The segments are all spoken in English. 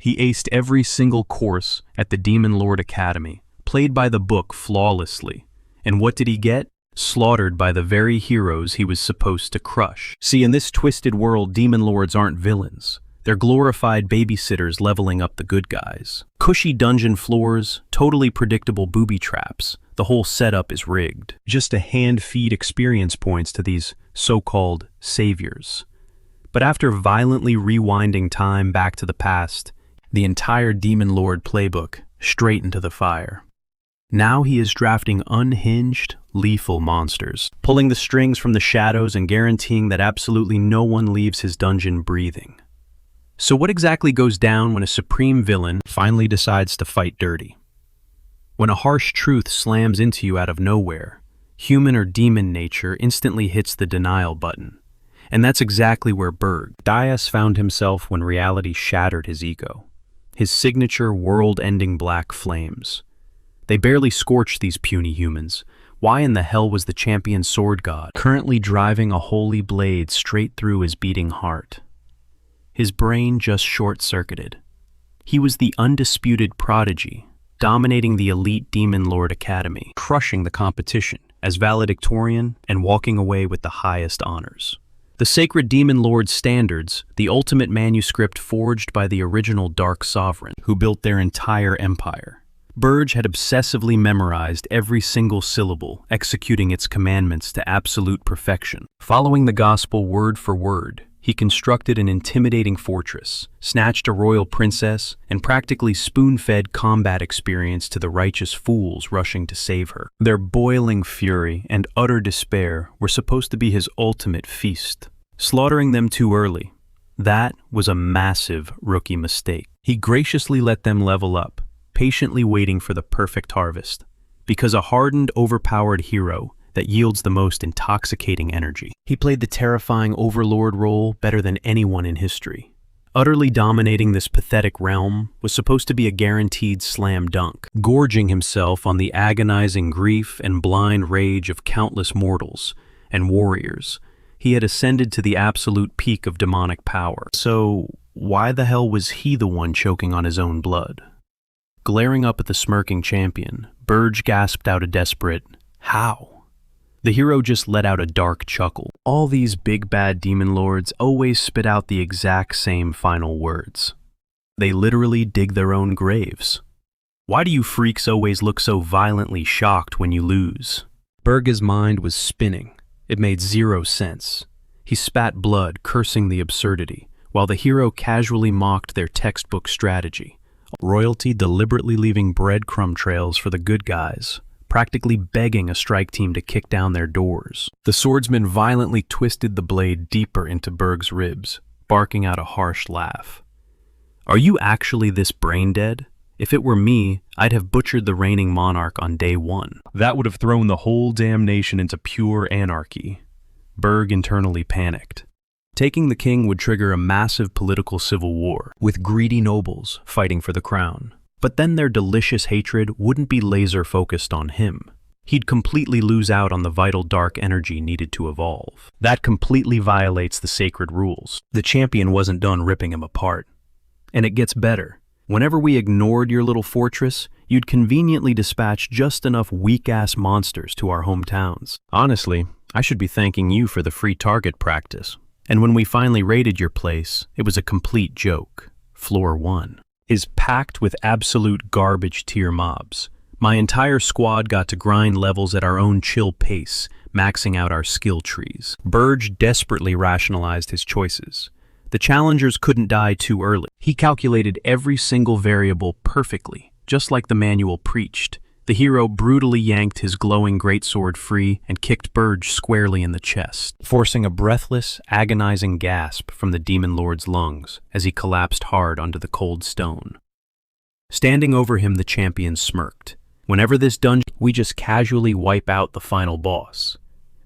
He aced every single course at the Demon Lord Academy, played by the book flawlessly. And what did he get? Slaughtered by the very heroes he was supposed to crush. See, in this twisted world, demon lords aren't villains. They're glorified babysitters leveling up the good guys. Cushy dungeon floors, totally predictable booby traps. The whole setup is rigged. Just to hand-feed experience points to these so-called saviors. But after violently rewinding time back to the past, the entire Demon Lord playbook straight into the fire. Now he is drafting unhinged, lethal monsters, pulling the strings from the shadows and guaranteeing that absolutely no one leaves his dungeon breathing. So what exactly goes down when a supreme villain finally decides to fight dirty? When a harsh truth slams into you out of nowhere, human or demon nature instantly hits the denial button. And that's exactly where Dias found himself when reality shattered his ego. His signature world-ending black flames. They barely scorched these puny humans. Why in the hell was the champion sword god currently driving a holy blade straight through his beating heart? His brain just short-circuited. He was the undisputed prodigy, dominating the elite Demon Lord Academy, crushing the competition as valedictorian and walking away with the highest honors. The sacred Demon Lord standards, the ultimate manuscript forged by the original Dark Sovereign, who built their entire empire. Burge had obsessively memorized every single syllable, executing its commandments to absolute perfection. Following the gospel word for word, he constructed an intimidating fortress, snatched a royal princess, and practically spoon-fed combat experience to the righteous fools rushing to save her. Their boiling fury and utter despair were supposed to be his ultimate feast. Slaughtering them too early, that was a massive rookie mistake. He graciously let them level up, patiently waiting for the perfect harvest, because a hardened, overpowered hero that yields the most intoxicating energy. He played the terrifying overlord role better than anyone in history. Utterly dominating this pathetic realm was supposed to be a guaranteed slam dunk, gorging himself on the agonizing grief and blind rage of countless mortals and warriors. He had ascended to the absolute peak of demonic power. So why the hell was he the one choking on his own blood? Glaring up at the smirking champion, Burge gasped out a desperate, "How?" The hero just let out a dark chuckle. All these big bad demon lords always spit out the exact same final words. They literally dig their own graves. Why do you freaks always look so violently shocked when you lose? Burge's mind was spinning. It made zero sense. He spat blood, cursing the absurdity, while the hero casually mocked their textbook strategy. Royalty deliberately leaving breadcrumb trails for the good guys, practically begging a strike team to kick down their doors. The swordsman violently twisted the blade deeper into Burge's ribs, barking out a harsh laugh. Are you actually this brain dead? If it were me, I'd have butchered the reigning monarch on day one. That would have thrown the whole damn nation into pure anarchy. Burge internally panicked. Taking the king would trigger a massive political civil war, with greedy nobles fighting for the crown. But then their delicious hatred wouldn't be laser-focused on him. He'd completely lose out on the vital dark energy needed to evolve. That completely violates the sacred rules. The champion wasn't done ripping him apart. And it gets better. Whenever we ignored your little fortress, you'd conveniently dispatch just enough weak-ass monsters to our hometowns. Honestly, I should be thanking you for the free target practice. And when we finally raided your place, it was a complete joke. Floor 1 is packed with absolute garbage tier mobs. My entire squad got to grind levels at our own chill pace, maxing out our skill trees. Burge desperately rationalized his choices. The challengers couldn't die too early. He calculated every single variable perfectly, just like the manual preached. The hero brutally yanked his glowing greatsword free and kicked Burge squarely in the chest, forcing a breathless, agonizing gasp from the Demon Lord's lungs as he collapsed hard onto the cold stone. Standing over him, the champion smirked. Whenever this dungeon, we just casually wipe out the final boss.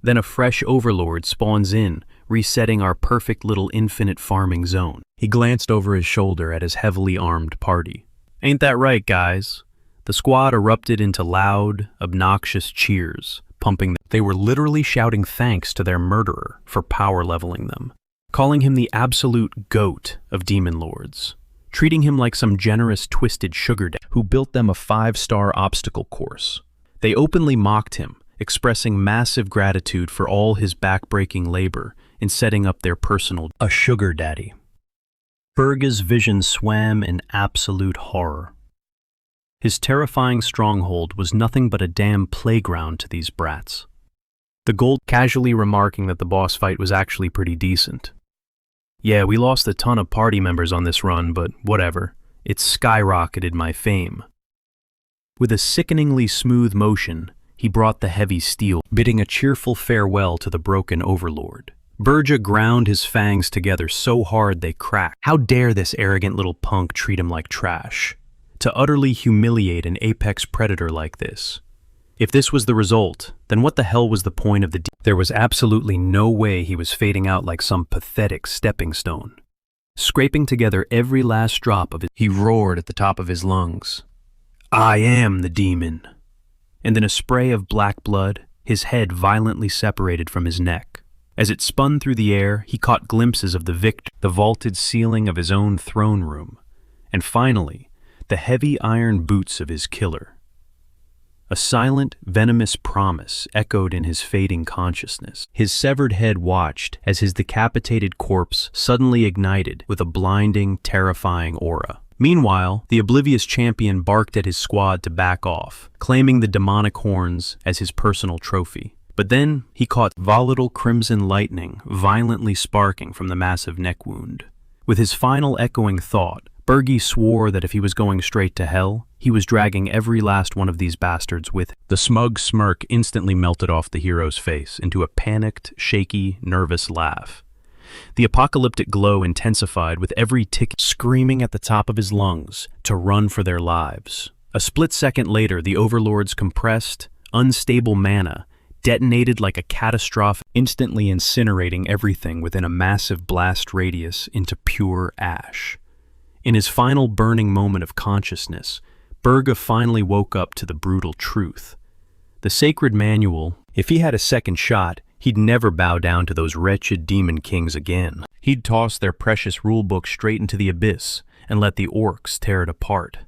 Then a fresh overlord spawns in, resetting our perfect little infinite farming zone. He glanced over his shoulder at his heavily armed party. Ain't that right, guys? The squad erupted into loud, obnoxious cheers, pumping them. They were literally shouting thanks to their murderer for power leveling them, calling him the absolute GOAT of demon lords. treating him like some generous, twisted sugar daddy who built them a 5-star obstacle course. They openly mocked him, expressing massive gratitude for all his back-breaking labor in setting up their personal sugar daddy. Berge's vision swam in absolute horror. His terrifying stronghold was nothing but a damn playground to these brats. The Gold casually remarking that the boss fight was actually pretty decent. Yeah, we lost a ton of party members on this run, but whatever. It skyrocketed my fame. With a sickeningly smooth motion, he brought the heavy steel, bidding a cheerful farewell to the broken overlord. Berge ground his fangs together so hard they cracked. How dare this arrogant little punk treat him like trash? To utterly humiliate an apex predator like this. If this was the result, then what the hell was the point of the There was absolutely no way he was fading out like some pathetic stepping stone. Scraping together every last drop of it, he roared at the top of his lungs. I am the demon. And in a spray of black blood, his head violently separated from his neck. As it spun through the air, he caught glimpses of the victor, the vaulted ceiling of his own throne room, and finally, the heavy iron boots of his killer. A silent, venomous promise echoed in his fading consciousness. His severed head watched as his decapitated corpse suddenly ignited with a blinding, terrifying aura. Meanwhile, the oblivious champion barked at his squad to back off, claiming the demonic horns as his personal trophy. But then he caught volatile crimson lightning violently sparking from the massive neck wound. With his final echoing thought, Berge swore that if he was going straight to hell, he was dragging every last one of these bastards with him. The smug smirk instantly melted off the hero's face into a panicked, shaky, nervous laugh. The apocalyptic glow intensified with every tick screaming at the top of his lungs to run for their lives. A split second later, the Overlord's compressed, unstable mana detonated like a catastrophe, instantly incinerating everything within a massive blast radius into pure ash. In his final burning moment of consciousness, Berge finally woke up to the brutal truth. The sacred manual, if he had a second shot, he'd never bow down to those wretched demon kings again. He'd toss their precious rulebook straight into the abyss and let the orcs tear it apart.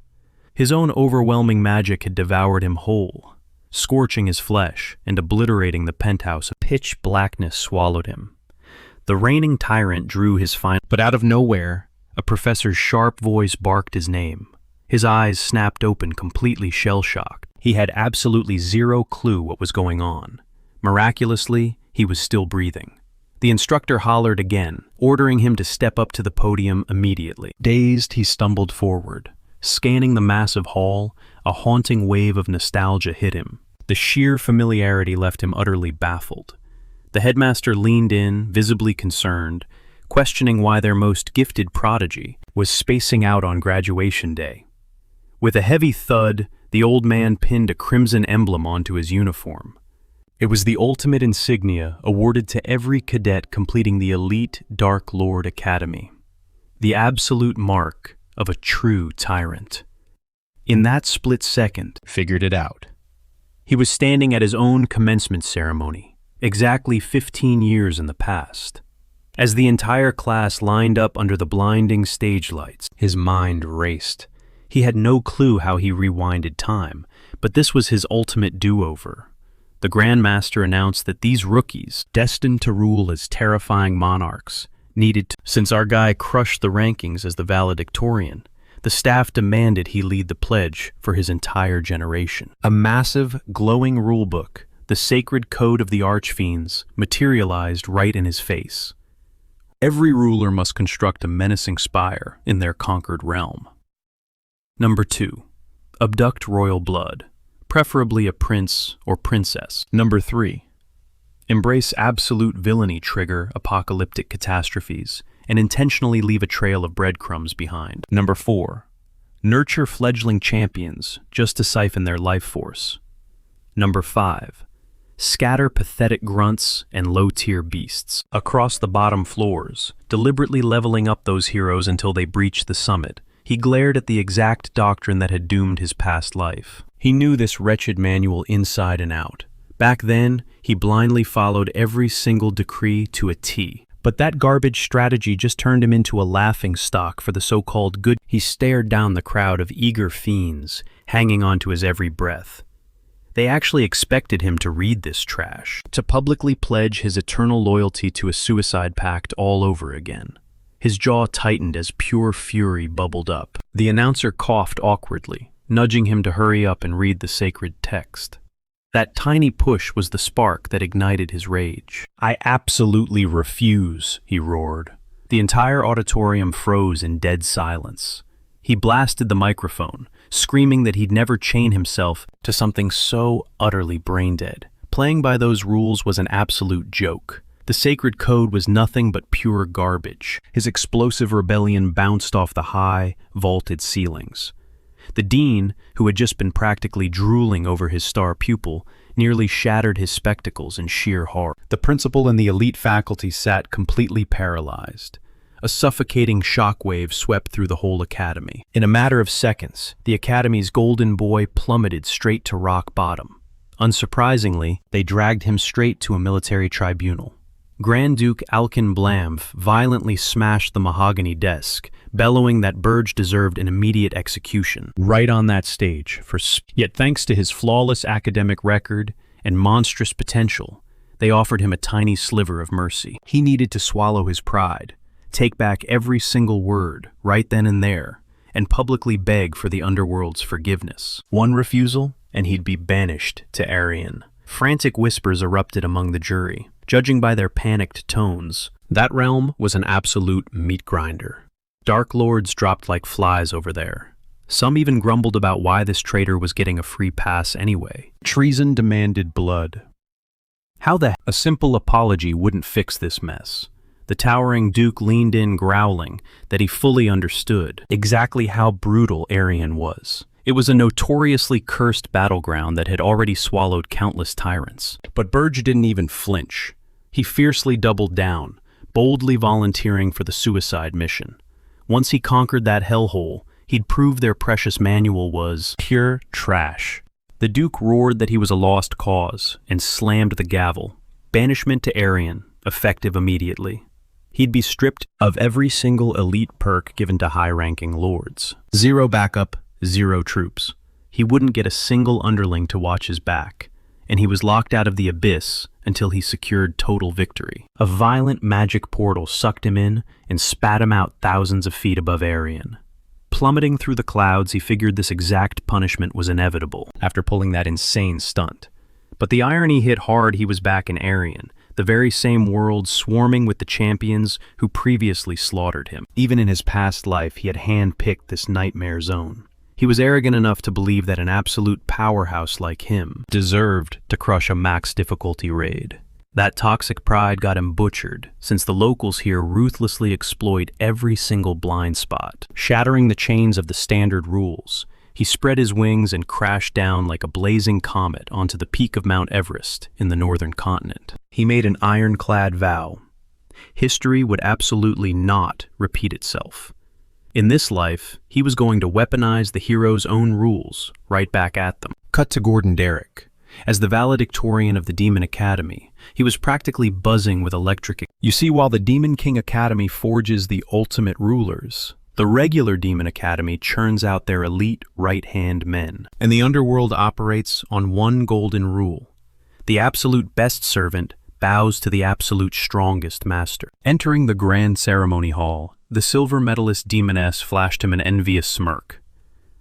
His own overwhelming magic had devoured him whole, scorching his flesh and obliterating the penthouse. Pitch blackness swallowed him. The reigning tyrant drew his final, but out of nowhere, a professor's sharp voice barked his name. His eyes snapped open, completely shell-shocked. He had absolutely zero clue what was going on. Miraculously, he was still breathing. The instructor hollered again, ordering him to step up to the podium immediately. Dazed, he stumbled forward. Scanning the massive hall, a haunting wave of nostalgia hit him. The sheer familiarity left him utterly baffled. The headmaster leaned in, visibly concerned, questioning why their most gifted prodigy was spacing out on graduation day. With a heavy thud, the old man pinned a crimson emblem onto his uniform. It was the ultimate insignia awarded to every cadet completing the elite Dark Lord Academy. The absolute mark of a true tyrant. In that split second, figured it out. He was standing at his own commencement ceremony, exactly 15 years in the past. As the entire class lined up under the blinding stage lights, his mind raced. He had no clue how he rewinded time, but this was his ultimate do-over. The Grandmaster announced that these rookies, destined to rule as terrifying monarchs, needed to. Since our guy crushed the rankings as the valedictorian, the staff demanded he lead the pledge for his entire generation. A massive, glowing rulebook, the sacred code of the Archfiends, materialized right in his face. Every ruler must construct a menacing spire in their conquered realm. Number 2. Abduct royal blood, preferably a prince or princess. Number 3. Embrace absolute villainy, trigger apocalyptic catastrophes, and intentionally leave a trail of breadcrumbs behind. Number 4. Nurture fledgling champions just to siphon their life force. Number 5. Scatter pathetic grunts and low-tier beasts across the bottom floors, deliberately leveling up those heroes until they breached the summit. He glared at the exact doctrine that had doomed his past life. He knew this wretched manual inside and out. Back then, he blindly followed every single decree to a T. But that garbage strategy just turned him into a laughingstock for the so-called good. He stared down the crowd of eager fiends, hanging on to his every breath. They actually expected him to read this trash, to publicly pledge his eternal loyalty to a suicide pact all over again. His jaw tightened as pure fury bubbled up. The announcer coughed awkwardly, nudging him to hurry up and read the sacred text. That tiny push was the spark that ignited his rage. "I absolutely refuse," he roared. The entire auditorium froze in dead silence. He blasted the microphone, screaming that he'd never chain himself to something so utterly brain-dead. Playing by those rules was an absolute joke. The sacred code was nothing but pure garbage. His explosive rebellion bounced off the high, vaulted ceilings. The dean, who had just been practically drooling over his star pupil, nearly shattered his spectacles in sheer horror. The principal and the elite faculty sat completely paralyzed. A suffocating shockwave swept through the whole academy. In a matter of seconds, the academy's golden boy plummeted straight to rock bottom. Unsurprisingly, they dragged him straight to a military tribunal. Grand Duke Alkin Blamf violently smashed the mahogany desk, bellowing that Burge deserved an immediate execution. Right on that stage. Yet thanks to his flawless academic record and monstrous potential, they offered him a tiny sliver of mercy. He needed to swallow his pride, take back every single word right then and there, and publicly beg for the underworld's forgiveness. One refusal, and he'd be banished to Arian. Frantic whispers erupted among the jury. Judging by their panicked tones, that realm was an absolute meat grinder. Dark Lords dropped like flies over there. Some even grumbled about why this traitor was getting a free pass anyway. Treason demanded blood. A simple apology wouldn't fix this mess. The towering Duke leaned in, growling that he fully understood exactly how brutal Arian was. It was a notoriously cursed battleground that had already swallowed countless tyrants. But Burge didn't even flinch. He fiercely doubled down, boldly volunteering for the suicide mission. Once he conquered that hellhole, he'd prove their precious manual was pure trash. The Duke roared that he was a lost cause and slammed the gavel. Banishment to Arian, effective immediately. He'd be stripped of every single elite perk given to high-ranking lords. Zero backup, zero troops. He wouldn't get a single underling to watch his back, and he was locked out of the abyss until he secured total victory. A violent magic portal sucked him in and spat him out thousands of feet above Arian. Plummeting through the clouds, he figured this exact punishment was inevitable after pulling that insane stunt. But the irony hit hard. He was back in Arian, the very same world swarming with the champions who previously slaughtered him. Even in his past life, he had hand-picked this nightmare zone. He was arrogant enough to believe that an absolute powerhouse like him deserved to crush a max difficulty raid. That toxic pride got him butchered, since the locals here ruthlessly exploit every single blind spot. Shattering the chains of the standard rules, he spread his wings and crashed down like a blazing comet onto the peak of Mount Everest in the northern continent. He made an ironclad vow. History would absolutely not repeat itself. In this life, he was going to weaponize the hero's own rules right back at them. Cut to Gordon Derrick. As the valedictorian of the Demon Academy, he was practically buzzing with electric. You see, while the Demon King Academy forges the ultimate rulers, the regular Demon Academy churns out their elite right-hand men. And the underworld operates on one golden rule. The absolute best servant bows to the absolute strongest master. Entering the grand ceremony hall, the silver medalist demoness flashed him an envious smirk.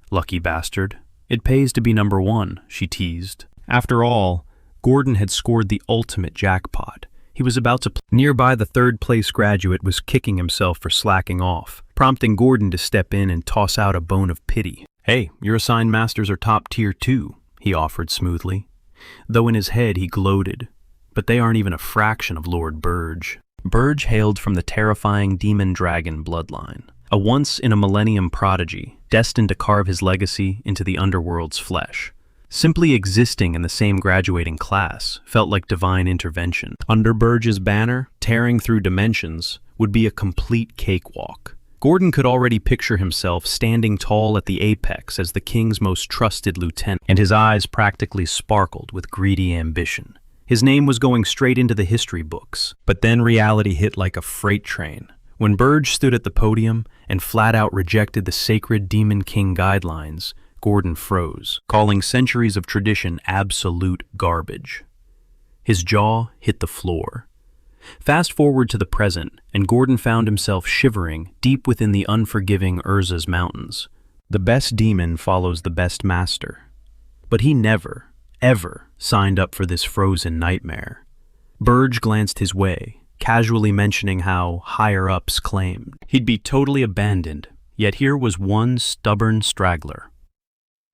Lucky bastard. It pays to be number one, she teased. After all, Gordon had scored the ultimate jackpot. He was about to Nearby, the third-place graduate was kicking himself for slacking off, prompting Gordon to step in and toss out a bone of pity. Hey, your assigned masters are top tier too, he offered smoothly. Though in his head he gloated. But they aren't even a fraction of Lord Burge. Burge hailed from the terrifying demon-dragon bloodline, a once-in-a-millennium prodigy, destined to carve his legacy into the underworld's flesh. Simply existing in the same graduating class felt like divine intervention. Under Burge's banner, tearing through dimensions would be a complete cakewalk. Gordon could already picture himself standing tall at the apex as the king's most trusted lieutenant, and his eyes practically sparkled with greedy ambition. His name was going straight into the history books. But then reality hit like a freight train. When Burge stood at the podium and flat out rejected the sacred Demon King guidelines, Gordon froze, calling centuries of tradition absolute garbage. His jaw hit the floor. Fast forward to the present, and Gordon found himself shivering deep within the unforgiving Urza's mountains. The best demon follows the best master. But he never, ever signed up for this frozen nightmare. Burge glanced his way, casually mentioning how higher-ups claimed he'd be totally abandoned, yet here was one stubborn straggler.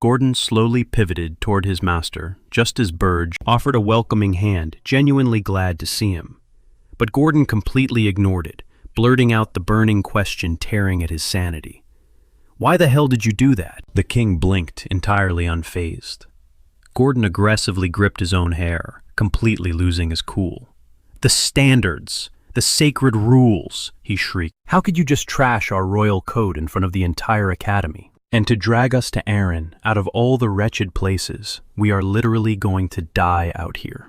Gordon slowly pivoted toward his master, just as Burge offered a welcoming hand, genuinely glad to see him. But Gordon completely ignored it, blurting out the burning question tearing at his sanity. "Why the hell did you do that?" The king blinked, entirely unfazed. Gordon aggressively gripped his own hair, completely losing his cool. "The standards! The sacred rules!" he shrieked. "How could you just trash our royal code in front of the entire academy? And to drag us to Aaron, out of all the wretched places, we are literally going to die out here."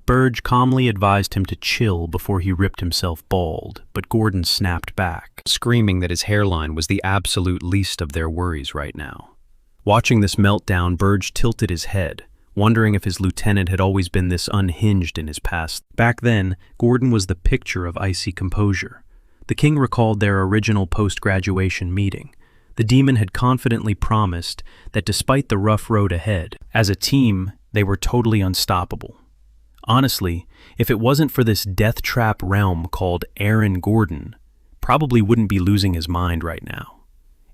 Burge calmly advised him to chill before he ripped himself bald, but Gordon snapped back, screaming that his hairline was the absolute least of their worries right now. Watching this meltdown, Burge tilted his head, wondering if his lieutenant had always been this unhinged in his past. Back then, Gordon was the picture of icy composure. The king recalled their original post-graduation meeting. The demon had confidently promised that despite the rough road ahead, as a team, they were totally unstoppable. Honestly, if it wasn't for this death trap realm called Aaron, Gordon probably wouldn't be losing his mind right now.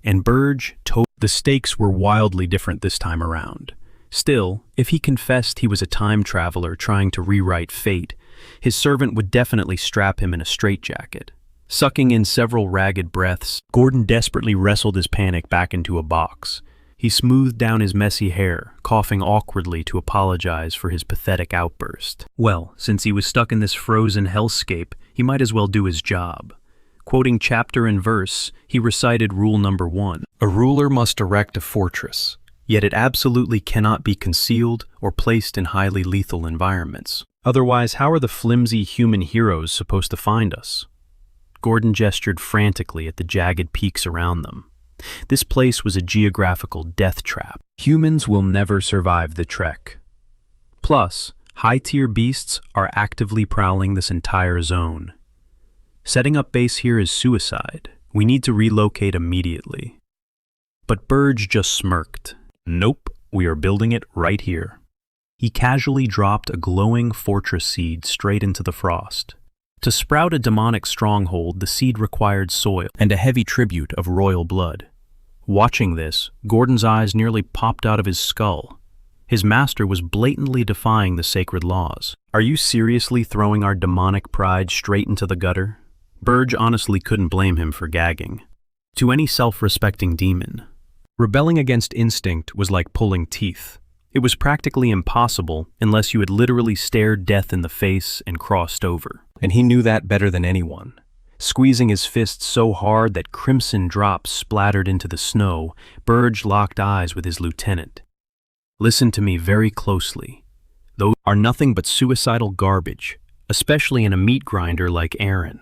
And Burge told the stakes were wildly different this time around. Still, if he confessed he was a time traveler trying to rewrite fate, his servant would definitely strap him in a straitjacket. Sucking in several ragged breaths, Gordon desperately wrestled his panic back into a box. He smoothed down his messy hair, coughing awkwardly to apologize for his pathetic outburst. Well, since he was stuck in this frozen hellscape, he might as well do his job. Quoting chapter and verse, he recited rule number 1. A ruler must erect a fortress, yet it absolutely cannot be concealed or placed in highly lethal environments. Otherwise, how are the flimsy human heroes supposed to find us? Gordon gestured frantically at the jagged peaks around them. This place was a geographical death trap. Humans will never survive the trek. Plus, high-tier beasts are actively prowling this entire zone. Setting up base here is suicide. We need to relocate immediately. But Burge just smirked. "Nope, we are building it right here." He casually dropped a glowing fortress seed straight into the frost. To sprout a demonic stronghold, the seed required soil and a heavy tribute of royal blood. Watching this, Gordon's eyes nearly popped out of his skull. His master was blatantly defying the sacred laws. "Are you seriously throwing our demonic pride straight into the gutter?" Burge honestly couldn't blame him for gagging. To any self-respecting demon, rebelling against instinct was like pulling teeth. It was practically impossible unless you had literally stared death in the face and crossed over. And he knew that better than anyone. Squeezing his fists so hard that crimson drops splattered into the snow, Burge locked eyes with his lieutenant. "Listen to me very closely. Those are nothing but suicidal garbage, especially in a meat grinder like Aaron."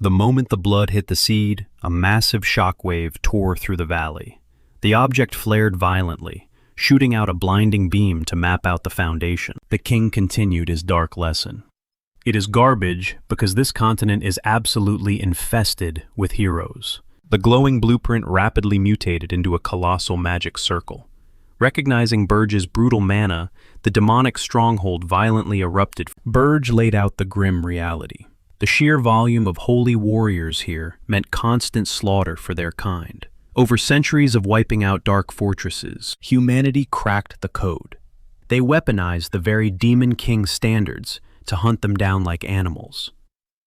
The moment the blood hit the seed, a massive shockwave tore through the valley. The object flared violently, shooting out a blinding beam to map out the foundation. The king continued his dark lesson. "It is garbage because this continent is absolutely infested with heroes." The glowing blueprint rapidly mutated into a colossal magic circle. Recognizing Burge's brutal mana, the demonic stronghold violently erupted. Burge laid out the grim reality. The sheer volume of holy warriors here meant constant slaughter for their kind. Over centuries of wiping out dark fortresses, humanity cracked the code. They weaponized the very Demon King standards to hunt them down like animals.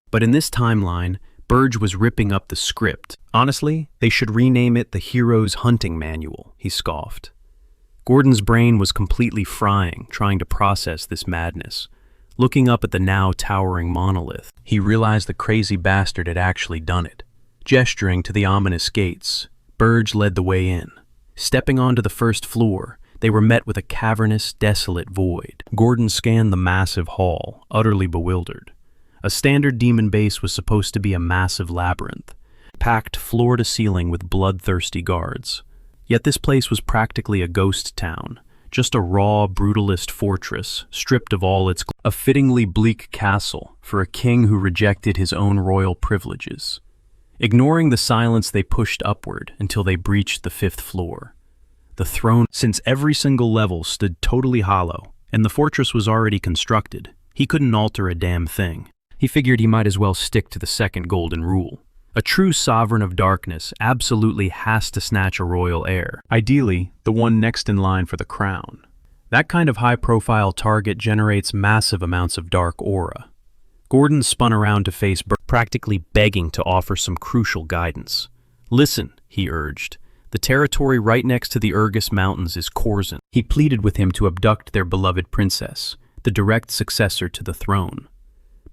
But in this timeline, Burge was ripping up the script. Honestly, they should rename it the Hero's Hunting Manual, he scoffed. Gordon's brain was completely frying, trying to process this madness. Looking up at the now towering monolith, he realized the crazy bastard had actually done it. Gesturing to the ominous gates, Burge led the way in. Stepping onto the first floor, they were met with a cavernous, desolate void. Gordon scanned the massive hall, utterly bewildered. A standard demon base was supposed to be a massive labyrinth, packed floor to ceiling with bloodthirsty guards. Yet this place was practically a ghost town, just a raw, brutalist fortress, stripped of all its a fittingly bleak castle for a king who rejected his own royal privileges. Ignoring the silence, they pushed upward until they breached the 5th floor. The throne, since every single level stood totally hollow, and the fortress was already constructed, he couldn't alter a damn thing. He figured he might as well stick to the second golden rule. A true sovereign of darkness absolutely has to snatch a royal heir, ideally the one next in line for the crown. That kind of high-profile target generates massive amounts of dark aura. Gordon spun around to face Burr, practically begging to offer some crucial guidance. "Listen," he urged. "The territory right next to the Urgus Mountains is Corzin." He pleaded with him to abduct their beloved princess, the direct successor to the throne.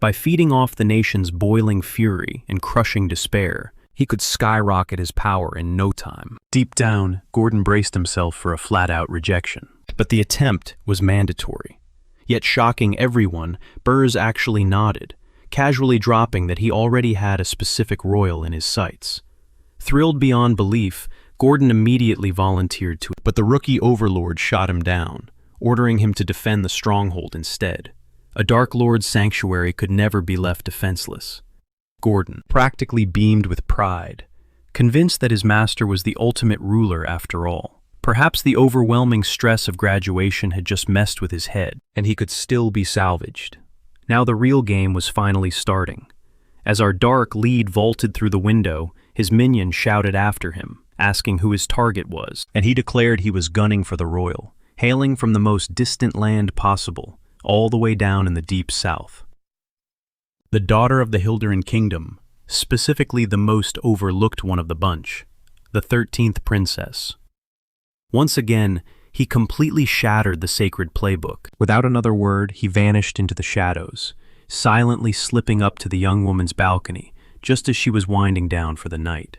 By feeding off the nation's boiling fury and crushing despair, he could skyrocket his power in no time. Deep down, Gordon braced himself for a flat-out rejection. But the attempt was mandatory. Yet shocking everyone, Burrs actually nodded, casually dropping that he already had a specific royal in his sights. Thrilled beyond belief, Gordon immediately volunteered to, but the rookie overlord shot him down, ordering him to defend the stronghold instead. A Dark Lord's sanctuary could never be left defenseless. Gordon practically beamed with pride, convinced that his master was the ultimate ruler after all. Perhaps the overwhelming stress of graduation had just messed with his head, and he could still be salvaged. Now the real game was finally starting. As our dark lead vaulted through the window, his minion shouted after him, asking who his target was, and he declared he was gunning for the royal, hailing from the most distant land possible, all the way down in the deep south. The daughter of the Hilderin kingdom, specifically the most overlooked one of the bunch, the 13th princess. Once again, he completely shattered the sacred playbook. Without another word, he vanished into the shadows, silently slipping up to the young woman's balcony, just as she was winding down for the night.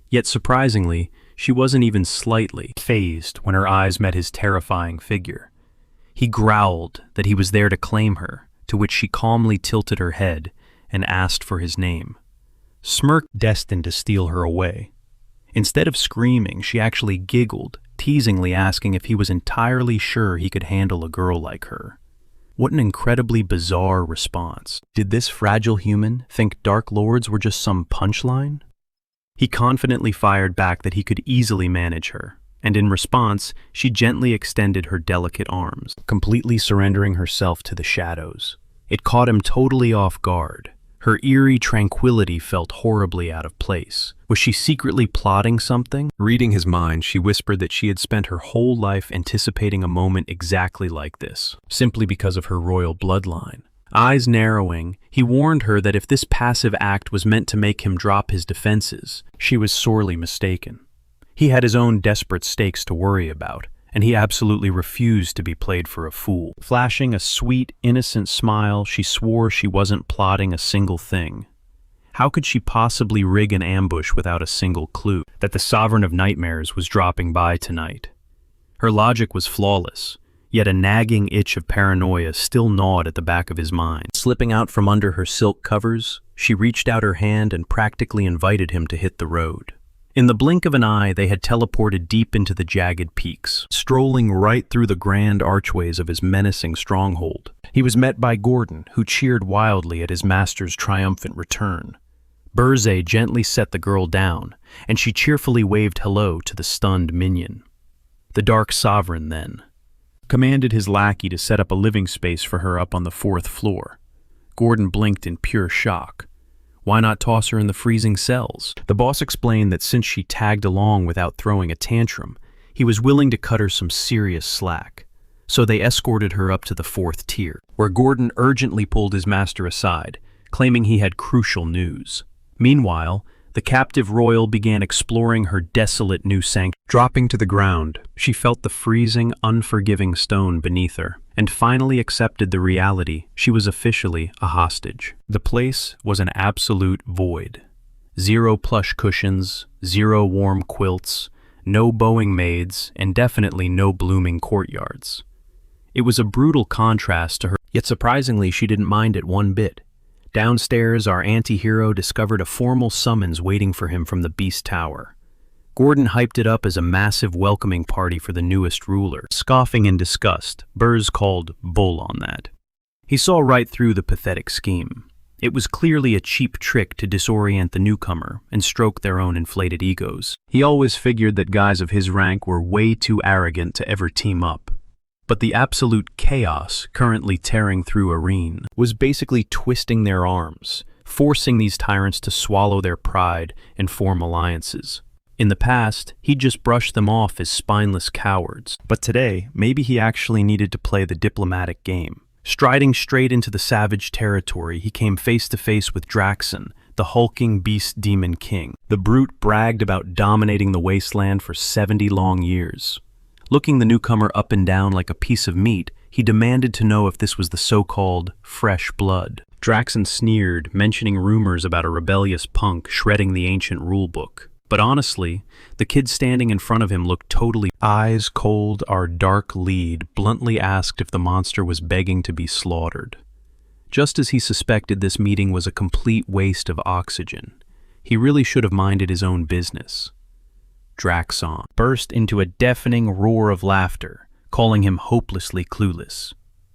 Yet surprisingly, she wasn't even slightly fazed when her eyes met his terrifying figure. He growled that he was there to claim her, to which she calmly tilted her head and asked for his name. Smirk destined to steal her away. Instead of screaming, she actually giggled, teasingly asking if he was entirely sure he could handle a girl like her. What an incredibly bizarre response. Did this fragile human think Dark Lords were just some punchline? He confidently fired back that he could easily manage her, and in response, she gently extended her delicate arms, completely surrendering herself to the shadows. It caught him totally off guard. Her eerie tranquility felt horribly out of place. Was she secretly plotting something? Reading his mind, she whispered that she had spent her whole life anticipating a moment exactly like this, simply because of her royal bloodline. Eyes narrowing, he warned her that if this passive act was meant to make him drop his defenses, she was sorely mistaken. He had his own desperate stakes to worry about, and he absolutely refused to be played for a fool. Flashing a sweet, innocent smile, she swore she wasn't plotting a single thing. How could she possibly rig an ambush without a single clue that the Sovereign of Nightmares was dropping by tonight? Her logic was flawless, yet a nagging itch of paranoia still gnawed at the back of his mind. Slipping out from under her silk covers, she reached out her hand and practically invited him to hit the road. In the blink of an eye, they had teleported deep into the jagged peaks, strolling right through the grand archways of his menacing stronghold. He was met by Gordon, who cheered wildly at his master's triumphant return. Burze gently set the girl down, and she cheerfully waved hello to the stunned minion. The Dark Sovereign, then, commanded his lackey to set up a living space for her up on the 4th floor. Gordon blinked in pure shock. Why not toss her in the freezing cells? The boss explained that since she tagged along without throwing a tantrum, he was willing to cut her some serious slack. So they escorted her up to the 4th tier, where Gordon urgently pulled his master aside, claiming he had crucial news. Meanwhile, the captive royal began exploring her desolate new sanctuary. Dropping to the ground, she felt the freezing, unforgiving stone beneath her, and finally accepted the reality she was officially a hostage. The place was an absolute void. 0 plush cushions, 0 warm quilts, no bowing maids, and definitely no blooming courtyards. It was a brutal contrast to her, yet surprisingly she didn't mind it one bit. Downstairs, our anti-hero discovered a formal summons waiting for him from the Beast Tower. Gordon hyped it up as a massive welcoming party for the newest ruler. Scoffing in disgust, Burrs called bull on that. He saw right through the pathetic scheme. It was clearly a cheap trick to disorient the newcomer and stroke their own inflated egos. He always figured that guys of his rank were way too arrogant to ever team up. But the absolute chaos currently tearing through Arene was basically twisting their arms, forcing these tyrants to swallow their pride and form alliances. In the past, he'd just brushed them off as spineless cowards, but today, maybe he actually needed to play the diplomatic game. Striding straight into the savage territory, he came face to face with Draxon, the hulking beast demon king. The brute bragged about dominating the wasteland for 70 long years. Looking the newcomer up and down like a piece of meat, he demanded to know if this was the so-called fresh blood. Draxon sneered, mentioning rumors about a rebellious punk shredding the ancient rulebook. But honestly, the kid standing in front of him looked totally eyes cold. Our dark lead bluntly asked if the monster was begging to be slaughtered. Just as he suspected this meeting was a complete waste of oxygen, he really should have minded his own business. Draxon burst into a deafening roar of laughter, calling him hopelessly clueless.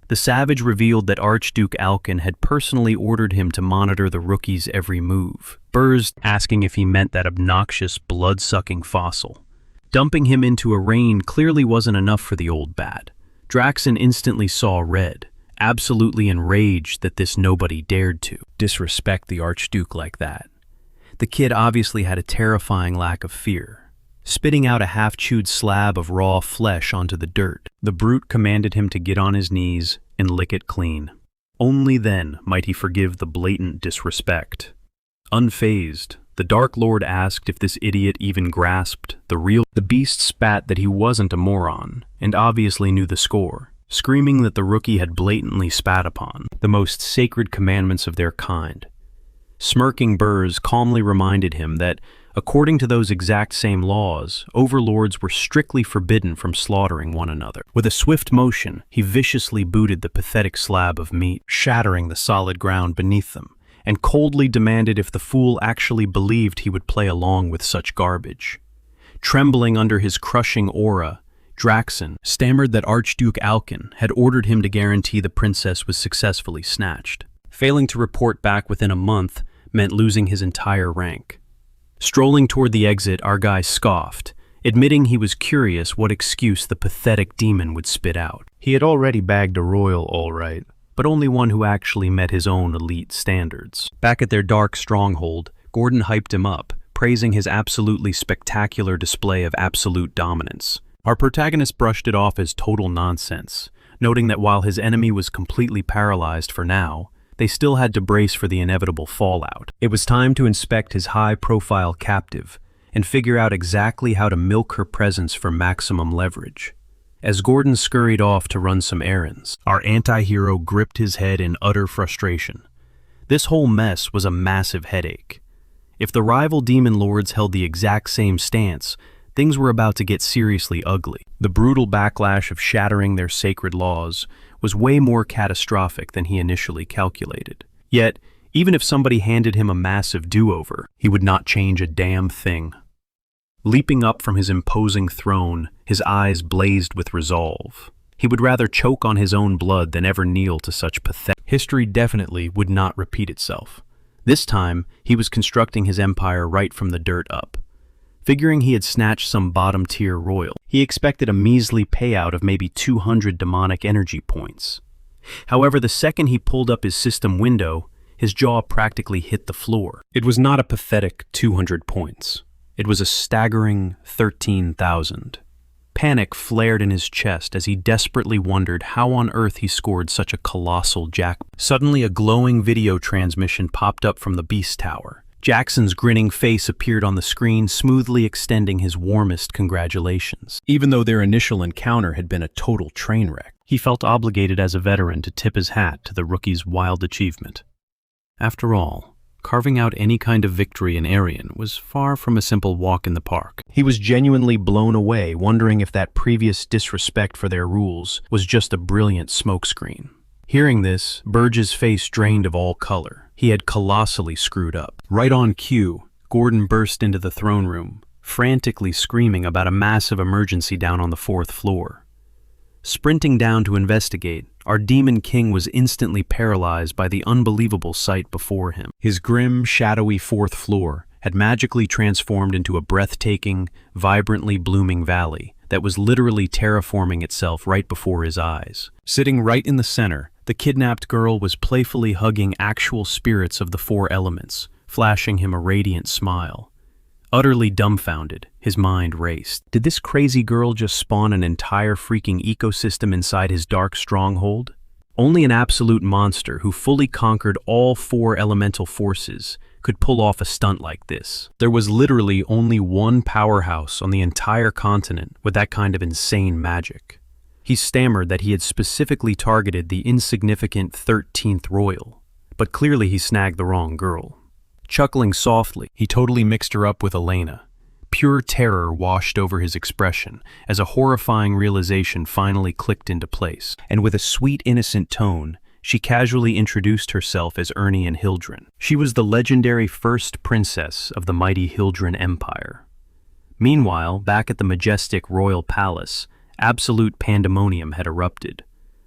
The savage revealed that Archduke Alkin had personally ordered him to monitor the rookie's every move, Burrs asking if he meant that obnoxious, blood-sucking fossil. Dumping him into Arene clearly wasn't enough for the old bat. Draxon instantly saw red, absolutely enraged that this nobody dared to disrespect the Archduke like that. The kid obviously had a terrifying lack of fear. Spitting out a half-chewed slab of raw flesh onto the dirt, the brute commanded him to get on his knees and lick it clean. Only then might he forgive the blatant disrespect. Unfazed, the Dark Lord asked if this idiot even grasped the beast spat that he wasn't a moron, and obviously knew the score, screaming that the rookie had blatantly spat upon the most sacred commandments of their kind. Smirking Burrs calmly reminded him that, according to those exact same laws, overlords were strictly forbidden from slaughtering one another. With a swift motion, he viciously booted the pathetic slab of meat, shattering the solid ground beneath them, and coldly demanded if the fool actually believed he would play along with such garbage. Trembling under his crushing aura, Draxon stammered that Archduke Alkin had ordered him to guarantee the princess was successfully snatched. Failing to report back within a month meant losing his entire rank. Strolling toward the exit, our guy scoffed, admitting he was curious what excuse the pathetic demon would spit out. He had already bagged a royal, all right, but only one who actually met his own elite standards. Back at their dark stronghold, Gordon hyped him up, praising his absolutely spectacular display of absolute dominance. Our protagonist brushed it off as total nonsense, noting that while his enemy was completely paralyzed for now, they still had to brace for the inevitable fallout. It was time to inspect his high-profile captive and figure out exactly how to milk her presence for maximum leverage. As Gordon scurried off to run some errands, our anti-hero gripped his head in utter frustration. This whole mess was a massive headache. If the rival demon lords held the exact same stance, things were about to get seriously ugly. The brutal backlash of shattering their sacred laws was way more catastrophic than he initially calculated. Yet, even if somebody handed him a massive do-over, he would not change a damn thing. Leaping up from his imposing throne, his eyes blazed with resolve. He would rather choke on his own blood than ever kneel to such pathetic. History definitely would not repeat itself. This time, he was constructing his empire right from the dirt up. Figuring he had snatched some bottom-tier royal, he expected a measly payout of maybe 200 demonic energy points. However, the second he pulled up his system window, his jaw practically hit the floor. It was not a pathetic 200 points. It was a staggering 13,000. Panic flared in his chest as he desperately wondered how on earth he scored such a colossal jackpot. Suddenly, a glowing video transmission popped up from the Beast Tower. Jackson's grinning face appeared on the screen, smoothly extending his warmest congratulations. Even though their initial encounter had been a total train wreck, he felt obligated as a veteran to tip his hat to the rookie's wild achievement. After all, Carving out any kind of victory in Aryan was far from a simple walk in the park. He was genuinely blown away, wondering if that previous disrespect for their rules was just a brilliant smokescreen. Hearing this, Burge's face drained of all color. He had colossally screwed up. Right on cue, Gordon burst into the throne room, frantically screaming about a massive emergency down on the 4th floor. Sprinting down to investigate, our Demon King was instantly paralyzed by the unbelievable sight before him. His grim, shadowy 4th floor had magically transformed into a breathtaking, vibrantly blooming valley that was literally terraforming itself right before his eyes. Sitting right in the center, the kidnapped girl was playfully hugging actual spirits of the 4 elements, flashing him a radiant smile. Utterly dumbfounded, his mind raced. Did this crazy girl just spawn an entire freaking ecosystem inside his dark stronghold? Only an absolute monster who fully conquered all 4 elemental forces could pull off a stunt like this. There was literally only one powerhouse on the entire continent with that kind of insane magic. He stammered that he had specifically targeted the insignificant 13th Royal, but clearly he snagged the wrong girl. Chuckling softly, he totally mixed her up with Elena. Pure terror washed over his expression as a horrifying realization finally clicked into place, and with a sweet, innocent tone, she casually introduced herself as Ernie and Hildren. She was the legendary first princess of the mighty Hildren Empire. Meanwhile, back at the majestic royal palace, absolute pandemonium had erupted.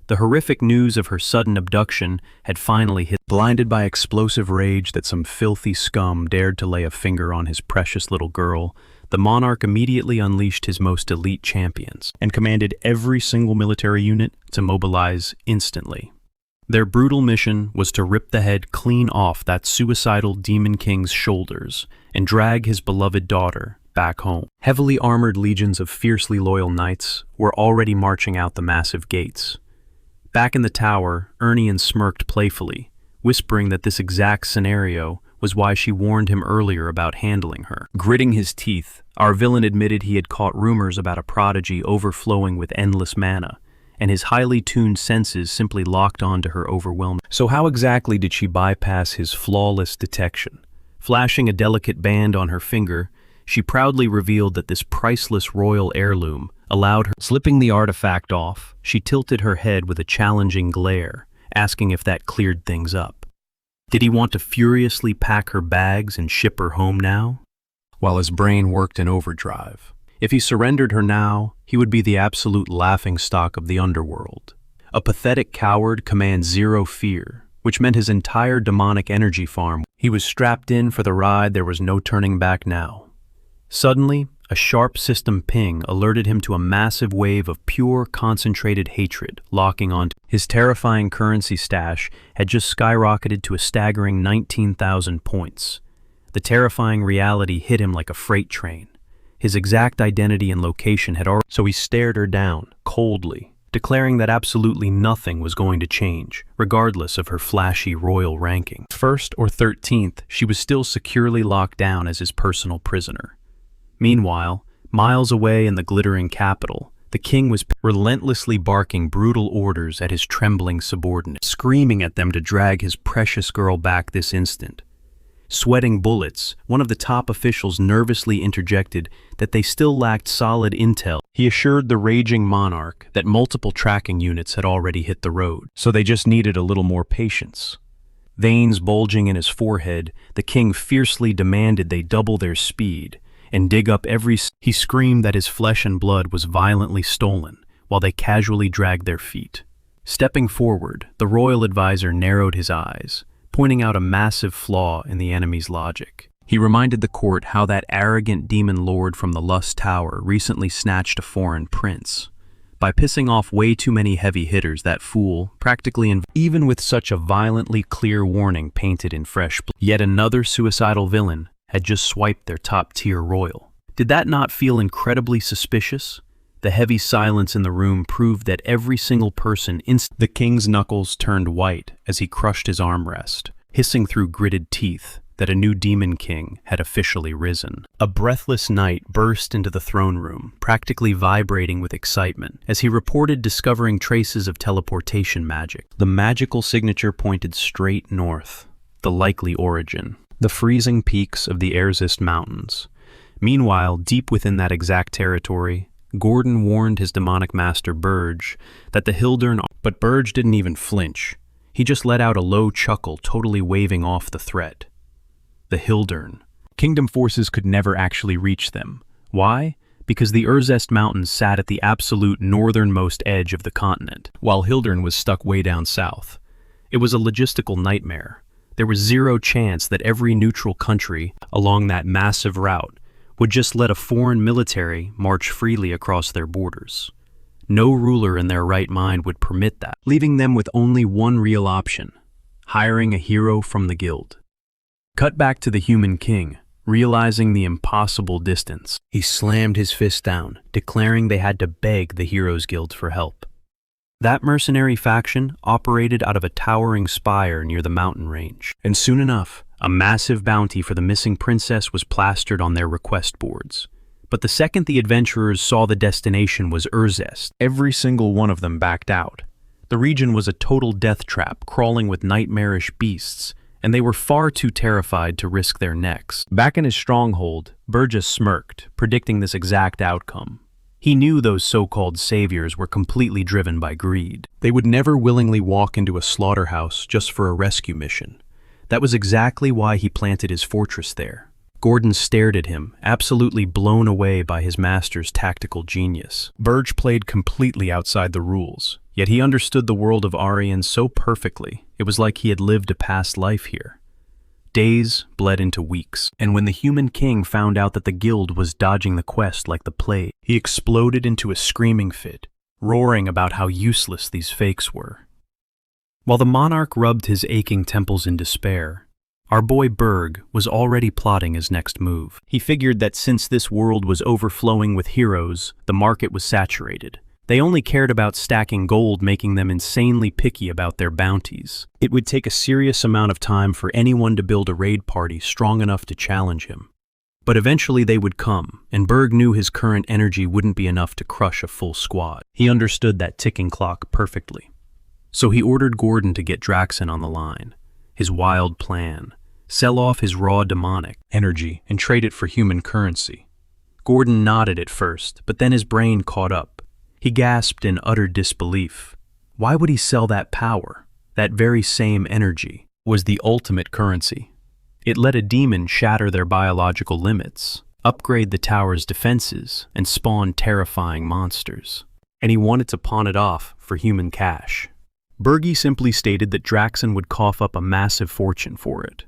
The horrific news of her sudden abduction had finally hit. Blinded by explosive rage that some filthy scum dared to lay a finger on his precious little girl, the monarch immediately unleashed his most elite champions and commanded every single military unit to mobilize instantly. Their brutal mission was to rip the head clean off that suicidal Demon King's shoulders and drag his beloved daughter back home. Heavily armored legions of fiercely loyal knights were already marching out the massive gates. Back in the tower, Ernie smirked playfully, whispering that this exact scenario was why she warned him earlier about handling her. Gritting his teeth, our villain admitted he had caught rumors about a prodigy overflowing with endless mana, and his highly tuned senses simply locked on to her overwhelming. So how exactly did she bypass his flawless detection? Flashing a delicate band on her finger, she proudly revealed that this priceless royal heirloom allowed her. Slipping the artifact off, she tilted her head with a challenging glare, asking if that cleared things up. Did he want to furiously pack her bags and ship her home now? While his brain worked in overdrive. If he surrendered her now, he would be the absolute laughingstock of the underworld. A pathetic coward commands zero fear, which meant his entire demonic energy farm. He was strapped in for the ride. There was no turning back now. Suddenly, a sharp system ping alerted him to a massive wave of pure, concentrated hatred locking onto his terrifying currency stash had just skyrocketed to a staggering 19,000 points. The terrifying reality hit him like a freight train. His exact identity and location had already. So he stared her down, coldly, declaring that absolutely nothing was going to change, regardless of her flashy royal ranking. 1st or 13th, she was still securely locked down as his personal prisoner. Meanwhile, miles away in the glittering capital, the king was relentlessly barking brutal orders at his trembling subordinates, screaming at them to drag his precious girl back this instant. Sweating bullets, one of the top officials nervously interjected that they still lacked solid intel. He assured the raging monarch that multiple tracking units had already hit the road, so they just needed a little more patience. Veins bulging in his forehead, the king fiercely demanded they double their speed and dig up every. He screamed that his flesh and blood was violently stolen while they casually dragged their feet. Stepping forward, the royal advisor narrowed his eyes, pointing out a massive flaw in the enemy's logic. He reminded the court how that arrogant demon lord from the Lust Tower recently snatched a foreign prince. By pissing off way too many heavy hitters, that fool practically even with such a violently clear warning painted in fresh blood. Yet another suicidal villain had just swiped their top-tier royal. Did that not feel incredibly suspicious? The heavy silence in the room proved that every single person The king's knuckles turned white as he crushed his armrest, hissing through gritted teeth that a new demon king had officially risen. A breathless knight burst into the throne room, practically vibrating with excitement, as he reported discovering traces of teleportation magic. The magical signature pointed straight north, the likely origin. the freezing peaks of the REGRESSED mountains. Meanwhile, deep within that exact territory, Gordon warned his demonic master Burge that the Hildern... But Burge didn't even flinch. He just let out a low chuckle, totally waving off the threat. The Hildern. Kingdom forces could never actually reach them. Why? Because the REGRESSED mountains sat at the absolute northernmost edge of the continent, while Hildern was stuck way down south. It was a logistical nightmare. There was zero chance that every neutral country along that massive route would just let a foreign military march freely across their borders. No ruler in their right mind would permit that, leaving them with only one real option: hiring a hero from the guild. Cut back to the human king, realizing the impossible distance. He slammed his fist down, declaring they had to beg the Heroes Guild for help. That mercenary faction operated out of a towering spire near the mountain range, and soon enough, a massive bounty for the missing princess was plastered on their request boards. But the second the adventurers saw the destination was REGRESSED, every single one of them backed out. The region was a total death trap, crawling with nightmarish beasts, and they were far too terrified to risk their necks. Back in his stronghold, Burgess smirked, predicting this exact outcome. He knew those so-called saviors were completely driven by greed. They would never willingly walk into a slaughterhouse just for a rescue mission. That was exactly why he planted his fortress there. Gordon stared at him, absolutely blown away by his master's tactical genius. Burge played completely outside the rules, yet he understood the world of Aryan so perfectly, it was like he had lived a past life here. Days bled into weeks, and when the human king found out that the guild was dodging the quest like the plague, he exploded into a screaming fit, roaring about how useless these fakes were. While the monarch rubbed his aching temples in despair, our boy Berg was already plotting his next move. He figured that since this world was overflowing with heroes, the market was saturated. They only cared about stacking gold, making them insanely picky about their bounties. It would take a serious amount of time for anyone to build a raid party strong enough to challenge him. But eventually they would come, and Berg knew his current energy wouldn't be enough to crush a full squad. He understood that ticking clock perfectly. So he ordered Gordon to get Draxen on the line. His wild plan: sell off his raw demonic energy and trade it for human currency. Gordon nodded at first, but then his brain caught up. He gasped in utter disbelief. Why would he sell that power? That very same energy was the ultimate currency. It let a demon shatter their biological limits, upgrade the tower's defenses, and spawn terrifying monsters. And he wanted to pawn it off for human cash. Bergie simply stated that Draxen would cough up a massive fortune for it.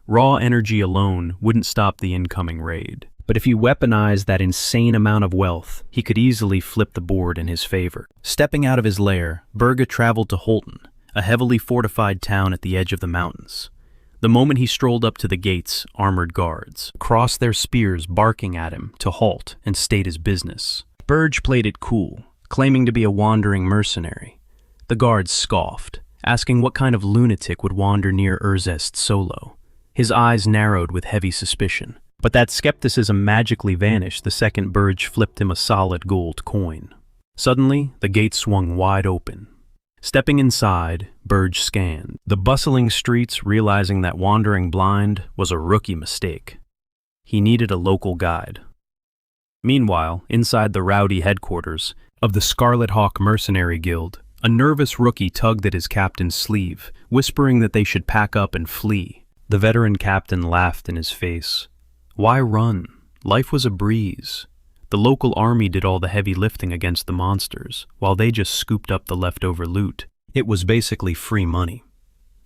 Raw energy alone wouldn't stop the incoming raid. But if he weaponized that insane amount of wealth, he could easily flip the board in his favor. Stepping out of his lair, Berge traveled to Holton, a heavily fortified town at the edge of the mountains. The moment he strolled up to the gates, armored guards crossed their spears, barking at him to halt and state his business. Burge played it cool, claiming to be a wandering mercenary. The guards scoffed, asking what kind of lunatic would wander near REGRESSED solo. His eyes narrowed with heavy suspicion. But that skepticism magically vanished the second Burge flipped him a solid gold coin. Suddenly, the gate swung wide open. Stepping inside, Burge scanned the bustling streets, realizing that wandering blind was a rookie mistake. He needed a local guide. Meanwhile, inside the rowdy headquarters of the Scarlet Hawk Mercenary Guild, a nervous rookie tugged at his captain's sleeve, whispering that they should pack up and flee. The veteran captain laughed in his face. Why run? Life was a breeze. The local army did all the heavy lifting against the monsters, while they just scooped up the leftover loot. It was basically free money.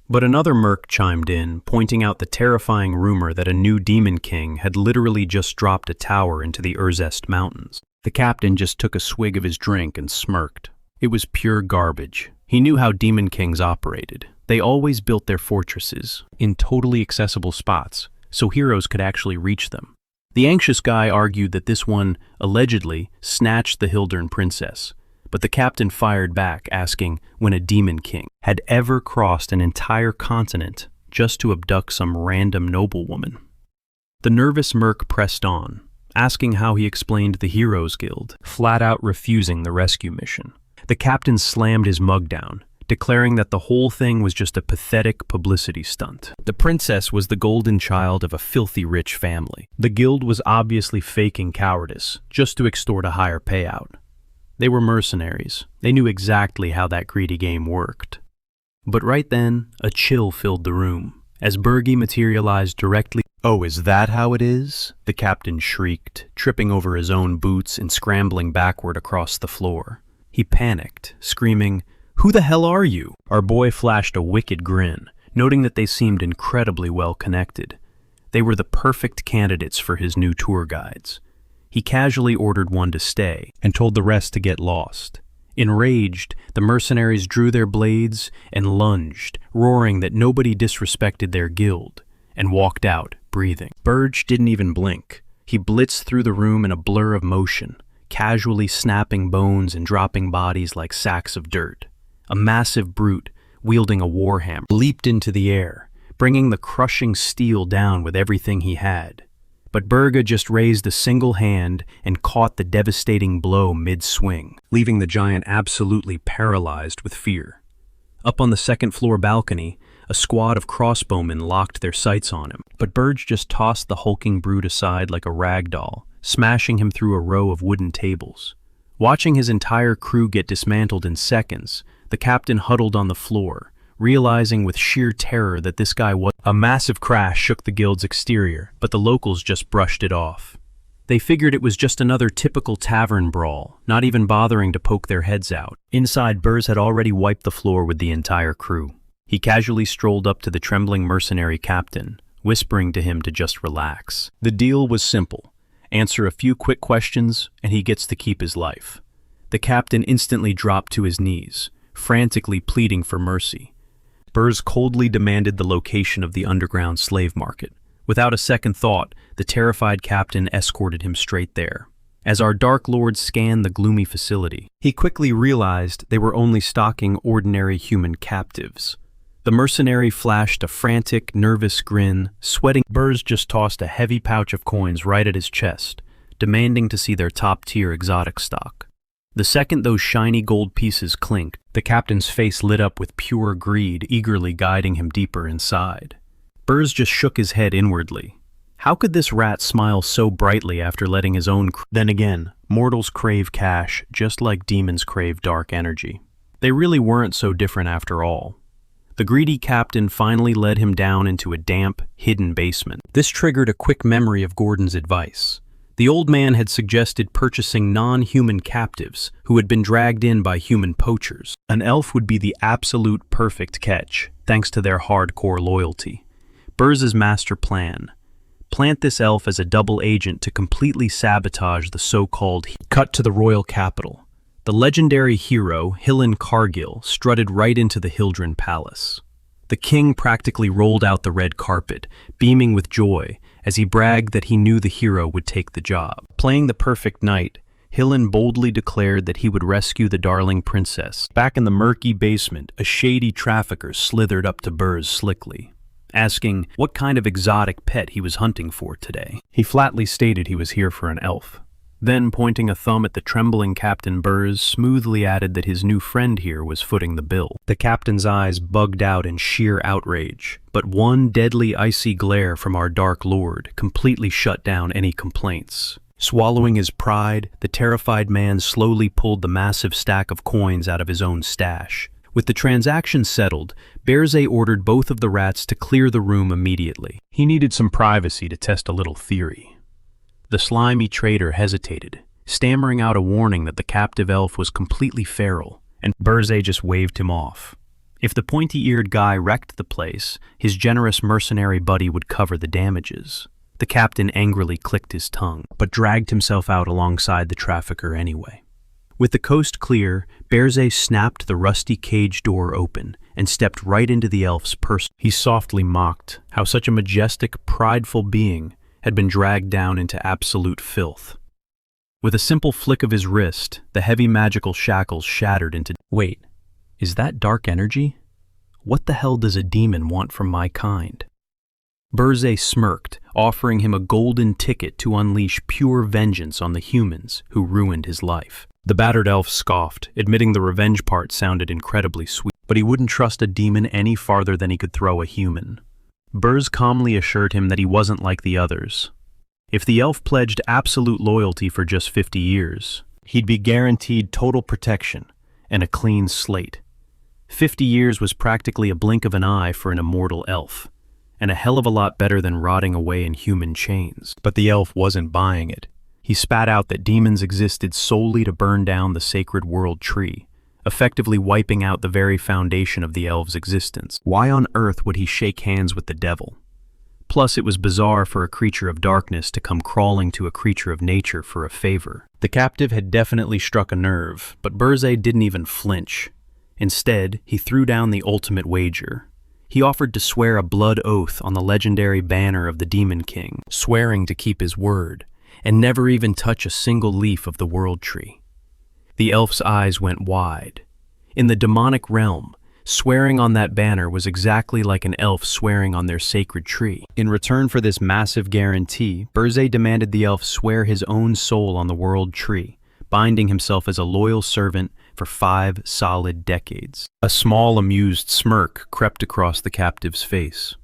But another merc chimed in, pointing out the terrifying rumor that a new demon king had literally just dropped a tower into the REGRESSED mountains. The captain just took a swig of his drink and smirked. It was pure garbage. He knew how demon kings operated. They always built their fortresses in totally accessible spots, so heroes could actually reach them. The anxious guy argued that this one, allegedly, snatched the Hildern princess, but the captain fired back, asking when a demon king had ever crossed an entire continent just to abduct some random noblewoman. The nervous merc pressed on, asking how he explained the Heroes Guild, flat out refusing the rescue mission. The captain slammed his mug down, declaring that the whole thing was just a pathetic publicity stunt. The princess was the golden child of a filthy rich family. The guild was obviously faking cowardice, just to extort a higher payout. They were mercenaries. They knew exactly how that greedy game worked. But right then, a chill filled the room, as Bergie materialized directly. "Oh, is that how it is?" the captain shrieked, tripping over his own boots and scrambling backward across the floor. He panicked, screaming, "Who the hell are you?" Our boy flashed a wicked grin, noting that they seemed incredibly well connected. They were the perfect candidates for his new tour guides. He casually ordered one to stay and told the rest to get lost. Enraged, the mercenaries drew their blades and lunged, roaring that nobody disrespected their guild, and walked out, breathing. Burge didn't even blink. He blitzed through the room in a blur of motion, casually snapping bones and dropping bodies like sacks of dirt. A massive brute, wielding a warhammer, leaped into the air, bringing the crushing steel down with everything he had. But Berga just raised a single hand and caught the devastating blow mid-swing, leaving the giant absolutely paralyzed with fear. Up on the second-floor balcony, a squad of crossbowmen locked their sights on him, but Burge just tossed the hulking brute aside like a rag doll, smashing him through a row of wooden tables. Watching his entire crew get dismantled in seconds, the captain huddled on the floor, realizing with sheer terror that this guy was. A massive crash shook the guild's exterior, but the locals just brushed it off. They figured it was just another typical tavern brawl, not even bothering to poke their heads out. Inside, Burz had already wiped the floor with the entire crew. He casually strolled up to the trembling mercenary captain, whispering to him to just relax. The deal was simple. Answer a few quick questions, and he gets to keep his life. The captain instantly dropped to his knees, frantically pleading for mercy. Burz coldly demanded the location of the underground slave market. Without a second thought, the terrified captain escorted him straight there. As our Dark Lord scanned the gloomy facility, he quickly realized they were only stocking ordinary human captives. The mercenary flashed a frantic, nervous grin, sweating. Burz just tossed a heavy pouch of coins right at his chest, demanding to see their top-tier exotic stock. The second those shiny gold pieces clinked, the captain's face lit up with pure greed, eagerly guiding him deeper inside. Burz just shook his head inwardly. How could this rat smile so brightly after letting his own Then again, mortals crave cash just like demons crave dark energy. They really weren't so different after all. The greedy captain finally led him down into a damp, hidden basement. This triggered a quick memory of Gordon's advice. The old man had suggested purchasing non-human captives who had been dragged in by human poachers. An elf would be the absolute perfect catch, thanks to their hardcore loyalty. Burz's master plan: plant this elf as a double agent to completely sabotage the so-called. Cut to the royal capital. The legendary hero, Hillen Cargill, strutted right into the Hildren Palace. The king practically rolled out the red carpet, beaming with joy, as he bragged that he knew the hero would take the job. Playing the perfect knight, Hillen boldly declared that he would rescue the darling princess. Back in the murky basement, a shady trafficker slithered up to Burz slickly, asking what kind of exotic pet he was hunting for today. He flatly stated he was here for an elf. Then, pointing a thumb at the trembling Captain Burz, smoothly added that his new friend here was footing the bill. The captain's eyes bugged out in sheer outrage, but one deadly icy glare from our Dark Lord completely shut down any complaints. Swallowing his pride, the terrified man slowly pulled the massive stack of coins out of his own stash. With the transaction settled, Berze ordered both of the rats to clear the room immediately. He needed some privacy to test a little theory. The slimy traitor hesitated, stammering out a warning that the captive elf was completely feral, and Berze just waved him off. If the pointy-eared guy wrecked the place, his generous mercenary buddy would cover the damages. The captain angrily clicked his tongue, but dragged himself out alongside the trafficker anyway. With the coast clear, Berze snapped the rusty cage door open and stepped right into the elf's person. He softly mocked how such a majestic, prideful being had been dragged down into absolute filth. With a simple flick of his wrist, the heavy magical shackles shattered into— Wait, is that dark energy? What the hell does a demon want from my kind? Berze smirked, offering him a golden ticket to unleash pure vengeance on the humans who ruined his life. The battered elf scoffed, admitting the revenge part sounded incredibly sweet. but he wouldn't trust a demon any farther than he could throw a human. Burrs calmly assured him that he wasn't like the others. If the elf pledged absolute loyalty for just 50 years, he'd be guaranteed total protection and a clean slate. 50 years was practically a blink of an eye for an immortal elf, and a hell of a lot better than rotting away in human chains. But the elf wasn't buying it. He spat out that demons existed solely to burn down the sacred world tree, effectively wiping out the very foundation of the elf's existence. Why on earth would he shake hands with the devil? Plus, it was bizarre for a creature of darkness to come crawling to a creature of nature for a favor. The captive had definitely struck a nerve, but Burze didn't even flinch. Instead, he threw down the ultimate wager. He offered to swear a blood oath on the legendary banner of the Demon King, swearing to keep his word, and never even touch a single leaf of the world tree. The elf's eyes went wide. In the demonic realm, swearing on that banner was exactly like an elf swearing on their sacred tree. In return for this massive guarantee, Burze demanded the elf swear his own soul on the world tree, binding himself as a loyal servant for 5 solid decades. A small, amused smirk crept across the captive's face.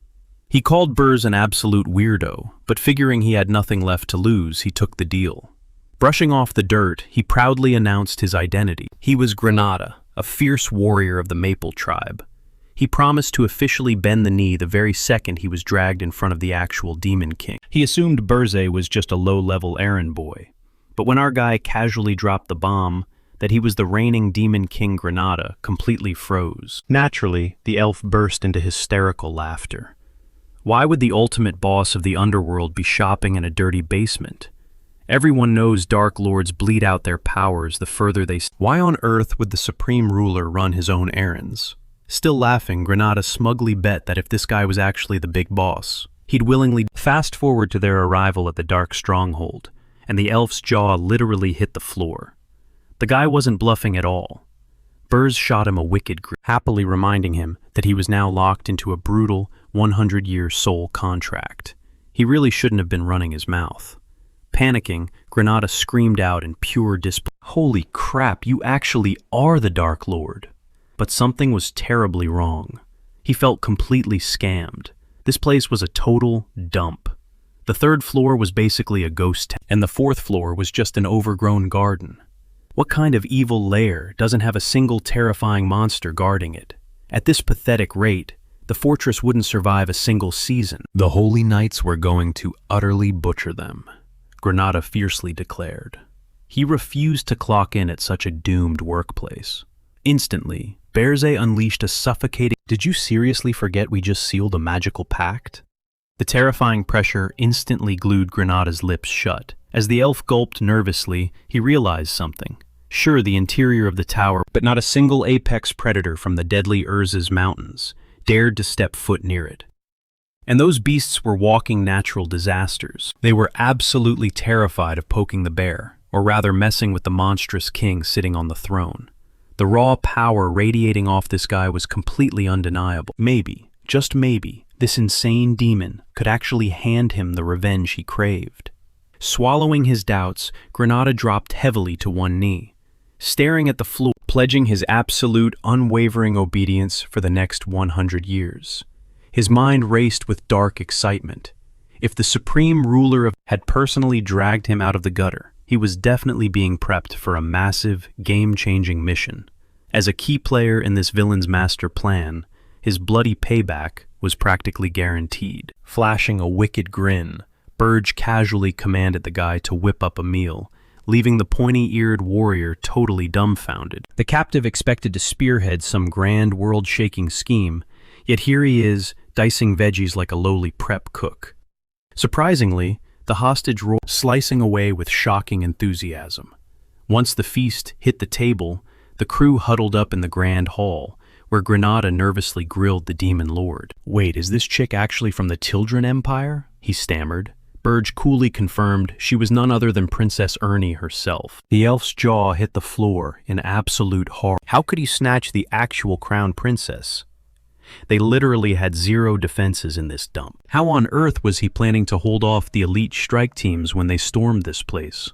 He called Burrs an absolute weirdo, but figuring he had nothing left to lose, he took the deal. Brushing off the dirt, he proudly announced his identity. He was Granada, a fierce warrior of the Maple tribe. He promised to officially bend the knee the very second he was dragged in front of the actual Demon King. He assumed Burze was just a low-level errand boy, but when our guy casually dropped the bomb that he was the reigning Demon King, Granada completely froze. Naturally, the elf burst into hysterical laughter. Why would the ultimate boss of the underworld be shopping in a dirty basement? Everyone knows Dark Lords bleed out their powers the further they... Why on earth would the Supreme Ruler run his own errands? Still laughing, Granada smugly bet that if this guy was actually the big boss, he'd willingly... Fast forward to their arrival at the Dark Stronghold, and the elf's jaw literally hit the floor. The guy wasn't bluffing at all. Burrs shot him a wicked grin, happily reminding him that he was now locked into a brutal 100-year soul contract. He really shouldn't have been running his mouth. Panicking, Granada screamed out in pure disbelief, "Holy crap, you actually are the Dark Lord!" But something was terribly wrong. He felt completely scammed. This place was a total dump. The 3rd floor was basically a ghost town, and the 4th floor was just an overgrown garden. What kind of evil lair doesn't have a single terrifying monster guarding it? At this pathetic rate, the fortress wouldn't survive a single season. The Holy Knights were going to utterly butcher them, Granada fiercely declared. He refused to clock in at such a doomed workplace. Instantly, Berze unleashed a suffocating... Did you seriously forget we just sealed a magical pact? The terrifying pressure instantly glued Granada's lips shut. As the elf gulped nervously, he realized something. Sure, the interior of the tower, but not a single apex predator from the deadly Urza's mountains dared to step foot near it. And those beasts were walking natural disasters. They were absolutely terrified of poking the bear, or rather messing with the monstrous king sitting on the throne. The raw power radiating off this guy was completely undeniable. Maybe, just maybe, this insane demon could actually hand him the revenge he craved. Swallowing his doubts, Granada dropped heavily to one knee, staring at the floor, pledging his absolute, unwavering obedience for the next 100 years. His mind raced with dark excitement. If the Supreme Ruler had personally dragged him out of the gutter, he was definitely being prepped for a massive, game-changing mission. As a key player in this villain's master plan, his bloody payback was practically guaranteed. Flashing a wicked grin, Burge casually commanded the guy to whip up a meal, leaving the pointy-eared warrior totally dumbfounded. The captive expected to spearhead some grand world-shaking scheme, yet here he is, dicing veggies like a lowly prep cook. Surprisingly, the hostage rolled, slicing away with shocking enthusiasm. Once the feast hit the table, the crew huddled up in the grand hall, where Granada nervously grilled the demon lord. "Wait, is this chick actually from the Tildren Empire?" he stammered. Burge coolly confirmed she was none other than Princess Ernie herself. The elf's jaw hit the floor in absolute horror. How could he snatch the actual crown princess? They literally had zero defenses in this dump. How on earth was he planning to hold off the elite strike teams when they stormed this place?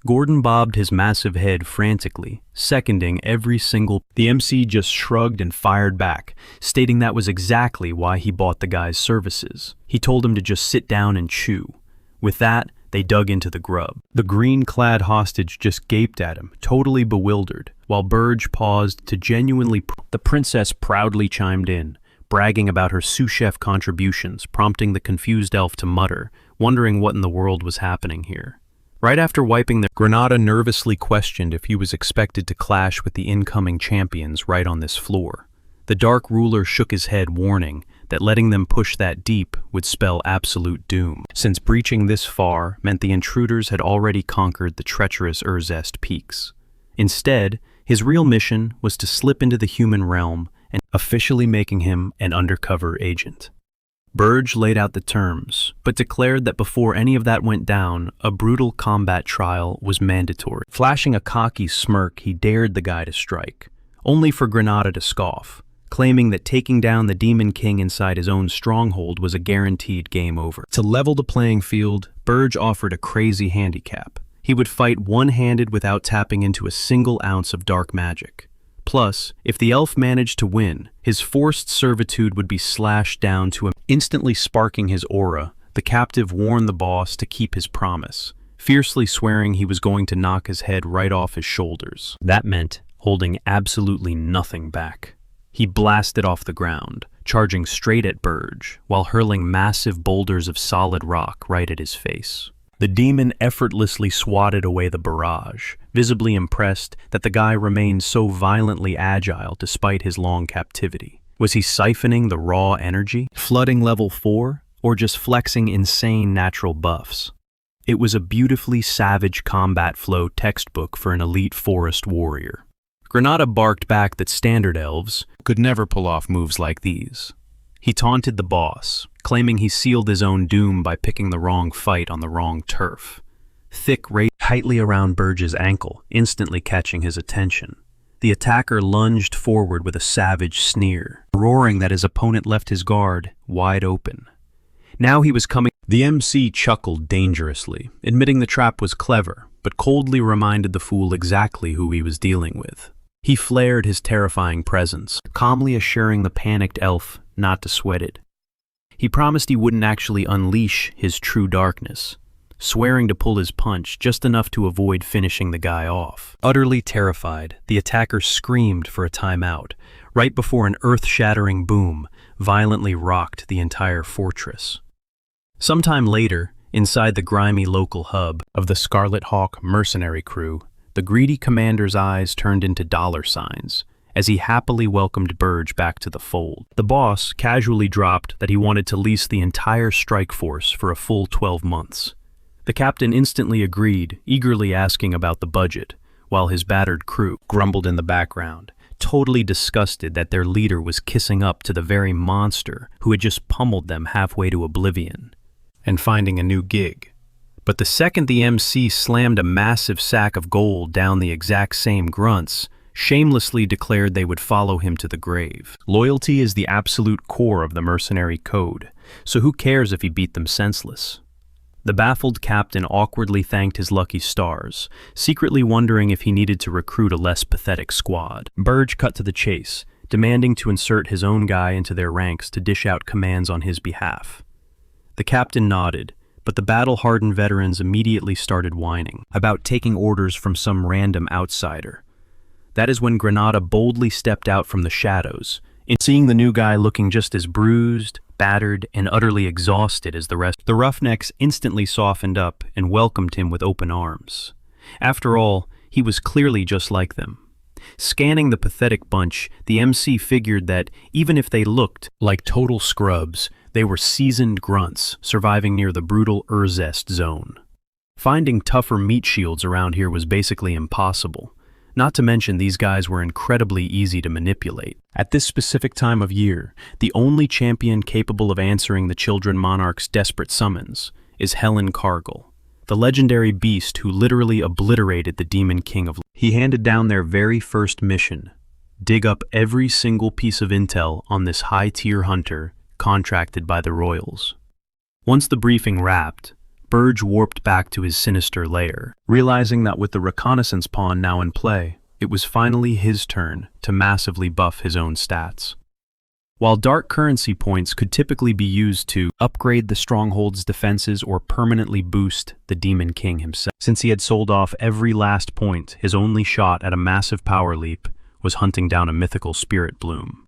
Gordon bobbed his massive head frantically, seconding every single. The MC just shrugged and fired back, stating that was exactly why he bought the guy's services. He told him to just sit down and chew. With that, they dug into the grub. The green-clad hostage just gaped at him, totally bewildered, while Burge paused to genuinely. The princess proudly chimed in, bragging about her sous chef contributions, prompting the confused elf to mutter, wondering what in the world was happening here. Right after wiping the Granada nervously questioned if he was expected to clash with the incoming champions right on this floor. The Dark Ruler shook his head, warning that letting them push that deep would spell absolute doom, since breaching this far meant the intruders had already conquered the treacherous Regressed peaks. Instead, his real mission was to slip into the human realm and officially making him an undercover agent. Burge laid out the terms, but declared that before any of that went down, a brutal combat trial was mandatory. Flashing a cocky smirk, he dared the guy to strike, only for Granada to scoff, claiming that taking down the Demon King inside his own stronghold was a guaranteed game over. To level the playing field, Burge offered a crazy handicap. He would fight one-handed without tapping into a single ounce of dark magic. Plus, if the elf managed to win, his forced servitude would be slashed down to him. Instantly sparking his aura, the captive warned the boss to keep his promise, fiercely swearing he was going to knock his head right off his shoulders. That meant holding absolutely nothing back. He blasted off the ground, charging straight at Burge, while hurling massive boulders of solid rock right at his face. The demon effortlessly swatted away the barrage, visibly impressed that the guy remained so violently agile despite his long captivity. Was he siphoning the raw energy, flooding level 4, or just flexing insane natural buffs? It was a beautifully savage combat flow textbook for an elite forest warrior. Granada barked back that standard elves could never pull off moves like these. He taunted the boss, claiming he sealed his own doom by picking the wrong fight on the wrong turf. Thick rage tightly around Burge's ankle, instantly catching his attention. The attacker lunged forward with a savage sneer, roaring that his opponent left his guard wide open. Now he was coming. The MC chuckled dangerously, admitting the trap was clever, but coldly reminded the fool exactly who he was dealing with. He flared his terrifying presence, calmly assuring the panicked elf not to sweat it. He promised he wouldn't actually unleash his true darkness, swearing to pull his punch just enough to avoid finishing the guy off. Utterly terrified, the attacker screamed for a timeout, right before an earth-shattering boom violently rocked the entire fortress. Sometime later, inside the grimy local hub of the Scarlet Hawk mercenary crew, the greedy commander's eyes turned into dollar signs as he happily welcomed Burge back to the fold. The boss casually dropped that he wanted to lease the entire strike force for a full 12 months. The captain instantly agreed, eagerly asking about the budget, while his battered crew grumbled in the background, totally disgusted that their leader was kissing up to the very monster who had just pummeled them halfway to oblivion, and finding a new gig. But the second the MC slammed a massive sack of gold down the exact same grunts, shamelessly declared they would follow him to the grave. Loyalty is the absolute core of the mercenary code, so who cares if he beat them senseless? The baffled captain awkwardly thanked his lucky stars, secretly wondering if he needed to recruit a less pathetic squad. Burge cut to the chase, demanding to insert his own guy into their ranks to dish out commands on his behalf. The captain nodded, but the battle-hardened veterans immediately started whining about taking orders from some random outsider. That is when Granada boldly stepped out from the shadows, seeing the new guy looking just as bruised, battered, and utterly exhausted as the rest. The roughnecks instantly softened up and welcomed him with open arms. After all, he was clearly just like them. Scanning the pathetic bunch, the MC figured that even if they looked like total scrubs, they were seasoned grunts surviving near the brutal Regressed zone. Finding tougher meat shields around here was basically impossible. Not to mention these guys were incredibly easy to manipulate. At this specific time of year, the only champion capable of answering the Children Monarch's desperate summons is Helen Cargill, the legendary beast who literally obliterated the Demon King of... He handed down their very first mission: dig up every single piece of intel on this high-tier hunter contracted by the royals. Once the briefing wrapped, Burge warped back to his sinister lair, realizing that with the reconnaissance pawn now in play, it was finally his turn to massively buff his own stats. While dark currency points could typically be used to upgrade the stronghold's defenses or permanently boost the Demon King himself, since he had sold off every last point, his only shot at a massive power leap was hunting down a mythical spirit bloom.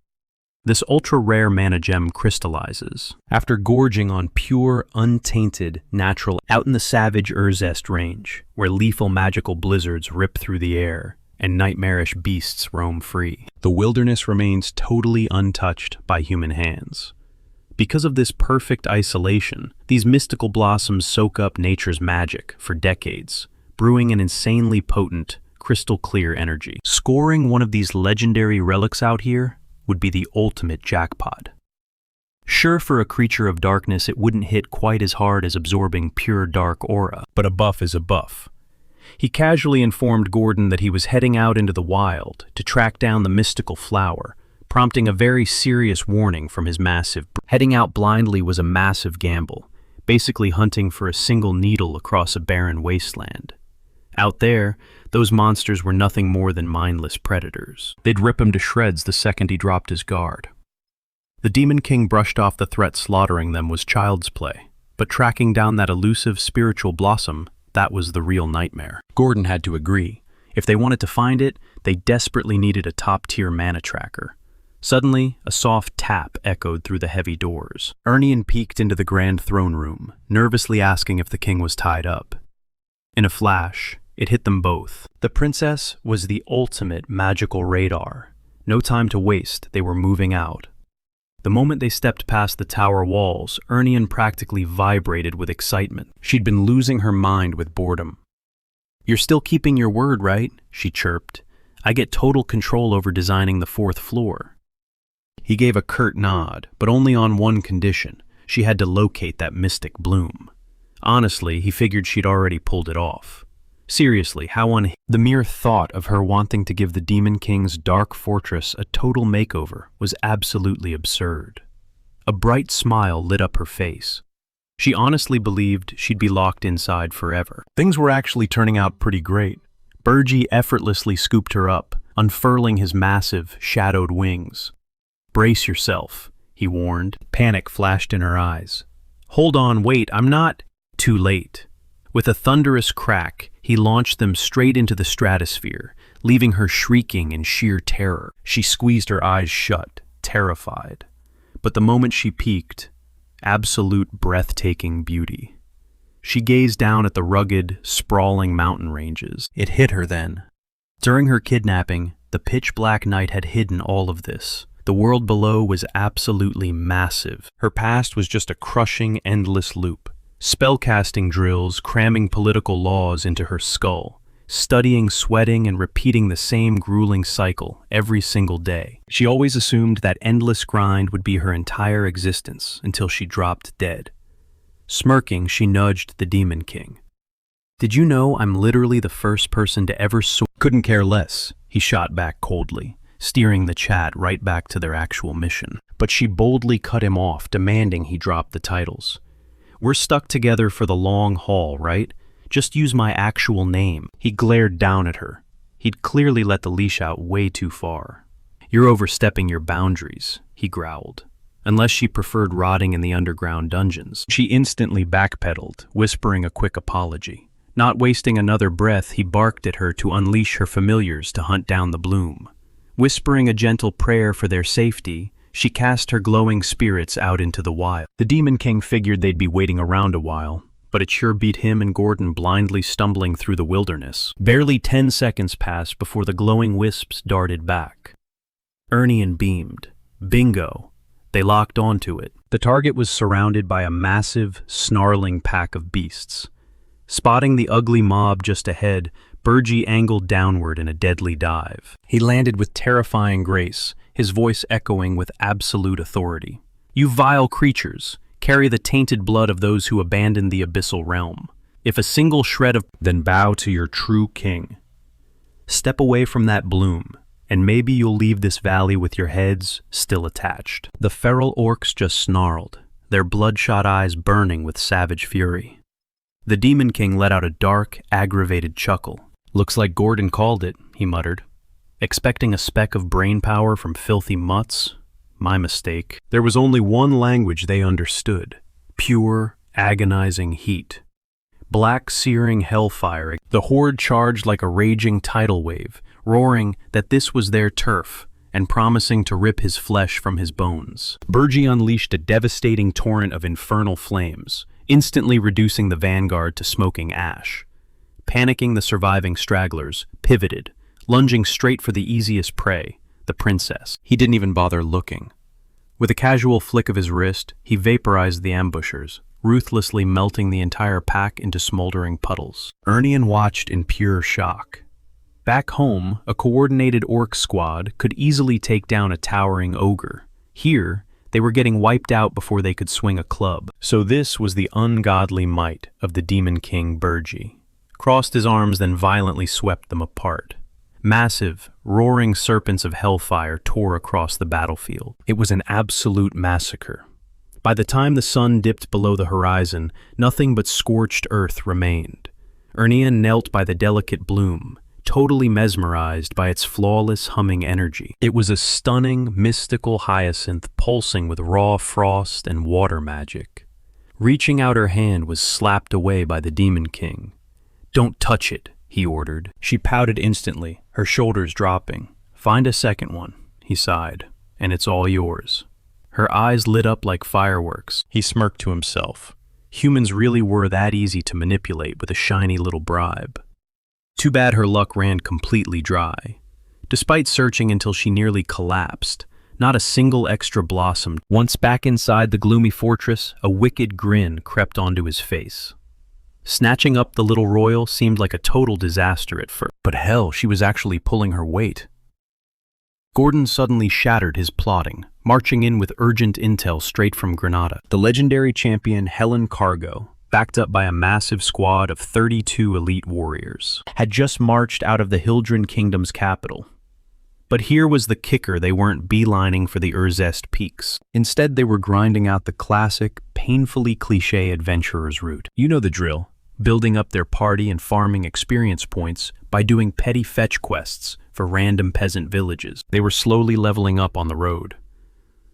This ultra-rare mana gem crystallizes after gorging on pure, untainted, natural out in the savage Urzest range, where lethal magical blizzards rip through the air and nightmarish beasts roam free. The wilderness remains totally untouched by human hands. Because of this perfect isolation, these mystical blossoms soak up nature's magic for decades, brewing an insanely potent, crystal-clear energy. Scoring one of these legendary relics out here would be the ultimate jackpot. Sure, for a creature of darkness it wouldn't hit quite as hard as absorbing pure dark aura, but a buff is a buff. He casually informed Gordon that he was heading out into the wild to track down the mystical flower, prompting a very serious warning from his massive heading out blindly was a massive gamble, basically hunting for a single needle across a barren wasteland. Out there, those monsters were nothing more than mindless predators. They'd rip him to shreds the second he dropped his guard. The Demon King brushed off the threat slaughtering them was child's play, but tracking down that elusive spiritual blossom, that was the real nightmare. Gordon had to agree. If they wanted to find it, they desperately needed a top-tier mana tracker. Suddenly, a soft tap echoed through the heavy doors. Ernian peeked into the grand throne room, nervously asking if the king was tied up. In a flash, it hit them both. The princess was the ultimate magical radar. No time to waste, they were moving out. The moment they stepped past the tower walls, Ernian practically vibrated with excitement. She'd been losing her mind with boredom. "You're still keeping your word, right?" she chirped. "I get total control over designing the 4th floor." He gave a curt nod, but only on one condition. She had to locate that mystic bloom. Honestly, he figured she'd already pulled it off. Seriously, the mere thought of her wanting to give the Demon King's dark fortress a total makeover was absolutely absurd. A bright smile lit up her face. She honestly believed she'd be locked inside forever. Things were actually turning out pretty great. Burge effortlessly scooped her up, unfurling his massive, shadowed wings. "Brace yourself," he warned. Panic flashed in her eyes. "Hold on, wait, I'm not..." Too late. With a thunderous crack, he launched them straight into the stratosphere, leaving her shrieking in sheer terror. She squeezed her eyes shut, terrified. But the moment she peeked, absolute breathtaking beauty. She gazed down at the rugged, sprawling mountain ranges. It hit her then. During her kidnapping, the pitch-black night had hidden all of this. The world below was absolutely massive. Her past was just a crushing, endless loop. Spellcasting drills cramming political laws into her skull, studying, sweating, and repeating the same grueling cycle every single day. She always assumed that endless grind would be her entire existence until she dropped dead. Smirking, she nudged the Demon King. "Did you know I'm literally the first person to ever soar?" "Couldn't care less," he shot back coldly, steering the chat right back to their actual mission. But she boldly cut him off, demanding he drop the titles. "We're stuck together for the long haul, right? Just use my actual name." He glared down at her. He'd clearly let the leash out way too far. "You're overstepping your boundaries," he growled. Unless she preferred rotting in the underground dungeons. She instantly backpedaled, whispering a quick apology. Not wasting another breath, he barked at her to unleash her familiars to hunt down the bloom. Whispering a gentle prayer for their safety, she cast her glowing spirits out into the wild. The Demon King figured they'd be waiting around a while, but it sure beat him and Gordon blindly stumbling through the wilderness. Barely 10 seconds passed before the glowing wisps darted back. Ernian beamed. Bingo! They locked onto it. The target was surrounded by a massive, snarling pack of beasts. Spotting the ugly mob just ahead, Burge angled downward in a deadly dive. He landed with terrifying grace, his voice echoing with absolute authority. "You vile creatures, carry the tainted blood of those who abandoned the abyssal realm. If a single shred of... then bow to your true king. Step away from that bloom, and maybe you'll leave this valley with your heads still attached." The feral orcs just snarled, their bloodshot eyes burning with savage fury. The Demon King let out a dark, aggravated chuckle. "Looks like Gordon called it," he muttered. "Expecting a speck of brain power from filthy mutts? My mistake." There was only one language they understood: pure, agonizing heat. Black, searing hellfire. The horde charged like a raging tidal wave, roaring that this was their turf, and promising to rip his flesh from his bones. Burji unleashed a devastating torrent of infernal flames, instantly reducing the vanguard to smoking ash. Panicking, the surviving stragglers pivoted, lunging straight for the easiest prey, the princess. He didn't even bother looking. With a casual flick of his wrist, he vaporized the ambushers, ruthlessly melting the entire pack into smoldering puddles. Ernian watched in pure shock. Back home, a coordinated orc squad could easily take down a towering ogre. Here, they were getting wiped out before they could swing a club. So this was the ungodly might of the Demon King Burji. Crossed his arms, then violently swept them apart. Massive, roaring serpents of hellfire tore across the battlefield. It was an absolute massacre. By the time the sun dipped below the horizon, nothing but scorched earth remained. Ernian knelt by the delicate bloom, totally mesmerized by its flawless humming energy. It was a stunning, mystical hyacinth pulsing with raw frost and water magic. Reaching out her hand was slapped away by the Demon King. "Don't touch it," he ordered. She pouted instantly, her shoulders dropping. "Find a second one," he sighed, "and it's all yours." Her eyes lit up like fireworks. He smirked to himself. Humans really were that easy to manipulate with a shiny little bribe. Too bad her luck ran completely dry. Despite searching until she nearly collapsed, not a single extra blossom. Once back inside the gloomy fortress, a wicked grin crept onto his face. Snatching up the little royal seemed like a total disaster at first, but hell, she was actually pulling her weight. Gordon suddenly shattered his plotting, marching in with urgent intel straight from Granada. The legendary champion Helen Cargo, backed up by a massive squad of 32 elite warriors, had just marched out of the Hildren Kingdom's capital. But here was the kicker: they weren't beelining for the Urzest peaks. Instead, they were grinding out the classic, painfully cliché adventurer's route. You know the drill: building up their party and farming experience points by doing petty fetch quests for random peasant villages. They were slowly leveling up on the road.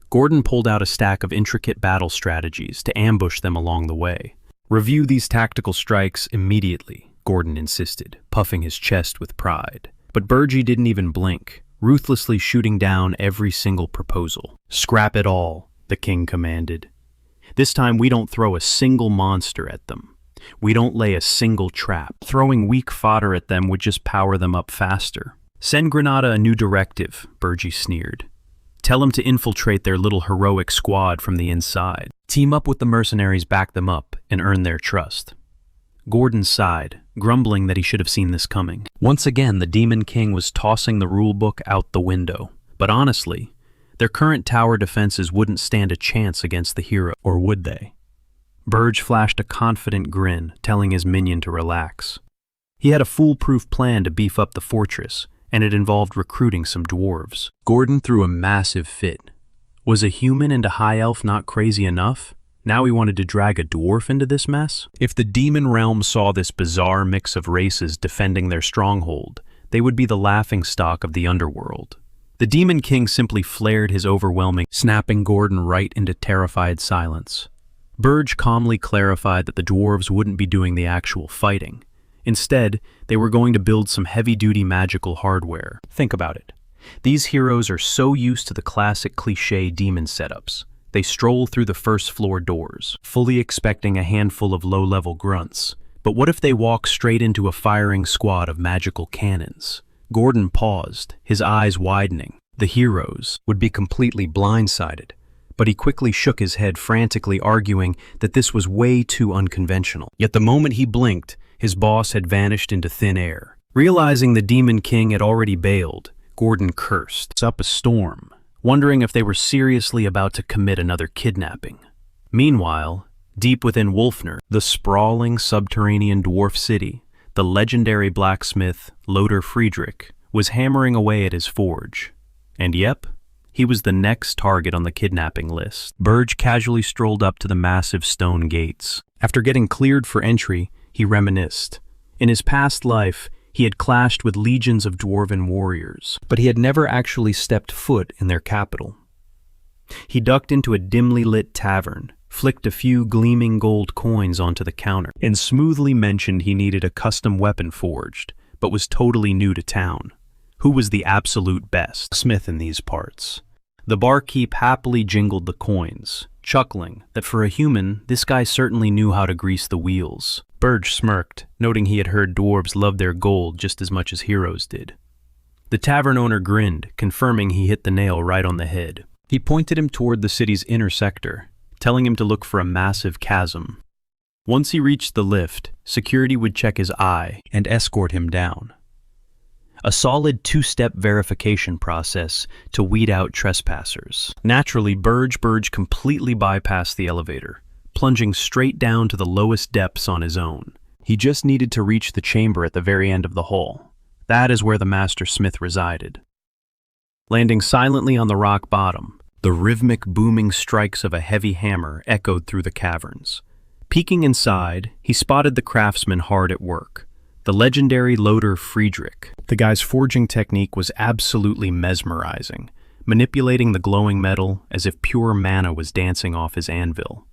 Gordon pulled out a stack of intricate battle strategies to ambush them along the way. "Review these tactical strikes immediately," Gordon insisted, puffing his chest with pride. But Burji didn't even blink, ruthlessly shooting down every single proposal. "Scrap it all," the king commanded. "This time we don't throw a single monster at them. We don't lay a single trap. Throwing weak fodder at them would just power them up faster." "Send Granada a new directive," Burji sneered. "Tell them to infiltrate their little heroic squad from the inside. Team up with the mercenaries, back them up, and earn their trust." Gordon sighed, grumbling that he should have seen this coming. Once again, the Demon King was tossing the rulebook out the window. But honestly, their current tower defenses wouldn't stand a chance against the hero, or would they? Burge flashed a confident grin, telling his minion to relax. He had a foolproof plan to beef up the fortress, and it involved recruiting some dwarves. Gordon threw a massive fit. Was a human and a high elf not crazy enough? Now he wanted to drag a dwarf into this mess? If the demon realm saw this bizarre mix of races defending their stronghold, they would be the laughingstock of the underworld. The Demon King simply flared his overwhelming, snapping Gordon right into terrified silence. Burge calmly clarified that the dwarves wouldn't be doing the actual fighting. Instead, they were going to build some heavy-duty magical hardware. Think about it. These heroes are so used to the classic cliché demon setups. They stroll through the first-floor doors, fully expecting a handful of low-level grunts. But what if they walk straight into a firing squad of magical cannons? Gordon paused, his eyes widening. The heroes would be completely blindsided. But he quickly shook his head, frantically arguing that this was way too unconventional. Yet the moment he blinked, his boss had vanished into thin air. Realizing the Demon King had already bailed, Gordon cursed up a storm, wondering if they were seriously about to commit another kidnapping. Meanwhile, deep within Wolfner, the sprawling subterranean dwarf city, the legendary blacksmith, Loder Friedrich, was hammering away at his forge. And yep, he was the next target on the kidnapping list. Burge casually strolled up to the massive stone gates. After getting cleared for entry, He reminisced. In his past life, he had clashed with legions of dwarven warriors, but he had never actually stepped foot in their capital. He ducked into a dimly lit tavern, flicked a few gleaming gold coins onto the counter, and smoothly mentioned he needed a custom weapon forged, but was totally new to town. Who was the absolute best smith in these parts? The barkeep happily jingled the coins, chuckling that for a human, this guy certainly knew how to grease the wheels. Burge smirked, noting he had heard dwarves loved their gold just as much as heroes did. The tavern owner grinned, confirming he hit the nail right on the head. He pointed him toward the city's inner sector, telling him to look for a massive chasm. Once he reached the lift, security would check his eye and escort him down. A solid two-step verification process to weed out trespassers. Naturally, Burge completely bypassed the elevator, plunging straight down to the lowest depths on his own. He just needed to reach the chamber at the very end of the hall. That is where the master smith resided. Landing silently on the rock bottom, the rhythmic booming strikes of a heavy hammer echoed through the caverns. Peeking inside, he spotted the craftsman hard at work. The legendary loader Friedrich. The guy's forging technique was absolutely mesmerizing, manipulating the glowing metal as if pure mana was dancing off his anvil.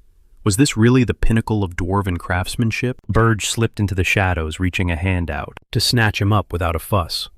Was this really the pinnacle of dwarven craftsmanship? Burge slipped into the shadows, reaching a hand out to snatch him up without a fuss.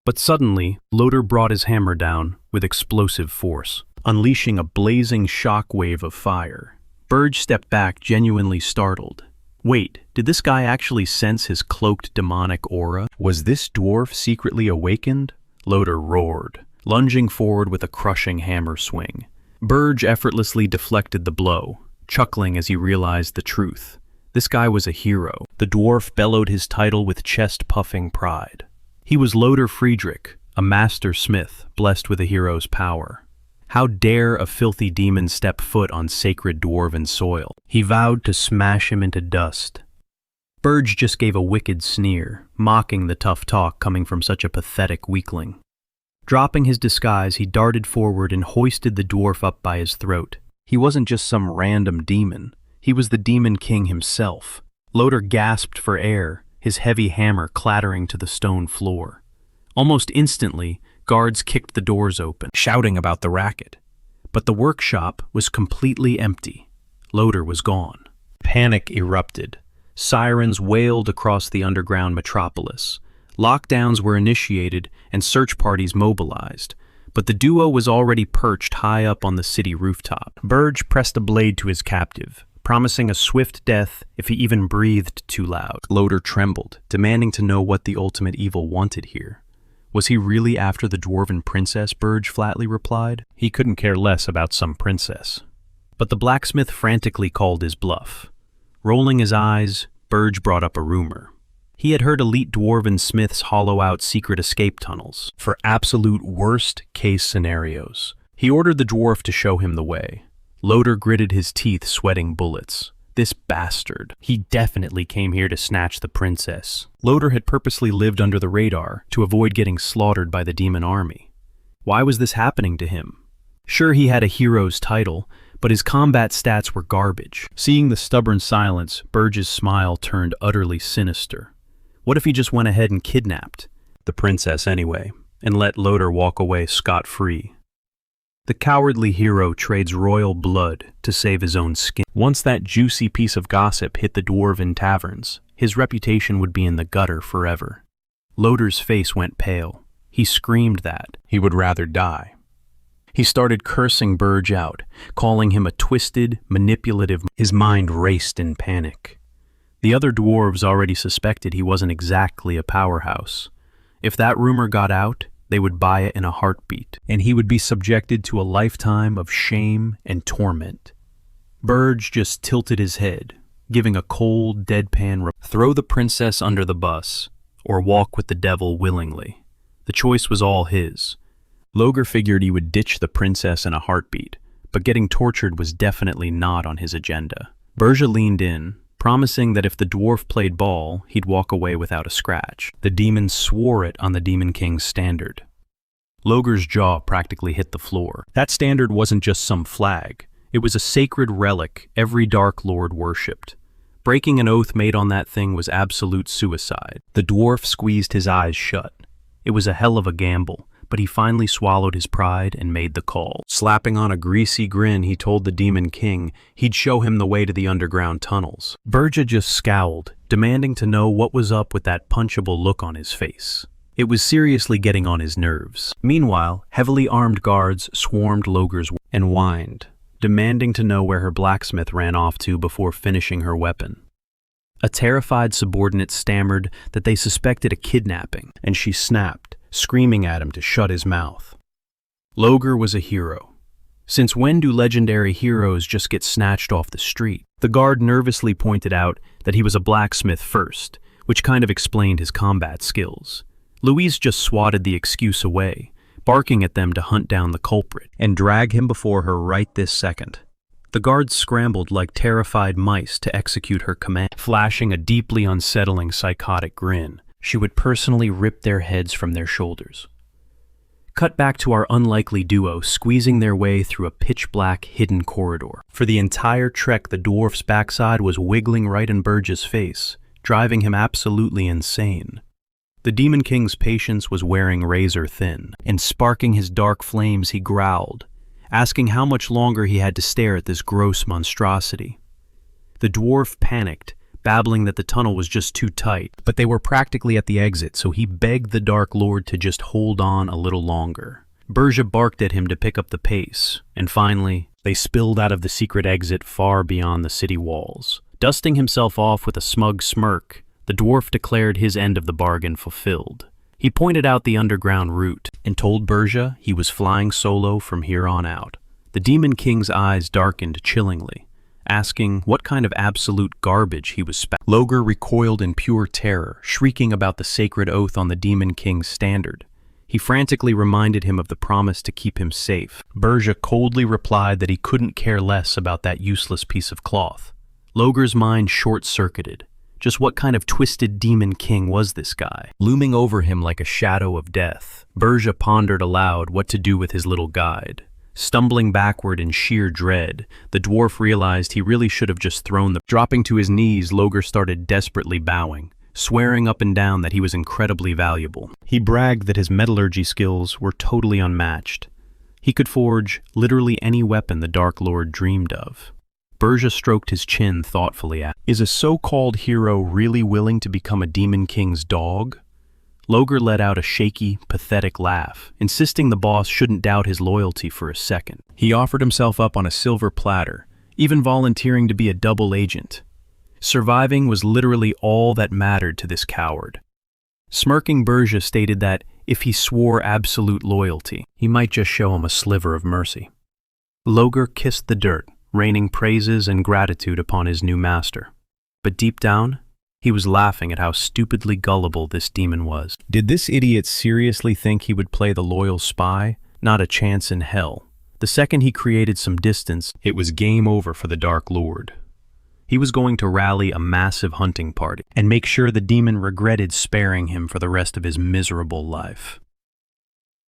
But suddenly, Loader brought his hammer down with explosive force, unleashing a blazing shockwave of fire. Burge stepped back, genuinely startled. Wait, did this guy actually sense his cloaked demonic aura? Was this dwarf secretly awakened? Loader roared, lunging forward with a crushing hammer swing. Burge effortlessly deflected the blow, chuckling as he realized the truth. This guy was a hero. The dwarf bellowed his title with chest-puffing pride. He was Loader Friedrich, a master smith blessed with a hero's power. How dare a filthy demon step foot on sacred dwarven soil? He vowed to smash him into dust. Burge just gave a wicked sneer, mocking the tough talk coming from such a pathetic weakling. Dropping his disguise, he darted forward and hoisted the dwarf up by his throat. He wasn't just some random demon. He was the Demon King himself. Loader gasped for air, his heavy hammer clattering to the stone floor. Almost instantly, guards kicked the doors open, shouting about the racket. But the workshop was completely empty. Loader was gone. Panic erupted. Sirens wailed across the underground metropolis. Lockdowns were initiated and search parties mobilized. But the duo was already perched high up on the city rooftop. Burge pressed a blade to his captive, promising a swift death if he even breathed too loud. Loader trembled, demanding to know what the ultimate evil wanted here. Was he really after the dwarven princess? Burge flatly replied. He couldn't care less about some princess. But the blacksmith frantically called his bluff. Rolling his eyes, Burge brought up a rumor. He had heard elite dwarven smiths hollow out secret escape tunnels for absolute worst-case scenarios. He ordered the dwarf to show him the way. Loader gritted his teeth, sweating bullets. This bastard. He definitely came here to snatch the princess. Loader had purposely lived under the radar to avoid getting slaughtered by the demon army. Why was this happening to him? Sure, he had a hero's title, but his combat stats were garbage. Seeing the stubborn silence, Burge's smile turned utterly sinister. What if he just went ahead and kidnapped the princess anyway, and let Loader walk away scot-free? The cowardly hero trades royal blood to save his own skin. Once that juicy piece of gossip hit the dwarven taverns, his reputation would be in the gutter forever. Loader's face went pale. He screamed that he would rather die. He started cursing Burge out, calling him a twisted, manipulative. His mind raced in panic. The other dwarves already suspected he wasn't exactly a powerhouse. If that rumor got out, they would buy it in a heartbeat, and he would be subjected to a lifetime of shame and torment. Burge just tilted his head, giving a cold, deadpan throw the princess under the bus, or walk with the devil willingly. The choice was all his. Loader figured he would ditch the princess in a heartbeat, but getting tortured was definitely not on his agenda. Burge leaned in, promising that if the dwarf played ball, he'd walk away without a scratch. The demon swore it on the Demon King's standard. Loader's jaw practically hit the floor. That standard wasn't just some flag. It was a sacred relic every Dark Lord worshipped. Breaking an oath made on that thing was absolute suicide. The dwarf squeezed his eyes shut. It was a hell of a gamble, but he finally swallowed his pride and made the call. Slapping on a greasy grin, he told the Demon King he'd show him the way to the underground tunnels. Berja just scowled, demanding to know what was up with that punchable look on his face. It was seriously getting on his nerves. Meanwhile, heavily armed guards swarmed Loger's and whined, demanding to know where her blacksmith ran off to before finishing her weapon. A terrified subordinate stammered that they suspected a kidnapping, and she snapped, screaming at him to shut his mouth. Loger was a hero. Since when do legendary heroes just get snatched off the street? The guard nervously pointed out that he was a blacksmith first, which kind of explained his combat skills. Louise just swatted the excuse away, barking at them to hunt down the culprit and drag him before her right this second. The guards scrambled like terrified mice to execute her command, flashing a deeply unsettling psychotic grin. She would personally rip their heads from their shoulders. Cut back to our unlikely duo squeezing their way through a pitch-black hidden corridor. For the entire trek, the dwarf's backside was wiggling right in Berja's face, driving him absolutely insane. The Demon King's patience was wearing razor thin, and sparking his dark flames he growled, asking how much longer he had to stare at this gross monstrosity. The dwarf panicked, babbling that the tunnel was just too tight, but they were practically at the exit, so he begged the Dark Lord to just hold on a little longer. Berja barked at him to pick up the pace, and finally, they spilled out of the secret exit far beyond the city walls. Dusting himself off with a smug smirk, the dwarf declared his end of the bargain fulfilled. He pointed out the underground route and told Berja he was flying solo from here on out. The Demon King's eyes darkened chillingly, asking what kind of absolute garbage he was spouting. Loger recoiled in pure terror, shrieking about the sacred oath on the Demon King's standard. He frantically reminded him of the promise to keep him safe. Berja coldly replied that he couldn't care less about that useless piece of cloth. Loger's mind short-circuited. Just what kind of twisted Demon King was this guy? Looming over him like a shadow of death, Berja pondered aloud what to do with his little guide. Stumbling backward in sheer dread, the dwarf realized he really should have just thrown the... Dropping to his knees, Loger started desperately bowing, swearing up and down that he was incredibly valuable. He bragged that his metallurgy skills were totally unmatched. He could forge literally any weapon the Dark Lord dreamed of. Berja stroked his chin thoughtfully at, "Is a so-called hero really willing to become a Demon King's dog?" Loger let out a shaky, pathetic laugh, insisting the boss shouldn't doubt his loyalty for a second. He offered himself up on a silver platter, even volunteering to be a double agent. Surviving was literally all that mattered to this coward. Smirking, Berja stated that if he swore absolute loyalty, he might just show him a sliver of mercy. Loger kissed the dirt, raining praises and gratitude upon his new master. But deep down, he was laughing at how stupidly gullible this demon was. Did this idiot seriously think he would play the loyal spy? Not a chance in hell. The second he created some distance, it was game over for the Dark Lord. He was going to rally a massive hunting party and make sure the demon regretted sparing him for the rest of his miserable life.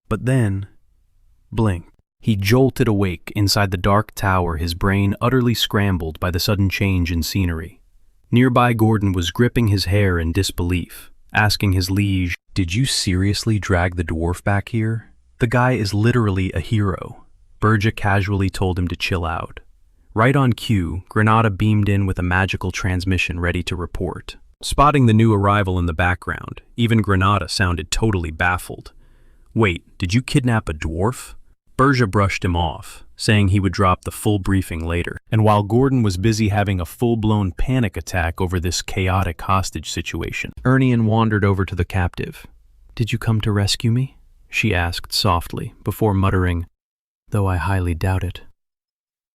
But then, blink. He jolted awake inside the dark tower, his brain utterly scrambled by the sudden change in scenery. Nearby, Gordon was gripping his hair in disbelief, asking his liege, "Did you seriously drag the dwarf back here? The guy is literally a hero." Berja casually told him to chill out. Right on cue, Granada beamed in with a magical transmission ready to report. Spotting the new arrival in the background, even Granada sounded totally baffled. "Wait, did you kidnap a dwarf?" Berja brushed him off, saying he would drop the full briefing later. And while Gordon was busy having a full-blown panic attack over this chaotic hostage situation, Ernian wandered over to the captive. "Did you come to rescue me?" she asked softly, before muttering, "Though I highly doubt it."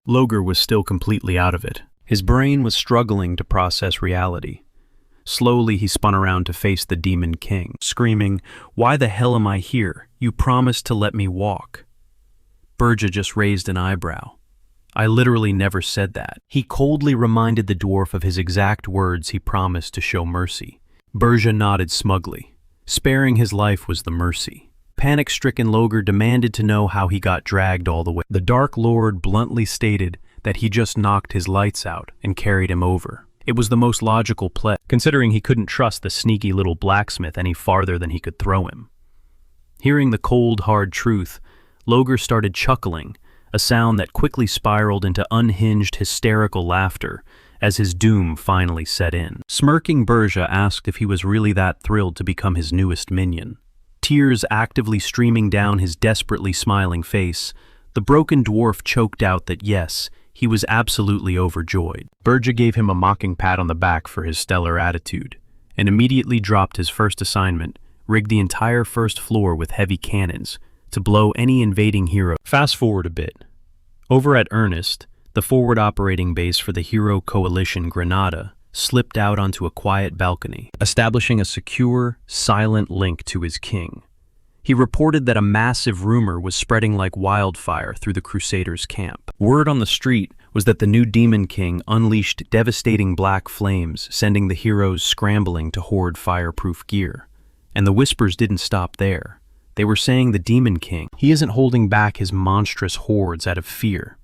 Loger was still completely out of it. His brain was struggling to process reality. Slowly he spun around to face the Demon King, screaming, "Why the hell am I here? You promised to let me walk." Berja just raised an eyebrow. "I literally never said that." He coldly reminded the dwarf of his exact words he promised to show mercy. Berja nodded smugly. Sparing his life was the mercy. Panic-stricken Loger demanded to know how he got dragged all the way. The Dark Lord bluntly stated that he just knocked his lights out and carried him over. It was the most logical play, considering he couldn't trust the sneaky little blacksmith any farther than he could throw him. Hearing the cold, hard truth, Loger started chuckling, a sound that quickly spiraled into unhinged, hysterical laughter as his doom finally set in. Smirking Berja asked if he was really that thrilled to become his newest minion. Tears actively streaming down his desperately smiling face, the broken dwarf choked out that yes, he was absolutely overjoyed. Berja gave him a mocking pat on the back for his stellar attitude, and immediately dropped his first assignment, rigged the entire first floor with heavy cannons to blow any invading hero. Fast forward a bit. Over at Ernest, the forward operating base for the hero coalition Granada slipped out onto a quiet balcony, establishing a secure, silent link to his king. He reported that a massive rumor was spreading like wildfire through the Crusaders' camp. Word on the street was that the new Demon King unleashed devastating black flames, sending the heroes scrambling to hoard fireproof gear. And the whispers didn't stop there. They were saying the Demon King, he isn't holding back his monstrous hordes out of fear.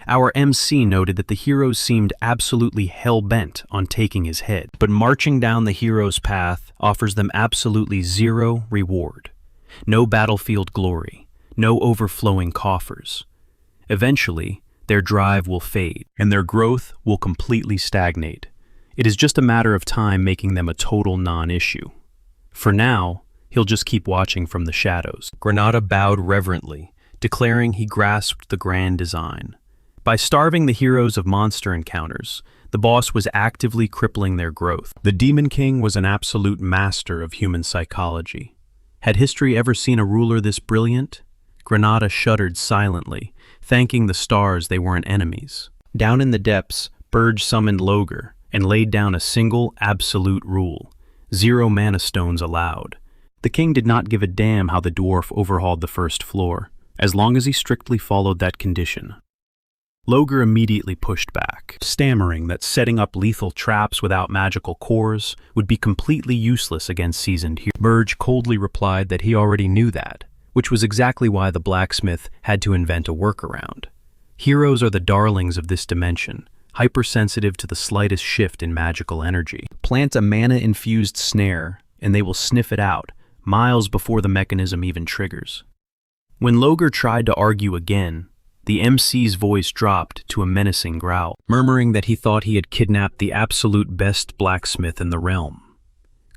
Our MC noted that the heroes seemed absolutely hell-bent on taking his head, but marching down the hero's path offers them absolutely zero reward. No battlefield glory, no overflowing coffers. Eventually, their drive will fade, and their growth will completely stagnate. It is just a matter of time making them a total non-issue. For now, he'll just keep watching from the shadows. Granada bowed reverently, declaring he grasped the grand design. By starving the heroes of monster encounters, the boss was actively crippling their growth. The Demon King was an absolute master of human psychology. Had history ever seen a ruler this brilliant? Granada shuddered silently, thanking the stars they weren't enemies. Down in the depths, Burge summoned Loger and laid down a single, absolute rule: 0 mana stones allowed. The king did not give a damn how the dwarf overhauled the first floor, as long as he strictly followed that condition. Loger immediately pushed back, stammering that setting up lethal traps without magical cores would be completely useless against seasoned heroes. Burge coldly replied that he already knew that, which was exactly why the blacksmith had to invent a workaround. Heroes are the darlings of this dimension, hypersensitive to the slightest shift in magical energy. Plant a mana-infused snare, and they will sniff it out, miles before the mechanism even triggers. When Loger tried to argue again, the MC's voice dropped to a menacing growl, murmuring that he thought he had kidnapped the absolute best blacksmith in the realm.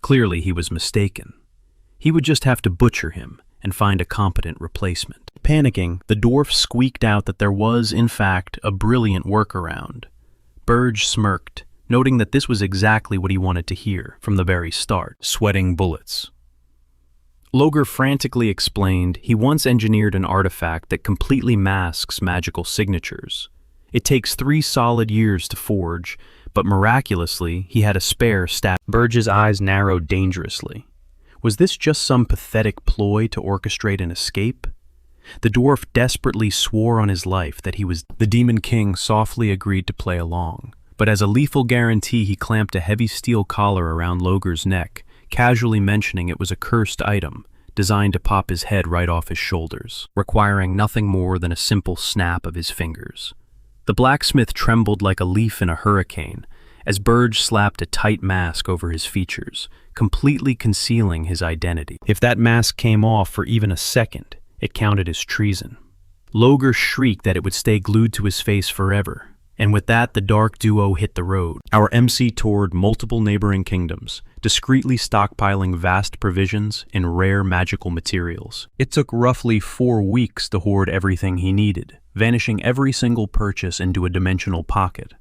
Clearly, he was mistaken. He would just have to butcher him and find a competent replacement. Panicking, the dwarf squeaked out that there was, in fact, a brilliant workaround. Burge smirked, noting that this was exactly what he wanted to hear from the very start: sweating bullets. Loger frantically explained he once engineered an artifact that completely masks magical signatures. It takes 3 solid years to forge, but miraculously he had a spare stat. Burge's eyes narrowed dangerously. Was this just some pathetic ploy to orchestrate an escape? The dwarf desperately swore on his life that he was. The Demon King softly agreed to play along, but as a lethal guarantee he clamped a heavy steel collar around Loger's neck, casually mentioning it was a cursed item, designed to pop his head right off his shoulders, requiring nothing more than a simple snap of his fingers. The blacksmith trembled like a leaf in a hurricane, as Burge slapped a tight mask over his features, completely concealing his identity. If that mask came off for even a second, it counted as treason. Loger shrieked that it would stay glued to his face forever, and with that the dark duo hit the road. Our MC toured multiple neighboring kingdoms, discreetly stockpiling vast provisions and rare magical materials. It took roughly 4 weeks to hoard everything he needed, vanishing every single purchase into a dimensional pocket.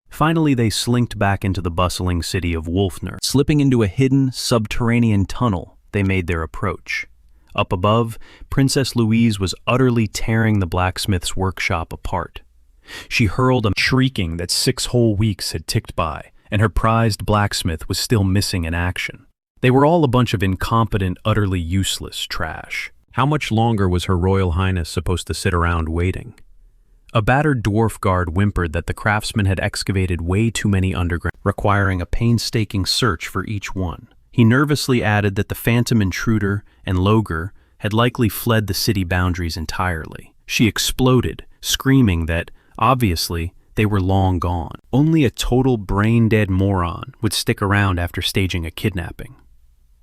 Finally, they slinked back into the bustling city of Wolfner. Slipping into a hidden, subterranean tunnel, they made their approach. Up above, Princess Louise was utterly tearing the blacksmith's workshop apart. She hurled a shrieking that 6 whole weeks had ticked by, and her prized blacksmith was still missing in action. They were all a bunch of incompetent, utterly useless trash. How much longer was Her Royal Highness supposed to sit around waiting? A battered dwarf guard whimpered that the craftsman had excavated way too many underground, requiring a painstaking search for each one. He nervously added that the phantom intruder and Loger had likely fled the city boundaries entirely. She exploded, screaming that, obviously, they were long gone. Only a total brain-dead moron would stick around after staging a kidnapping.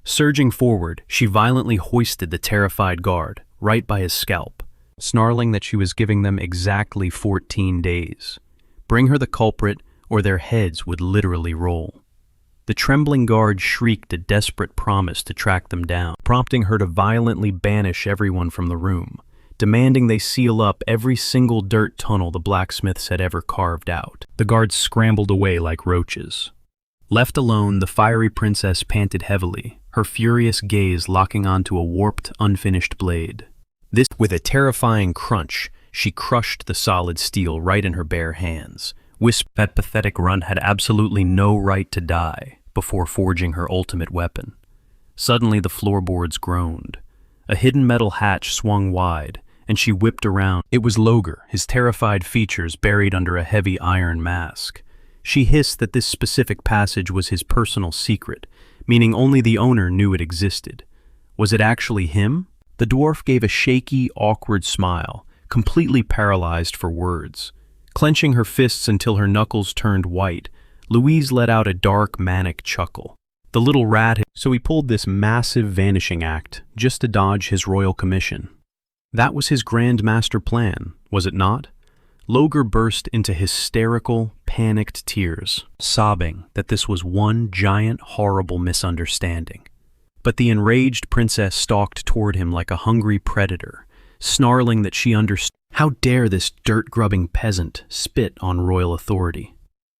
Surging forward, she violently hoisted the terrified guard right by his scalp, snarling that she was giving them exactly 14 days. Bring her the culprit, or their heads would literally roll. The trembling guard shrieked a desperate promise to track them down, prompting her to violently banish everyone from the room, demanding they seal up every single dirt tunnel the blacksmiths had ever carved out. The guards scrambled away like roaches. Left alone, the fiery princess panted heavily, her furious gaze locking onto a warped, unfinished blade. With a terrifying crunch, she crushed the solid steel right in her bare hands. That pathetic runt had absolutely no right to die before forging her ultimate weapon. Suddenly the floorboards groaned. A hidden metal hatch swung wide, and she whipped around. It was Logar, his terrified features buried under a heavy iron mask. She hissed that this specific passage was his personal secret, meaning only the owner knew it existed. Was it actually him? The dwarf gave a shaky, awkward smile, completely paralyzed for words. Clenching her fists until her knuckles turned white, Louise let out a dark, manic chuckle. The little rat so he pulled this massive vanishing act just to dodge his royal commission. That was his grand master plan, was it not? Logar burst into hysterical, panicked tears, sobbing that this was one giant, horrible misunderstanding. But the enraged princess stalked toward him like a hungry predator, snarling that she understood. How dare this dirt-grubbing peasant spit on royal authority?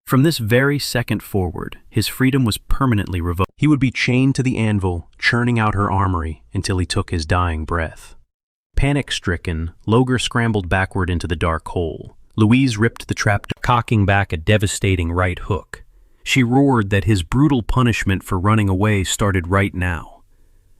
From this very second forward, his freedom was permanently revoked. He would be chained to the anvil, churning out her armory until he took his dying breath. Panic-stricken, Logar scrambled backward into the dark hole. Louise ripped the trap, cocking back a devastating right hook. She roared that his brutal punishment for running away started right now.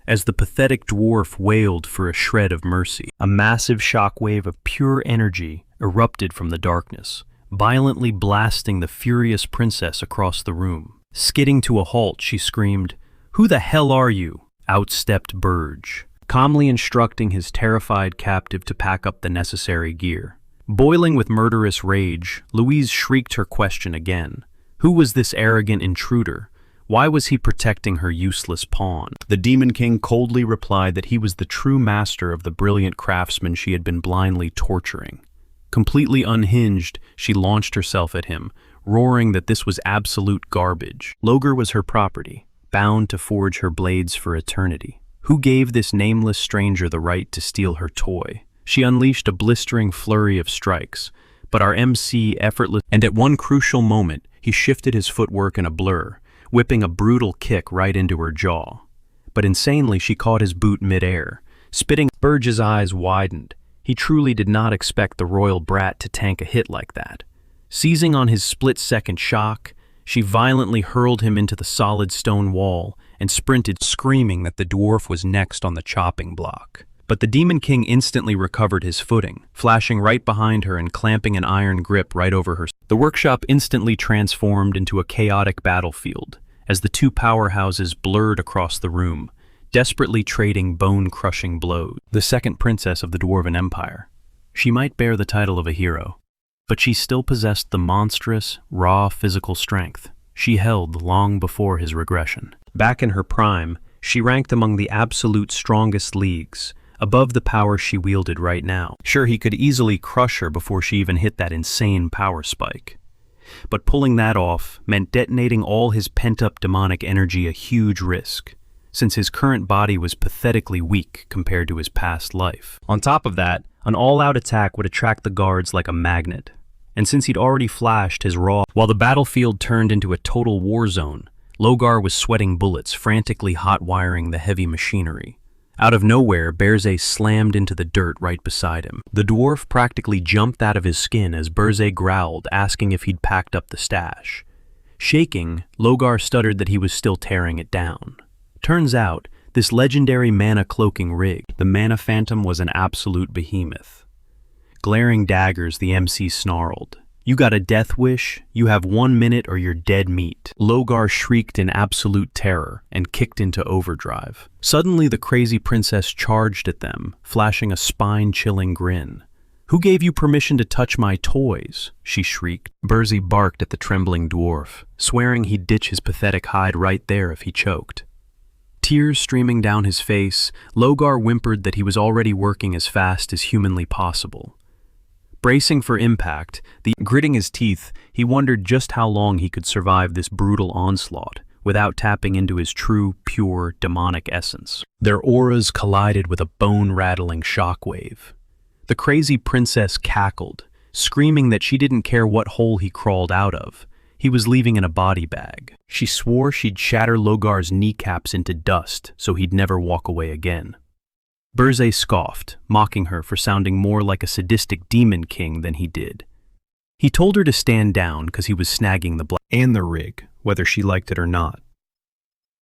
As the pathetic dwarf wailed for a shred of mercy, a massive shockwave of pure energy erupted from the darkness, violently blasting the furious princess across the room. Skidding to a halt, she screamed, "Who the hell are you?" Out stepped Burge, calmly instructing his terrified captive to pack up the necessary gear. Boiling with murderous rage, Louise shrieked her question again. Who was this arrogant intruder? Why was he protecting her useless pawn? The Demon King coldly replied that he was the true master of the brilliant craftsman she had been blindly torturing. Completely unhinged, she launched herself at him, roaring that this was absolute garbage. Logar was her property, bound to forge her blades for eternity. Who gave this nameless stranger the right to steal her toy? She unleashed a blistering flurry of strikes, but our MC effortless, and at one crucial moment, he shifted his footwork in a blur, whipping a brutal kick right into her jaw. But insanely, she caught his boot mid-air. Spitting, Burge's eyes widened. He truly did not expect the royal brat to tank a hit like that. Seizing on his split-second shock, she violently hurled him into the solid stone wall and sprinted, screaming that the dwarf was next on the chopping block. But the Demon King instantly recovered his footing, flashing right behind her and clamping an iron grip right over her. The workshop instantly transformed into a chaotic battlefield as the two powerhouses blurred across the room, desperately trading bone-crushing blows. The second princess of the Dwarven Empire. She might bear the title of a hero, but she still possessed the monstrous, raw physical strength she held long before his regression. Back in her prime, she ranked among the absolute strongest leagues, above the power she wielded right now. Sure, he could easily crush her before she even hit that insane power spike. But pulling that off meant detonating all his pent-up demonic energy a huge risk, since his current body was pathetically weak compared to his past life. On top of that, an all-out attack would attract the guards like a magnet. And since he'd already flashed his raw, while the battlefield turned into a total war zone, Logar was sweating bullets, frantically hot-wiring the heavy machinery. Out of nowhere, Berze slammed into the dirt right beside him. The dwarf practically jumped out of his skin as Berze growled, asking if he'd packed up the stash. Shaking, Logar stuttered that he was still tearing it down. Turns out, this legendary mana-cloaking rig, the Mana Phantom, was an absolute behemoth. Glaring daggers, the MC snarled. "You got a death wish? You have 1 minute or you're dead meat." Logar shrieked in absolute terror and kicked into overdrive. Suddenly the crazy princess charged at them, flashing a spine-chilling grin. "Who gave you permission to touch my toys?" she shrieked. Burzy barked at the trembling dwarf, swearing he'd ditch his pathetic hide right there if he choked. Tears streaming down his face, Logar whimpered that he was already working as fast as humanly possible. Bracing for impact, gritting his teeth, he wondered just how long he could survive this brutal onslaught without tapping into his true, pure, demonic essence. Their auras collided with a bone-rattling shockwave. The crazy princess cackled, screaming that she didn't care what hole he crawled out of. He was leaving in a body bag. She swore she'd shatter Logar's kneecaps into dust so he'd never walk away again. Burzy scoffed, mocking her for sounding more like a sadistic demon king than he did. He told her to stand down because he was snagging the and the rig, whether she liked it or not.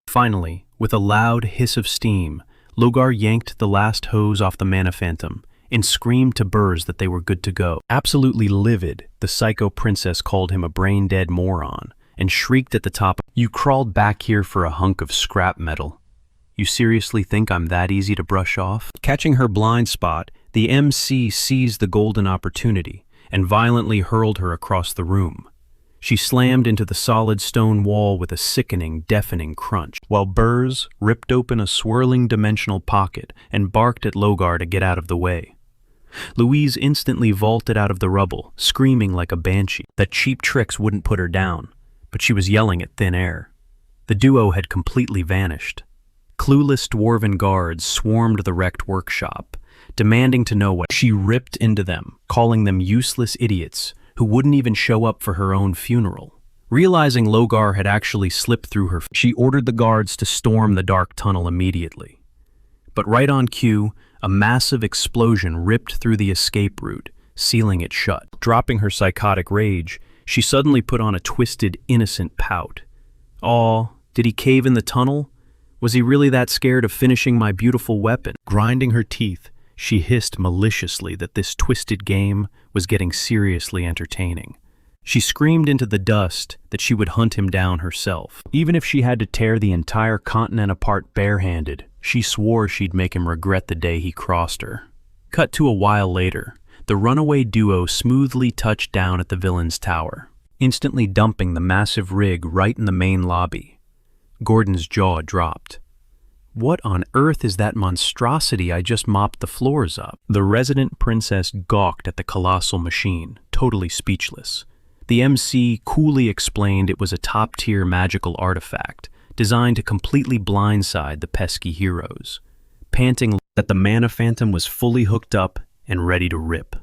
Finally, with a loud hiss of steam, Logar yanked the last hose off the Mana Phantom and screamed to Burz that they were good to go. Absolutely livid, the psycho princess called him a brain-dead moron and shrieked at the top, "You crawled back here for a hunk of scrap metal. You seriously think I'm that easy to brush off?" Catching her blind spot, the MC seized the golden opportunity and violently hurled her across the room. She slammed into the solid stone wall with a sickening, deafening crunch, while Burz ripped open a swirling dimensional pocket and barked at Logar to get out of the way. Louise instantly vaulted out of the rubble, screaming like a banshee. That cheap tricks wouldn't put her down, but she was yelling at thin air. The duo had completely vanished. Clueless dwarven guards swarmed the wrecked workshop, demanding to know what. She ripped into them, calling them useless idiots who wouldn't even show up for her own funeral. Realizing Logar had actually slipped through her, she ordered the guards to storm the dark tunnel immediately. But right on cue, a massive explosion ripped through the escape route, sealing it shut. Dropping her psychotic rage, she suddenly put on a twisted, innocent pout. Aw, did he cave in the tunnel? Was he really that scared of finishing my beautiful weapon? Grinding her teeth, she hissed maliciously that this twisted game was getting seriously entertaining. She screamed into the dust that she would hunt him down herself. Even if she had to tear the entire continent apart barehanded, she swore she'd make him regret the day he crossed her. Cut to a while later, the runaway duo smoothly touched down at the villain's tower, instantly dumping the massive rig right in the main lobby. Gordon's jaw dropped. What on earth is that monstrosity I just mopped the floors up? The resident princess gawked at the colossal machine, totally speechless. The MC coolly explained it was a top-tier magical artifact, designed to completely blindside the pesky heroes, panting that the Mana Phantom was fully hooked up and ready to rip.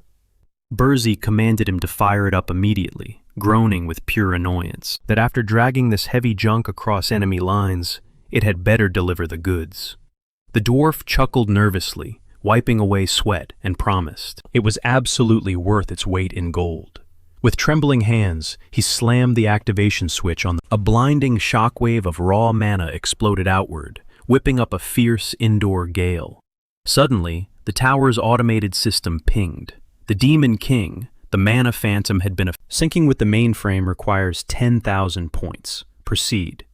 Burzy commanded him to fire it up immediately, groaning with pure annoyance that after dragging this heavy junk across enemy lines, it had better deliver the goods. The dwarf chuckled nervously, wiping away sweat, and promised it was absolutely worth its weight in gold. With trembling hands, he slammed the activation switch on. A blinding shockwave of raw mana exploded outward, whipping up a fierce indoor gale. Suddenly, the tower's automated system pinged. The Demon King, the Mana Phantom, had been syncing with the mainframe requires 10,000 points. Proceed.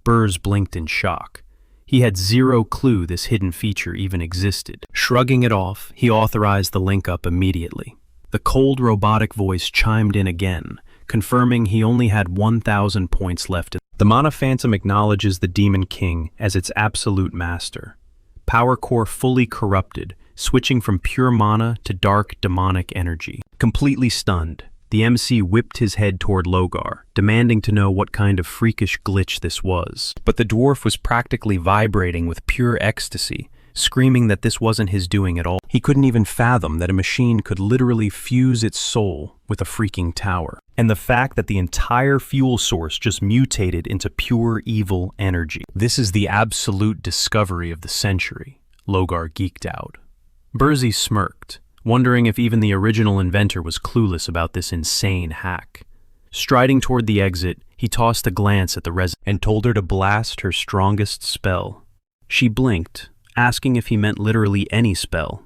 Burz blinked in shock. He had zero clue this hidden feature even existed. Shrugging it off, he authorized the link-up immediately. The cold robotic voice chimed in again, confirming he only had 1,000 points left. The Mana Phantom acknowledges the Demon King as its absolute master. Power core fully corrupted, switching from pure mana to dark demonic energy. Completely stunned, the MC whipped his head toward Logar, demanding to know what kind of freakish glitch this was. But the dwarf was practically vibrating with pure ecstasy, screaming that this wasn't his doing at all. He couldn't even fathom that a machine could literally fuse its soul with a freaking tower. And the fact that the entire fuel source just mutated into pure evil energy. This is the absolute discovery of the century, Logar geeked out. Burzy smirked, wondering if even the original inventor was clueless about this insane hack. Striding toward the exit, he tossed a glance at the resident and told her to blast her strongest spell. She blinked, asking if he meant literally any spell.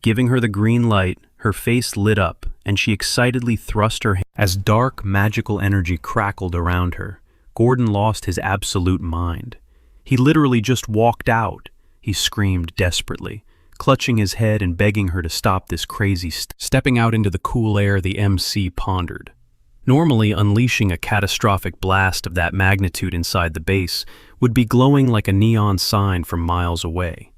Giving her the green light, her face lit up, and she excitedly thrust her hand. As dark, magical energy crackled around her, Gordon lost his absolute mind. He literally just walked out, he screamed desperately, clutching his head and begging her to stop this crazy Stepping out into the cool air, the MC pondered. Normally, unleashing a catastrophic blast of that magnitude inside the base would be glowing like a neon sign from miles away.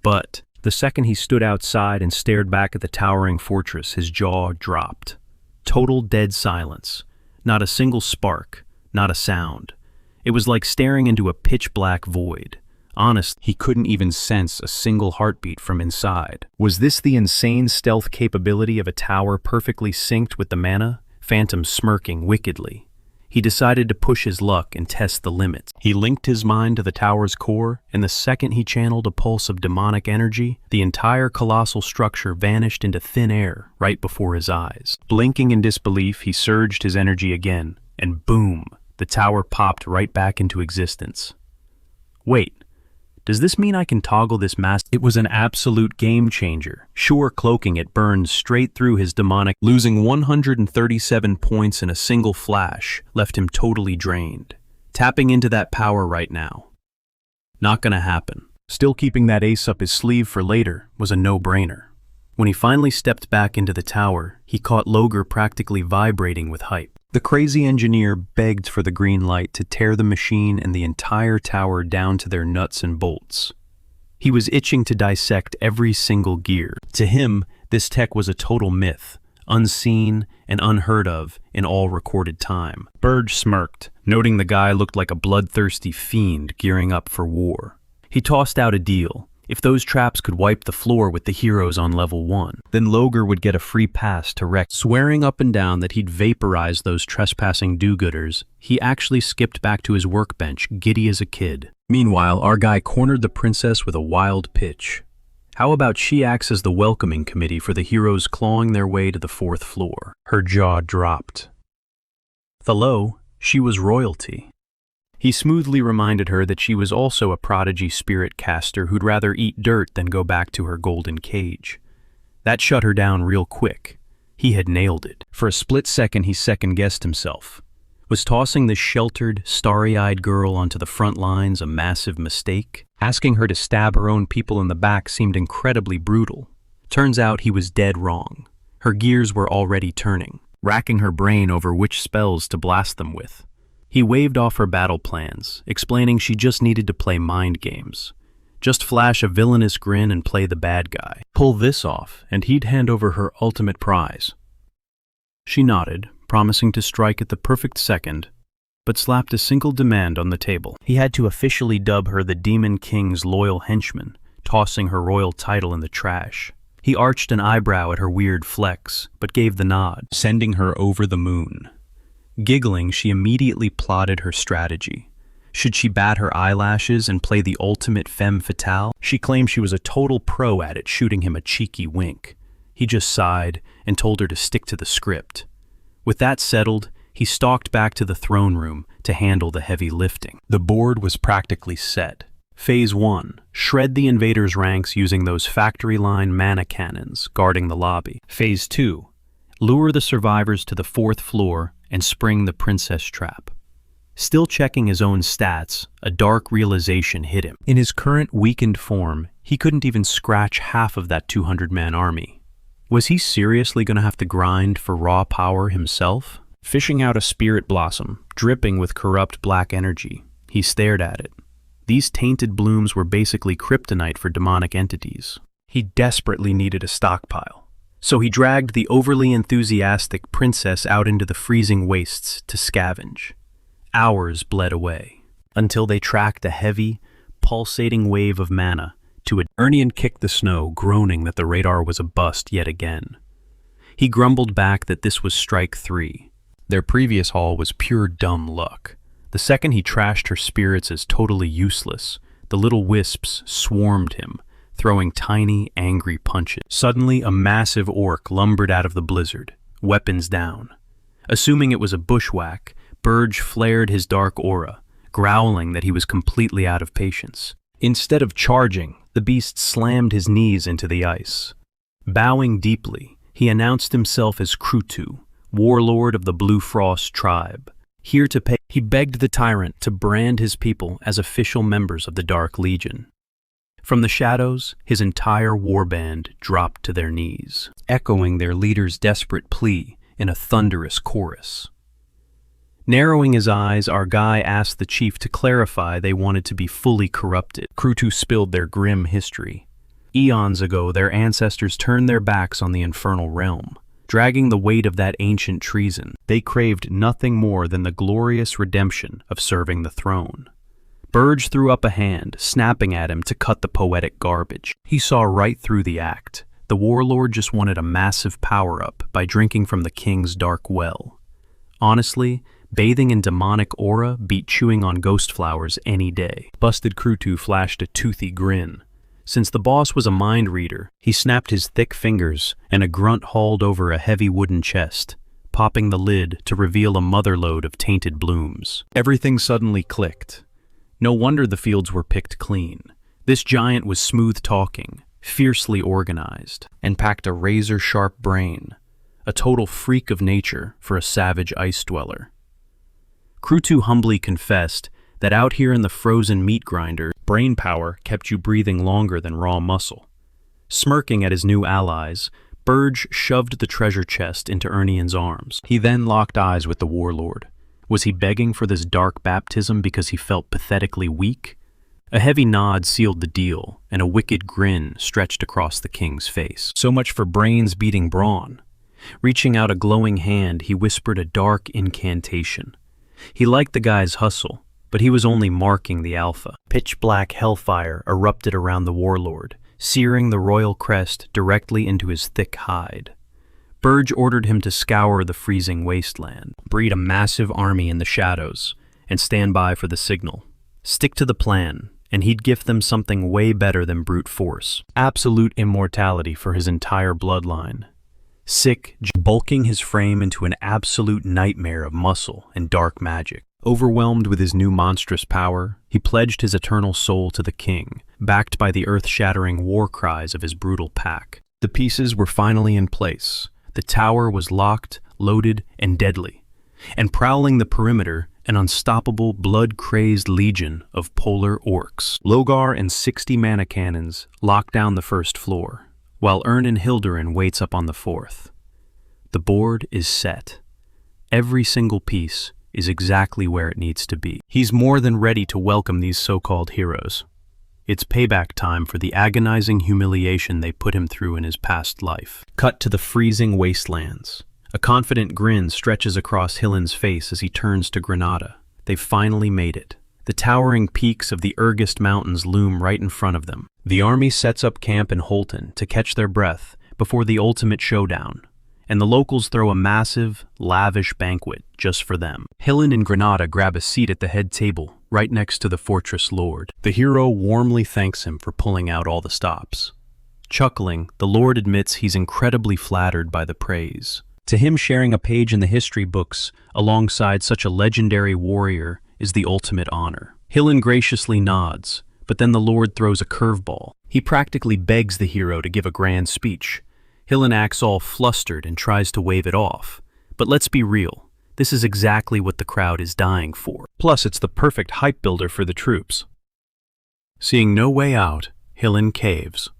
But the second he stood outside and stared back at the towering fortress, his jaw dropped. Total dead silence. Not a single spark, not a sound. It was like staring into a pitch-black void. Honest, he couldn't even sense a single heartbeat from inside. Was this the insane stealth capability of a tower perfectly synced with the mana? Phantom smirking wickedly. He decided to push his luck and test the limits. He linked his mind to the tower's core, and the second he channeled a pulse of demonic energy, the entire colossal structure vanished into thin air right before his eyes. Blinking in disbelief, he surged his energy again, and boom, the tower popped right back into existence. Wait. Does this mean I can toggle this mass? It was an absolute game changer. Sure, cloaking it burned straight through his demonic. Losing 137 points in a single flash left him totally drained. Tapping into that power right now. Not gonna happen. Still keeping that ace up his sleeve for later was a no-brainer. When he finally stepped back into the tower, he caught Loger practically vibrating with hype. The crazy engineer begged for the green light to tear the machine and the entire tower down to their nuts and bolts. He was itching to dissect every single gear. To him, this tech was a total myth, unseen and unheard of in all recorded time. Burge smirked, noting the guy looked like a bloodthirsty fiend gearing up for war. He tossed out a deal. If those traps could wipe the floor with the heroes on level 1, then Loger would get a free pass to wreck. Swearing up and down that he'd vaporize those trespassing do-gooders, he actually skipped back to his workbench, giddy as a kid. Meanwhile, our guy cornered the princess with a wild pitch. How about she acts as the welcoming committee for the heroes clawing their way to the 4th floor? Her jaw dropped. Hello, she was royalty. He smoothly reminded her that she was also a prodigy spirit caster who'd rather eat dirt than go back to her golden cage. That shut her down real quick. He had nailed it. For a split second, he second-guessed himself. Was tossing this sheltered, starry-eyed girl onto the front lines a massive mistake? Asking her to stab her own people in the back seemed incredibly brutal. Turns out he was dead wrong. Her gears were already turning, racking her brain over which spells to blast them with. He waved off her battle plans, explaining she just needed to play mind games. Just flash a villainous grin and play the bad guy. Pull this off, and he'd hand over her ultimate prize. She nodded, promising to strike at the perfect second, but slapped a single demand on the table. He had to officially dub her the Demon King's loyal henchman, tossing her royal title in the trash. He arched an eyebrow at her weird flex, but gave the nod, sending her over the moon. Giggling, she immediately plotted her strategy. Should she bat her eyelashes and play the ultimate femme fatale? She claimed she was a total pro at it, shooting him a cheeky wink. He just sighed and told her to stick to the script. With that settled, he stalked back to the throne room to handle the heavy lifting. The board was practically set. Phase 1, shred the invaders' ranks using those factory-line mana cannons guarding the lobby. Phase 2, lure the survivors to the 4th floor and spring the princess trap. Still checking his own stats, a dark realization hit him. In his current weakened form, he couldn't even scratch half of that 200-man army. Was he seriously going to have to grind for raw power himself? Fishing out a spirit blossom, dripping with corrupt black energy, he stared at it. These tainted blooms were basically kryptonite for demonic entities. He desperately needed a stockpile. So he dragged the overly enthusiastic princess out into the freezing wastes to scavenge. Hours bled away, until they tracked a heavy, pulsating wave of mana to a... Ernian kicked the snow, groaning that the radar was a bust yet again. He grumbled back that this was strike 3. Their previous haul was pure dumb luck. The second he trashed her spirits as totally useless, the little wisps swarmed him, throwing tiny, angry punches. Suddenly, a massive orc lumbered out of the blizzard, weapons down. Assuming it was a bushwhack, Burge flared his dark aura, growling that he was completely out of patience. Instead of charging, the beast slammed his knees into the ice. Bowing deeply, he announced himself as Krutu, warlord of the Blue Frost tribe. Here to pay, he begged the tyrant to brand his people as official members of the Dark Legion. From the shadows, his entire warband dropped to their knees, echoing their leader's desperate plea in a thunderous chorus. Narrowing his eyes, our guy asked the chief to clarify they wanted to be fully corrupted. Krutu spilled their grim history. Eons ago, their ancestors turned their backs on the infernal realm. Dragging the weight of that ancient treason, they craved nothing more than the glorious redemption of serving the throne. Burge threw up a hand, snapping at him to cut the poetic garbage. He saw right through the act. The warlord just wanted a massive power-up by drinking from the king's dark well. Honestly, bathing in demonic aura beat chewing on ghost flowers any day. Busted Krutu flashed a toothy grin. Since the boss was a mind reader, he snapped his thick fingers and a grunt hauled over a heavy wooden chest, popping the lid to reveal a motherlode of tainted blooms. Everything suddenly clicked. No wonder the fields were picked clean. This giant was smooth-talking, fiercely organized, and packed a razor-sharp brain, a total freak of nature for a savage ice dweller. Krutu humbly confessed that out here in the frozen meat grinder, brain power kept you breathing longer than raw muscle. Smirking at his new allies, Burge shoved the treasure chest into Ernian's arms. He then locked eyes with the warlord. Was he begging for this dark baptism because he felt pathetically weak? A heavy nod sealed the deal, and a wicked grin stretched across the king's face. So much for brains beating brawn. Reaching out a glowing hand, he whispered a dark incantation. He liked the guy's hustle, but he was only marking the alpha. Pitch-black hellfire erupted around the warlord, searing the royal crest directly into his thick hide. Burge ordered him to scour the freezing wasteland, breed a massive army in the shadows, and stand by for the signal. Stick to the plan, and he'd gift them something way better than brute force. Absolute immortality for his entire bloodline. Sick, bulking his frame into an absolute nightmare of muscle and dark magic. Overwhelmed with his new monstrous power, he pledged his eternal soul to the king, backed by the earth-shattering war cries of his brutal pack. The pieces were finally in place. The tower was locked, loaded, and deadly. And prowling the perimeter, an unstoppable, blood-crazed legion of polar orcs. Logar and 60 mana cannons lock down the first floor, while Ernin Hildurin waits up on the fourth. The board is set. Every single piece is exactly where it needs to be. He's more than ready to welcome these so-called heroes. It's payback time for the agonizing humiliation they put him through in his past life. Cut to the freezing wastelands. A confident grin stretches across Hillen's face as he turns to Granada. They've finally made it. The towering peaks of the Urgist Mountains loom right in front of them. The army sets up camp in Holton to catch their breath before the ultimate showdown, and the locals throw a massive, lavish banquet just for them. Hillen and Granada grab a seat at the head table, right next to the fortress lord. The hero warmly thanks him for pulling out all the stops. Chuckling, the lord admits he's incredibly flattered by the praise. To him, sharing a page in the history books alongside such a legendary warrior is the ultimate honor. Hillen graciously nods, but then the lord throws a curveball. He practically begs the hero to give a grand speech. Hillen acts all flustered and tries to wave it off. But let's be real, this is exactly what the crowd is dying for. Plus, it's the perfect hype builder for the troops. Seeing no way out, Hillen caves.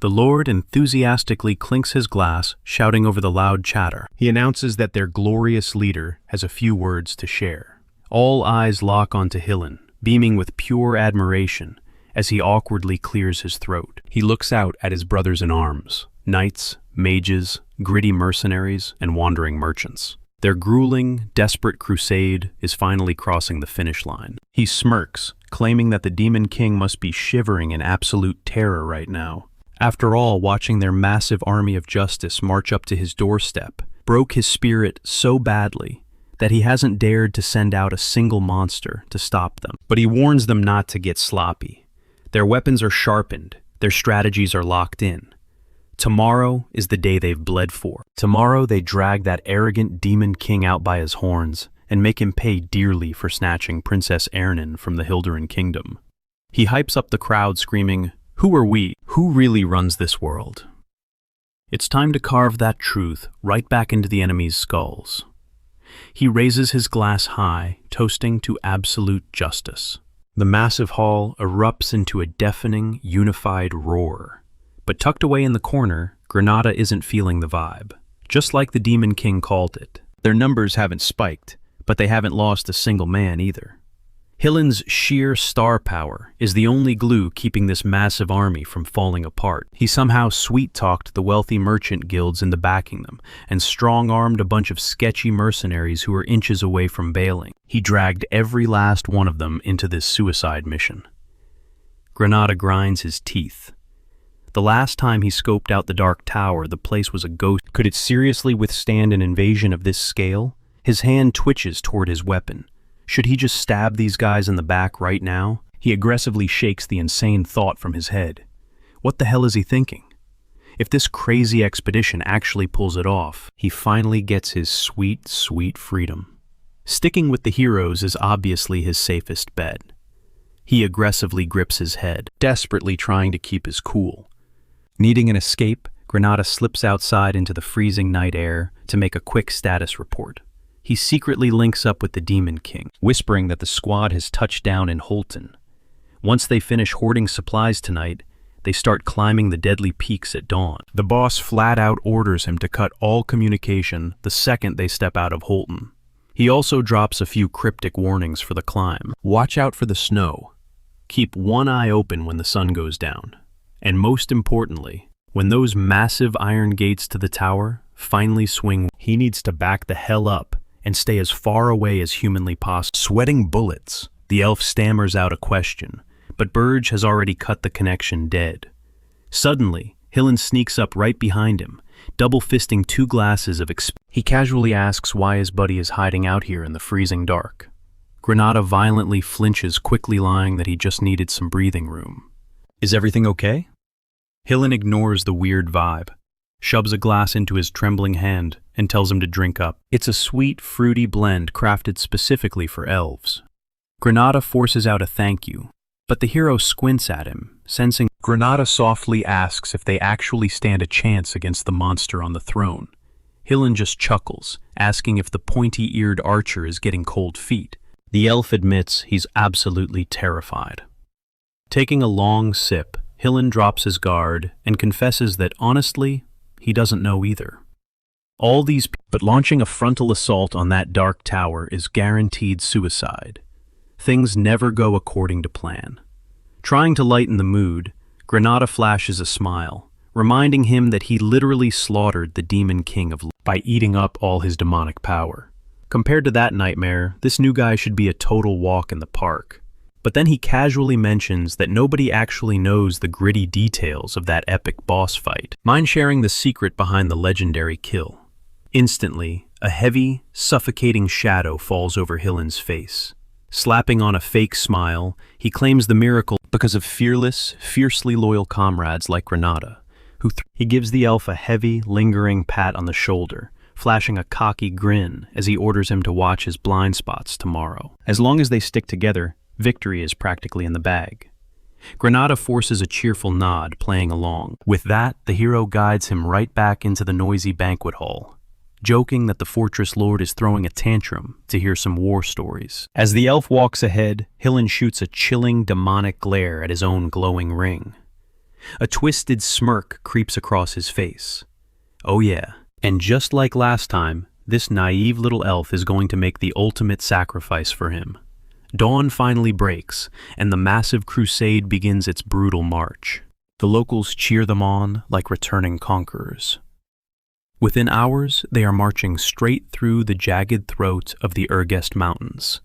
The lord enthusiastically clinks his glass, shouting over the loud chatter. He announces that their glorious leader has a few words to share. All eyes lock onto Hillen, beaming with pure admiration, as he awkwardly clears his throat. He looks out at his brothers-in-arms, knights, mages, gritty mercenaries, and wandering merchants. Their grueling, desperate crusade is finally crossing the finish line. He smirks, claiming that the Demon King must be shivering in absolute terror right now. After all, watching their massive army of justice march up to his doorstep broke his spirit so badly that he hasn't dared to send out a single monster to stop them. But he warns them not to get sloppy. Their weapons are sharpened, their strategies are locked in. Tomorrow is the day they've bled for. Tomorrow they drag that arrogant demon king out by his horns and make him pay dearly for snatching Princess Ernin from the Hildurin kingdom. He hypes up the crowd screaming, "Who are we? Who really runs this world?" It's time to carve that truth right back into the enemy's skulls. He raises his glass high, toasting to absolute justice. The massive hall erupts into a deafening, unified roar. But tucked away in the corner, Granada isn't feeling the vibe. Just like the Demon King called it. Their numbers haven't spiked, but they haven't lost a single man either. Hillen's sheer star power is the only glue keeping this massive army from falling apart. He somehow sweet-talked the wealthy merchant guilds into backing them, and strong-armed a bunch of sketchy mercenaries who were inches away from bailing. He dragged every last one of them into this suicide mission. Granada grinds his teeth. The last time he scoped out the Dark Tower, the place was a ghost. Could it seriously withstand an invasion of this scale? His hand twitches toward his weapon. Should he just stab these guys in the back right now? He aggressively shakes the insane thought from his head. What the hell is he thinking? If this crazy expedition actually pulls it off, he finally gets his sweet, sweet freedom. Sticking with the heroes is obviously his safest bet. He aggressively grips his head, desperately trying to keep his cool. Needing an escape, Granada slips outside into the freezing night air to make a quick status report. He secretly links up with the Demon King, whispering that the squad has touched down in Holton. Once they finish hoarding supplies tonight, they start climbing the deadly peaks at dawn. The boss flat out orders him to cut all communication the second they step out of Holton. He also drops a few cryptic warnings for the climb. Watch out for the snow. Keep one eye open when the sun goes down. And most importantly, when those massive iron gates to the tower finally swing, he needs to back the hell up and stay as far away as humanly possible. Sweating bullets, the elf stammers out a question, but Burge has already cut the connection dead. Suddenly, Hillen sneaks up right behind him, double-fisting 2 glasses of He casually asks why his buddy is hiding out here in the freezing dark. Granada violently flinches, quickly lying that he just needed some breathing room. Is everything okay? Hillen ignores the weird vibe, shoves a glass into his trembling hand, and tells him to drink up. It's a sweet, fruity blend crafted specifically for elves. Granada forces out a thank you, but the hero squints at him, sensing. Granada softly asks if they actually stand a chance against the monster on the throne. Hillen just chuckles, asking if the pointy-eared archer is getting cold feet. The elf admits he's absolutely terrified. Taking a long sip, Hillen drops his guard and confesses that, honestly, he doesn't know either. But launching a frontal assault on that dark tower is guaranteed suicide. Things never go according to plan. Trying to lighten the mood, Granada flashes a smile, reminding him that he literally slaughtered the Demon King by eating up all his demonic power. Compared to that nightmare, this new guy should be a total walk in the park. But then he casually mentions that nobody actually knows the gritty details of that epic boss fight. Mind sharing the secret behind the legendary kill? Instantly, a heavy, suffocating shadow falls over Hillen's face. Slapping on a fake smile, he claims the miracle because of fearless, fiercely loyal comrades like Granada, he gives the elf a heavy, lingering pat on the shoulder, flashing a cocky grin as he orders him to watch his blind spots tomorrow. As long as they stick together, victory is practically in the bag. Granada forces a cheerful nod, playing along. With that, the hero guides him right back into the noisy banquet hall, joking that the fortress lord is throwing a tantrum to hear some war stories. As the elf walks ahead, Hillen shoots a chilling, demonic glare at his own glowing ring. A twisted smirk creeps across his face. Oh yeah, and just like last time, this naive little elf is going to make the ultimate sacrifice for him. Dawn finally breaks, and the massive crusade begins its brutal march. The locals cheer them on like returning conquerors. Within hours, they are marching straight through the jagged throat of the REGRESSED mountains.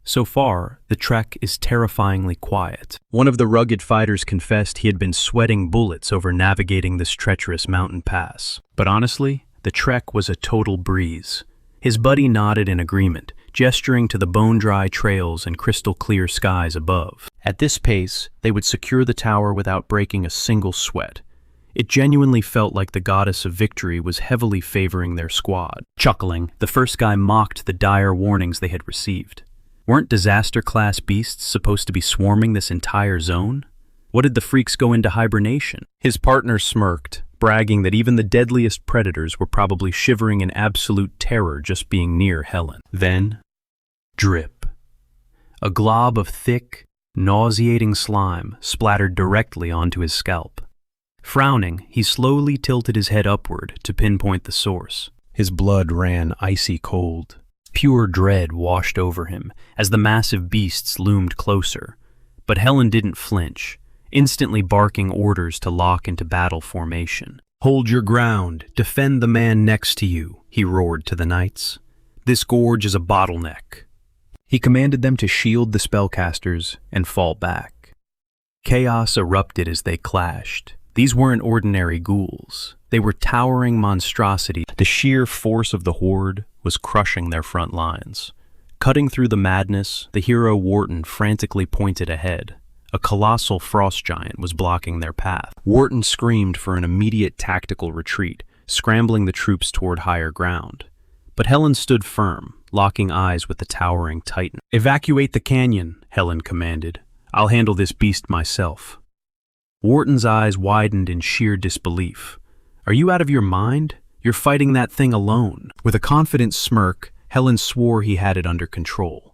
So far, the trek is terrifyingly quiet. One of the rugged fighters confessed he had been sweating bullets over navigating this treacherous mountain pass. But honestly, the trek was a total breeze. His buddy nodded in agreement, gesturing to the bone-dry trails and crystal-clear skies above. At this pace, they would secure the tower without breaking a single sweat. It genuinely felt like the goddess of victory was heavily favoring their squad. Chuckling, the first guy mocked the dire warnings they had received. Weren't disaster-class beasts supposed to be swarming this entire zone? What did the freaks go into hibernation? His partner smirked, bragging that even the deadliest predators were probably shivering in absolute terror just being near Helen. Then, drip. A glob of thick, Nauseating slime splattered directly onto his scalp. Frowning, he slowly tilted his head upward to pinpoint the source. His blood ran icy cold. Pure dread washed over him as the massive beasts loomed closer. But Helen didn't flinch, instantly barking orders to lock into battle formation. "Hold your ground, defend the man next to you," he roared to the knights. "This gorge is a bottleneck." He commanded them to shield the spellcasters and fall back. Chaos erupted as they clashed. These weren't ordinary ghouls. They were towering monstrosities. The sheer force of the horde was crushing their front lines. Cutting through the madness, the hero Wharton frantically pointed ahead. A colossal frost giant was blocking their path. Wharton screamed for an immediate tactical retreat, scrambling the troops toward higher ground. But Helen stood firm, locking eyes with the towering titan. "Evacuate the canyon," Helen commanded. "I'll handle this beast myself." Wharton's eyes widened in sheer disbelief. "Are you out of your mind? You're fighting that thing alone." With a confident smirk, Helen swore he had it under control.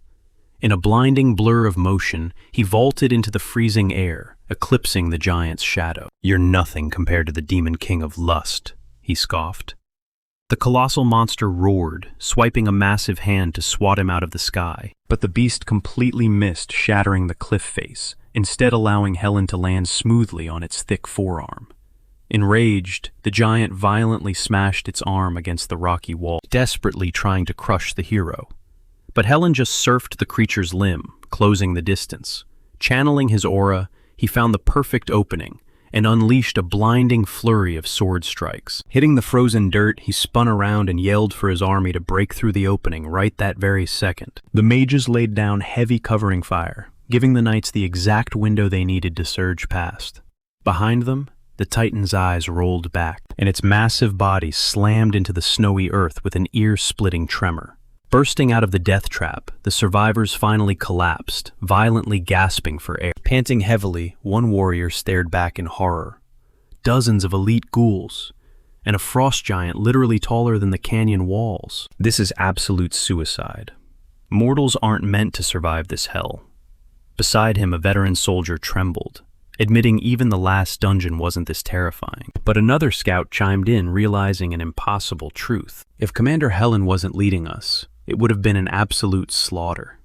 In a blinding blur of motion, he vaulted into the freezing air, eclipsing the giant's shadow. "You're nothing compared to the demon king of lust," he scoffed. The colossal monster roared, swiping a massive hand to swat him out of the sky. But the beast completely missed, shattering the cliff face, instead allowing Helen to land smoothly on its thick forearm. Enraged, the giant violently smashed its arm against the rocky wall, desperately trying to crush the hero. But Helen just surfed the creature's limb, closing the distance. Channeling his aura, he found the perfect opening and unleashed a blinding flurry of sword strikes. Hitting the frozen dirt, he spun around and yelled for his army to break through the opening right that very second. The mages laid down heavy covering fire, giving the knights the exact window they needed to surge past. Behind them, the Titan's eyes rolled back, and its massive body slammed into the snowy earth with an ear-splitting tremor. Bursting out of the death trap, the survivors finally collapsed, violently gasping for air. Panting heavily, one warrior stared back in horror. Dozens of elite ghouls, and a frost giant literally taller than the canyon walls. This is absolute suicide. Mortals aren't meant to survive this hell. Beside him, a veteran soldier trembled, admitting even the last dungeon wasn't this terrifying. But another scout chimed in, realizing an impossible truth. If Commander Helen wasn't leading us, it would have been an absolute slaughter.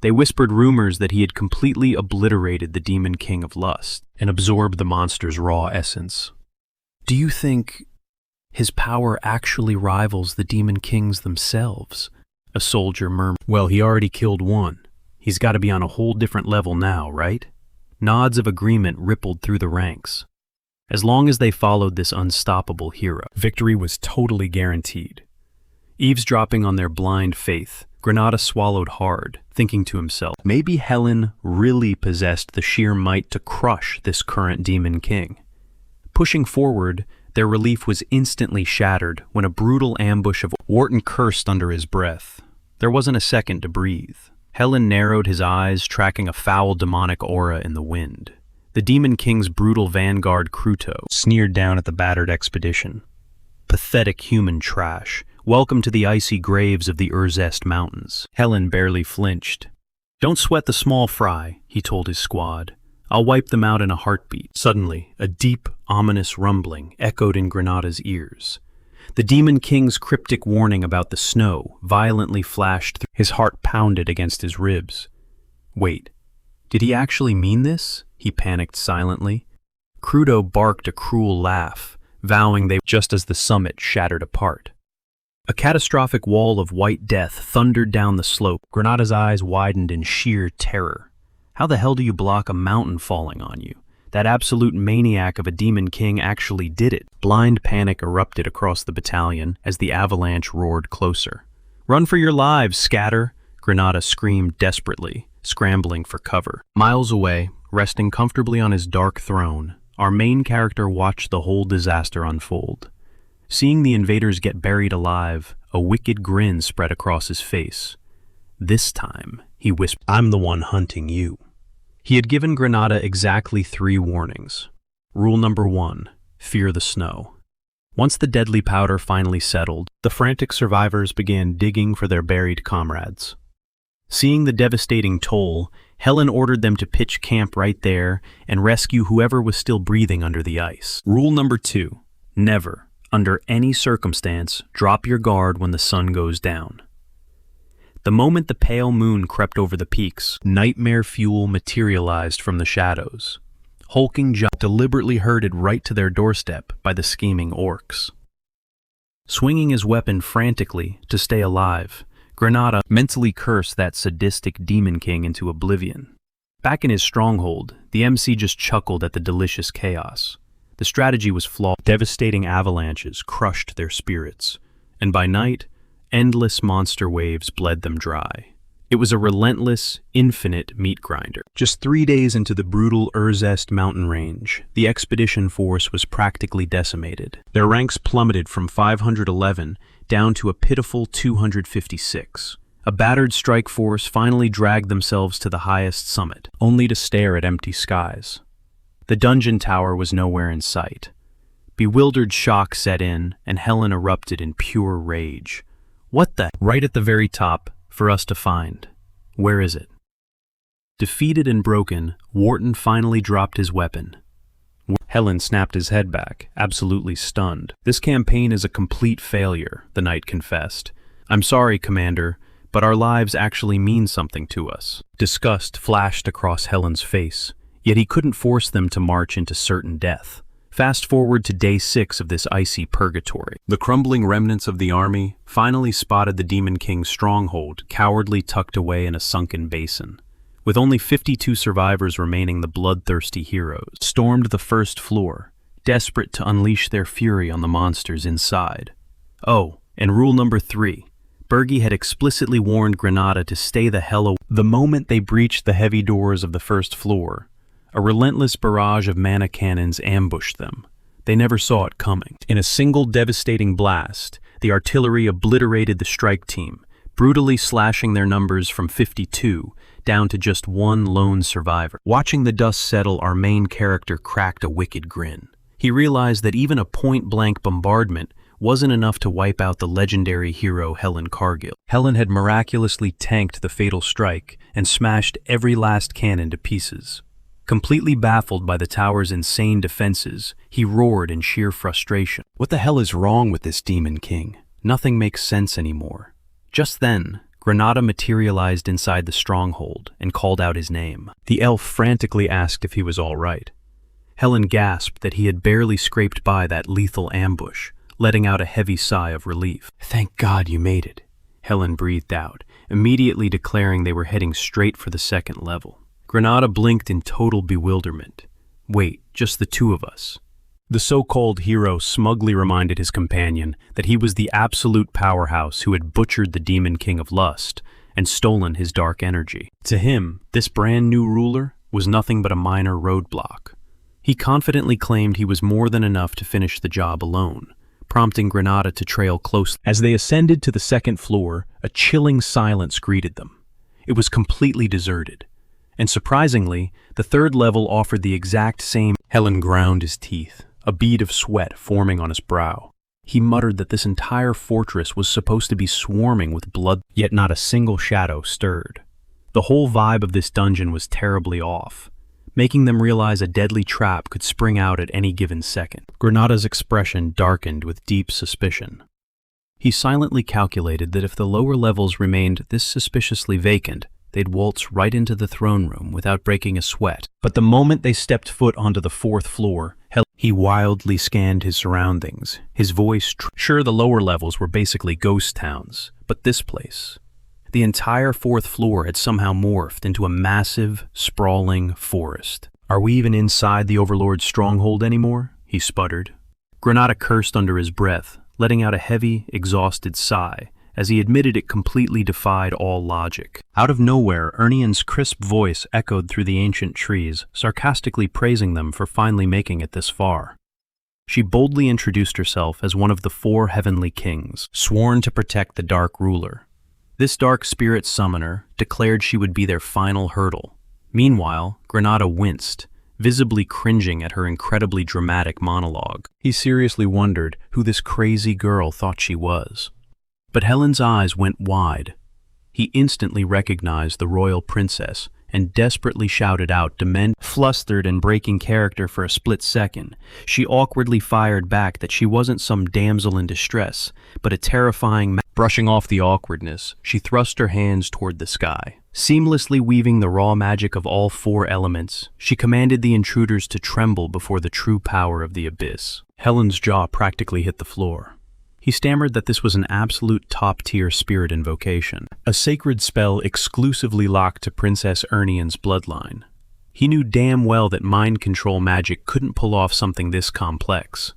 They whispered rumors that he had completely obliterated the demon king of lust and absorbed the monster's raw essence. "Do you think his power actually rivals the demon kings themselves?" a soldier murmured. "Well, he already killed one. He's got to be on a whole different level now, right?" Nods of agreement rippled through the ranks. As long as they followed this unstoppable hero, victory was totally guaranteed. Eavesdropping on their blind faith, Granada swallowed hard, thinking to himself, maybe Helen really possessed the sheer might to crush this current demon king. Pushing forward, their relief was instantly shattered when a brutal ambush of Wharton cursed under his breath. There wasn't a second to breathe. Helen narrowed his eyes, tracking a foul demonic aura in the wind. The demon king's brutal vanguard Cruto sneered down at the battered expedition. Pathetic human trash. Welcome to the icy graves of the Urzest Mountains. Helen barely flinched. "Don't sweat the small fry," he told his squad. "I'll wipe them out in a heartbeat." Suddenly, a deep, ominous rumbling echoed in Granada's ears. The Demon King's cryptic warning about the snow violently flashed through. His heart pounded against his ribs. Wait, did he actually mean this? He panicked silently. Crudo barked a cruel laugh, vowing they just as the summit shattered apart. A catastrophic wall of white death thundered down the slope. Granada's eyes widened in sheer terror. How the hell do you block a mountain falling on you? That absolute maniac of a demon king actually did it. Blind panic erupted across the battalion as the avalanche roared closer. "Run for your lives, scatter!" Granada screamed desperately, scrambling for cover. Miles away, resting comfortably on his dark throne, our main character watched the whole disaster unfold. Seeing the invaders get buried alive, a wicked grin spread across his face. "This time," he whispered, "I'm the one hunting you." He had given Granada exactly 3 warnings. Rule number 1, fear the snow. Once the deadly powder finally settled, the frantic survivors began digging for their buried comrades. Seeing the devastating toll, Helen ordered them to pitch camp right there and rescue whoever was still breathing under the ice. Rule number 2. Never, under any circumstance, drop your guard when the sun goes down. The moment the pale moon crept over the peaks, nightmare fuel materialized from the shadows. Hulking giants deliberately herded right to their doorstep by the scheming orcs. Swinging his weapon frantically to stay alive, Granada mentally cursed that sadistic demon king into oblivion. Back in his stronghold, the MC just chuckled at the delicious chaos. The strategy was flawed. Devastating avalanches crushed their spirits, and by night, endless monster waves bled them dry. It was a relentless, infinite meat grinder. Just 3 days into the brutal Urzest mountain range, the expedition force was practically decimated. Their ranks plummeted from 511 down to a pitiful 256. A battered strike force finally dragged themselves to the highest summit, only to stare at empty skies. The dungeon tower was nowhere in sight. Bewildered shock set in, and Helen erupted in pure rage. What the? Right at the very top, for us to find. Where is it? Defeated and broken, Wharton finally dropped his weapon. Helen snapped his head back, absolutely stunned. This campaign is a complete failure, the knight confessed. I'm sorry, Commander, but our lives actually mean something to us. Disgust flashed across Helen's face, yet he couldn't force them to march into certain death. Fast forward to day 6 of this icy purgatory. The crumbling remnants of the army finally spotted the Demon King's stronghold, cowardly tucked away in a sunken basin. With only 52 survivors remaining, the bloodthirsty heroes stormed the first floor, desperate to unleash their fury on the monsters inside. Oh, and rule number 3. Bergie had explicitly warned Granada to stay the hell away. The moment they breached the heavy doors of the first floor, a relentless barrage of mana cannons ambushed them. They never saw it coming. In a single devastating blast, the artillery obliterated the strike team, brutally slashing their numbers from 52 down to just one lone survivor. Watching the dust settle, our main character cracked a wicked grin. He realized that even a point-blank bombardment wasn't enough to wipe out the legendary hero Helen Cargill. Helen had miraculously tanked the fatal strike and smashed every last cannon to pieces. Completely baffled by the tower's insane defenses, he roared in sheer frustration. What the hell is wrong with this Demon King? Nothing makes sense anymore. Just then, Granada materialized inside the stronghold and called out his name. The elf frantically asked if he was all right. Helen gasped that he had barely scraped by that lethal ambush, letting out a heavy sigh of relief. "Thank God you made it," Helen breathed out, immediately declaring they were heading straight for the second level. Granada blinked in total bewilderment. Wait, just the two of us? The so-called hero smugly reminded his companion that he was the absolute powerhouse who had butchered the Demon King of Lust and stolen his dark energy. To him, this brand new ruler was nothing but a minor roadblock. He confidently claimed he was more than enough to finish the job alone, prompting Granada to trail close. As they ascended to the second floor, a chilling silence greeted them. It was completely deserted. And surprisingly, the third level offered the exact same. Helen ground his teeth, a bead of sweat forming on his brow. He muttered that this entire fortress was supposed to be swarming with blood, yet not a single shadow stirred. The whole vibe of this dungeon was terribly off, making them realize a deadly trap could spring out at any given second. Granada's expression darkened with deep suspicion. He silently calculated that if the lower levels remained this suspiciously vacant, they'd waltz right into the throne room without breaking a sweat. But the moment they stepped foot onto the fourth floor, he wildly scanned his surroundings, his voice sure the lower levels were basically ghost towns, but this place. The entire fourth floor had somehow morphed into a massive, sprawling forest. "Are we even inside the Overlord's stronghold anymore?" he sputtered. Granada cursed under his breath, letting out a heavy, exhausted sigh, as he admitted it completely defied all logic. Out of nowhere, Ernian's crisp voice echoed through the ancient trees, sarcastically praising them for finally making it this far. She boldly introduced herself as one of the 4 heavenly kings, sworn to protect the Dark Ruler. This dark spirit summoner declared she would be their final hurdle. Meanwhile, Granada winced, visibly cringing at her incredibly dramatic monologue. He seriously wondered who this crazy girl thought she was. But Helen's eyes went wide. He instantly recognized the royal princess and desperately shouted out, flustered and breaking character for a split second. She awkwardly fired back that she wasn't some damsel in distress, but a terrifying Brushing off the awkwardness, she thrust her hands toward the sky. Seamlessly weaving the raw magic of all four elements, she commanded the intruders to tremble before the true power of the abyss. Helen's jaw practically hit the floor. He stammered that this was an absolute top-tier spirit invocation, a sacred spell exclusively locked to Princess Ernian's bloodline. He knew damn well that mind control magic couldn't pull off something this complex.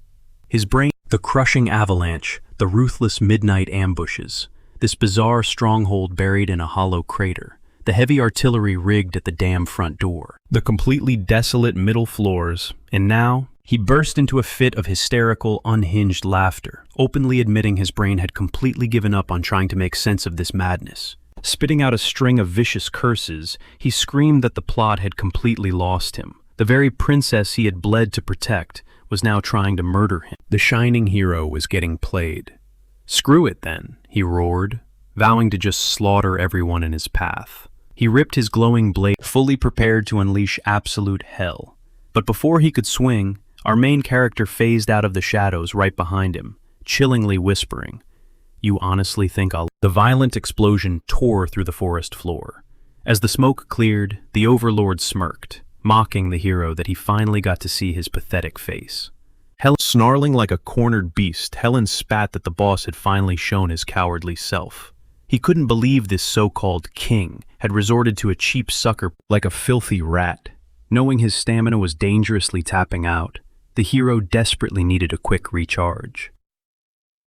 His brain, the crushing avalanche, the ruthless midnight ambushes, this bizarre stronghold buried in a hollow crater, the heavy artillery rigged at the dam front door, the completely desolate middle floors, and now he burst into a fit of hysterical, unhinged laughter, openly admitting his brain had completely given up on trying to make sense of this madness. Spitting out a string of vicious curses, he screamed that the plot had completely lost him. The very princess he had bled to protect was now trying to murder him. The shining hero was getting played. "Screw it then," he roared, vowing to just slaughter everyone in his path. He ripped his glowing blade, fully prepared to unleash absolute hell. But before he could swing, our main character phased out of the shadows right behind him, chillingly whispering, "You honestly think I'll—" The violent explosion tore through the forest floor. As the smoke cleared, the Overlord smirked, mocking the hero that he finally got to see his pathetic face. Snarling like a cornered beast, Helen spat that the boss had finally shown his cowardly self. He couldn't believe this so-called king had resorted to a cheap sucker like a filthy rat. Knowing his stamina was dangerously tapping out, the hero desperately needed a quick recharge.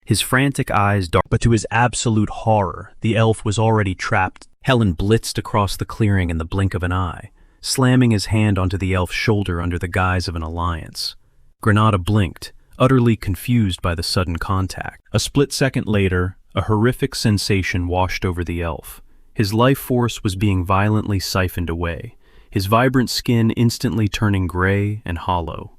His frantic eyes darted, but to his absolute horror, the elf was already trapped. Helen blitzed across the clearing in the blink of an eye, slamming his hand onto the elf's shoulder under the guise of an alliance. Granada blinked, utterly confused by the sudden contact. A split second later, a horrific sensation washed over the elf. His life force was being violently siphoned away, his vibrant skin instantly turning gray and hollow.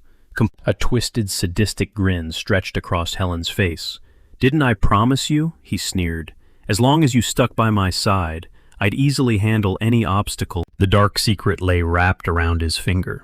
A twisted, sadistic grin stretched across Helen's face. "Didn't I promise you?" he sneered. "As long as you stuck by my side, I'd easily handle any obstacle." The dark secret lay wrapped around his finger.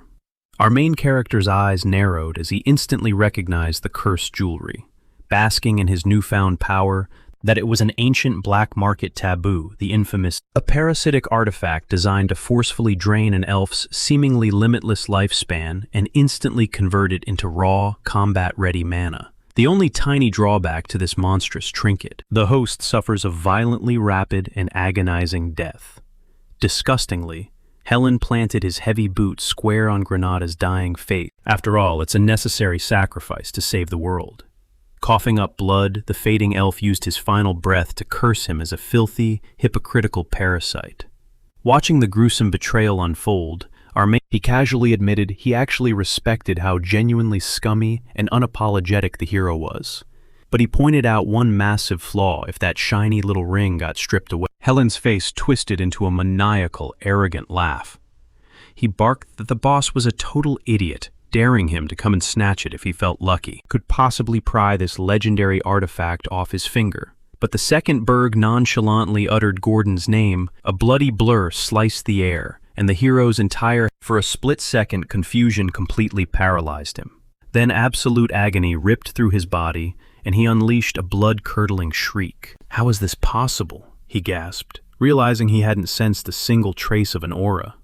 Our main character's eyes narrowed as he instantly recognized the cursed jewelry. Basking in his newfound power, that it was an ancient black market taboo, the infamous, a parasitic artifact designed to forcefully drain an elf's seemingly limitless lifespan and instantly convert it into raw, combat-ready mana. The only tiny drawback to this monstrous trinket, the host suffers a violently rapid and agonizing death. Disgustingly, Helen planted his heavy boot square on Granada's dying face. After all, it's a necessary sacrifice to save the world. Coughing up blood, the fading elf used his final breath to curse him as a filthy, hypocritical parasite. Watching the gruesome betrayal unfold, he casually admitted he actually respected how genuinely scummy and unapologetic the hero was. But he pointed out one massive flaw if that shiny little ring got stripped away. Helen's face twisted into a maniacal, arrogant laugh. He barked that the boss was a total idiot, daring him to come and snatch it if he felt lucky, could possibly pry this legendary artifact off his finger. But the second Berg nonchalantly uttered Gordon's name, a bloody blur sliced the air, and the hero's entire— For a split second, confusion completely paralyzed him. Then absolute agony ripped through his body, and he unleashed a blood-curdling shriek. "How is this possible?" he gasped, realizing he hadn't sensed a single trace of an aura.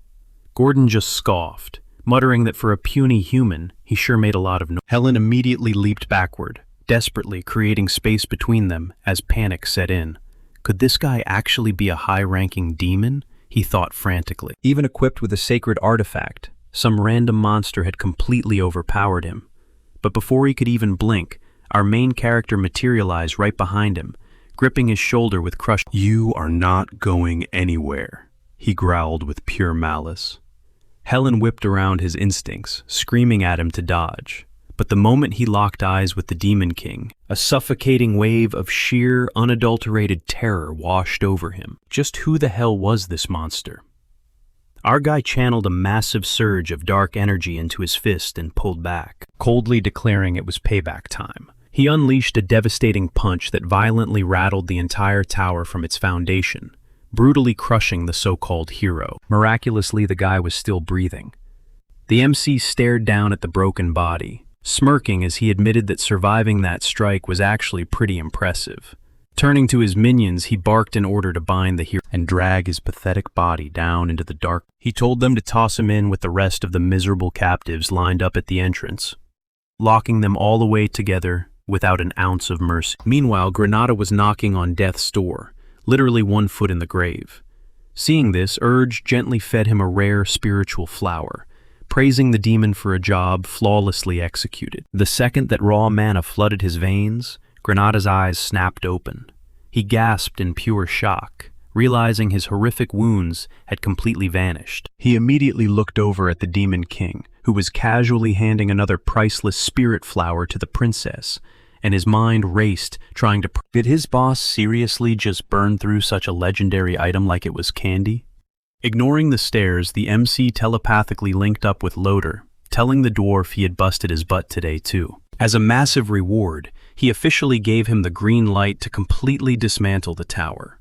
Gordon just scoffed, muttering that for a puny human, he sure made a lot of noise. Helen immediately leaped backward, desperately creating space between them as panic set in. Could this guy actually be a high-ranking demon? He thought frantically. Even equipped with a sacred artifact, some random monster had completely overpowered him. But before he could even blink, our main character materialized right behind him, gripping his shoulder with crushed— "You are not going anywhere," he growled with pure malice. Helen whipped around his instincts, screaming at him to dodge. But the moment he locked eyes with the Demon King, a suffocating wave of sheer, unadulterated terror washed over him. Just who the hell was this monster? Our guy channeled a massive surge of dark energy into his fist and pulled back, coldly declaring it was payback time. He unleashed a devastating punch that violently rattled the entire tower from its foundation. brutally crushing the so-called hero. Miraculously, the guy was still breathing. The MC stared down at the broken body, smirking as he admitted that surviving that strike was actually pretty impressive. Turning to his minions, he barked in order to bind the hero and drag his pathetic body down into the dark. He told them to toss him in with the rest of the miserable captives lined up at the entrance, locking them all away together without an ounce of mercy. Meanwhile, Granada was knocking on death's door, literally 1 foot in the grave. Seeing this, Urge gently fed him a rare spiritual flower, praising the demon for a job flawlessly executed. The second that raw mana flooded his veins, Granada's eyes snapped open. He gasped in pure shock, realizing his horrific wounds had completely vanished. He immediately looked over at the Demon King, who was casually handing another priceless spirit flower to the princess, and his mind raced, trying to... Did his boss seriously just burn through such a legendary item like it was candy? Ignoring the stares, the MC telepathically linked up with Loader, telling the dwarf he had busted his butt today too. As a massive reward, he officially gave him the green light to completely dismantle the tower.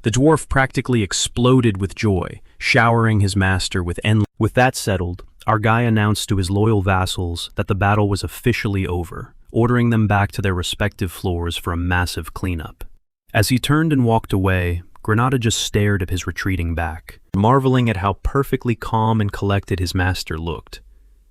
The dwarf practically exploded with joy, showering his master with endless... With that settled, our guy announced to his loyal vassals that the battle was officially over, ordering them back to their respective floors for a massive cleanup. As he turned and walked away, Granada just stared at his retreating back, marveling at how perfectly calm and collected his master looked.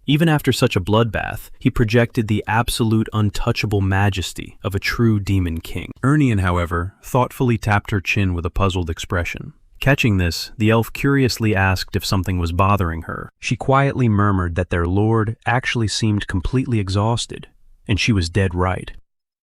Even after such a bloodbath, he projected the absolute untouchable majesty of a true demon king. Ernian, however, thoughtfully tapped her chin with a puzzled expression. Catching this, the elf curiously asked if something was bothering her. She quietly murmured that their lord actually seemed completely exhausted, and she was dead right.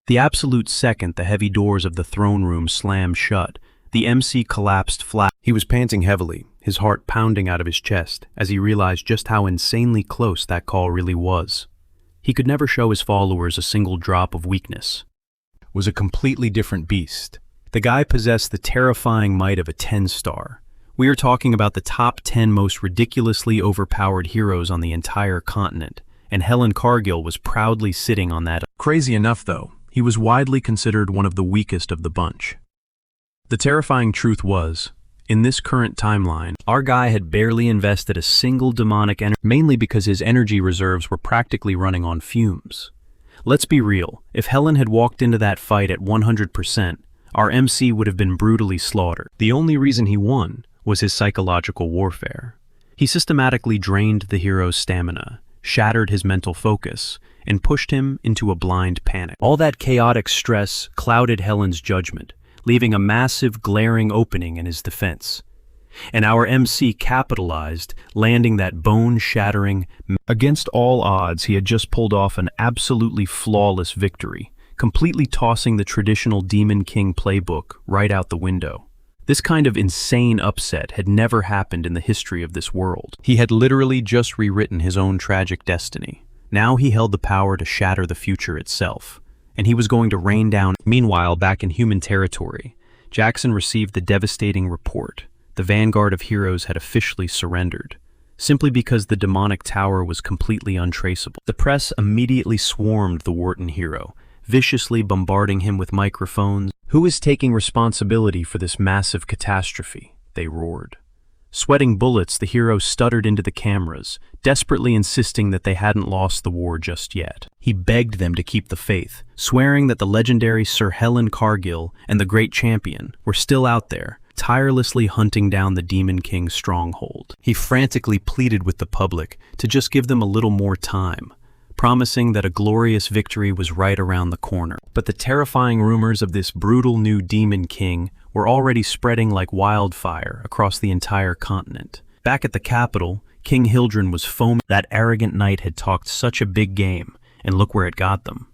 The absolute second the heavy doors of the throne room slammed shut, the MC collapsed flat. He was panting heavily, his heart pounding out of his chest as he realized just how insanely close that call really was. He could never show his followers a single drop of weakness. Was a completely different beast. The guy possessed the terrifying might of a 10-star. We are talking about the top 10 most ridiculously overpowered heroes on the entire continent, and Helen Cargill was proudly sitting on that. Crazy enough, though, he was widely considered one of the weakest of the bunch. The terrifying truth was, in this current timeline, our guy had barely invested a single demonic energy, mainly because his energy reserves were practically running on fumes. Let's be real, if Helen had walked into that fight at 100%, our MC would have been brutally slaughtered. The only reason he won was his psychological warfare. He systematically drained the hero's stamina, shattered his mental focus, and pushed him into a blind panic. All that chaotic stress clouded Helen's judgment, leaving a massive, glaring opening in his defense. And our MC capitalized, landing that bone-shattering... Against all odds, he had just pulled off an absolutely flawless victory, completely tossing the traditional Demon King playbook right out the window. This kind of insane upset had never happened in the history of this world. He had literally just rewritten his own tragic destiny. Now he held the power to shatter the future itself, and he was going to rain down. Meanwhile, back in human territory, Jackson received the devastating report. The vanguard of heroes had officially surrendered, simply because the demonic tower was completely untraceable. The press immediately swarmed the Wharton hero, viciously bombarding him with microphones. "Who is taking responsibility for this massive catastrophe?" they roared. Sweating bullets, the hero stuttered into the cameras, desperately insisting that they hadn't lost the war just yet. He begged them to keep the faith, swearing that the legendary Sir Helen Cargill and the Great Champion were still out there, tirelessly hunting down the Demon King's stronghold. He frantically pleaded with the public to just give them a little more time, promising that a glorious victory was right around the corner. But the terrifying rumors of this brutal new Demon King were already spreading like wildfire across the entire continent. Back at the capital, King Hildren was foaming. That arrogant knight had talked such a big game, and look where it got them.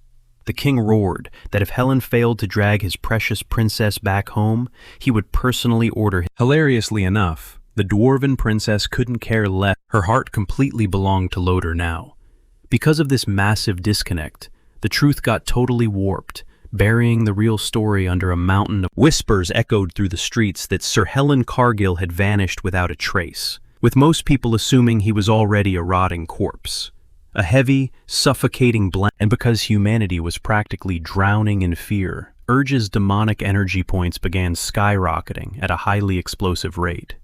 The king roared that if Helen failed to drag his precious princess back home, he would personally order him. Hilariously enough, the dwarven princess couldn't care less. Her heart completely belonged to Loader now. Because of this massive disconnect, the truth got totally warped, burying the real story under a mountain of whispers. Echoed through the streets that Sir Helen Cargill had vanished without a trace, with most people assuming he was already a rotting corpse. A heavy, suffocating blanket, and because humanity was practically drowning in fear, Urge's demonic energy points began skyrocketing at a highly explosive rate.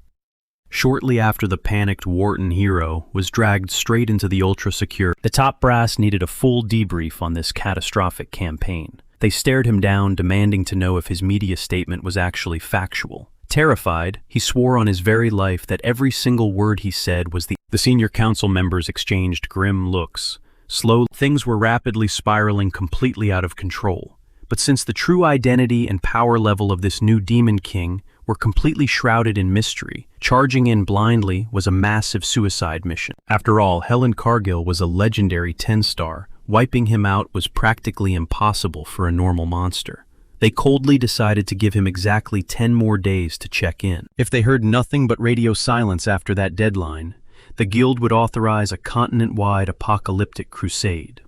Shortly after, the panicked Wharton hero was dragged straight into the ultra-secure. The top brass needed a full debrief on this catastrophic campaign. They stared him down, demanding to know if his media statement was actually factual. Terrified, he swore on his very life that every single word he said was the senior council members exchanged grim looks. Slowly, things were rapidly spiraling completely out of control. But since the true identity and power level of this new Demon King were completely shrouded in mystery, charging in blindly was a massive suicide mission. After all, Helen Cargill was a legendary 10-star. Wiping him out was practically impossible for a normal monster. They coldly decided to give him exactly 10 more days to check in. If they heard nothing but radio silence after that deadline, the guild would authorize a continent-wide apocalyptic crusade.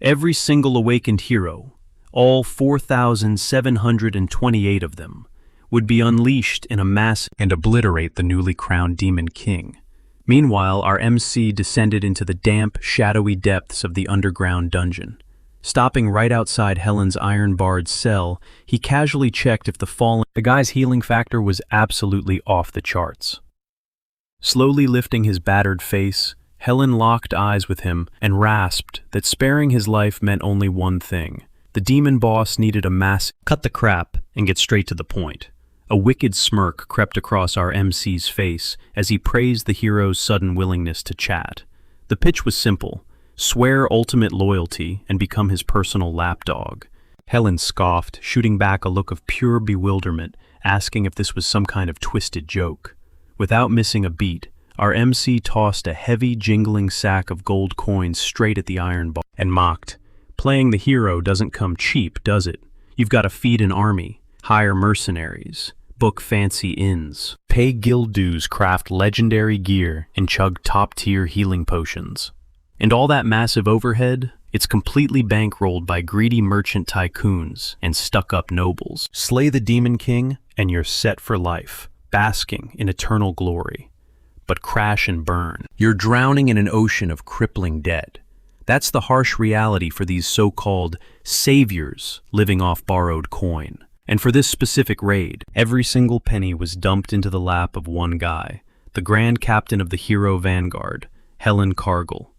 Every single awakened hero, all 4,728 of them, would be unleashed in a mass and obliterate the newly crowned Demon King. Meanwhile, our MC descended into the damp, shadowy depths of the underground dungeon. Stopping right outside Helen's iron-barred cell, he casually checked if the guy's healing factor was absolutely off the charts. Slowly lifting his battered face, Helen locked eyes with him and rasped that sparing his life meant only one thing. The demon boss needed a cut the crap and get straight to the point. A wicked smirk crept across our MC's face as he praised the hero's sudden willingness to chat. The pitch was simple: swear ultimate loyalty and become his personal lapdog. Helen scoffed, shooting back a look of pure bewilderment, asking if this was some kind of twisted joke. Without missing a beat, our MC tossed a heavy, jingling sack of gold coins straight at the iron ball and mocked, "Playing the hero doesn't come cheap, does it? You've got to feed an army, hire mercenaries, book fancy inns, pay guild dues, craft legendary gear, and chug top-tier healing potions. And all that massive overhead, it's completely bankrolled by greedy merchant tycoons and stuck-up nobles. Slay the Demon King, and you're set for life, basking in eternal glory. But crash and burn. You're drowning in an ocean of crippling debt. That's the harsh reality for these so-called saviors living off borrowed coin. And for this specific raid, every single penny was dumped into the lap of one guy, the Grand Captain of the Hero Vanguard, Helen Cargill.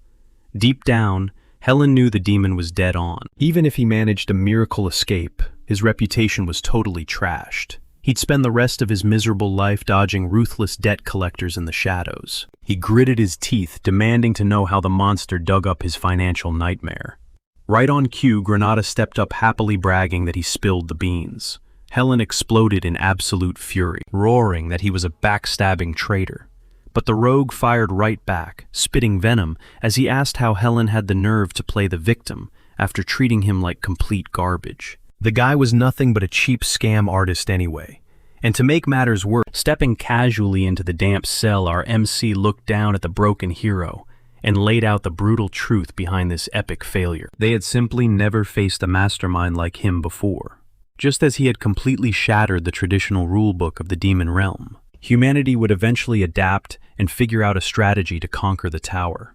Deep down, Helen knew the demon was dead on. Even if he managed a miracle escape, his reputation was totally trashed. He'd spend the rest of his miserable life dodging ruthless debt collectors in the shadows. He gritted his teeth, demanding to know how the monster dug up his financial nightmare. Right on cue, Granada stepped up, happily bragging that he spilled the beans. Helen exploded in absolute fury, roaring that he was a backstabbing traitor. But the rogue fired right back, spitting venom, as he asked how Helen had the nerve to play the victim after treating him like complete garbage. The guy was nothing but a cheap scam artist anyway. And to make matters worse, stepping casually into the damp cell, our MC looked down at the broken hero and laid out the brutal truth behind this epic failure. They had simply never faced a mastermind like him before. Just as he had completely shattered the traditional rulebook of the demon realm, humanity would eventually adapt and figure out a strategy to conquer the tower.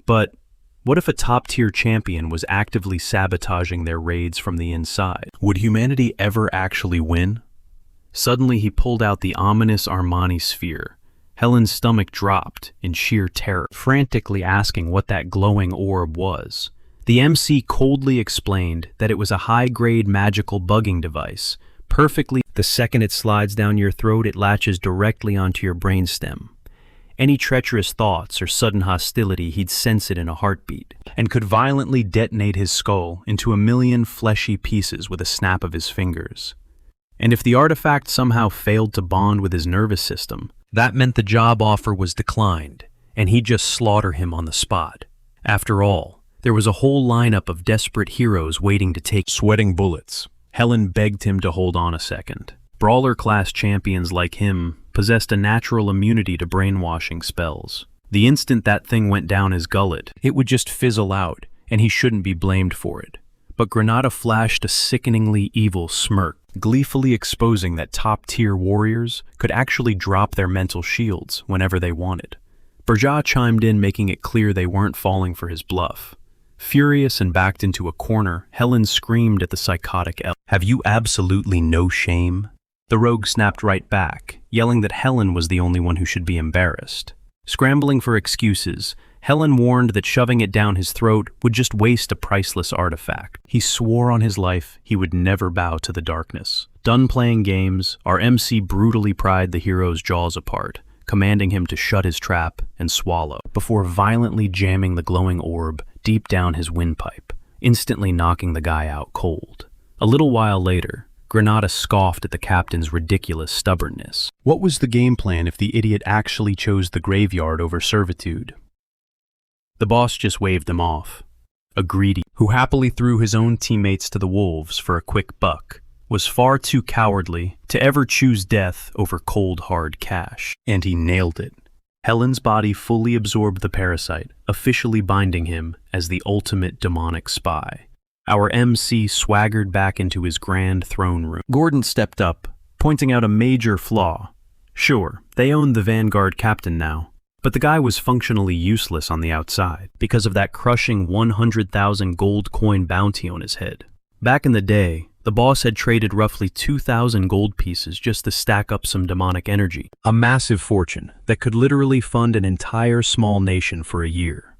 But what if a top-tier champion was actively sabotaging their raids from the inside? Would humanity ever actually win? Suddenly he pulled out the ominous Armani sphere. Helen's stomach dropped in sheer terror, frantically asking what that glowing orb was. The MC coldly explained that it was a high-grade magical bugging device. The second it slides down your throat, it latches directly onto your brainstem. Any treacherous thoughts or sudden hostility, he'd sense it in a heartbeat, and could violently detonate his skull into a million fleshy pieces with a snap of his fingers. And if the artifact somehow failed to bond with his nervous system, that meant the job offer was declined, and he'd just slaughter him on the spot. After all, there was a whole lineup of desperate heroes waiting to take sweating bullets. Helen begged him to hold on a second. Brawler-class champions like him possessed a natural immunity to brainwashing spells. The instant that thing went down his gullet, it would just fizzle out, and he shouldn't be blamed for it. But Granada flashed a sickeningly evil smirk, gleefully exposing that top-tier warriors could actually drop their mental shields whenever they wanted. Burja chimed in, making it clear they weren't falling for his bluff. Furious and backed into a corner, Helen screamed at the psychotic elf. "Have you absolutely no shame?" The rogue snapped right back, yelling that Helen was the only one who should be embarrassed. Scrambling for excuses, Helen warned that shoving it down his throat would just waste a priceless artifact. He swore on his life he would never bow to the darkness. Done playing games, our MC brutally pried the hero's jaws apart, commanding him to shut his trap and swallow, before violently jamming the glowing orb deep down his windpipe, instantly knocking the guy out cold. A little while later, Granada scoffed at the captain's ridiculous stubbornness. What was the game plan if the idiot actually chose the graveyard over servitude? The boss just waved them off. A greedy, who happily threw his own teammates to the wolves for a quick buck, was far too cowardly to ever choose death over cold hard cash. And he nailed it. Helen's body fully absorbed the parasite, officially binding him as the ultimate demonic spy. Our MC swaggered back into his grand throne room. Gordon stepped up, pointing out a major flaw. Sure, they owned the Vanguard captain now, but the guy was functionally useless on the outside because of that crushing 100,000 gold coin bounty on his head. Back in the day, the boss had traded roughly 2,000 gold pieces just to stack up some demonic energy. A massive fortune that could literally fund an entire small nation for a year.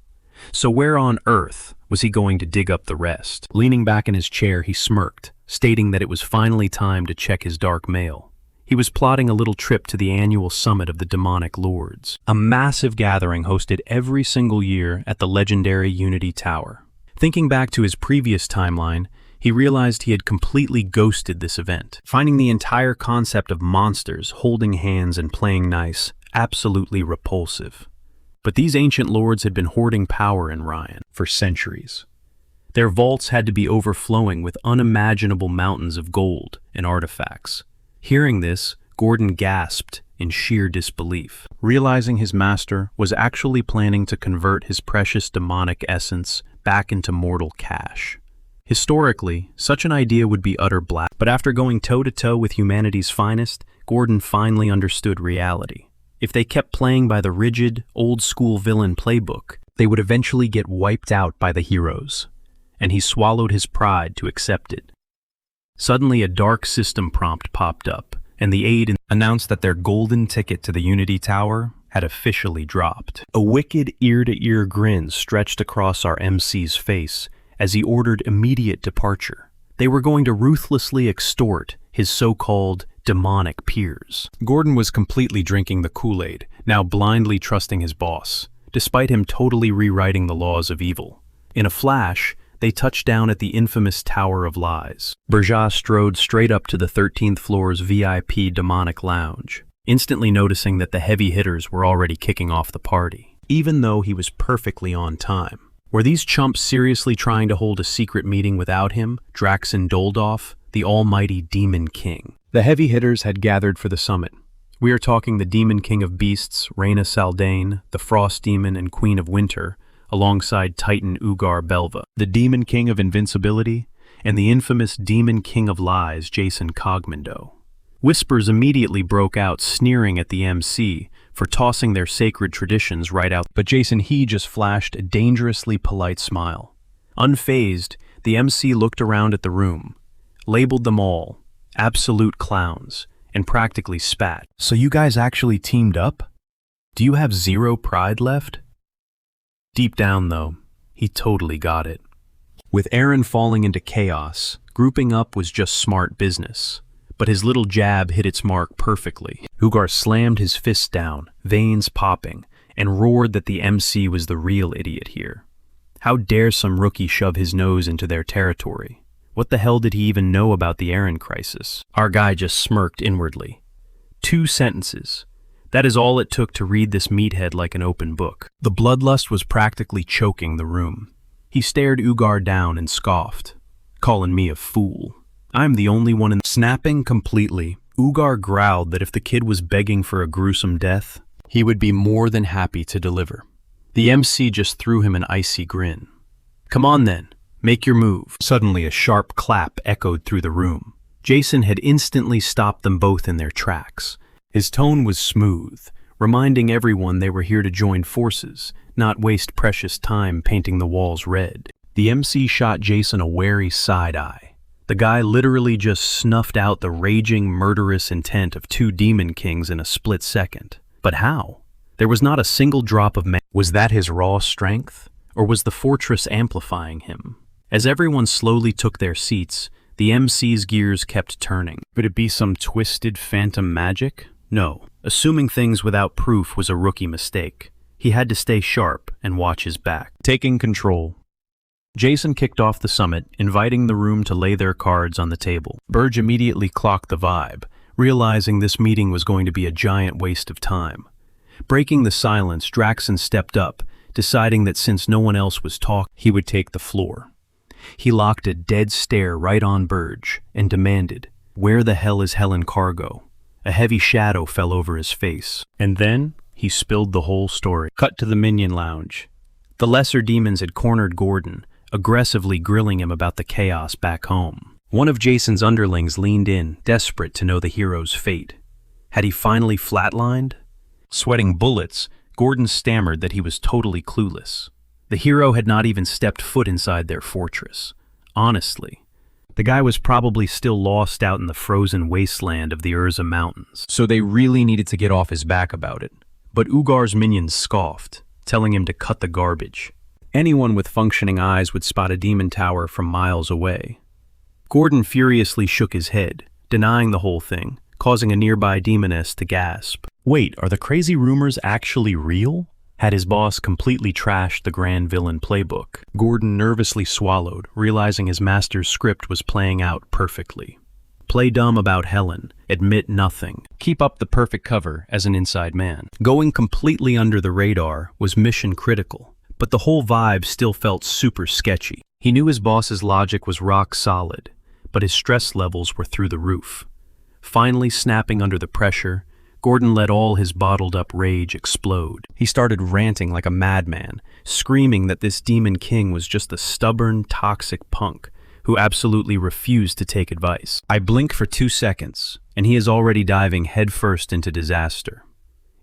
So where on earth was he going to dig up the rest? Leaning back in his chair, he smirked, stating that it was finally time to check his dark mail. He was plotting a little trip to the annual summit of the demonic lords, a massive gathering hosted every single year at the legendary Unity Tower. Thinking back to his previous timeline, he realized he had completely ghosted this event, finding the entire concept of monsters holding hands and playing nice absolutely repulsive. But these ancient lords had been hoarding power in Ryan for centuries. Their vaults had to be overflowing with unimaginable mountains of gold and artifacts. Hearing this, Gordon gasped in sheer disbelief, realizing his master was actually planning to convert his precious demonic essence back into mortal cash. Historically, such an idea would be utter blasphemy, but after going toe-to-toe with humanity's finest, Gordon finally understood reality. If they kept playing by the rigid, old-school villain playbook, they would eventually get wiped out by the heroes, and he swallowed his pride to accept it. Suddenly, a dark system prompt popped up, and the aide announced that their golden ticket to the Unity Tower had officially dropped. A wicked ear-to-ear grin stretched across our MC's face as he ordered immediate departure. They were going to ruthlessly extort his so-called demonic peers. Gordon was completely drinking the Kool-Aid, now blindly trusting his boss, despite him totally rewriting the laws of evil. In a flash, they touched down at the infamous Tower of Lies. Burja strode straight up to the 13th floor's VIP demonic lounge, instantly noticing that the heavy hitters were already kicking off the party, even though he was perfectly on time. Were these chumps seriously trying to hold a secret meeting without him, Draxen Doldorf, the almighty Demon King? The heavy hitters had gathered for the summit. We are talking the Demon King of Beasts, Reyna Saldane, the Frost Demon and Queen of Winter, alongside Titan Ugar Belva, the Demon King of Invincibility, and the infamous Demon King of Lies, Jason Cogmando. Whispers immediately broke out, sneering at the MC for tossing their sacred traditions right out, but he just flashed a dangerously polite smile. Unfazed, the MC looked around at the room, labeled them all absolute clowns, and practically spat. "So you guys actually teamed up? Do you have zero pride left?" Deep down, though, he totally got it. With Aaron falling into chaos, grouping up was just smart business. But his little jab hit its mark perfectly. Ugar slammed his fists down, veins popping, and roared that the MC was the real idiot here. How dare some rookie shove his nose into their territory? What the hell did he even know about the Aaron crisis? Our guy just smirked inwardly. 2 sentences. That is all it took to read this meathead like an open book. The bloodlust was practically choking the room. He stared Ugar down and scoffed, calling me a fool. I'm the only one in. Snapping completely, Ugar growled that if the kid was begging for a gruesome death, he would be more than happy to deliver. The MC just threw him an icy grin. "Come on then, make your move." Suddenly a sharp clap echoed through the room. Jason had instantly stopped them both in their tracks. His tone was smooth, reminding everyone they were here to join forces, not waste precious time painting the walls red. The MC shot Jason a wary side-eye. The guy literally just snuffed out the raging, murderous intent of two demon kings in a split second. But how? There was not a single drop of Was that his raw strength? Or was the fortress amplifying him? As everyone slowly took their seats, the MC's gears kept turning. Could it be some twisted phantom magic? No. Assuming things without proof was a rookie mistake. He had to stay sharp and watch his back. Taking control. Jason kicked off the summit, inviting the room to lay their cards on the table. Burge immediately clocked the vibe, realizing this meeting was going to be a giant waste of time. Breaking the silence, Draxon stepped up, deciding that since no one else was talking, he would take the floor. He locked a dead stare right on Burge and demanded, "Where the hell is Helen Cargo?" A heavy shadow fell over his face. And then he spilled the whole story. Cut to the Minion Lounge. The lesser demons had cornered Gordon, aggressively grilling him about the chaos back home. One of Jason's underlings leaned in, desperate to know the hero's fate. Had he finally flatlined? Sweating bullets, Gordon stammered that he was totally clueless. The hero had not even stepped foot inside their fortress. Honestly, the guy was probably still lost out in the frozen wasteland of the Urza Mountains. So they really needed to get off his back about it. But Ugar's minions scoffed, telling him to cut the garbage. Anyone with functioning eyes would spot a demon tower from miles away. Gordon furiously shook his head, denying the whole thing, causing a nearby demoness to gasp. Wait, are the crazy rumors actually real? Had his boss completely trashed the grand villain playbook? Gordon nervously swallowed, realizing his master's script was playing out perfectly. Play dumb about Helen, admit nothing, keep up the perfect cover as an inside man. Going completely under the radar was mission critical, but the whole vibe still felt super sketchy. He knew his boss's logic was rock solid, but his stress levels were through the roof. Finally snapping under the pressure, Gordon let all his bottled-up rage explode. He started ranting like a madman, screaming that this demon king was just a stubborn, toxic punk who absolutely refused to take advice. I blink for 2 seconds, and he is already diving headfirst into disaster.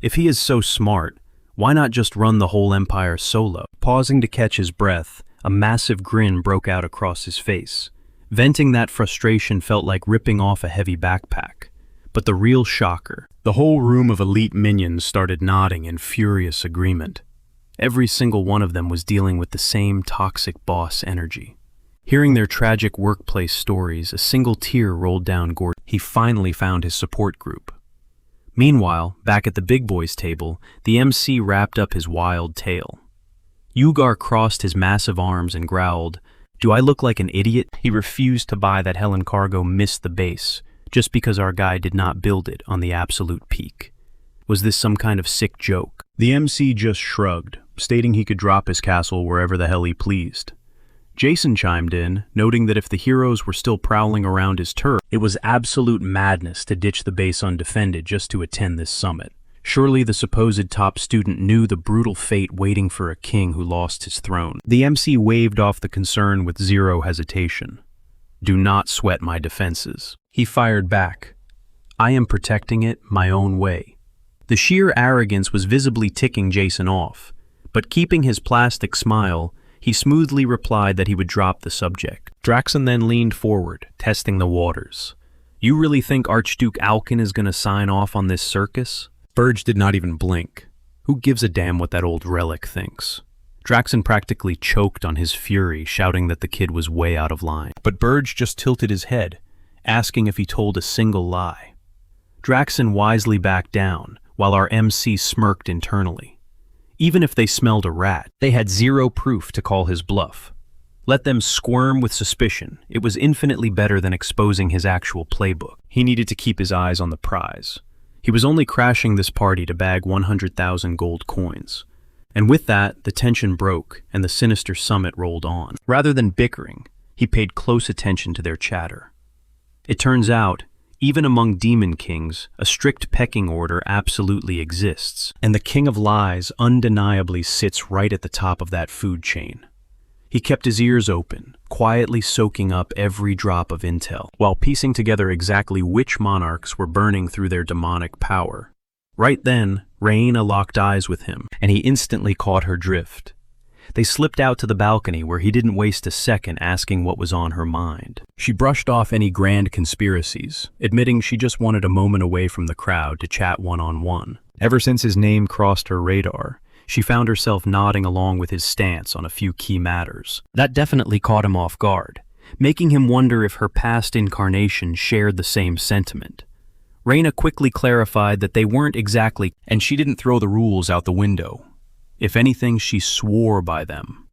If he is so smart, why not just run the whole empire solo? Pausing to catch his breath, a massive grin broke out across his face. Venting that frustration felt like ripping off a heavy backpack. But the real shocker, the whole room of elite minions started nodding in furious agreement. Every single one of them was dealing with the same toxic boss energy. Hearing their tragic workplace stories, a single tear rolled down Gordon. He finally found his support group. Meanwhile, back at the big boys' table, the MC wrapped up his wild tale. Ugar crossed his massive arms and growled, "Do I look like an idiot?" He refused to buy that Helen Cargo missed the base, just because our guy did not build it on the absolute peak. Was this some kind of sick joke? The MC just shrugged, stating he could drop his castle wherever the hell he pleased. Jason chimed in, noting that if the heroes were still prowling around his turf, it was absolute madness to ditch the base undefended just to attend this summit. Surely the supposed top student knew the brutal fate waiting for a king who lost his throne. The MC waved off the concern with zero hesitation. "Do not sweat my defenses." He fired back. "I am protecting it my own way." The sheer arrogance was visibly ticking Jason off, but keeping his plastic smile, he smoothly replied that he would drop the subject. Draxon then leaned forward, testing the waters. "You really think Archduke Alkin is going to sign off on this circus?" Burge did not even blink. Who gives a damn what that old relic thinks? Draxon practically choked on his fury, shouting that the kid was way out of line. But Burge just tilted his head, asking if he told a single lie. Draxon wisely backed down, while our MC smirked internally. Even if they smelled a rat, they had zero proof to call his bluff. Let them squirm with suspicion. It was infinitely better than exposing his actual playbook. He needed to keep his eyes on the prize. He was only crashing this party to bag 100,000 gold coins. And with that, the tension broke and the sinister summit rolled on. Rather than bickering, he paid close attention to their chatter. It turns out, even among demon kings, a strict pecking order absolutely exists, and the King of Lies undeniably sits right at the top of that food chain. He kept his ears open, quietly soaking up every drop of intel, while piecing together exactly which monarchs were burning through their demonic power. Right then, Raina locked eyes with him, and he instantly caught her drift. They slipped out to the balcony where he didn't waste a second asking what was on her mind. She brushed off any grand conspiracies, admitting she just wanted a moment away from the crowd to chat one-on-one. Ever since his name crossed her radar, she found herself nodding along with his stance on a few key matters. That definitely caught him off guard, making him wonder if her past incarnation shared the same sentiment. Reyna quickly clarified that they weren't exactly, and she didn't throw the rules out the window. If anything, she swore by them.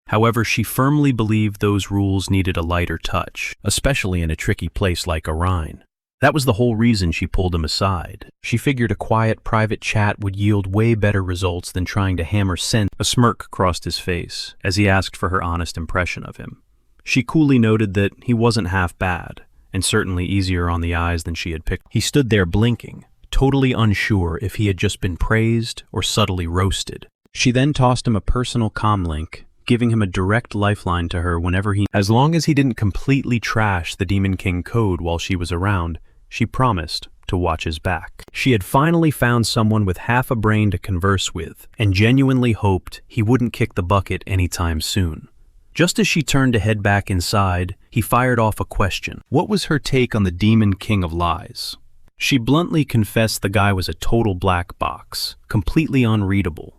However, she firmly believed those rules needed a lighter touch, especially in a tricky place like Orion. That was the whole reason she pulled him aside. She figured a quiet, private chat would yield way better results than trying to hammer sense. A smirk crossed his face as he asked for her honest impression of him. She coolly noted that he wasn't half bad, and certainly easier on the eyes than she had picked. He stood there blinking, totally unsure if he had just been praised or subtly roasted. She then tossed him a personal comlink, giving him a direct lifeline to her whenever as long as he didn't completely trash the Demon King code while she was around, she promised to watch his back. She had finally found someone with half a brain to converse with, and genuinely hoped he wouldn't kick the bucket anytime soon. Just as she turned to head back inside, he fired off a question. What was her take on the Demon King of Lies? She bluntly confessed the guy was a total black box, completely unreadable.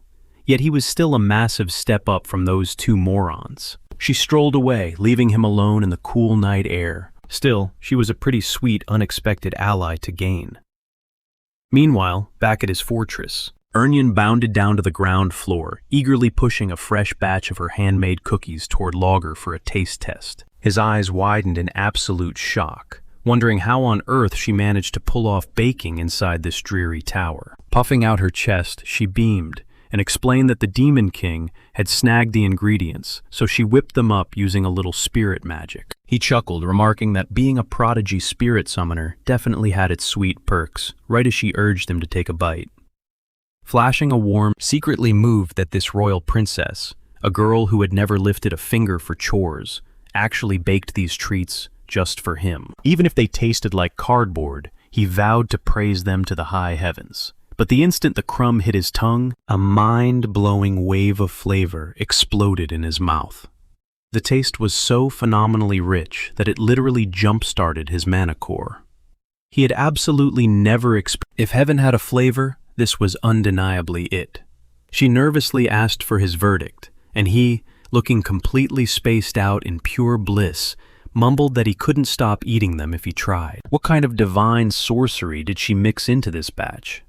Yet he was still a massive step up from those two morons. She strolled away, leaving him alone in the cool night air. Still, she was a pretty sweet, unexpected ally to gain. Meanwhile, back at his fortress, Ernyan bounded down to the ground floor, eagerly pushing a fresh batch of her handmade cookies toward Logger for a taste test. His eyes widened in absolute shock, wondering how on earth she managed to pull off baking inside this dreary tower. Puffing out her chest, she beamed and explained that the Demon King had snagged the ingredients, so she whipped them up using a little spirit magic. He chuckled, remarking that being a prodigy spirit summoner definitely had its sweet perks, right as she urged him to take a bite. Flashing a warm, secretly moved that this royal princess, a girl who had never lifted a finger for chores, actually baked these treats just for him. Even if they tasted like cardboard, he vowed to praise them to the high heavens. But the instant the crumb hit his tongue, a mind-blowing wave of flavor exploded in his mouth. The taste was so phenomenally rich that it literally jump-started his mana core. He had absolutely never If heaven had a flavor, this was undeniably it. She nervously asked for his verdict, and he, looking completely spaced out in pure bliss, mumbled that he couldn't stop eating them if he tried. What kind of divine sorcery did she mix into this batch?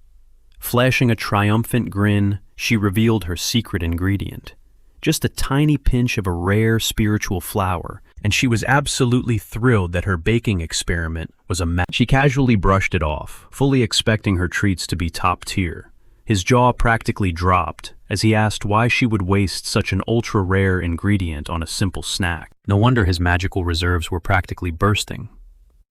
Flashing a triumphant grin, she revealed her secret ingredient. Just a tiny pinch of a rare spiritual flower, and she was absolutely thrilled that her baking experiment was a match. She casually brushed it off, fully expecting her treats to be top tier. His jaw practically dropped as he asked why she would waste such an ultra-rare ingredient on a simple snack. No wonder his magical reserves were practically bursting.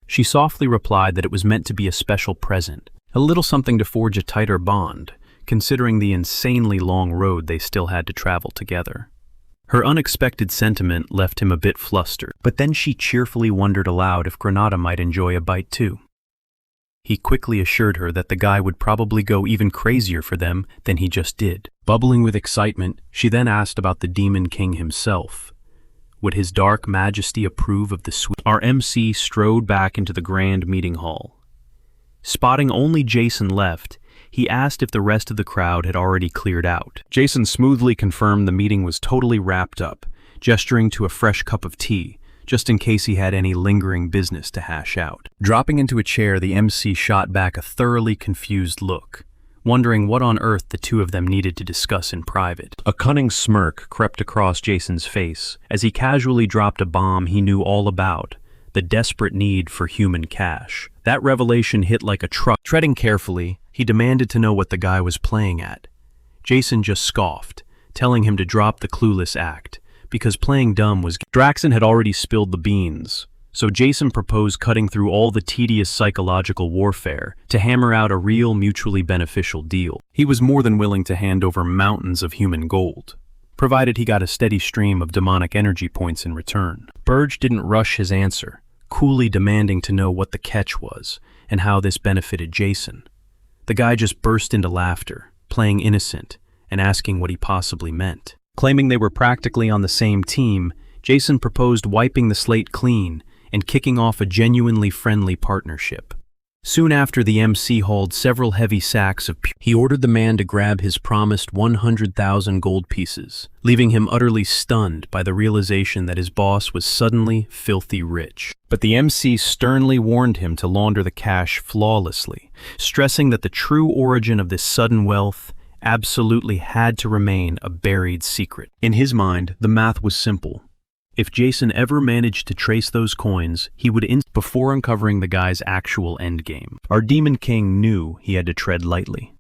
She softly replied that it was meant to be a special present, a little something to forge a tighter bond, considering the insanely long road they still had to travel together. Her unexpected sentiment left him a bit flustered, but then she cheerfully wondered aloud if Granada might enjoy a bite too. He quickly assured her that the guy would probably go even crazier for them than he just did. Bubbling with excitement, she then asked about the Demon King himself. Would his dark majesty approve of the sweet? Our MC strode back into the grand meeting hall. Spotting only Jason left, he asked if the rest of the crowd had already cleared out. Jason smoothly confirmed the meeting was totally wrapped up, gesturing to a fresh cup of tea, just in case he had any lingering business to hash out. Dropping into a chair, the MC shot back a thoroughly confused look, wondering what on earth the two of them needed to discuss in private. A cunning smirk crept across Jason's face as he casually dropped a bomb he knew all about: the desperate need for human cash. That revelation hit like a truck. Treading carefully, he demanded to know what the guy was playing at. Jason just scoffed, telling him to drop the clueless act, because playing dumb was... Draxon had already spilled the beans, so Jason proposed cutting through all the tedious psychological warfare to hammer out a real mutually beneficial deal. He was more than willing to hand over mountains of human gold, provided he got a steady stream of demonic energy points in return. Burge didn't rush his answer, coolly demanding to know what the catch was and how this benefited Jason. The guy just burst into laughter, playing innocent and asking what he possibly meant. Claiming they were practically on the same team, Jason proposed wiping the slate clean and kicking off a genuinely friendly partnership. Soon after, the MC hauled several heavy sacks of he ordered the man to grab his promised 100,000 gold pieces, leaving him utterly stunned by the realization that his boss was suddenly filthy rich. But the MC sternly warned him to launder the cash flawlessly, stressing that the true origin of this sudden wealth absolutely had to remain a buried secret. In his mind, the math was simple. If Jason ever managed to trace those coins, he would before uncovering the guy's actual endgame. Our Demon King knew he had to tread lightly.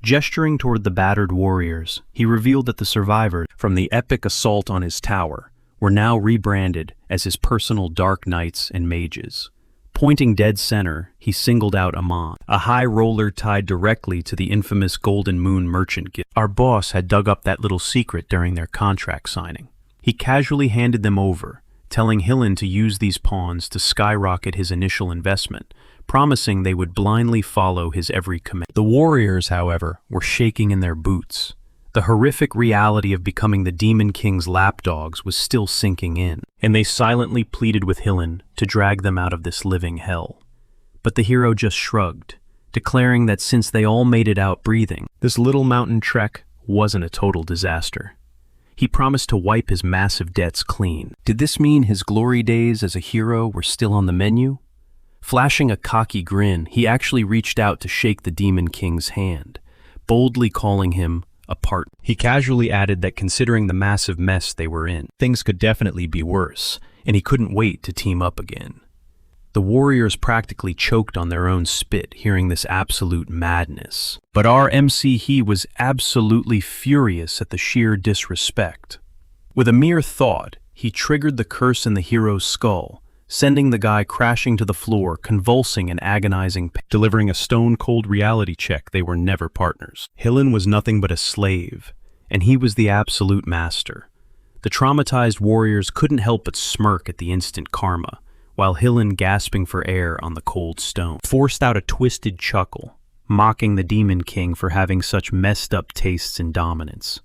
Gesturing toward the battered warriors, he revealed that the survivors from the epic assault on his tower were now rebranded as his personal dark knights and mages. Pointing dead center, he singled out Amon, a high roller tied directly to the infamous Golden Moon merchant guild. Our boss had dug up that little secret during their contract signing. He casually handed them over, telling Hillen to use these pawns to skyrocket his initial investment, promising they would blindly follow his every command. The warriors, however, were shaking in their boots. The horrific reality of becoming the Demon King's lapdogs was still sinking in, and they silently pleaded with Hillen to drag them out of this living hell. But the hero just shrugged, declaring that since they all made it out breathing, this little mountain trek wasn't a total disaster. He promised to wipe his massive debts clean. Did this mean his glory days as a hero were still on the menu? Flashing a cocky grin, he actually reached out to shake the Demon King's hand, boldly calling him a partner. He casually added that considering the massive mess they were in, things could definitely be worse, and he couldn't wait to team up again. The warriors practically choked on their own spit hearing this absolute madness. But our MC he was absolutely furious at the sheer disrespect. With a mere thought, he triggered the curse in the hero's skull, sending the guy crashing to the floor, convulsing in agonizing pain. Delivering a stone-cold reality check, they were never partners. Hillen was nothing but a slave, and he was the absolute master. The traumatized warriors couldn't help but smirk at the instant karma, while Hillen, gasping for air on the cold stone, forced out a twisted chuckle, mocking the Demon King for having such messed up tastes and dominance.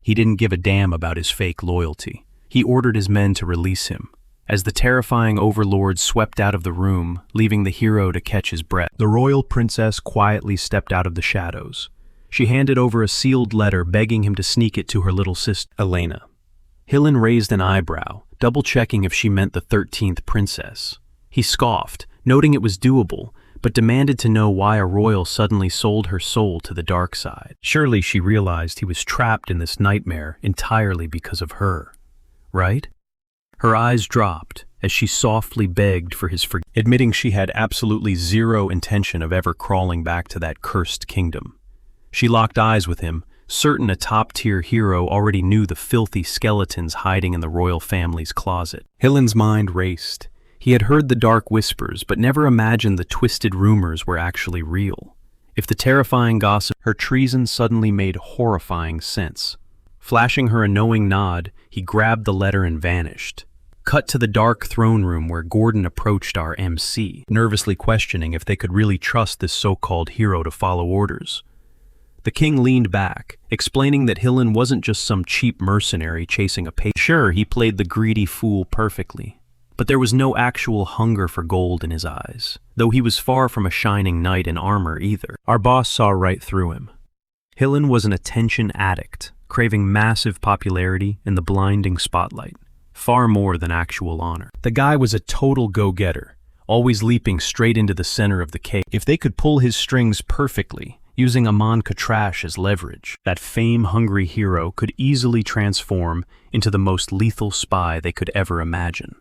He didn't give a damn about his fake loyalty. He ordered his men to release him. As the terrifying overlord swept out of the room, leaving the hero to catch his breath, the royal princess quietly stepped out of the shadows. She handed over a sealed letter begging him to sneak it to her little sister, Elena. Hillen raised an eyebrow, double-checking if she meant the 13th princess. He scoffed, noting it was doable, but demanded to know why a royal suddenly sold her soul to the dark side. Surely she realized he was trapped in this nightmare entirely because of her, right? Her eyes dropped as she softly begged for his forgiveness, admitting she had absolutely zero intention of ever crawling back to that cursed kingdom. She locked eyes with him, certain a top-tier hero already knew the filthy skeletons hiding in the royal family's closet. Hillen's mind raced. He had heard the dark whispers, but never imagined the twisted rumors were actually real. If the terrifying gossip, her treason suddenly made horrifying sense. Flashing her a knowing nod, he grabbed the letter and vanished. Cut to the dark throne room where Gordon approached our MC, nervously questioning if they could really trust this so-called hero to follow orders. The king leaned back, explaining that Hillen wasn't just some cheap mercenary chasing a pay. Sure, he played the greedy fool perfectly, but there was no actual hunger for gold in his eyes, though he was far from a shining knight in armor either. Our boss saw right through him. Hillen was an attention addict, craving massive popularity in the blinding spotlight, far more than actual honor. The guy was a total go-getter, always leaping straight into the center of the cake. If they could pull his strings perfectly, using Amon Katrash as leverage, that fame-hungry hero could easily transform into the most lethal spy they could ever imagine.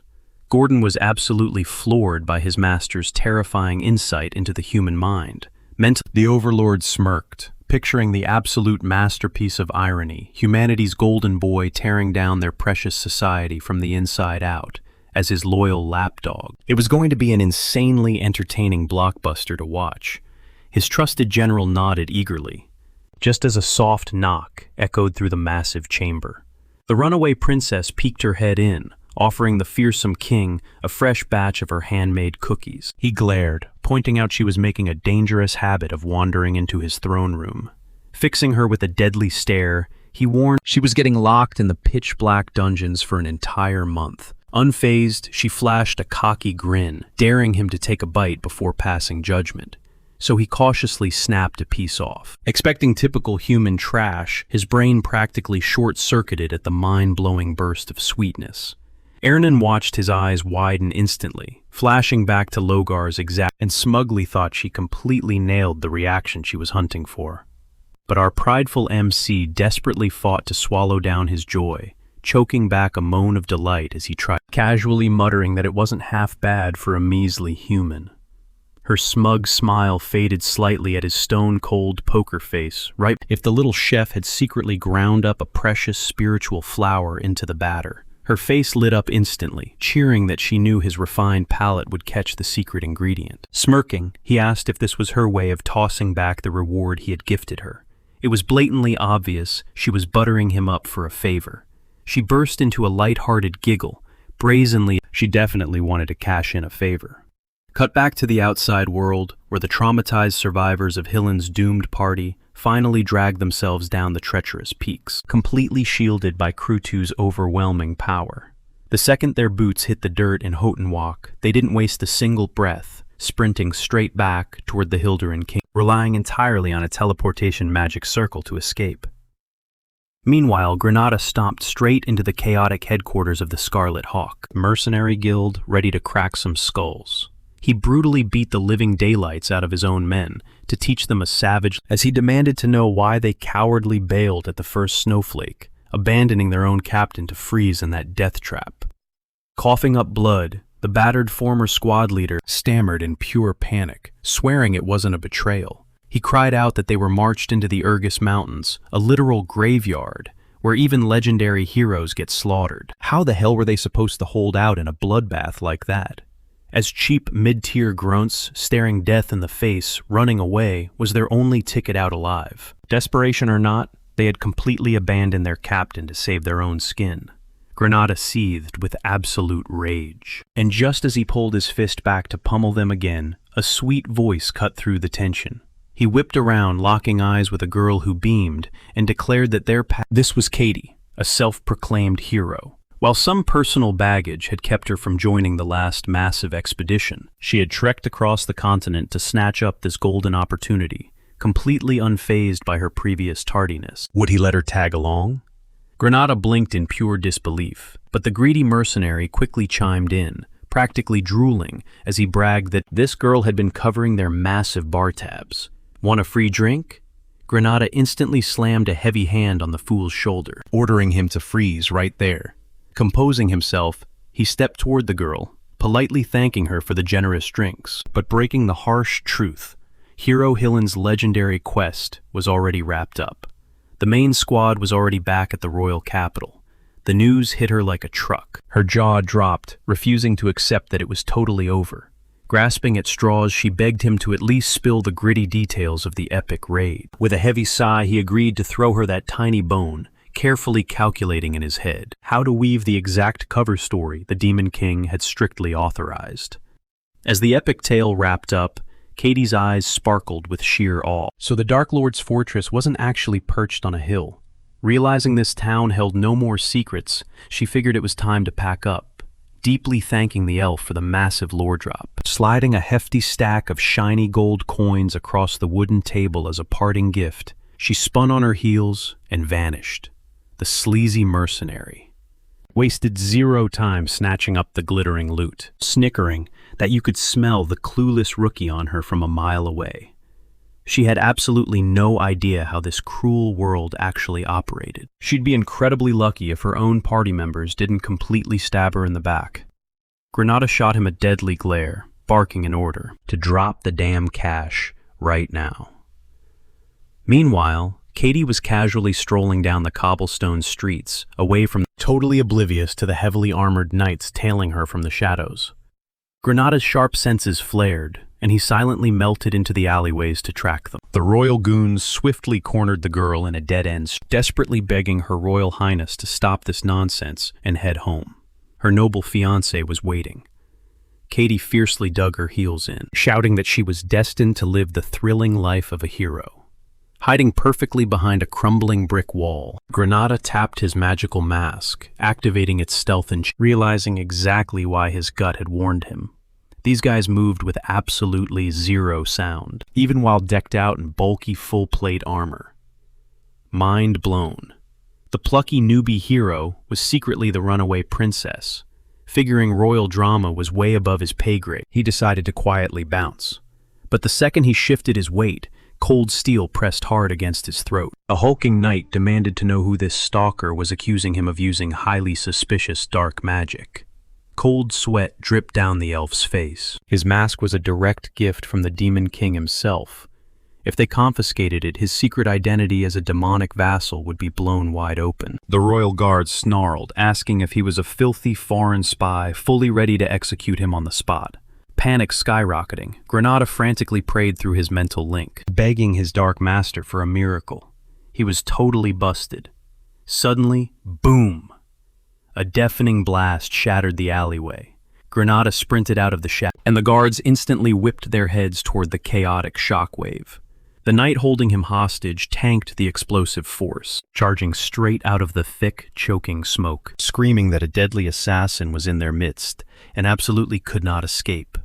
Gordon was absolutely floored by his master's terrifying insight into the human mind. The Overlord smirked, picturing the absolute masterpiece of irony, humanity's golden boy tearing down their precious society from the inside out, as his loyal lapdog. It was going to be an insanely entertaining blockbuster to watch. His trusted general nodded eagerly, just as a soft knock echoed through the massive chamber. The runaway princess peeked her head in, offering the fearsome king a fresh batch of her handmade cookies. He glared, pointing out she was making a dangerous habit of wandering into his throne room. Fixing her with a deadly stare, He warned she was getting locked in the pitch-black dungeons for an entire month. Unfazed, she flashed a cocky grin, daring him to take a bite before passing judgment. So he cautiously snapped a piece off. Expecting typical human trash, his brain practically short-circuited at the mind-blowing burst of sweetness. Ernan watched his eyes widen instantly, flashing back to Logar's exact, and smugly thought she completely nailed the reaction she was hunting for. But our prideful MC desperately fought to swallow down his joy, choking back a moan of delight as he tried, casually muttering that it wasn't half bad for a measly human. Her smug smile faded slightly at his stone-cold poker face, right if the little chef had secretly ground up a precious spiritual flower into the batter. Her face lit up instantly, cheering that she knew his refined palate would catch the secret ingredient. Smirking, he asked if this was her way of tossing back the reward he had gifted her. It was blatantly obvious she was buttering him up for a favor. She burst into a light-hearted giggle, brazenly. She definitely wanted to cash in a favor. Cut back to the outside world, where the traumatized survivors of Hillen's doomed party finally dragged themselves down the treacherous peaks, completely shielded by Krutu's overwhelming power. The second their boots hit the dirt in Hotenwalk, they didn't waste a single breath, sprinting straight back toward the Hilderin King, relying entirely on a teleportation magic circle to escape. Meanwhile, Granada stomped straight into the chaotic headquarters of the Scarlet Hawk, mercenary guild ready to crack some skulls. He brutally beat the living daylights out of his own men to teach them a savage, as he demanded to know why they cowardly bailed at the first snowflake, abandoning their own captain to freeze in that death trap. Coughing up blood, the battered former squad leader stammered in pure panic, swearing it wasn't a betrayal. He cried out that they were marched into the Urgus Mountains, a literal graveyard, where even legendary heroes get slaughtered. How the hell were they supposed to hold out in a bloodbath like that? As cheap mid-tier grunts, staring death in the face, running away, was their only ticket out alive. Desperation or not, they had completely abandoned their captain to save their own skin. Granada seethed with absolute rage. And just as he pulled his fist back to pummel them again, a sweet voice cut through the tension. He whipped around, locking eyes with a girl who beamed, and declared that this was Katie, a self-proclaimed hero. While some personal baggage had kept her from joining the last massive expedition, she had trekked across the continent to snatch up this golden opportunity, completely unfazed by her previous tardiness. Would he let her tag along? Granada blinked in pure disbelief, but the greedy mercenary quickly chimed in, practically drooling as he bragged that this girl had been covering their massive bar tabs. Want a free drink? Granada instantly slammed a heavy hand on the fool's shoulder, ordering him to freeze right there. Composing himself, he stepped toward the girl, politely thanking her for the generous drinks, but breaking the harsh truth. Hero Hillen's legendary quest was already wrapped up. The main squad was already back at the royal capital. The news hit her like a truck. Her jaw dropped, refusing to accept that it was totally over. Grasping at straws, she begged him to at least spill the gritty details of the epic raid. With a heavy sigh, he agreed to throw her that tiny bone, carefully calculating in his head how to weave the exact cover story the Demon King had strictly authorized. As the epic tale wrapped up, Katie's eyes sparkled with sheer awe. So the Dark Lord's fortress wasn't actually perched on a hill. Realizing this town held no more secrets, she figured it was time to pack up, deeply thanking the elf for the massive lore drop. Sliding a hefty stack of shiny gold coins across the wooden table as a parting gift, she spun on her heels and vanished. The sleazy mercenary wasted zero time snatching up the glittering loot, snickering that you could smell the clueless rookie on her from a mile away. She had absolutely no idea how this cruel world actually operated. She'd be incredibly lucky if her own party members didn't completely stab her in the back. Granada shot him a deadly glare, barking an order to drop the damn cash right now. Meanwhile, Katie was casually strolling down the cobblestone streets, away from, totally oblivious to the heavily armored knights tailing her from the shadows. Granada's sharp senses flared, and he silently melted into the alleyways to track them. The royal goons swiftly cornered the girl in a dead end, desperately begging Her Royal Highness to stop this nonsense and head home. Her noble fiancé was waiting. Katie fiercely dug her heels in, shouting that she was destined to live the thrilling life of a hero. hiding perfectly behind a crumbling brick wall. Granada tapped his magical mask, activating its stealth and realizing exactly why his gut had warned him. These guys moved with absolutely zero sound, even while decked out in bulky full-plate armor. Mind blown. The plucky newbie hero was secretly the runaway princess. Figuring royal drama was way above his pay grade, he decided to quietly bounce. But the second he shifted his weight, cold steel pressed hard against his throat. A hulking knight demanded to know who this stalker was accusing him of using highly suspicious dark magic. Cold sweat dripped down the elf's face. His mask was a direct gift from the Demon King himself. If they confiscated it, his secret identity as a demonic vassal would be blown wide open. The royal guard snarled, asking if he was a filthy foreign spy, fully ready to execute him on the spot. Panic skyrocketing, Granada frantically prayed through his mental link, begging his dark master for a miracle. He was totally busted. Suddenly, boom! A deafening blast shattered the alleyway. Granada sprinted out of the shadow, and the guards instantly whipped their heads toward the chaotic shockwave. The knight holding him hostage tanked the explosive force, charging straight out of the thick, choking smoke, screaming that a deadly assassin was in their midst and absolutely could not escape.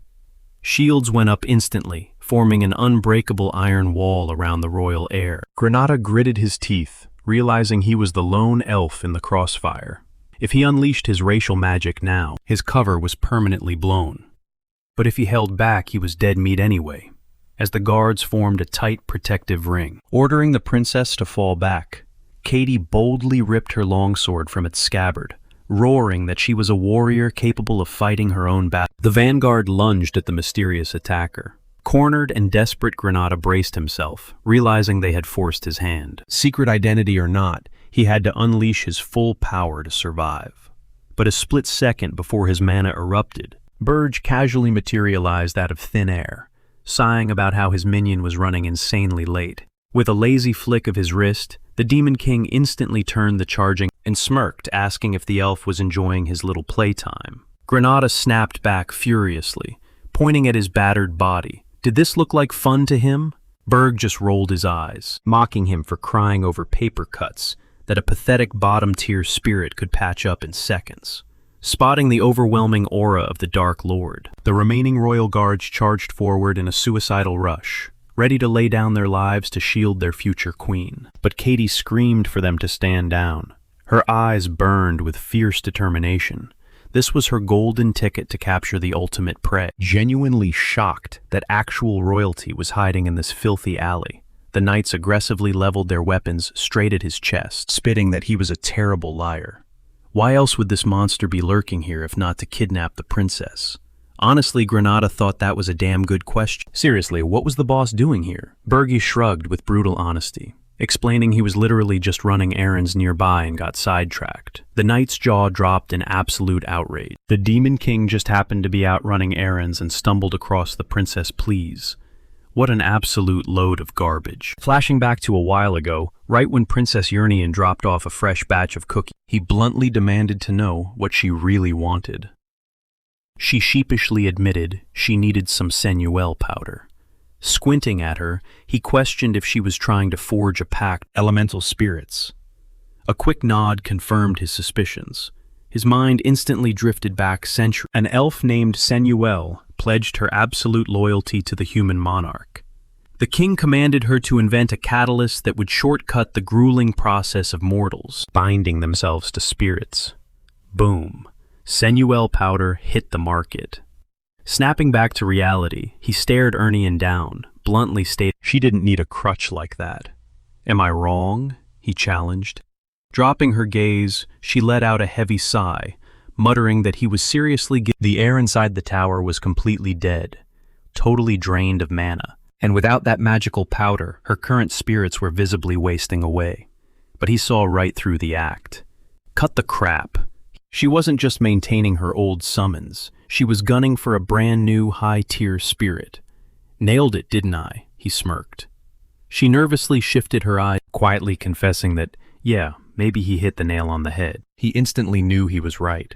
Shields went up instantly, forming an unbreakable iron wall around the royal heir. Granada gritted his teeth, realizing he was the lone elf in the crossfire. If he unleashed his racial magic now, his cover was permanently blown. But if he held back, he was dead meat anyway, as the guards formed a tight protective ring. Ordering the princess to fall back, Katie boldly ripped her longsword from its scabbard, roaring that she was a warrior capable of fighting her own battle. The vanguard lunged at the mysterious attacker. Cornered and desperate, Granada braced himself, realizing they had forced his hand. Secret identity or not, he had to unleash his full power to survive. But a split second before his mana erupted, Burge casually materialized out of thin air, sighing about how his minion was running insanely late. With a lazy flick of his wrist, the Demon King instantly turned the charging and smirked, asking if the elf was enjoying his little playtime. Granada snapped back furiously, pointing at his battered body. Did this look like fun to him? Berg just rolled his eyes, mocking him for crying over paper cuts that a pathetic bottom-tier spirit could patch up in seconds. Spotting the overwhelming aura of the Dark Lord, the remaining royal guards charged forward in a suicidal rush, ready to lay down their lives to shield their future queen. But Katie screamed for them to stand down. Her eyes burned with fierce determination. This was her golden ticket to capture the ultimate prey. Genuinely shocked that actual royalty was hiding in this filthy alley, the knights aggressively leveled their weapons straight at his chest, spitting that he was a terrible liar. Why else would this monster be lurking here if not to kidnap the princess? Honestly, Granada thought that was a damn good question. Seriously, what was the boss doing here? Bergie shrugged with brutal honesty, explaining he was literally just running errands nearby and got sidetracked. The knight's jaw dropped in absolute outrage. The Demon King just happened to be out running errands and stumbled across the princess' pleas. What an absolute load of garbage. Flashing back to a while ago, right when Princess Yurnian dropped off a fresh batch of cookies, he bluntly demanded to know what she really wanted. She sheepishly admitted she needed some Senuel powder. Squinting at her, he questioned if she was trying to forge a pact with elemental spirits. A quick nod confirmed his suspicions. His mind instantly drifted back centuries. An elf named Senuel pledged her absolute loyalty to the human monarch. The king commanded her to invent a catalyst that would shortcut the grueling process of mortals binding themselves to spirits. Boom. Senuel powder hit the market. Snapping back to reality, he stared Ernian down, bluntly stating, "She didn't need a crutch like that." "Am I wrong?" he challenged. Dropping her gaze, she let out a heavy sigh, muttering that he was seriously the air inside the tower was completely dead, totally drained of mana, and without that magical powder, her current spirits were visibly wasting away. But he saw right through the act. Cut the crap. She wasn't just maintaining her old summons, she was gunning for a brand new high-tier spirit. "Nailed it, didn't I?" he smirked. She nervously shifted her eyes, quietly confessing that, yeah, maybe he hit the nail on the head. He instantly knew he was right.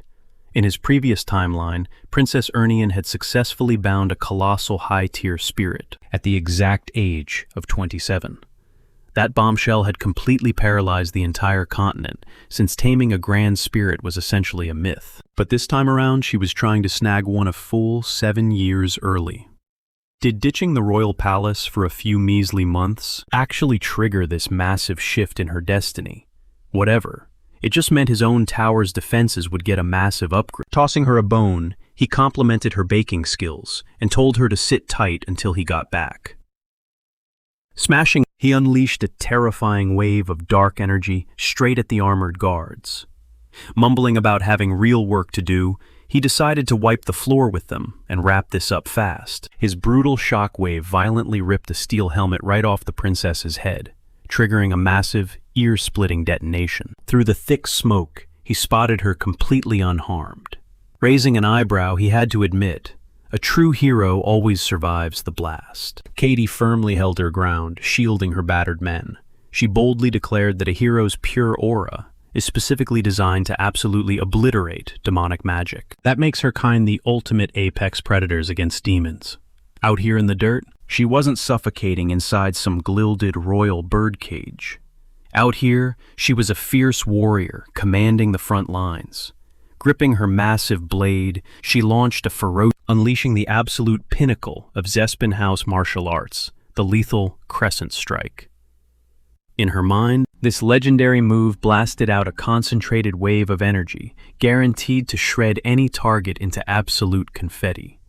In his previous timeline, Princess Ernian had successfully bound a colossal high-tier spirit at the exact age of 27. That bombshell had completely paralyzed the entire continent, since taming a grand spirit was essentially a myth. But this time around, she was trying to snag one a full 7 years early. Did ditching the royal palace for a few measly months actually trigger this massive shift in her destiny? Whatever. It just meant his own tower's defenses would get a massive upgrade. Tossing her a bone, he complimented her baking skills and told her to sit tight until he got back. Smashing, he unleashed a terrifying wave of dark energy straight at the armored guards. Mumbling about having real work to do, he decided to wipe the floor with them and wrap this up fast. His brutal shockwave violently ripped a steel helmet right off the princess's head, triggering a massive, ear-splitting detonation. Through the thick smoke, he spotted her completely unharmed. Raising an eyebrow, he had to admit, a true hero always survives the blast. Katie firmly held her ground, shielding her battered men. She boldly declared that a hero's pure aura is specifically designed to absolutely obliterate demonic magic. That makes her kind the ultimate apex predators against demons. Out here in the dirt, she wasn't suffocating inside some gilded royal birdcage. Out here, she was a fierce warrior commanding the front lines. Gripping her massive blade, she launched a ferocious, unleashing the absolute pinnacle of Zespin House martial arts, the lethal crescent strike. In her mind, this legendary move blasted out a concentrated wave of energy, guaranteed to shred any target into absolute confetti.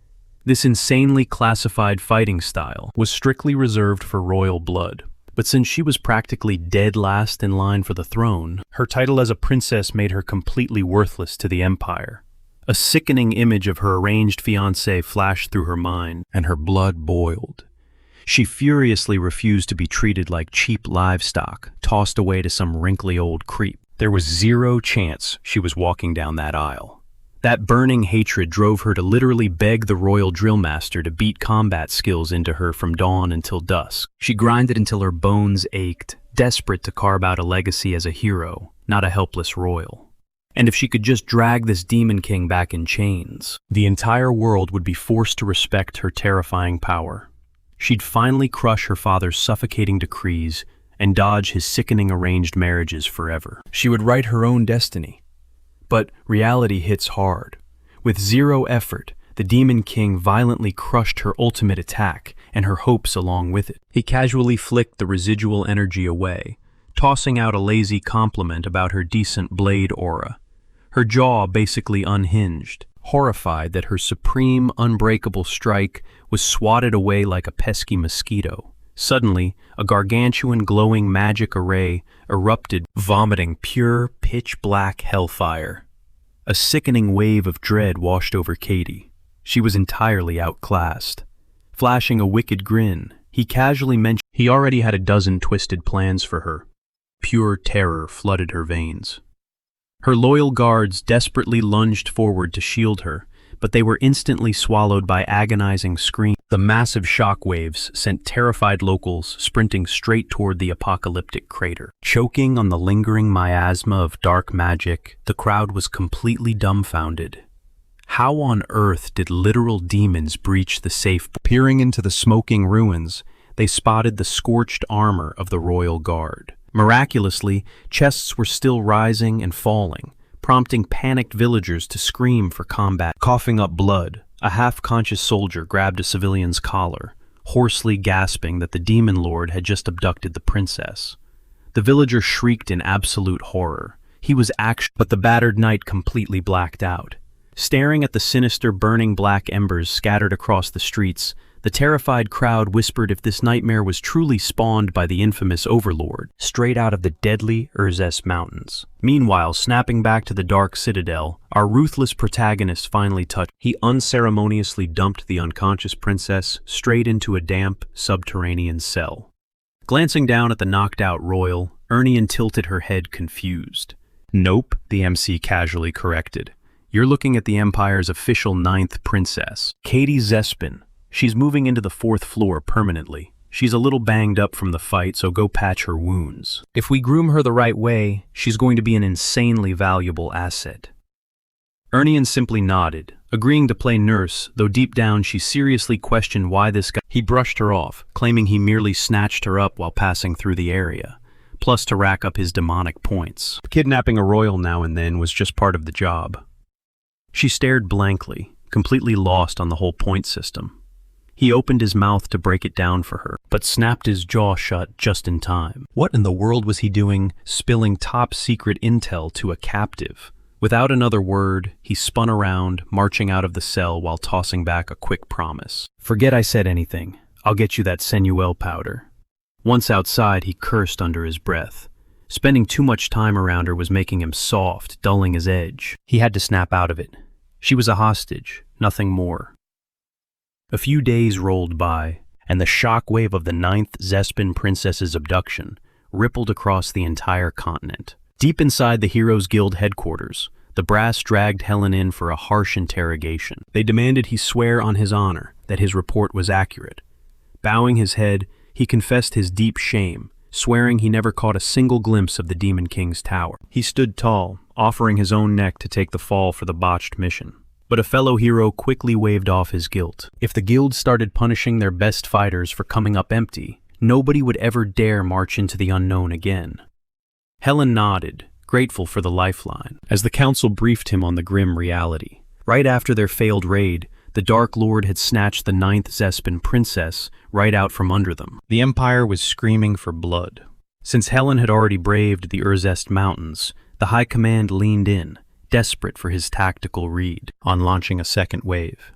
This insanely classified fighting style was strictly reserved for royal blood. But since she was practically dead last in line for the throne, her title as a princess made her completely worthless to the empire. A sickening image of her arranged fiancé flashed through her mind, and her blood boiled. She furiously refused to be treated like cheap livestock, tossed away to some wrinkly old creep. There was zero chance she was walking down that aisle. That burning hatred drove her to literally beg the royal drill master to beat combat skills into her from dawn until dusk. She grinded until her bones ached, desperate to carve out a legacy as a hero, not a helpless royal. And if she could just drag this demon king back in chains, the entire world would be forced to respect her terrifying power. She'd finally crush her father's suffocating decrees and dodge his sickening arranged marriages forever. She would write her own destiny. But reality hits hard. With zero effort, the Demon King violently crushed her ultimate attack and her hopes along with it. He casually flicked the residual energy away, tossing out a lazy compliment about her decent blade aura. Her jaw basically unhinged, horrified that her supreme, unbreakable strike was swatted away like a pesky mosquito. Suddenly, a gargantuan glowing magic array erupted, vomiting pure, pitch-black hellfire. A sickening wave of dread washed over Katie. She was entirely outclassed. Flashing a wicked grin, he casually mentioned he already had a dozen twisted plans for her. Pure terror flooded her veins. Her loyal guards desperately lunged forward to shield her, but they were instantly swallowed by agonizing screams. The massive shockwaves sent terrified locals sprinting straight toward the apocalyptic crater. Choking on the lingering miasma of dark magic, the crowd was completely dumbfounded. How on earth did literal demons breach the safe? Peering into the smoking ruins, they spotted the scorched armor of the royal guard. Miraculously, chests were still rising and falling, prompting panicked villagers to scream for combat. Coughing up blood, a half-conscious soldier grabbed a civilian's collar, hoarsely gasping that the demon lord had just abducted the princess. The villager shrieked in absolute horror. He was but the battered knight completely blacked out. Staring at the sinister burning black embers scattered across the streets, the terrified crowd whispered if this nightmare was truly spawned by the infamous overlord, straight out of the deadly Urzes Mountains. Meanwhile, snapping back to the dark citadel, our ruthless protagonist finally touched. He unceremoniously dumped the unconscious princess straight into a damp, subterranean cell. Glancing down at the knocked-out royal, Ernian tilted her head confused. "Nope," the MC casually corrected. "You're looking at the Empire's official 9th princess, Katie Zespin. She's moving into the 4th floor permanently. She's a little banged up from the fight, so go patch her wounds. If we groom her the right way, she's going to be an insanely valuable asset." Ernian simply nodded, agreeing to play nurse, though deep down she seriously questioned why this guy. He brushed her off, claiming he merely snatched her up while passing through the area, plus to rack up his demonic points. Kidnapping a royal now and then was just part of the job. She stared blankly, completely lost on the whole point system. He opened his mouth to break it down for her, but snapped his jaw shut just in time. What in the world was he doing, spilling top-secret intel to a captive? Without another word, he spun around, marching out of the cell while tossing back a quick promise. "Forget I said anything. I'll get you that Senuel powder." Once outside, he cursed under his breath. Spending too much time around her was making him soft, dulling his edge. He had to snap out of it. She was a hostage, nothing more. A few days rolled by, and the shockwave of the 9th Zespin princess's abduction rippled across the entire continent. Deep inside the Heroes Guild headquarters, the brass dragged Helen in for a harsh interrogation. They demanded he swear on his honor that his report was accurate. Bowing his head, he confessed his deep shame, swearing he never caught a single glimpse of the Demon King's tower. He stood tall, offering his own neck to take the fall for the botched mission. But a fellow hero quickly waved off his guilt. If the guild started punishing their best fighters for coming up empty, nobody would ever dare march into the unknown again. Helen nodded, grateful for the lifeline, as the council briefed him on the grim reality. Right after their failed raid, the Dark Lord had snatched the 9th Zespin princess right out from under them. The Empire was screaming for blood. Since Helen had already braved the Urzest Mountains, the High Command leaned in, desperate for his tactical read on launching a second wave.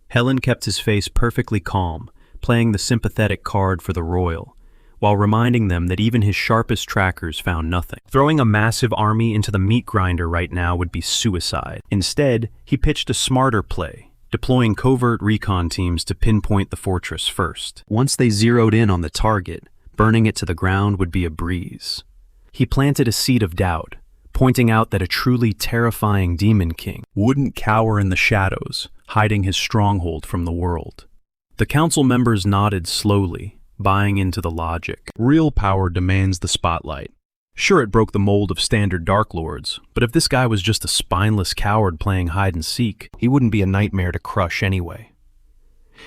Helen kept his face perfectly calm, playing the sympathetic card for the royal, while reminding them that even his sharpest trackers found nothing. Throwing a massive army into the meat grinder right now would be suicide. Instead, he pitched a smarter play, deploying covert recon teams to pinpoint the fortress first. Once they zeroed in on the target, burning it to the ground would be a breeze. He planted a seed of doubt, pointing out that a truly terrifying Demon King wouldn't cower in the shadows, hiding his stronghold from the world. The council members nodded slowly, buying into the logic. Real power demands the spotlight. Sure, it broke the mold of standard Dark Lords, but if this guy was just a spineless coward playing hide-and-seek, he wouldn't be a nightmare to crush anyway.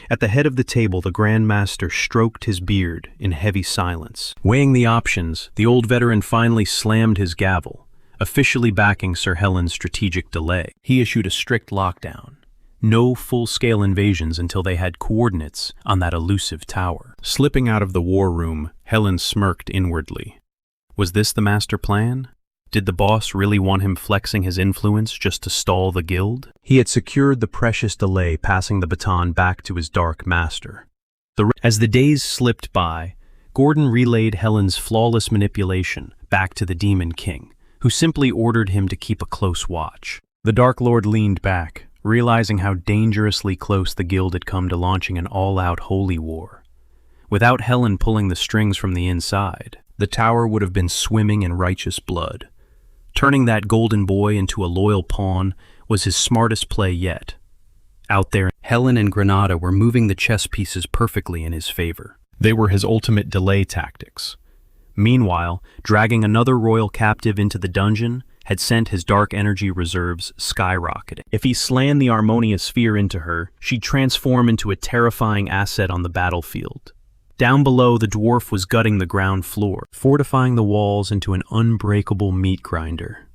At the head of the table, the Grand Master stroked his beard in heavy silence. Weighing the options, the old veteran finally slammed his gavel, officially backing Sir Helen's strategic delay. He issued a strict lockdown. No full-scale invasions until they had coordinates on that elusive tower. Slipping out of the war room, Helen smirked inwardly. Was this the master plan? Did the boss really want him flexing his influence just to stall the guild? He had secured the precious delay, passing the baton back to his dark master. As the days slipped by, Gordon relayed Helen's flawless manipulation back to the Demon King, who simply ordered him to keep a close watch. The Dark Lord leaned back, realizing how dangerously close the guild had come to launching an all-out holy war. Without Helen pulling the strings from the inside, the tower would have been swimming in righteous blood. Turning that golden boy into a loyal pawn was his smartest play yet. Out there, Helen and Granada were moving the chess pieces perfectly in his favor. They were his ultimate delay tactics. Meanwhile, dragging another royal captive into the dungeon had sent his dark energy reserves skyrocketing. If he slammed the Harmonia Sphere into her, she'd transform into a terrifying asset on the battlefield. Down below, the dwarf was gutting the ground floor, fortifying the walls into an unbreakable meat grinder.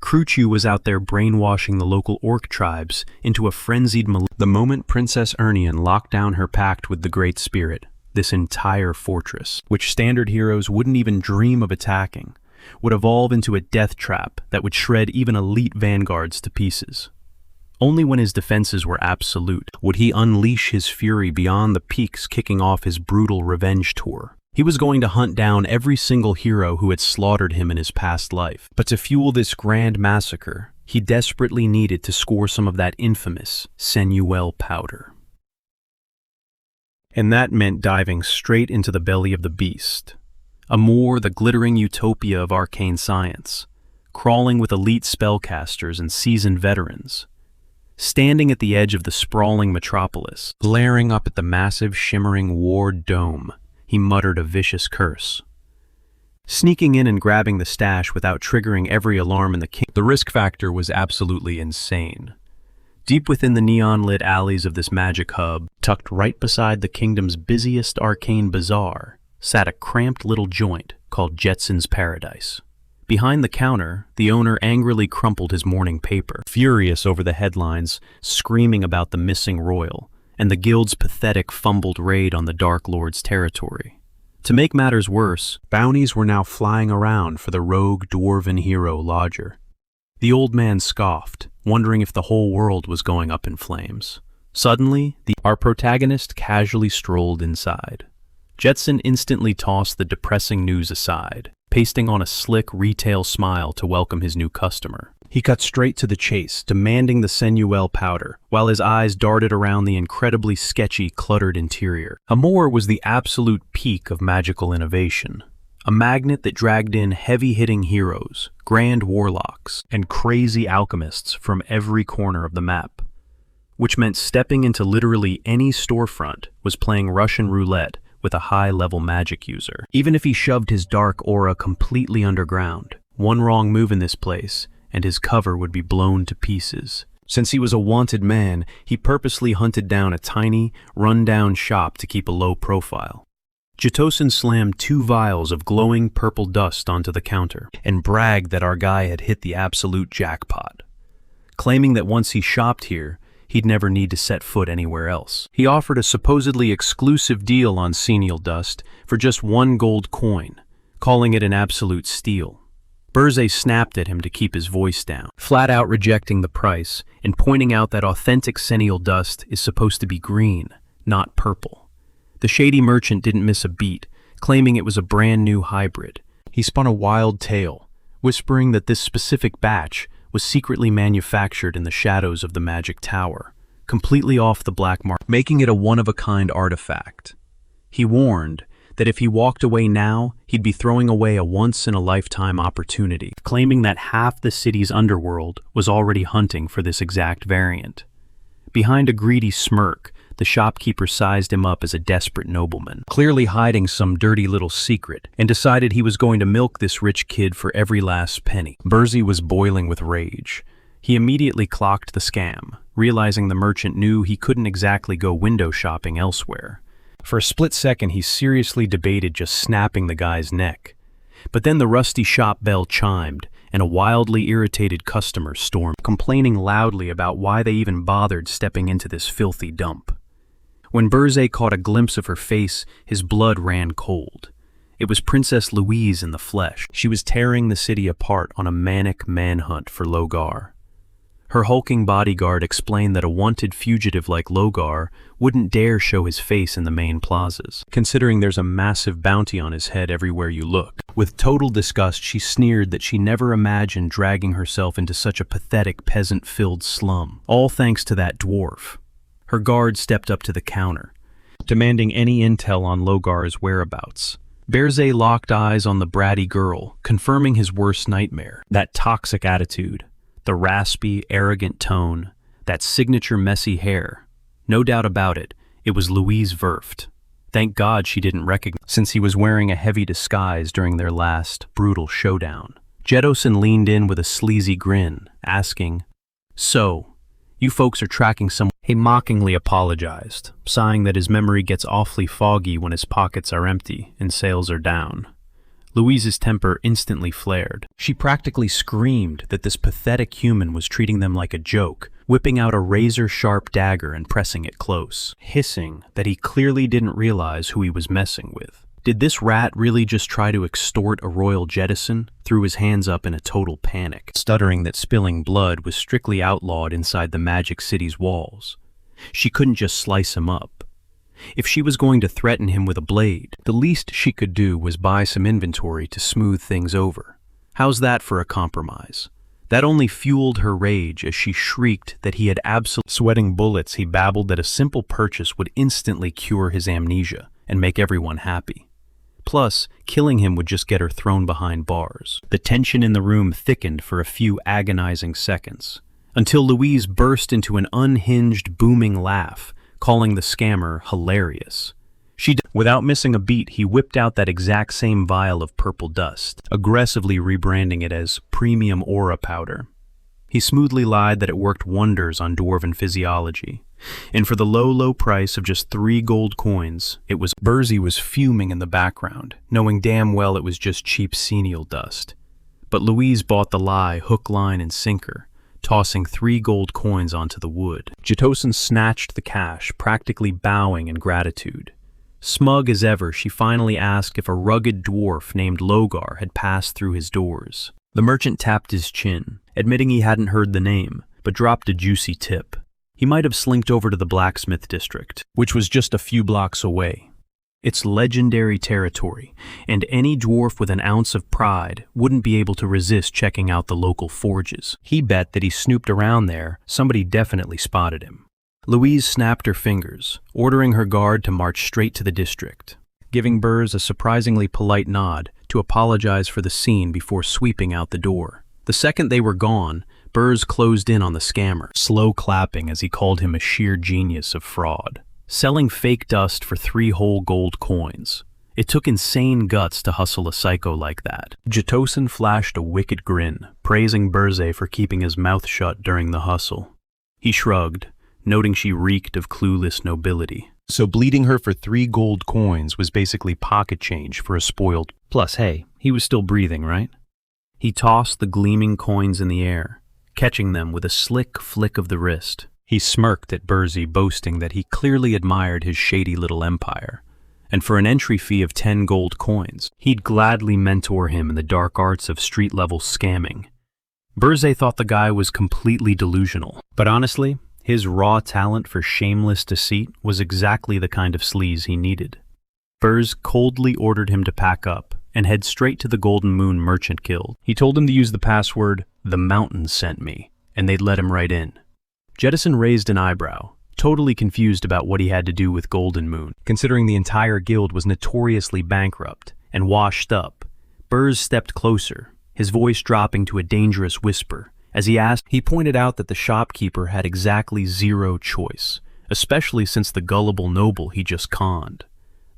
Kruchu was out there brainwashing the local orc tribes into a frenzied The moment Princess Ernian locked down her pact with the Great Spirit, this entire fortress, which standard heroes wouldn't even dream of attacking, would evolve into a death trap that would shred even elite vanguards to pieces. Only when his defenses were absolute would he unleash his fury beyond the peaks, kicking off his brutal revenge tour. He was going to hunt down every single hero who had slaughtered him in his past life. But to fuel this grand massacre, he desperately needed to score some of that infamous Senuel powder. And that meant diving straight into the belly of the beast. Amor, the glittering utopia of arcane science, crawling with elite spellcasters and seasoned veterans. Standing at the edge of the sprawling metropolis, glaring up at the massive shimmering ward dome, he muttered a vicious curse. sneaking in and grabbing the stash without triggering every alarm in the kingdom. The risk factor was absolutely insane. Deep within the neon-lit alleys of this magic hub, tucked right beside the kingdom's busiest arcane bazaar, sat a cramped little joint called Jetson's Paradise. Behind the counter, the owner angrily crumpled his morning paper, furious over the headlines screaming about the missing royal and the guild's pathetic fumbled raid on the Dark Lord's territory. To make matters worse, bounties were now flying around for the rogue dwarven hero Lodger. The old man scoffed, wondering if the whole world was going up in flames. Suddenly, our protagonist casually strolled inside. Jetson instantly tossed the depressing news aside, pasting on a slick retail smile to welcome his new customer. He cut straight to the chase, demanding the Senuel powder, while his eyes darted around the incredibly sketchy, cluttered interior. Amor was the absolute peak of magical innovation. A magnet that dragged in heavy-hitting heroes, grand warlocks, and crazy alchemists from every corner of the map. Which meant stepping into literally any storefront was playing Russian roulette with a high-level magic user. Even if he shoved his dark aura completely underground, one wrong move in this place, and his cover would be blown to pieces. Since he was a wanted man, he purposely hunted down a tiny, run-down shop to keep a low profile. Jetosin slammed 2 vials of glowing purple dust onto the counter and bragged that our guy had hit the absolute jackpot, claiming that once he shopped here, he'd never need to set foot anywhere else. He offered a supposedly exclusive deal on Seneal dust for just 1 gold coin, calling it an absolute steal. Berze snapped at him to keep his voice down, flat out rejecting the price and pointing out that authentic Seneal dust is supposed to be green, not purple. The shady merchant didn't miss a beat, claiming it was a brand new hybrid. He spun a wild tale, whispering that this specific batch was secretly manufactured in the shadows of the magic tower, completely off the black market, making it a one-of-a-kind artifact. He warned that if he walked away now, he'd be throwing away a once-in-a-lifetime opportunity, claiming that half the city's underworld was already hunting for this exact variant. Behind a greedy smirk, the shopkeeper sized him up as a desperate nobleman, clearly hiding some dirty little secret, and decided he was going to milk this rich kid for every last penny. Berze was boiling with rage. He immediately clocked the scam, realizing the merchant knew he couldn't exactly go window shopping elsewhere. For a split second, he seriously debated just snapping the guy's neck. But then the rusty shop bell chimed, and a wildly irritated customer stormed, complaining loudly about why they even bothered stepping into this filthy dump. When Berze caught a glimpse of her face, his blood ran cold. It was Princess Louise in the flesh. She was tearing the city apart on a manic manhunt for Logar. Her hulking bodyguard explained that a wanted fugitive like Logar wouldn't dare show his face in the main plazas, considering there's a massive bounty on his head everywhere you look. With total disgust, she sneered that she never imagined dragging herself into such a pathetic peasant-filled slum, all thanks to that dwarf. Her guard stepped up to the counter, demanding any intel on Logar's whereabouts. Berze locked eyes on the bratty girl, confirming his worst nightmare, that toxic attitude. The raspy, arrogant tone, that signature messy hair. No doubt about it, it was Louise Verft. Thank God she didn't recognize, since he was wearing a heavy disguise during their last, brutal showdown. Jetosin leaned in with a sleazy grin, asking, "So, you folks are tracking someone?" He mockingly apologized, sighing that his memory gets awfully foggy when his pockets are empty and sales are down. Louise's temper instantly flared. She practically screamed that this pathetic human was treating them like a joke, whipping out a razor-sharp dagger and pressing it close, hissing that he clearly didn't realize who he was messing with. Did this rat really just try to extort a royal jettison? Threw his hands up in a total panic, stuttering that spilling blood was strictly outlawed inside the Magic City's walls. She couldn't just slice him up. If she was going to threaten him with a blade, the least she could do was buy some inventory to smooth things over. How's that for a compromise? That only fueled her rage as she shrieked that he had absolutely sweating bullets. He babbled that a simple purchase would instantly cure his amnesia and make everyone happy. Plus, killing him would just get her thrown behind bars. The tension in the room thickened for a few agonizing seconds, until Louise burst into an unhinged, booming laugh, calling the scammer hilarious. Without missing a beat, he whipped out that exact same vial of purple dust, aggressively rebranding it as premium aura powder. He smoothly lied that it worked wonders on dwarven physiology. And for the low price of just 3 gold coins, it was. Burzy was fuming in the background, knowing damn well it was just cheap senile dust. But Louise bought the lie hook, line, and sinker, tossing 3 gold coins onto the wood. Jitosin snatched the cash, practically bowing in gratitude. Smug as ever, she finally asked if a rugged dwarf named Logar had passed through his doors. The merchant tapped his chin, admitting he hadn't heard the name, but dropped a juicy tip. He might have slinked over to the blacksmith district, which was just a few blocks away. It's legendary territory, and any dwarf with an ounce of pride wouldn't be able to resist checking out the local forges. He bet that he snooped around there, somebody definitely spotted him. Louise snapped her fingers, ordering her guard to march straight to the district, giving Burrs a surprisingly polite nod to apologize for the scene before sweeping out the door. The second they were gone, Burrs closed in on the scammer, slow clapping as he called him a sheer genius of fraud. Selling fake dust for 3 whole gold coins. It took insane guts to hustle a psycho like that. Jitosin flashed a wicked grin, praising Burze for keeping his mouth shut during the hustle. He shrugged, noting she reeked of clueless nobility. So bleeding her for 3 gold coins was basically pocket change for a spoiled. Plus, hey, he was still breathing, right? He tossed the gleaming coins in the air, catching them with a slick flick of the wrist. He smirked at Burzy, boasting that he clearly admired his shady little empire, and for an entry fee of 10 gold coins, he'd gladly mentor him in the dark arts of street-level scamming. Burze thought the guy was completely delusional, but honestly, his raw talent for shameless deceit was exactly the kind of sleaze he needed. Burz coldly ordered him to pack up and head straight to the Golden Moon Merchant Guild. He told him to use the password, "The Mountain Sent Me," and they'd let him right in. Jettison raised an eyebrow, totally confused about what he had to do with Golden Moon, considering the entire guild was notoriously bankrupt and washed up. Burz stepped closer, his voice dropping to a dangerous whisper. As he asked, he pointed out that the shopkeeper had exactly 0 choice, especially since the gullible noble he just conned.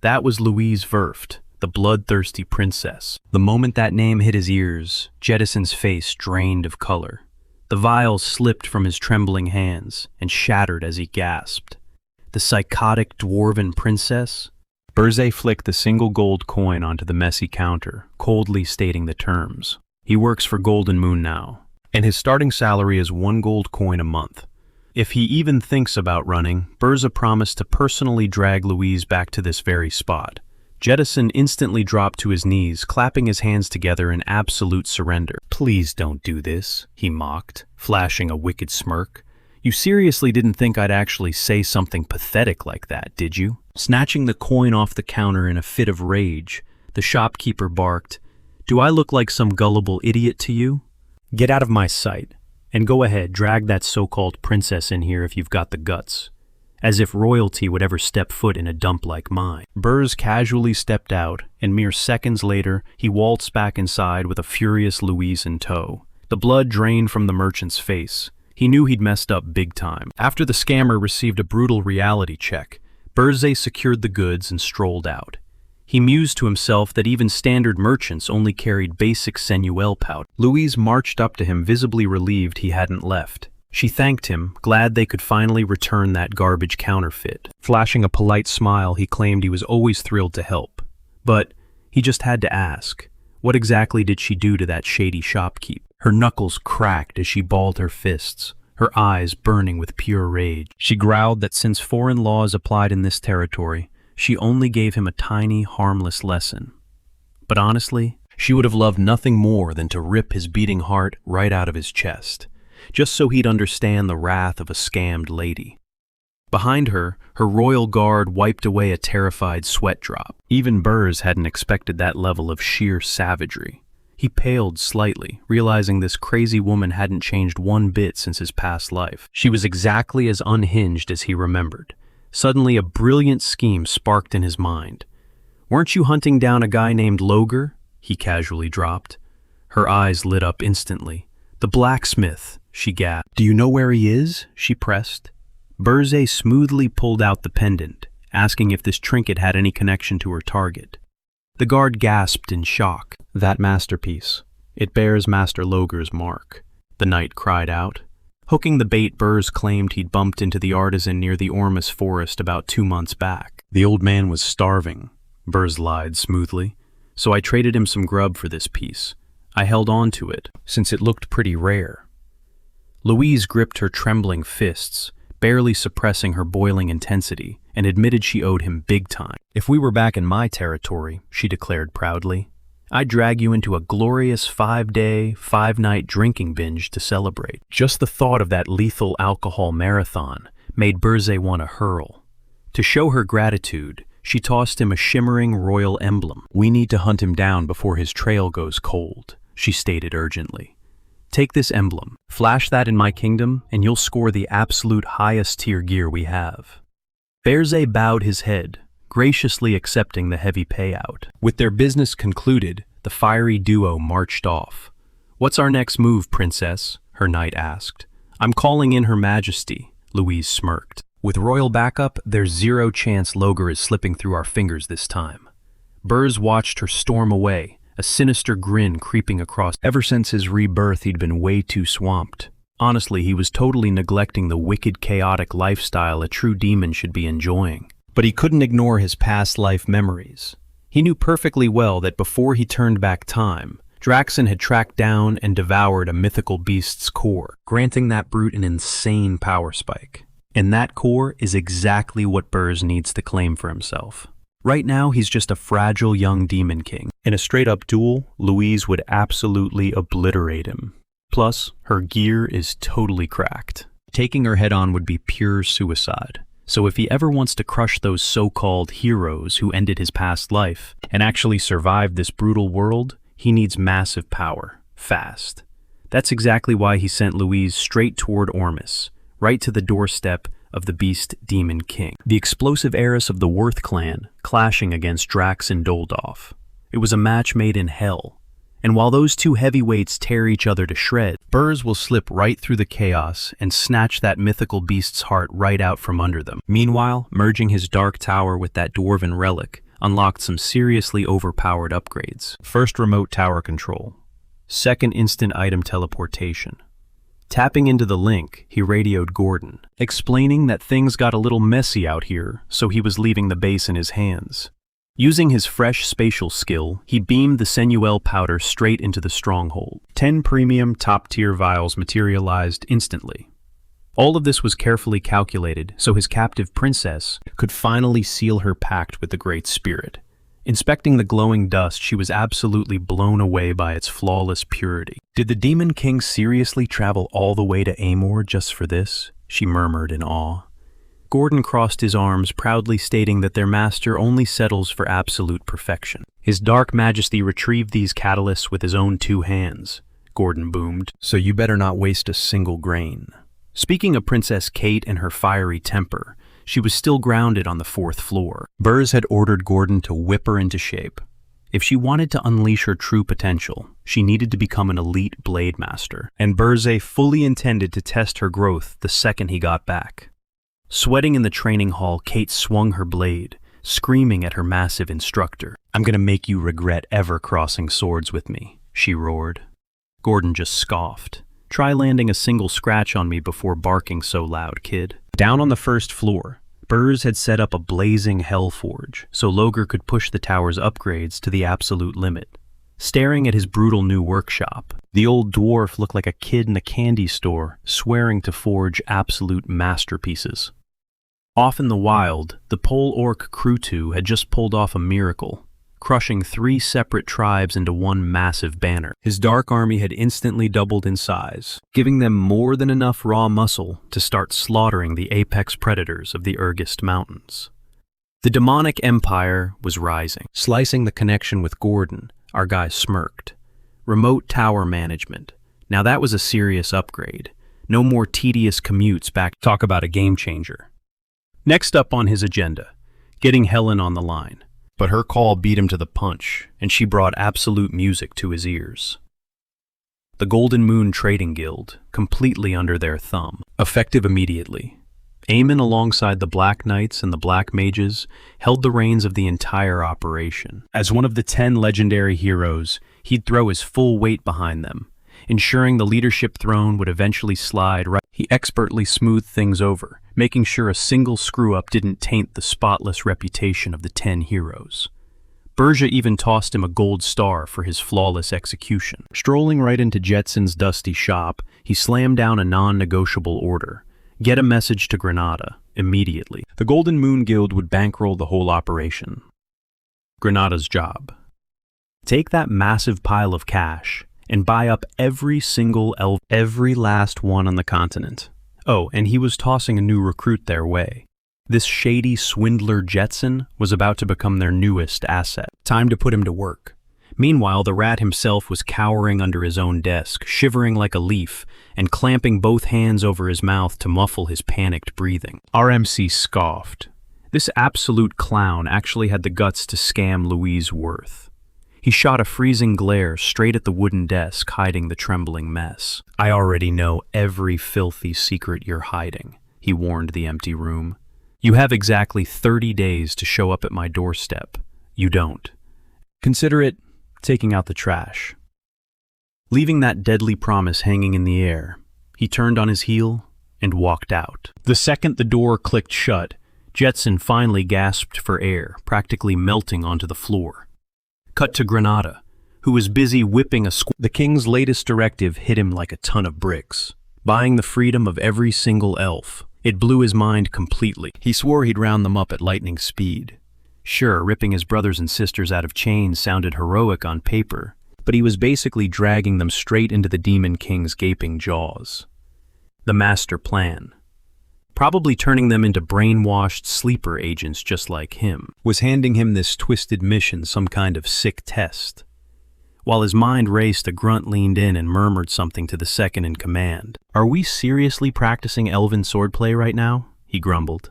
That was Louise Verft, the bloodthirsty princess. The moment that name hit his ears, Jettison's face drained of color. The vial slipped from his trembling hands and shattered as he gasped. The psychotic dwarven princess? Burze flicked the single gold coin onto the messy counter, coldly stating the terms. He works for Golden Moon now, and his starting salary is 1 gold coin a month. If he even thinks about running, Burza promised to personally drag Louise back to this very spot. Jettison instantly dropped to his knees, clapping his hands together in absolute surrender. "Please don't do this," he mocked, flashing a wicked smirk. "You seriously didn't think I'd actually say something pathetic like that, did you?" Snatching the coin off the counter in a fit of rage, the shopkeeper barked, "Do I look like some gullible idiot to you? Get out of my sight, and go ahead, drag that so-called princess in here if you've got the guts. As if royalty would ever step foot in a dump like mine." Burz casually stepped out, and mere seconds later, he waltzed back inside with a furious Louise in tow. The blood drained from the merchant's face. He knew he'd messed up big time. After the scammer received a brutal reality check, Burze secured the goods and strolled out. He mused to himself that even standard merchants only carried basic Senuel powder. Louise marched up to him, visibly relieved he hadn't left. She thanked him, glad they could finally return that garbage counterfeit. Flashing a polite smile, he claimed he was always thrilled to help. But he just had to ask, what exactly did she do to that shady shopkeep? Her knuckles cracked as she balled her fists, her eyes burning with pure rage. She growled that since foreign laws applied in this territory, she only gave him a tiny, harmless lesson. But honestly, she would have loved nothing more than to rip his beating heart right out of his chest, just so he'd understand the wrath of a scammed lady. Behind her, her royal guard wiped away a terrified sweat drop. Even Burz hadn't expected that level of sheer savagery. He paled slightly, realizing this crazy woman hadn't changed one bit since his past life. She was exactly as unhinged as he remembered. Suddenly, a brilliant scheme sparked in his mind. "Weren't you hunting down a guy named Logar?" he casually dropped. Her eyes lit up instantly. "The blacksmith," she gasped. "Do you know where he is?" she pressed. Burze smoothly pulled out the pendant, asking if this trinket had any connection to her target. The guard gasped in shock. "That masterpiece. It bears Master Loger's mark," the knight cried out. Hooking the bait, Burrs claimed he'd bumped into the artisan near the Ormus forest about 2 months back. "The old man was starving," Burrs lied smoothly, "so I traded him some grub for this piece. I held on to it, since it looked pretty rare." Louise gripped her trembling fists, barely suppressing her boiling intensity, and admitted she owed him big time. "If we were back in my territory," she declared proudly, "I'd drag you into a glorious 5-day, 5-night drinking binge to celebrate." Just the thought of that lethal alcohol marathon made Burze want to hurl. To show her gratitude, she tossed him a shimmering royal emblem. "We need to hunt him down before his trail goes cold," she stated urgently. "Take this emblem, flash that in my kingdom, and you'll score the absolute highest tier gear we have." Berze bowed his head, graciously accepting the heavy payout. With their business concluded, the fiery duo marched off. "What's our next move, princess?" her knight asked. "I'm calling in Her Majesty," Louise smirked. "With royal backup, there's zero chance Loger is slipping through our fingers this time." Burrs watched her storm away, a sinister grin creeping across. Ever since his rebirth, he'd been way too swamped. Honestly, he was totally neglecting the wicked, chaotic lifestyle a true demon should be enjoying. But he couldn't ignore his past life memories. He knew perfectly well that before he turned back time, Draxon had tracked down and devoured a mythical beast's core, granting that brute an insane power spike. And that core is exactly what Burrs needs to claim for himself. Right now, he's just a fragile young demon king. In a straight-up duel, Louise would absolutely obliterate him. Plus, her gear is totally cracked. Taking her head-on would be pure suicide. So if he ever wants to crush those so-called heroes who ended his past life and actually survived this brutal world, he needs massive power, fast. That's exactly why he sent Louise straight toward Ormus, right to the doorstep of the Beast Demon King, the explosive heiress of the Worth clan, clashing against Drax and Doldorf. It was a match made in hell. And while those two heavyweights tear each other to shreds, Burrs will slip right through the chaos and snatch that mythical beast's heart right out from under them. Meanwhile, merging his dark tower with that dwarven relic unlocked some seriously overpowered upgrades. First, remote tower control. Second, instant item teleportation. Tapping into the link, he radioed Gordon, explaining that things got a little messy out here, so he was leaving the base in his hands. Using his fresh spatial skill, he beamed the Senuel powder straight into the stronghold. 10 premium top-tier vials materialized instantly. All of this was carefully calculated so his captive princess could finally seal her pact with the Great Spirit. Inspecting the glowing dust, she was absolutely blown away by its flawless purity. "Did the Demon King seriously travel all the way to Amor just for this?" she murmured in awe. Gordon crossed his arms, proudly stating that their master only settles for absolute perfection. "His Dark Majesty retrieved these catalysts with his own 2 hands, Gordon boomed, "so you better not waste a single grain." Speaking of Princess Kate and her fiery temper, she was still grounded on the 4th floor. Burrs had ordered Gordon to whip her into shape. If she wanted to unleash her true potential, she needed to become an elite blade master, and Burze fully intended to test her growth the second he got back. Sweating in the training hall, Kate swung her blade, screaming at her massive instructor. "I'm gonna make you regret ever crossing swords with me," she roared. Gordon just scoffed. "Try landing a single scratch on me before barking so loud, kid." Down on the 1st floor, Burrs had set up a blazing hell forge so Loger could push the tower's upgrades to the absolute limit. Staring at his brutal new workshop, the old dwarf looked like a kid in a candy store, swearing to forge absolute masterpieces. Off in the wild, the Pole Orc Krutu had just pulled off a miracle, crushing 3 separate tribes into one massive banner. His dark army had instantly doubled in size, giving them more than enough raw muscle to start slaughtering the apex predators of the Urgist Mountains. The demonic empire was rising. Slicing the connection with Gordon, our guy smirked. Remote tower management. Now that was a serious upgrade. No more tedious commutes back. Talk about a game changer. Next up on his agenda, getting Helen on the line. But her call beat him to the punch, and she brought absolute music to his ears. The Golden Moon Trading Guild, completely under their thumb, effective immediately. Aemon, alongside the Black Knights and the Black Mages, held the reins of the entire operation. As one of the 10 legendary heroes, he'd throw his full weight behind them, ensuring the leadership throne would eventually slide right. He expertly smoothed things over, making sure a single screw-up didn't taint the spotless reputation of the 10 heroes. Berja even tossed him a gold star for his flawless execution. Strolling right into Jetson's dusty shop, he slammed down a non-negotiable order. Get a message to Granada, immediately. The Golden Moon Guild would bankroll the whole operation. Granada's job. Take that massive pile of cash and buy up every single elf, every last one on the continent. Oh, and he was tossing a new recruit their way. This shady swindler Jetson was about to become their newest asset. Time to put him to work. Meanwhile, the rat himself was cowering under his own desk, shivering like a leaf, and clamping both hands over his mouth to muffle his panicked breathing. RMC scoffed. This absolute clown actually had the guts to scam Louise Worth. He shot a freezing glare straight at the wooden desk hiding the trembling mess. I already know every filthy secret you're hiding, he warned the empty room. You have exactly 30 days to show up at my doorstep. You don't. Consider it taking out the trash. Leaving that deadly promise hanging in the air, he turned on his heel and walked out. The second the door clicked shut, Jetson finally gasped for air, practically melting onto the floor. Cut to Granada, who was busy whipping a The king's latest directive hit him like a ton of bricks, buying the freedom of every single elf. It blew his mind completely. He swore he'd round them up at lightning speed. Sure, ripping his brothers and sisters out of chains sounded heroic on paper, but he was basically dragging them straight into the Demon King's gaping jaws. The master plan, probably turning them into brainwashed sleeper agents just like him, was handing him this twisted mission, some kind of sick test. While his mind raced, a grunt leaned in and murmured something to the second in command. Are we seriously practicing elven swordplay right now? He grumbled.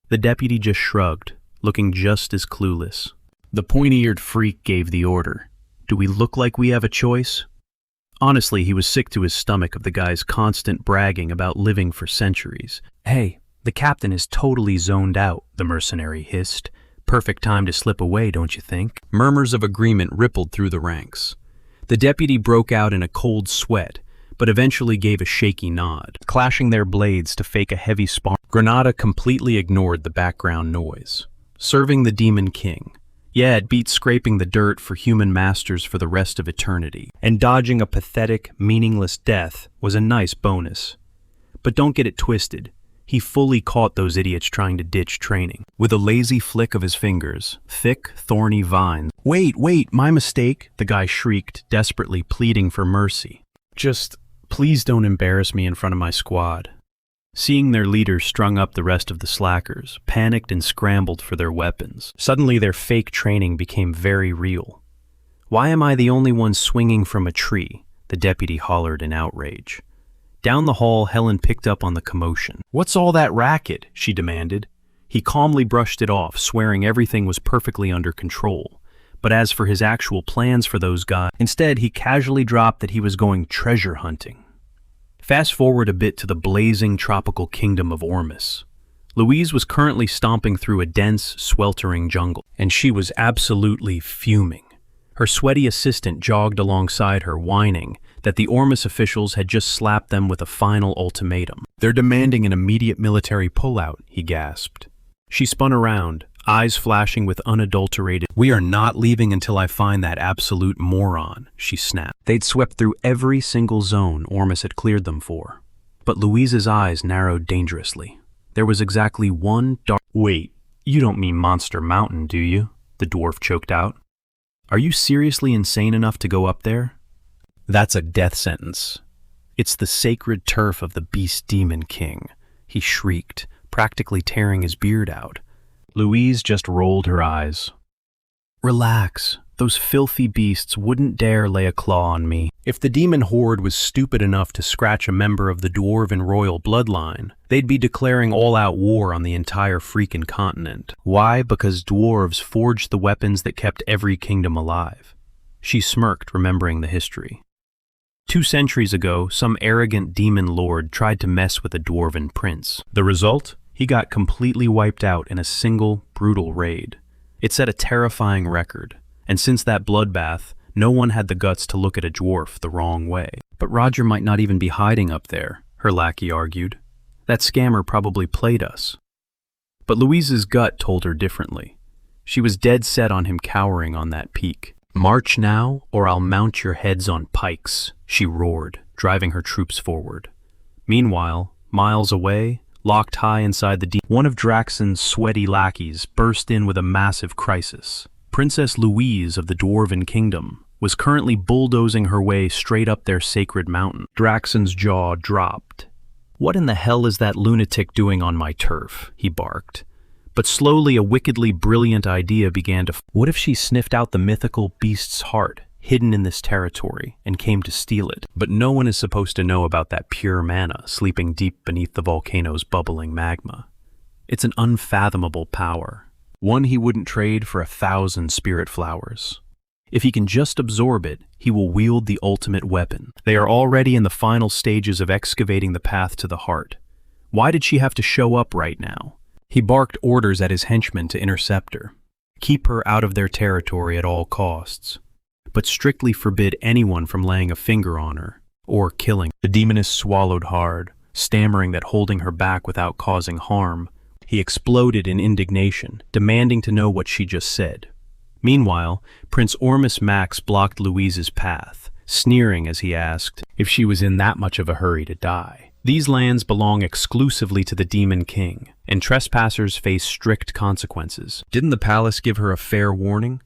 The deputy just shrugged, looking just as clueless. The pointy-eared freak gave the order. Do we look like we have a choice? Honestly, he was sick to his stomach of the guy's constant bragging about living for centuries. Hey, the captain is totally zoned out, the mercenary hissed. Perfect time to slip away, don't you think? Murmurs of agreement rippled through the ranks. The deputy broke out in a cold sweat, but eventually gave a shaky nod, clashing their blades to fake a heavy spar. Granada completely ignored the background noise. Serving the Demon King. Yeah, it beat scraping the dirt for human masters for the rest of eternity. And dodging a pathetic, meaningless death was a nice bonus. But don't get it twisted. He fully caught those idiots trying to ditch training. With a lazy flick of his fingers, thick, thorny vines. Wait, my mistake, the guy shrieked, desperately pleading for mercy. Just, please don't embarrass me in front of my squad. Seeing their leader strung up the rest of the slackers, panicked and scrambled for their weapons. Suddenly their fake training became very real. Why am I the only one swinging from a tree? The deputy hollered in outrage. Down the hall, Helen picked up on the commotion. What's all that racket? She demanded. He calmly brushed it off, swearing everything was perfectly under control. But as for his actual plans for those guys, instead he casually dropped that he was going treasure hunting. Fast forward a bit to the blazing tropical kingdom of Ormus. Louise was currently stomping through a dense, sweltering jungle, and she was absolutely fuming. Her sweaty assistant jogged alongside her, whining that the Ormus officials had just slapped them with a final ultimatum. They're demanding an immediate military pullout, he gasped. She spun around, eyes flashing with unadulterated. We are not leaving until I find that absolute moron, she snapped. They'd swept through every single zone Ormus had cleared them for. But Louise's eyes narrowed dangerously. There was exactly one dark— Wait, you don't mean Monster Mountain, do you? The dwarf choked out. Are you seriously insane enough to go up there? That's a death sentence. It's the sacred turf of the Beast Demon King, he shrieked, practically tearing his beard out. Louise just rolled her eyes. Relax. Those filthy beasts wouldn't dare lay a claw on me. If the demon horde was stupid enough to scratch a member of the dwarven royal bloodline, they'd be declaring all-out war on the entire freaking continent. Why? Because dwarves forged the weapons that kept every kingdom alive. She smirked, remembering the history. 2 centuries ago, some arrogant demon lord tried to mess with a dwarven prince. The result? He got completely wiped out in a single, brutal raid. It set a terrifying record, and since that bloodbath, no one had the guts to look at a dwarf the wrong way. But Roger might not even be hiding up there, her lackey argued. That scammer probably played us. But Louise's gut told her differently. She was dead set on him cowering on that peak. "March now, or I'll mount your heads on pikes," she roared, driving her troops forward. Meanwhile, miles away, locked high inside one of Draxon's sweaty lackeys burst in with a massive crisis. Princess Louise of the Dwarven Kingdom was currently bulldozing her way straight up their sacred mountain. Draxon's jaw dropped. "What in the hell is that lunatic doing on my turf?" he barked. But slowly a wickedly brilliant idea began to What if she sniffed out the mythical beast's heart, hidden in this territory, and came to steal it? But no one is supposed to know about that pure mana sleeping deep beneath the volcano's bubbling magma. It's an unfathomable power, one he wouldn't trade for 1,000 spirit flowers. If he can just absorb it, he will wield the ultimate weapon. They are already in the final stages of excavating the path to the heart. Why did she have to show up right now? He barked orders at his henchmen to intercept her, keep her out of their territory at all costs, but strictly forbid anyone from laying a finger on her or killing. The demoness swallowed hard, stammering that holding her back without causing harm. He exploded in indignation, demanding to know what she just said. Meanwhile, Prince Ormus Max blocked Louise's path, sneering as he asked if she was in that much of a hurry to die. These lands belong exclusively to the Demon King, and trespassers face strict consequences. Didn't the palace give her a fair warning?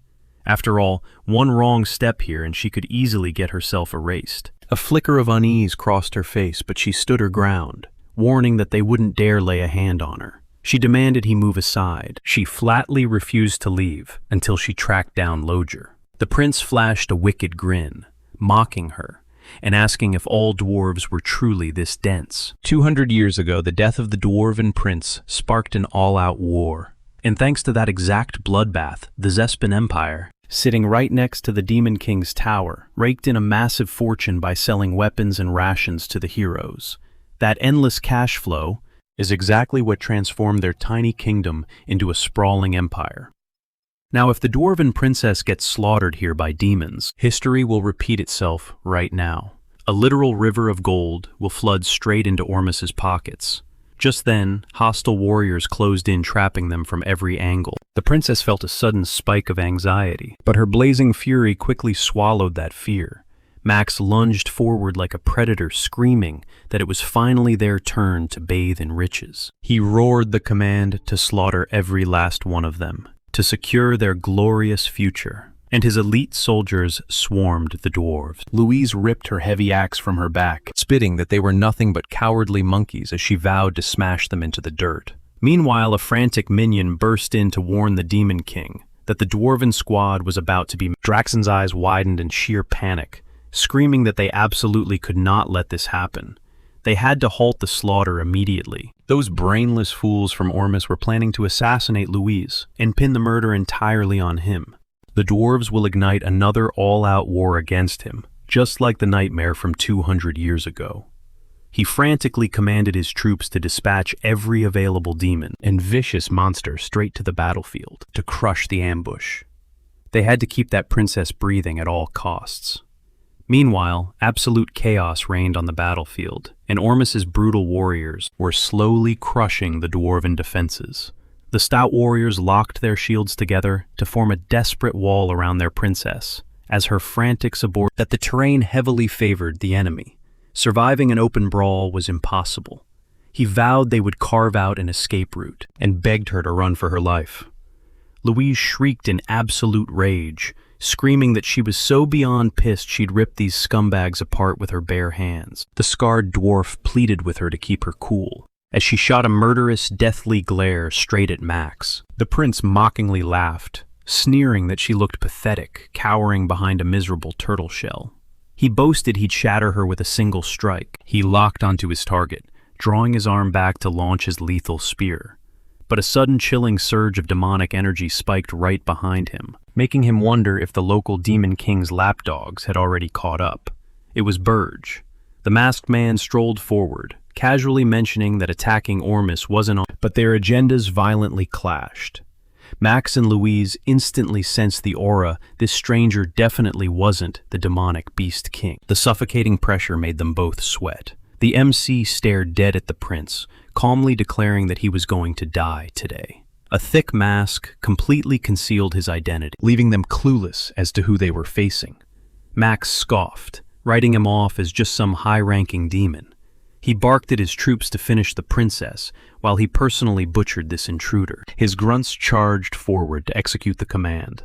After all, one wrong step here and she could easily get herself erased. A flicker of unease crossed her face, but she stood her ground, warning that they wouldn't dare lay a hand on her. She demanded he move aside. She flatly refused to leave until she tracked down Lodger. The prince flashed a wicked grin, mocking her, and asking if all dwarves were truly this dense. 200 years ago, the death of the dwarven prince sparked an all-out war. And thanks to that exact bloodbath, the Zespin Empire, sitting right next to the Demon King's tower, raked in a massive fortune by selling weapons and rations to the heroes. That endless cash flow is exactly what transformed their tiny kingdom into a sprawling empire. Now, if the dwarven princess gets slaughtered here by demons, history will repeat itself right now. A literal river of gold will flood straight into Ormus's pockets. Just then, hostile warriors closed in, trapping them from every angle. The princess felt a sudden spike of anxiety, but her blazing fury quickly swallowed that fear. Max lunged forward like a predator, screaming that it was finally their turn to bathe in riches. He roared the command to slaughter every last one of them, to secure their glorious future. And his elite soldiers swarmed the dwarves. Louise ripped her heavy axe from her back, spitting that they were nothing but cowardly monkeys as she vowed to smash them into the dirt. Meanwhile, a frantic minion burst in to warn the Demon King that the dwarven squad was about to be. Draxon's eyes widened in sheer panic, screaming that they absolutely could not let this happen. They had to halt the slaughter immediately. Those brainless fools from Ormus were planning to assassinate Louise and pin the murder entirely on him. The dwarves will ignite another all-out war against him, just like the nightmare from 200 years ago. He frantically commanded his troops to dispatch every available demon and vicious monster straight to the battlefield to crush the ambush. They had to keep that princess breathing at all costs. Meanwhile, absolute chaos reigned on the battlefield, and Ormus's brutal warriors were slowly crushing the dwarven defenses. The stout warriors locked their shields together to form a desperate wall around their princess, as her frantic support that the terrain heavily favored the enemy. Surviving an open brawl was impossible. He vowed they would carve out an escape route and begged her to run for her life. Louise shrieked in absolute rage, screaming that she was so beyond pissed she'd rip these scumbags apart with her bare hands. The scarred dwarf pleaded with her to keep her cool, as she shot a murderous, deathly glare straight at Max. The prince mockingly laughed, sneering that she looked pathetic, cowering behind a miserable turtle shell. He boasted he'd shatter her with a single strike. He locked onto his target, drawing his arm back to launch his lethal spear. But a sudden chilling surge of demonic energy spiked right behind him, making him wonder if the local Demon King's lapdogs had already caught up. It was Burge. The masked man strolled forward, casually mentioning that attacking Ormus wasn't on, but their agendas violently clashed. Max and Louise instantly sensed the aura. This stranger definitely wasn't the demonic Beast King. The suffocating pressure made them both sweat. The MC stared dead at the prince, calmly declaring that he was going to die today. A thick mask completely concealed his identity, leaving them clueless as to who they were facing. Max scoffed, writing him off as just some high-ranking demon. He barked at his troops to finish the princess, while he personally butchered this intruder. His grunts charged forward to execute the command,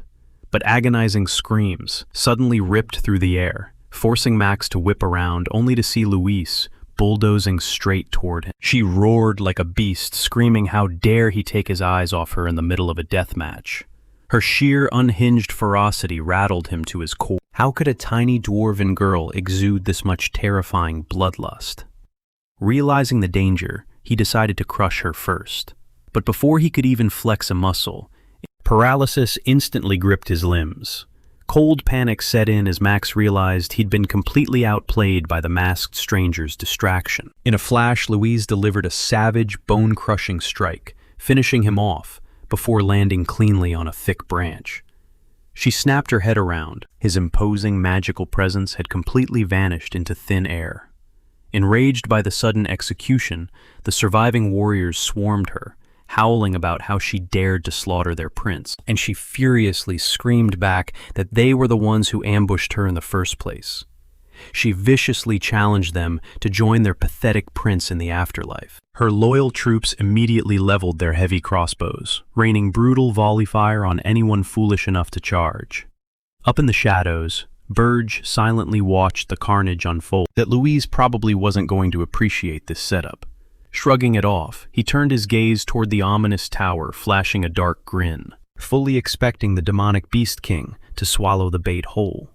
but agonizing screams suddenly ripped through the air, forcing Max to whip around only to see Louise bulldozing straight toward him. She roared like a beast, screaming how dare he take his eyes off her in the middle of a death match. Her sheer, unhinged ferocity rattled him to his core. How could a tiny dwarven girl exude this much terrifying bloodlust? Realizing the danger, he decided to crush her first. But before he could even flex a muscle, paralysis instantly gripped his limbs. Cold panic set in as Max realized he'd been completely outplayed by the masked stranger's distraction. In a flash, Louise delivered a savage, bone-crushing strike, finishing him off before landing cleanly on a thick branch. She snapped her head around. His imposing magical presence had completely vanished into thin air. Enraged by the sudden execution, the surviving warriors swarmed her, howling about how she dared to slaughter their prince, and she furiously screamed back that they were the ones who ambushed her in the first place. She viciously challenged them to join their pathetic prince in the afterlife. Her loyal troops immediately leveled their heavy crossbows, raining brutal volley fire on anyone foolish enough to charge. Up in the shadows, Burge silently watched the carnage unfold. That Louise probably wasn't going to appreciate this setup. Shrugging it off, he turned his gaze toward the ominous tower, flashing a dark grin, fully expecting the demonic Beast King to swallow the bait whole.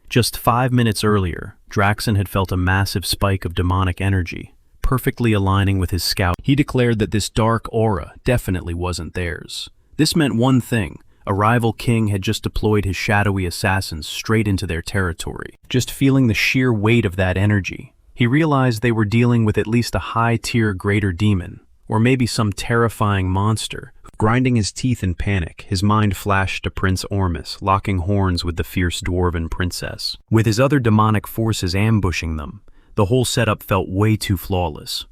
Just 5 minutes earlier, Draxon had felt a massive spike of demonic energy, perfectly aligning with his scout. He declared that this dark aura definitely wasn't theirs. This meant one thing: a rival king had just deployed his shadowy assassins straight into their territory. Just feeling the sheer weight of that energy, he realized they were dealing with at least a high-tier greater demon, or maybe some terrifying monster. Grinding his teeth in panic, his mind flashed to Prince Ormus, locking horns with the fierce dwarven princess. With his other demonic forces ambushing them, the whole setup felt way too flawless.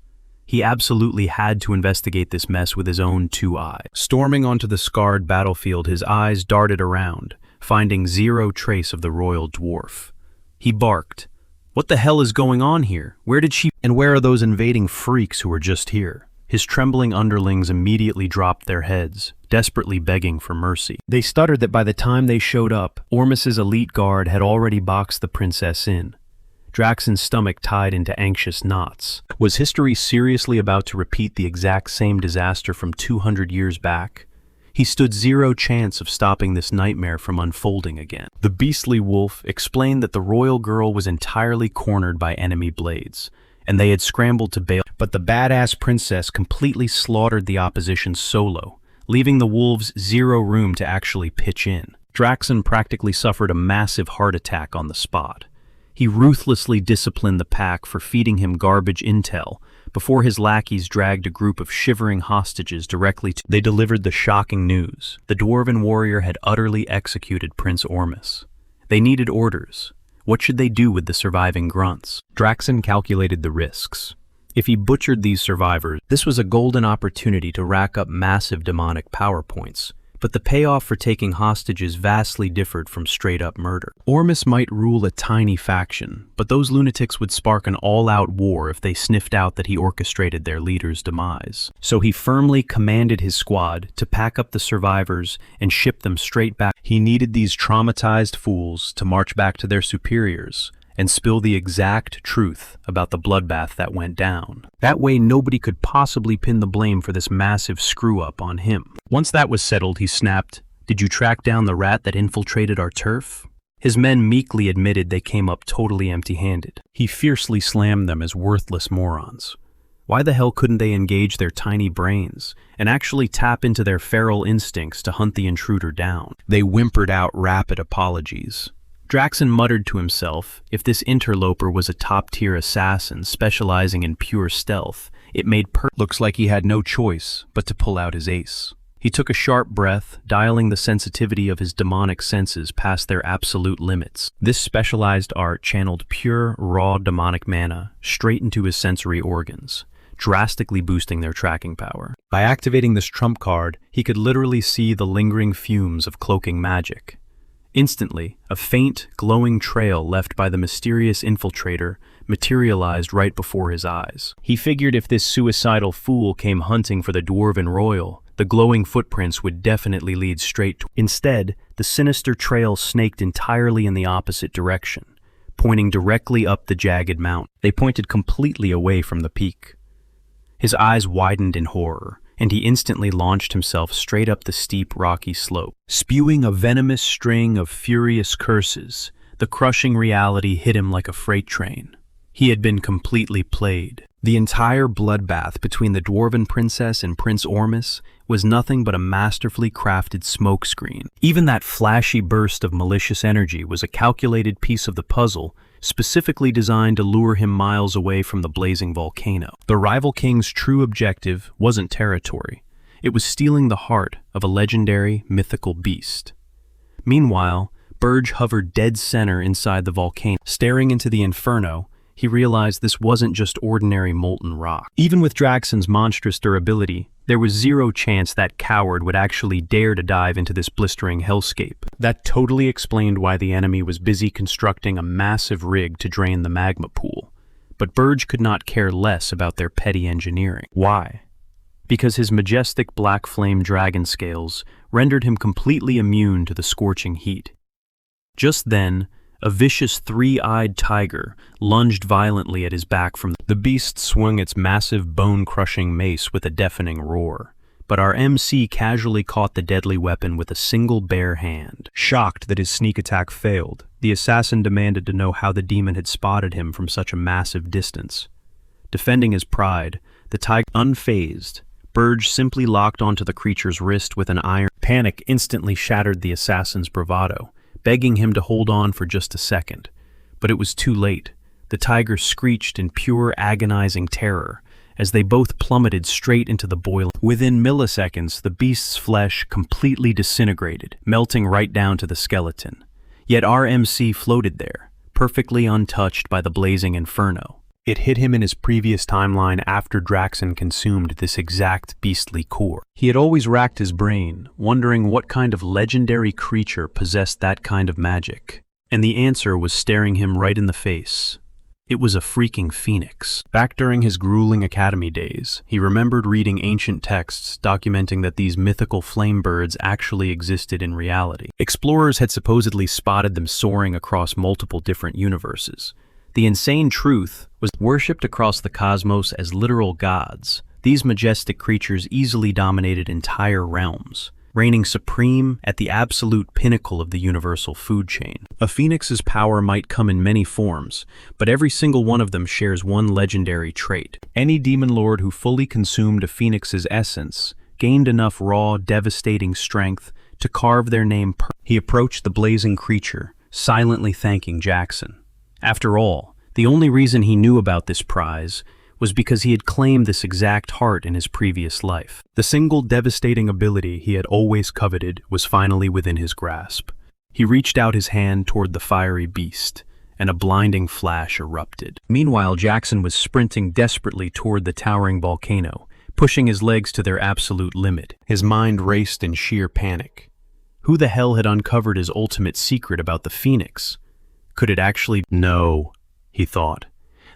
He absolutely had to investigate this mess with his own 2 eyes. Storming onto the scarred battlefield, his eyes darted around, finding zero trace of the royal dwarf. He barked, "What the hell is going on here? Where did she— and where are those invading freaks who were just here?" His trembling underlings immediately dropped their heads, desperately begging for mercy. They stuttered that by the time they showed up, Ormus's elite guard had already boxed the princess in. Draxon's stomach tied into anxious knots. Was history seriously about to repeat the exact same disaster from 200 years back? He stood zero chance of stopping this nightmare from unfolding again. The beastly wolf explained that the royal girl was entirely cornered by enemy blades, and they had scrambled to bail. But the badass princess completely slaughtered the opposition solo, leaving the wolves zero room to actually pitch in. Draxon practically suffered a massive heart attack on the spot. He ruthlessly disciplined the pack for feeding him garbage intel before his lackeys dragged a group of shivering hostages directly to— They delivered the shocking news. The dwarven warrior had utterly executed Prince Ormus. They needed orders. What should they do with the surviving grunts? Draxon calculated the risks. If he butchered these survivors, this was a golden opportunity to rack up massive demonic power points. But the payoff for taking hostages vastly differed from straight-up murder. Ormus might rule a tiny faction, but those lunatics would spark an all-out war if they sniffed out that he orchestrated their leader's demise. So he firmly commanded his squad to pack up the survivors and ship them straight back. He needed these traumatized fools to march back to their superiors and spill the exact truth about the bloodbath that went down. That way nobody could possibly pin the blame for this massive screw-up on him. Once that was settled, he snapped, "Did you track down the rat that infiltrated our turf?" His men meekly admitted they came up totally empty-handed. He fiercely slammed them as worthless morons. Why the hell couldn't they engage their tiny brains and actually tap into their feral instincts to hunt the intruder down? They whimpered out rapid apologies. Draxen muttered to himself, if this interloper was a top-tier assassin specializing in pure stealth, it made looks like he had no choice but to pull out his ace. He took a sharp breath, dialing the sensitivity of his demonic senses past their absolute limits. This specialized art channeled pure, raw demonic mana straight into his sensory organs, drastically boosting their tracking power. By activating this trump card, he could literally see the lingering fumes of cloaking magic. Instantly, a faint, glowing trail left by the mysterious infiltrator materialized right before his eyes. He figured if this suicidal fool came hunting for the Dwarven Royal, the glowing footprints would definitely lead straight to. Instead, the sinister trail snaked entirely in the opposite direction, pointing directly up the jagged mountain. They pointed completely away from the peak. His eyes widened in horror, and he instantly launched himself straight up the steep, rocky slope. Spewing a venomous string of furious curses, the crushing reality hit him like a freight train. He had been completely played. The entire bloodbath between the Dwarven Princess and Prince Ormus was nothing but a masterfully crafted smokescreen. Even that flashy burst of malicious energy was a calculated piece of the puzzle, specifically designed to lure him miles away from the blazing volcano. The rival king's true objective wasn't territory. It was stealing the heart of a legendary, mythical beast. Meanwhile, Burge hovered dead center inside the volcano. Staring into the inferno, he realized this wasn't just ordinary molten rock. Even with Draxen's monstrous durability, there was zero chance that coward would actually dare to dive into this blistering hellscape. That totally explained why the enemy was busy constructing a massive rig to drain the magma pool. But Burge could not care less about their petty engineering. Why? Because his majestic black flame dragon scales rendered him completely immune to the scorching heat. Just then, a vicious three-eyed tiger lunged violently at his back from the beast swung its massive bone-crushing mace with a deafening roar, but our MC casually caught the deadly weapon with a single bare hand. Shocked that his sneak attack failed, the assassin demanded to know how the demon had spotted him from such a massive distance. Defending his pride, the tiger unfazed, Burge simply locked onto the creature's wrist with an iron. Panic instantly shattered the assassin's bravado, begging him to hold on for just a second. But it was too late. The tiger screeched in pure agonizing terror as they both plummeted straight into the boiling. Within milliseconds, the beast's flesh completely disintegrated, melting right down to the skeleton. Yet our MC floated there, perfectly untouched by the blazing inferno. It hit him in his previous timeline after Draxen consumed this exact beastly core. He had always racked his brain, wondering what kind of legendary creature possessed that kind of magic. And the answer was staring him right in the face. It was a freaking phoenix. Back during his grueling academy days, he remembered reading ancient texts documenting that these mythical flame birds actually existed in reality. Explorers had supposedly spotted them soaring across multiple different universes. The insane truth was worshipped across the cosmos as literal gods. These majestic creatures easily dominated entire realms, reigning supreme at the absolute pinnacle of the universal food chain. A phoenix's power might come in many forms, but every single one of them shares one legendary trait. Any demon lord who fully consumed a phoenix's essence gained enough raw, devastating strength to carve their name. He approached the blazing creature, silently thanking Jackson. After all, the only reason he knew about this prize was because he had claimed this exact heart in his previous life. The single devastating ability he had always coveted was finally within his grasp. He reached out his hand toward the fiery beast, and a blinding flash erupted. Meanwhile, Jackson was sprinting desperately toward the towering volcano, pushing his legs to their absolute limit. His mind raced in sheer panic. Who the hell had uncovered his ultimate secret about the Phoenix? Could it actually? No, he thought.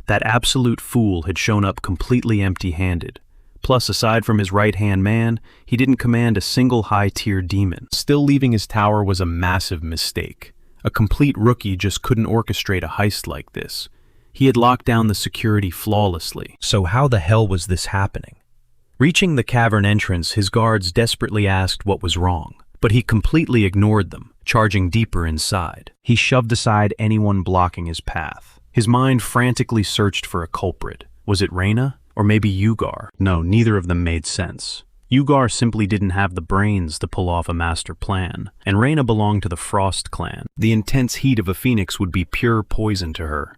That absolute fool had shown up completely empty-handed. Plus, aside from his right-hand man, he didn't command a single high-tier demon. Still leaving his tower was a massive mistake. A complete rookie just couldn't orchestrate a heist like this. He had locked down the security flawlessly. So how the hell was this happening? Reaching the cavern entrance, his guards desperately asked what was wrong, but he completely ignored them, charging deeper inside. He shoved aside anyone blocking his path. His mind frantically searched for a culprit. Was it Reyna? Or maybe Yugar? No, neither of them made sense. Ugar simply didn't have the brains to pull off a master plan, and Reyna belonged to the Frost clan. The intense heat of a phoenix would be pure poison to her.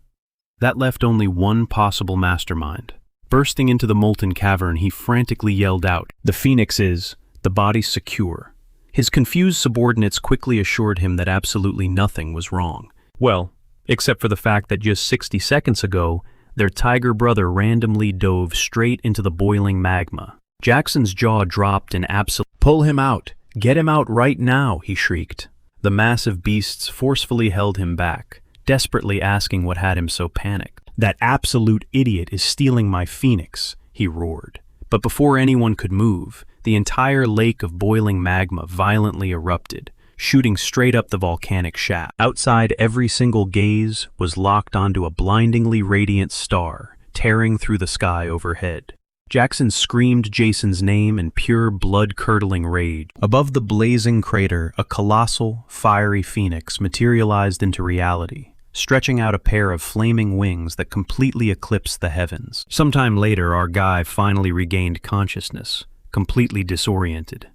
That left only one possible mastermind. Bursting into the molten cavern, he frantically yelled out, "The phoenix is, the body's secure." His confused subordinates quickly assured him that absolutely nothing was wrong. Well, except for the fact that just 60 seconds ago, their tiger brother randomly dove straight into the boiling magma. Jackson's jaw dropped in absolute— "Pull him out! Get him out right now!" he shrieked. The massive beasts forcefully held him back, desperately asking what had him so panicked. "That absolute idiot is stealing my phoenix," he roared. But before anyone could move, the entire lake of boiling magma violently erupted, shooting straight up the volcanic shaft. Outside, every single gaze was locked onto a blindingly radiant star, tearing through the sky overhead. Jackson screamed Jason's name in pure blood-curdling rage. Above the blazing crater, a colossal, fiery phoenix materialized into reality, stretching out a pair of flaming wings that completely eclipsed the heavens. Sometime later, our guy finally regained consciousness, completely disoriented.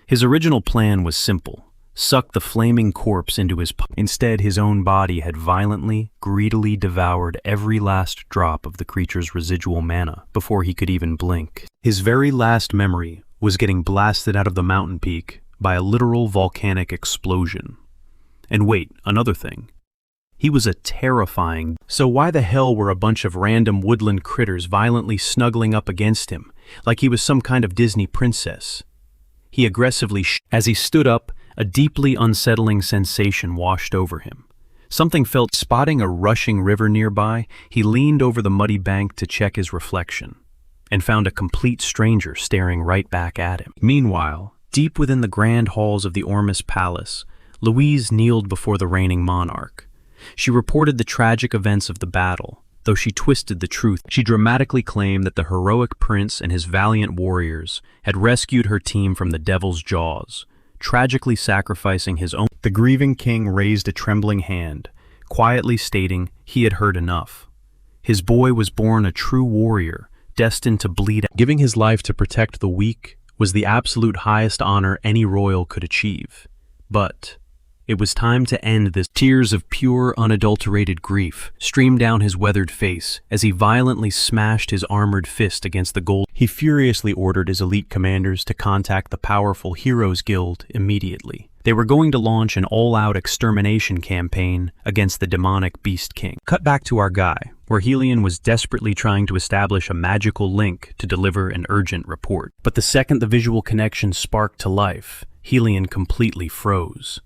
His original plan was simple: suck the flaming corpse into his pocket. Instead, his own body had violently, greedily devoured every last drop of the creature's residual mana before he could even blink. His very last memory was getting blasted out of the mountain peak by a literal volcanic explosion. And wait, another thing. He was a terrifying— So why the hell were a bunch of random woodland critters violently snuggling up against him, like he was some kind of Disney princess? He aggressively— As he stood up, a deeply unsettling sensation washed over him. Something felt— Spotting a rushing river nearby, he leaned over the muddy bank to check his reflection, and found a complete stranger staring right back at him. Meanwhile, deep within the grand halls of the Ormus Palace, Louise kneeled before the reigning monarch. She reported the tragic events of the battle, though she twisted the truth. She dramatically claimed that the heroic prince and his valiant warriors had rescued her team from the devil's jaws, tragically sacrificing his own. The grieving king raised a trembling hand, quietly stating he had heard enough. His boy was born a true warrior, destined to bleed. Giving his life to protect the weak was the absolute highest honor any royal could achieve. But it was time to end this. Tears of pure, unadulterated grief streamed down his weathered face as he violently smashed his armored fist against the gold. He furiously ordered his elite commanders to contact the powerful Heroes Guild immediately. They were going to launch an all-out extermination campaign against the demonic Beast King. Cut back to our guy, where Helion was desperately trying to establish a magical link to deliver an urgent report. But the second the visual connection sparked to life, Helion completely froze.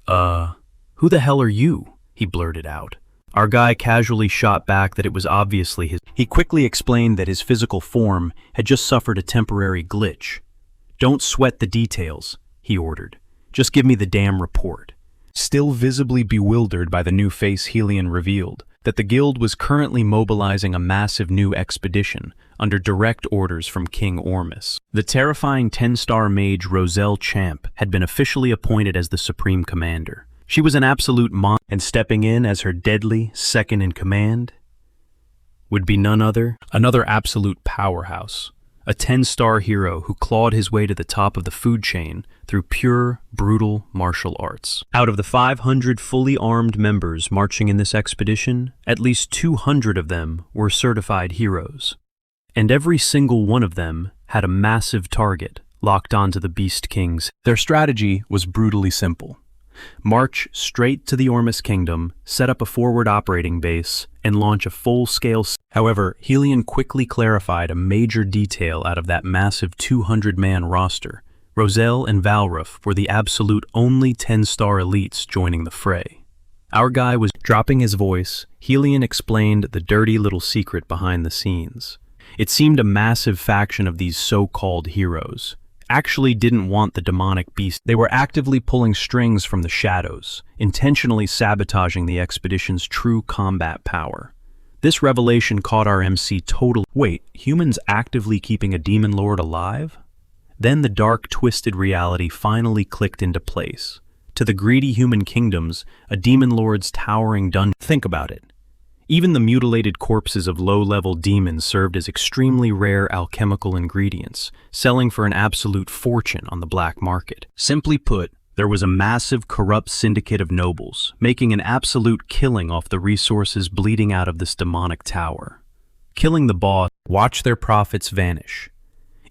Who the hell are you?" he blurted out. Our guy casually shot back that it was obviously his. He quickly explained that his physical form had just suffered a temporary glitch. "Don't sweat the details," he ordered. "Just give me the damn report." Still visibly bewildered by the new face, Helion revealed that the guild was currently mobilizing a massive new expedition under direct orders from King Ormus. The terrifying 10-star mage Roselle Champ had been officially appointed as the supreme commander. She was an absolute and stepping in as her deadly second-in-command would be none other, another absolute powerhouse, a 10-star hero who clawed his way to the top of the food chain through pure, brutal martial arts. Out of the 500 fully armed members marching in this expedition, at least 200 of them were certified heroes. And every single one of them had a massive target locked onto the Beast Kings. Their strategy was brutally simple. March straight to the Ormus Kingdom, set up a forward operating base, and launch a full-scale. However, Helion quickly clarified a major detail out of that massive 200-man roster. Roselle and Valruf were the absolute only 10-star elites joining the fray. Our guy was dropping his voice. Helion explained the dirty little secret behind the scenes. It seemed a massive faction of these so-called heroes actually didn't want the demonic beast. They were actively pulling strings from the shadows, intentionally sabotaging the expedition's true combat power. This revelation caught our MC totally. Wait, humans actively keeping a demon lord alive? Then the dark, twisted reality finally clicked into place. To the greedy human kingdoms, a demon lord's towering dungeon. Think about it. Even the mutilated corpses of low-level demons served as extremely rare alchemical ingredients, selling for an absolute fortune on the black market. Simply put, there was a massive corrupt syndicate of nobles, making an absolute killing off the resources bleeding out of this demonic tower. Killing the boss, watch their profits vanish.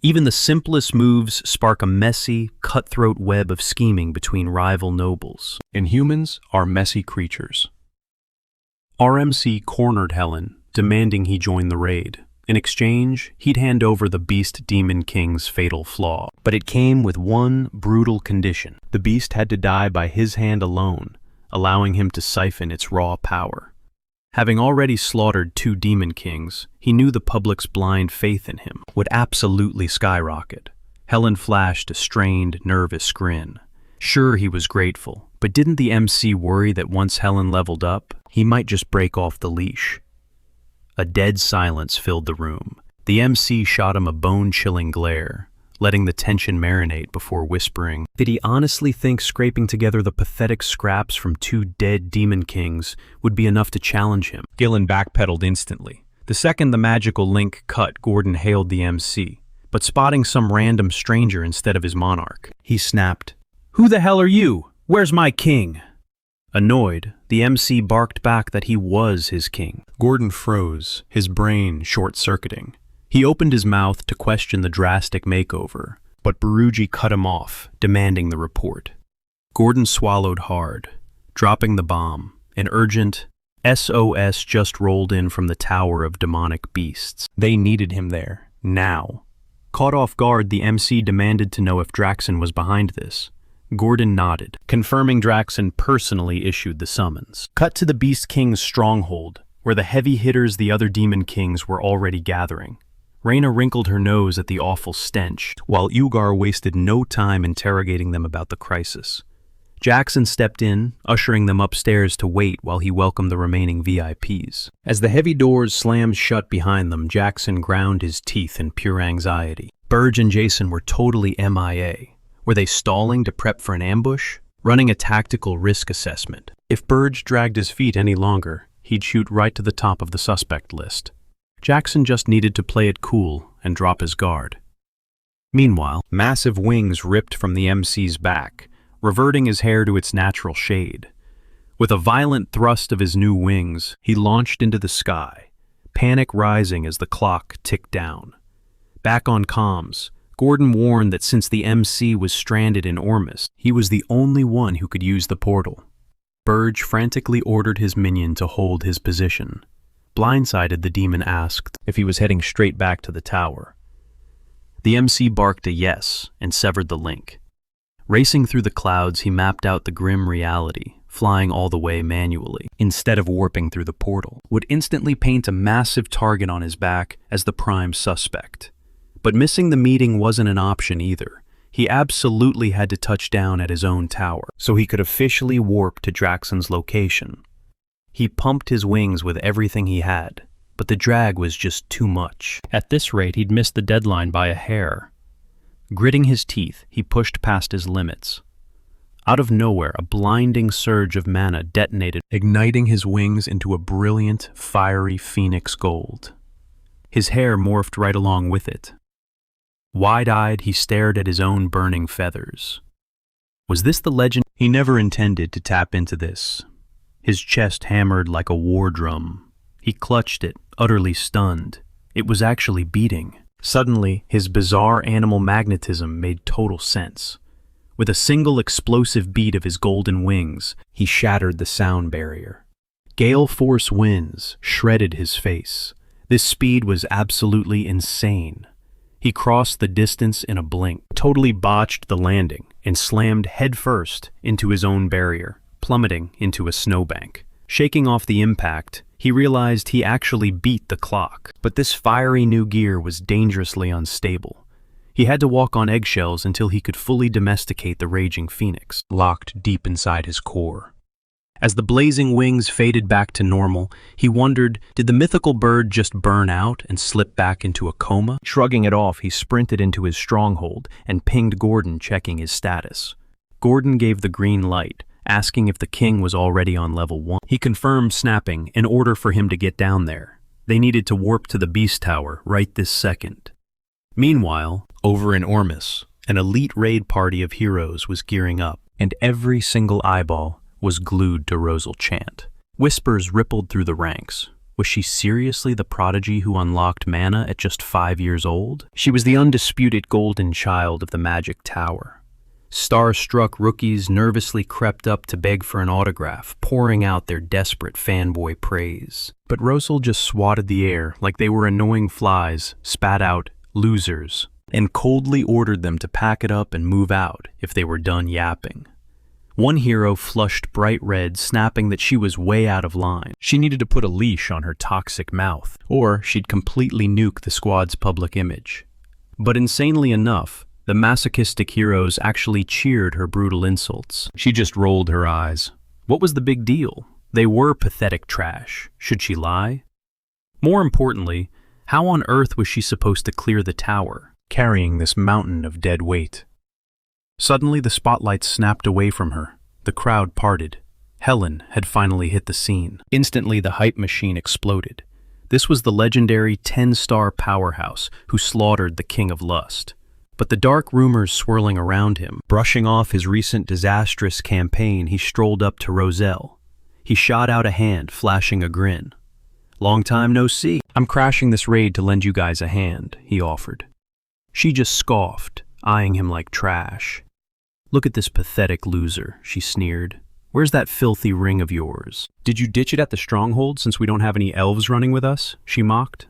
Even the simplest moves spark a messy, cutthroat web of scheming between rival nobles. Inhumans are messy creatures. RMC cornered Helen, demanding he join the raid. In exchange, he'd hand over the Beast Demon King's fatal flaw. But it came with one brutal condition. The beast had to die by his hand alone, allowing him to siphon its raw power. Having already slaughtered 2 Demon Kings, he knew the public's blind faith in him would absolutely skyrocket. Helen flashed a strained, nervous grin. Sure, he was grateful, but didn't the MC worry that once Helen leveled up, he might just break off the leash? A dead silence filled the room. The MC shot him a bone-chilling glare, letting the tension marinate before whispering, did he honestly think scraping together the pathetic scraps from 2 dead Demon Kings would be enough to challenge him? Gillen backpedaled instantly. The second the magical link cut, Gordon hailed the MC, but spotting some random stranger instead of his monarch, he snapped, "Who the hell are you? Where's my king?" Annoyed, the MC barked back that he was his king. Gordon froze, his brain short-circuiting. He opened his mouth to question the drastic makeover, but Baruji cut him off, demanding the report. Gordon swallowed hard, dropping the bomb. An urgent SOS just rolled in from the Tower of Demonic Beasts. They needed him there, now. Caught off guard, the MC demanded to know if Draxon was behind this. Gordon nodded, confirming Draxon personally issued the summons. Cut to the Beast King's stronghold, where the heavy hitters the other Demon Kings were already gathering. Reyna wrinkled her nose at the awful stench, while Ugar wasted no time interrogating them about the crisis. Jackson stepped in, ushering them upstairs to wait while he welcomed the remaining VIPs. As the heavy doors slammed shut behind them, Jackson ground his teeth in pure anxiety. Burge and Jason were totally MIA. Were they stalling to prep for an ambush? Running a tactical risk assessment. If Burge dragged his feet any longer, he'd shoot right to the top of the suspect list. Jackson just needed to play it cool and drop his guard. Meanwhile, massive wings ripped from the MC's back, reverting his hair to its natural shade. With a violent thrust of his new wings, he launched into the sky, panic rising as the clock ticked down. Back on comms, Gordon warned that since the MC was stranded in Ormus, he was the only one who could use the portal. Burge frantically ordered his minion to hold his position. Blindsided, the demon asked if he was heading straight back to the tower. The MC barked a yes and severed the link. Racing through the clouds, he mapped out the grim reality, flying all the way manually, instead of warping through the portal. Would instantly paint a massive target on his back as the prime suspect. But missing the meeting wasn't an option either. He absolutely had to touch down at his own tower, so he could officially warp to Draxon's location. He pumped his wings with everything he had, but the drag was just too much. At this rate, he'd missed the deadline by a hair. Gritting his teeth, he pushed past his limits. Out of nowhere, a blinding surge of mana detonated, igniting his wings into a brilliant, fiery phoenix gold. His hair morphed right along with it. Wide-eyed, he stared at his own burning feathers. Was this the legend? He never intended to tap into this. His chest hammered like a war drum. He clutched it, utterly stunned. It was actually beating. Suddenly, his bizarre animal magnetism made total sense. With a single explosive beat of his golden wings, he shattered the sound barrier. Gale force winds shredded his face. This speed was absolutely insane. He crossed the distance in a blink, totally botched the landing, and slammed headfirst into his own barrier, plummeting into a snowbank. Shaking off the impact, he realized he actually beat the clock. But this fiery new gear was dangerously unstable. He had to walk on eggshells until he could fully domesticate the raging phoenix, locked deep inside his core. As the blazing wings faded back to normal, he wondered, did the mythical bird just burn out and slip back into a coma? Shrugging it off, he sprinted into his stronghold and pinged Gordon, checking his status. Gordon gave the green light, asking if the king was already on level 1. He confirmed, snapping, in order for him to get down there. They needed to warp to the Beast Tower right this second. Meanwhile, over in Ormus, an elite raid party of heroes was gearing up, and every single eyeball was glued to Rosal Chant. Whispers rippled through the ranks. Was she seriously the prodigy who unlocked mana at just 5 years old? She was the undisputed golden child of the Magic Tower. Star-struck rookies nervously crept up to beg for an autograph, pouring out their desperate fanboy praise. But Rosal just swatted the air like they were annoying flies, spat out, "losers," and coldly ordered them to pack it up and move out if they were done yapping. One hero flushed bright red, snapping that she was way out of line. She needed to put a leash on her toxic mouth, or she'd completely nuke the squad's public image. But insanely enough, the masochistic heroes actually cheered her brutal insults. She just rolled her eyes. What was the big deal? They were pathetic trash. Should she lie? More importantly, how on earth was she supposed to clear the tower, carrying this mountain of dead weight? Suddenly the spotlight snapped away from her. The crowd parted. Helen had finally hit the scene. Instantly the hype machine exploded. This was the legendary 10-star powerhouse who slaughtered the King of Lust. But the dark rumors swirling around him, brushing off his recent disastrous campaign, he strolled up to Roselle. He shot out a hand, flashing a grin. "Long time no see. I'm crashing this raid to lend you guys a hand," he offered. She just scoffed, eyeing him like trash. "Look at this pathetic loser," she sneered. "Where's that filthy ring of yours? Did you ditch it at the stronghold since we don't have any elves running with us?" she mocked.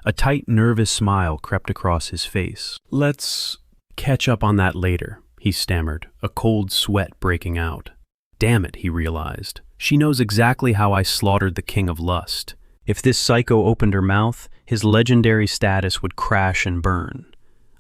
A tight, nervous smile crept across his face. "Let's catch up on that later," he stammered, a cold sweat breaking out. Damn it, he realized. She knows exactly how I slaughtered the King of Lust. If this psycho opened her mouth, his legendary status would crash and burn.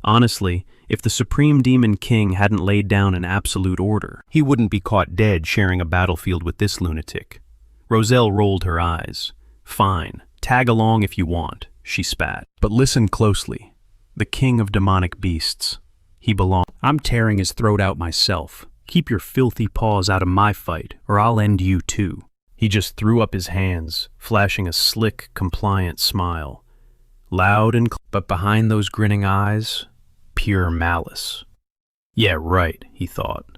Honestly, if the Supreme Demon King hadn't laid down an absolute order, he wouldn't be caught dead sharing a battlefield with this lunatic. Roselle rolled her eyes. "Fine, tag along if you want," she spat. "But listen closely. The king of demonic beasts. He belongs. I'm tearing his throat out myself. Keep your filthy paws out of my fight, or I'll end you too." He just threw up his hands, flashing a slick, compliant smile. Loud and but behind those grinning eyes, pure malice. "Yeah, right," he thought.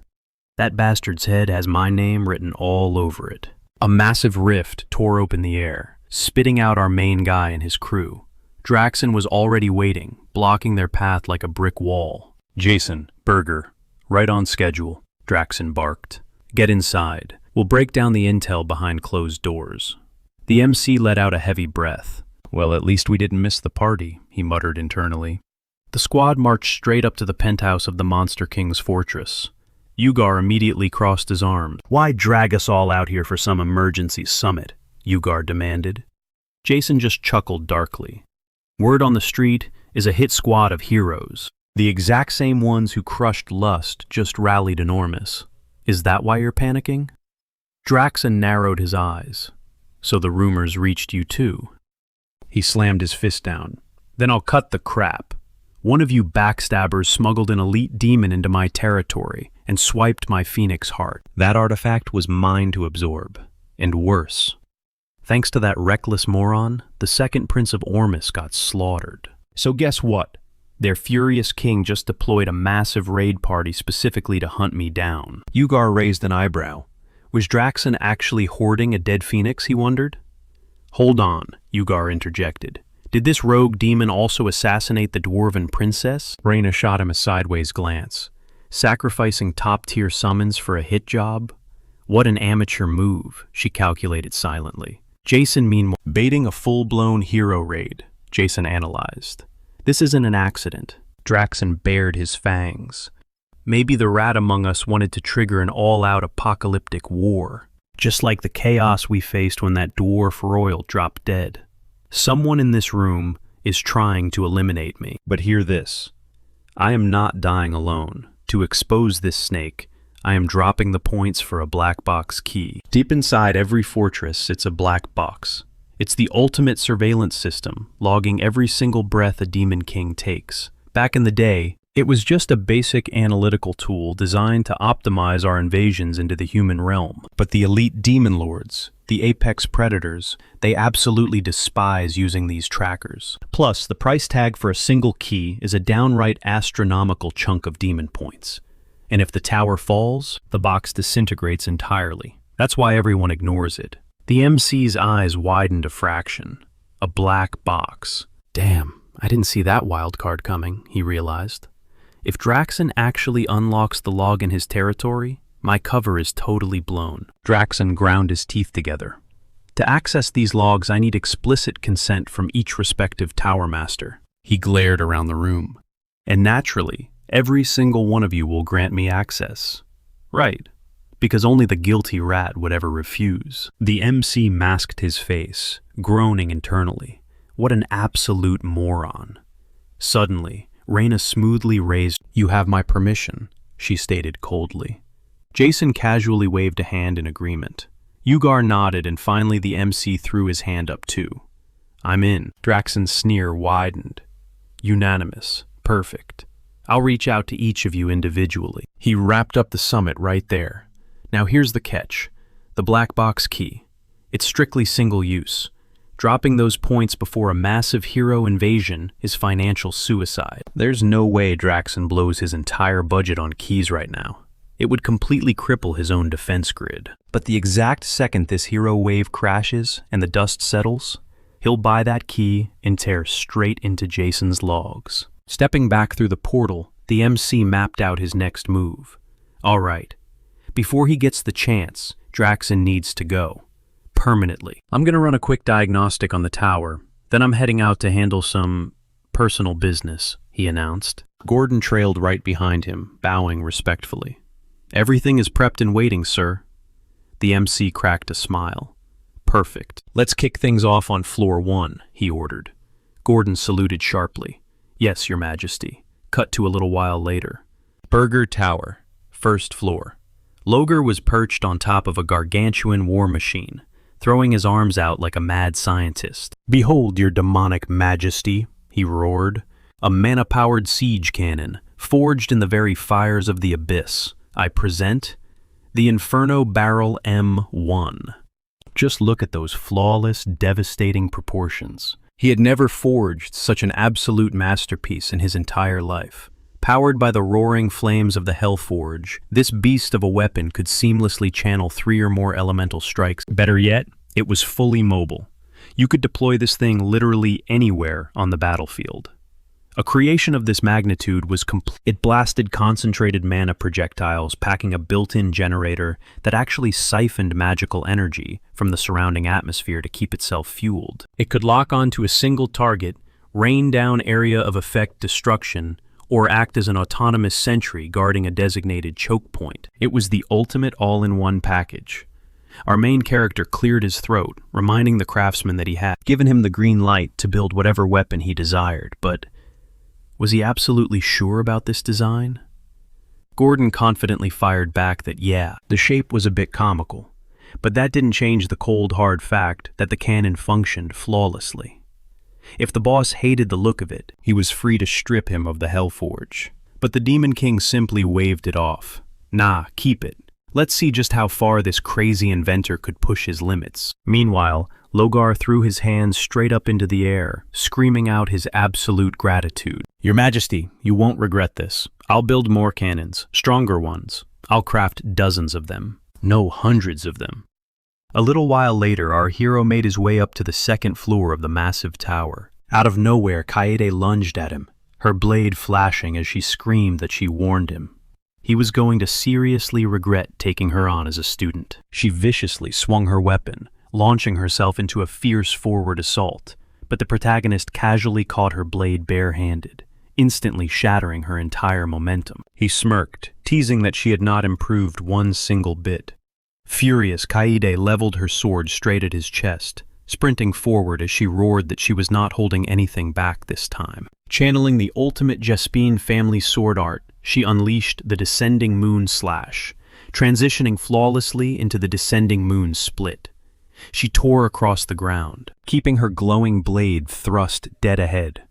"That bastard's head has my name written all over it." A massive rift tore open the air, spitting out our main guy and his crew. Draxon was already waiting, blocking their path like a brick wall. "Jason, Berger, right on schedule," Draxon barked. "Get inside. We'll break down the intel behind closed doors." The MC let out a heavy breath. "Well, at least we didn't miss the party," he muttered internally. The squad marched straight up to the penthouse of the Monster King's fortress. Ugar immediately crossed his arms. "Why drag us all out here for some emergency summit?" Ugar demanded. Jason just chuckled darkly. "Word on the street is a hit squad of heroes. The exact same ones who crushed Lust just rallied enormous. Is that why you're panicking?" Draxon narrowed his eyes. "So the rumors reached you too?" He slammed his fist down. "Then I'll cut the crap. One of you backstabbers smuggled an elite demon into my territory and swiped my phoenix heart. That artifact was mine to absorb. And worse. Thanks to that reckless moron, the second Prince of Ormus got slaughtered. So guess what? Their furious king just deployed a massive raid party specifically to hunt me down." Ugar raised an eyebrow. Was Draxon actually hoarding a dead phoenix, he wondered? "Hold on," Ugar interjected. "Did this rogue demon also assassinate the dwarven princess?" Reyna shot him a sideways glance. Sacrificing top-tier summons for a hit job? What an amateur move, she calculated silently. Jason, meanwhile, baiting a full-blown hero raid, Jason analyzed. This isn't an accident. Draxon bared his fangs. Maybe the rat among us wanted to trigger an all-out apocalyptic war, just like the chaos we faced when that dwarf royal dropped dead. Someone in this room is trying to eliminate me. But hear this. I am not dying alone. To expose this snake, I am dropping the points for a black box key. Deep inside every fortress sits a black box. It's the ultimate surveillance system, logging every single breath a Demon King takes. Back in the day, It was just a basic analytical tool designed to optimize our invasions into the human realm. But the elite demon lords, the apex predators, they absolutely despise using these trackers. Plus, the price tag for a single key is a downright astronomical chunk of demon points. And if the tower falls, the box disintegrates entirely. That's why everyone ignores it. The MC's eyes widened a fraction. A black box. Damn, I didn't see that wild card coming, he realized. If Draxon actually unlocks the log in his territory, my cover is totally blown. Draxon ground his teeth together. To access these logs, I need explicit consent from each respective tower master. He glared around the room. And naturally, every single one of you will grant me access. Right, because only the guilty rat would ever refuse. The MC masked his face, groaning internally. What an absolute moron. Suddenly, Reyna smoothly raised, "You have my permission," she stated coldly. Jason casually waved a hand in agreement. Ugar nodded, and finally the MC threw his hand up too. "I'm in." Draxon's sneer widened. "Unanimous. Perfect. I'll reach out to each of you individually." He wrapped up the summit right there. Now here's the catch. The black box key. It's strictly single use. Dropping those points before a massive hero invasion is financial suicide. There's no way Draxon blows his entire budget on keys right now. It would completely cripple his own defense grid. But the exact second this hero wave crashes and the dust settles, he'll buy that key and tear straight into Jason's logs. Stepping back through the portal, the MC mapped out his next move. All right. Before he gets the chance, Draxon needs to go. Permanently. I'm gonna run a quick diagnostic on the tower, then I'm heading out to handle some personal business, he announced. Gordon trailed right behind him, bowing respectfully. Everything is prepped and waiting, sir. The MC cracked a smile. Perfect. Let's kick things off on floor 1, he ordered. Gordon saluted sharply. Yes, Your Majesty. Cut to a little while later. Burger Tower, first floor. Logar was perched on top of a gargantuan war machine, throwing his arms out like a mad scientist. Behold, Your Demonic Majesty, he roared. A mana-powered siege cannon, forged in the very fires of the abyss. I present the Inferno Barrel M1. Just look at those flawless, devastating proportions. He had never forged such an absolute masterpiece in his entire life. Powered by the roaring flames of the Hellforge, this beast of a weapon could seamlessly channel 3 or more elemental strikes. Better yet, it was fully mobile. You could deploy this thing literally anywhere on the battlefield. A creation of this magnitude was complete. It blasted concentrated mana projectiles, packing a built-in generator that actually siphoned magical energy from the surrounding atmosphere to keep itself fueled. It could lock onto a single target, rain down area of effect destruction, or act as an autonomous sentry guarding a designated choke point. It was the ultimate all-in-one package. Our main character cleared his throat, reminding the craftsman that he had given him the green light to build whatever weapon he desired, but was he absolutely sure about this design? Gordon confidently fired back that yeah, the shape was a bit comical, but that didn't change the cold hard fact that the cannon functioned flawlessly. If the boss hated the look of it, he was free to strip him of the Hellforge. But the Demon King simply waved it off. Nah, keep it. Let's see just how far this crazy inventor could push his limits. Meanwhile, Logar threw his hands straight up into the air, screaming out his absolute gratitude. Your Majesty, you won't regret this. I'll build more cannons, stronger ones. I'll craft dozens of them. No, hundreds of them. A little while later, our hero made his way up to the second floor of the massive tower. Out of nowhere, Kaede lunged at him, her blade flashing as she screamed that she warned him. He was going to seriously regret taking her on as a student. She viciously swung her weapon, launching herself into a fierce forward assault, but the protagonist casually caught her blade bare-handed, instantly shattering her entire momentum. He smirked, teasing that she had not improved one single bit. Furious, Kaede leveled her sword straight at his chest, sprinting forward as she roared that she was not holding anything back this time. Channeling the ultimate Jespine family sword art, she unleashed the Descending Moon Slash, transitioning flawlessly into the Descending Moon Split. She tore across the ground, keeping her glowing blade thrust dead ahead.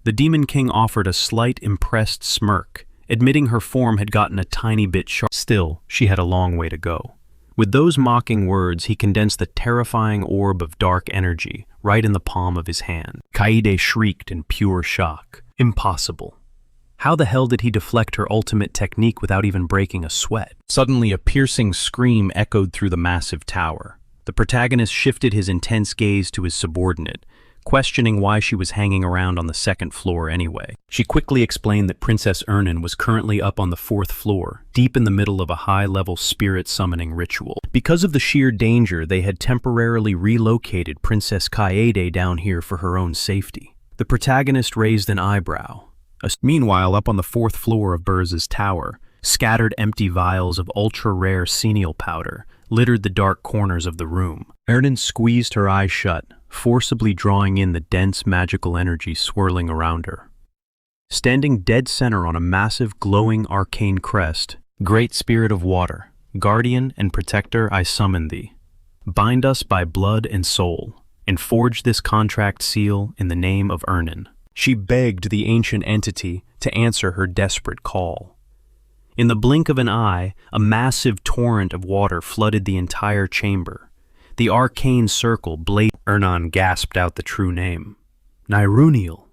The Demon King offered a slight, impressed smirk, admitting her form had gotten a tiny bit sharp. Still, she had a long way to go. With those mocking words, he condensed the terrifying orb of dark energy right in the palm of his hand. Kaide shrieked in pure shock. Impossible. How the hell did he deflect her ultimate technique without even breaking a sweat? Suddenly, a piercing scream echoed through the massive tower. The protagonist shifted his intense gaze to his subordinate, questioning why she was hanging around on the second floor anyway. She quickly explained that Princess Ernin was currently up on the fourth floor, deep in the middle of a high-level spirit summoning ritual. Because of the sheer danger, they had temporarily relocated Princess Kaede down here for her own safety. The protagonist raised an eyebrow. Meanwhile, up on the fourth floor of Burz's tower, scattered empty vials of ultra-rare senile powder littered the dark corners of the room. Ernin squeezed her eyes shut, forcibly drawing in the dense magical energy swirling around her. Standing dead center on a massive glowing arcane crest, Great Spirit of Water, Guardian and Protector, I summon thee. Bind us by blood and soul, and forge this contract seal in the name of Ernin. She begged the ancient entity to answer her desperate call. In the blink of an eye, a massive torrent of water flooded the entire chamber. The arcane circle blazed. Ernan gasped out the true name. Niruniel.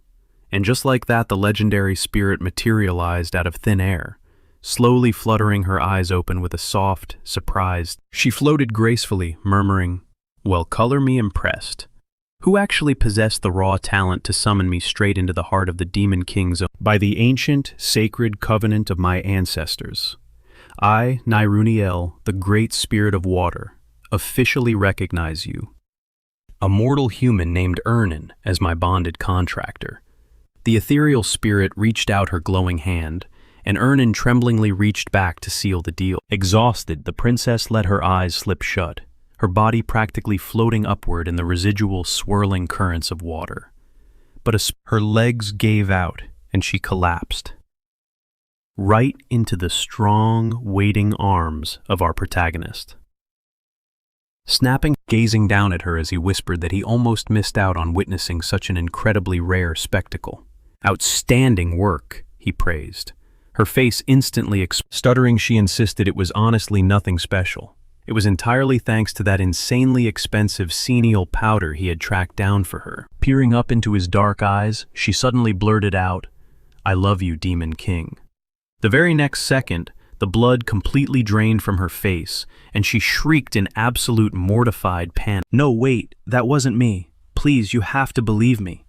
And just like that, the legendary spirit materialized out of thin air, slowly fluttering her eyes open with a soft, surprised. She floated gracefully, murmuring, "Well, color me impressed. Who actually possessed the raw talent to summon me straight into the heart of the Demon King's own? By the ancient, sacred covenant of my ancestors, I, Niruniel, the Great Spirit of Water, officially recognize you. A mortal human named Ernin as my bonded contractor." The ethereal spirit reached out her glowing hand, and Ernin tremblingly reached back to seal the deal. Exhausted, the princess let her eyes slip shut, her body practically floating upward in the residual swirling currents of water. But her legs gave out, and she collapsed, right into the strong, waiting arms of our protagonist. Snapping, gazing down at her as he whispered that he almost missed out on witnessing such an incredibly rare spectacle. "Outstanding work," he praised. Her face instantly stuttering, she insisted it was honestly nothing special. It was entirely thanks to that insanely expensive senile powder he had tracked down for her. Peering up into his dark eyes, she suddenly blurted out, "I love you, Demon King." The very next second, the blood completely drained from her face, and she shrieked in absolute mortified panic. "No, wait, that wasn't me. Please, you have to believe me."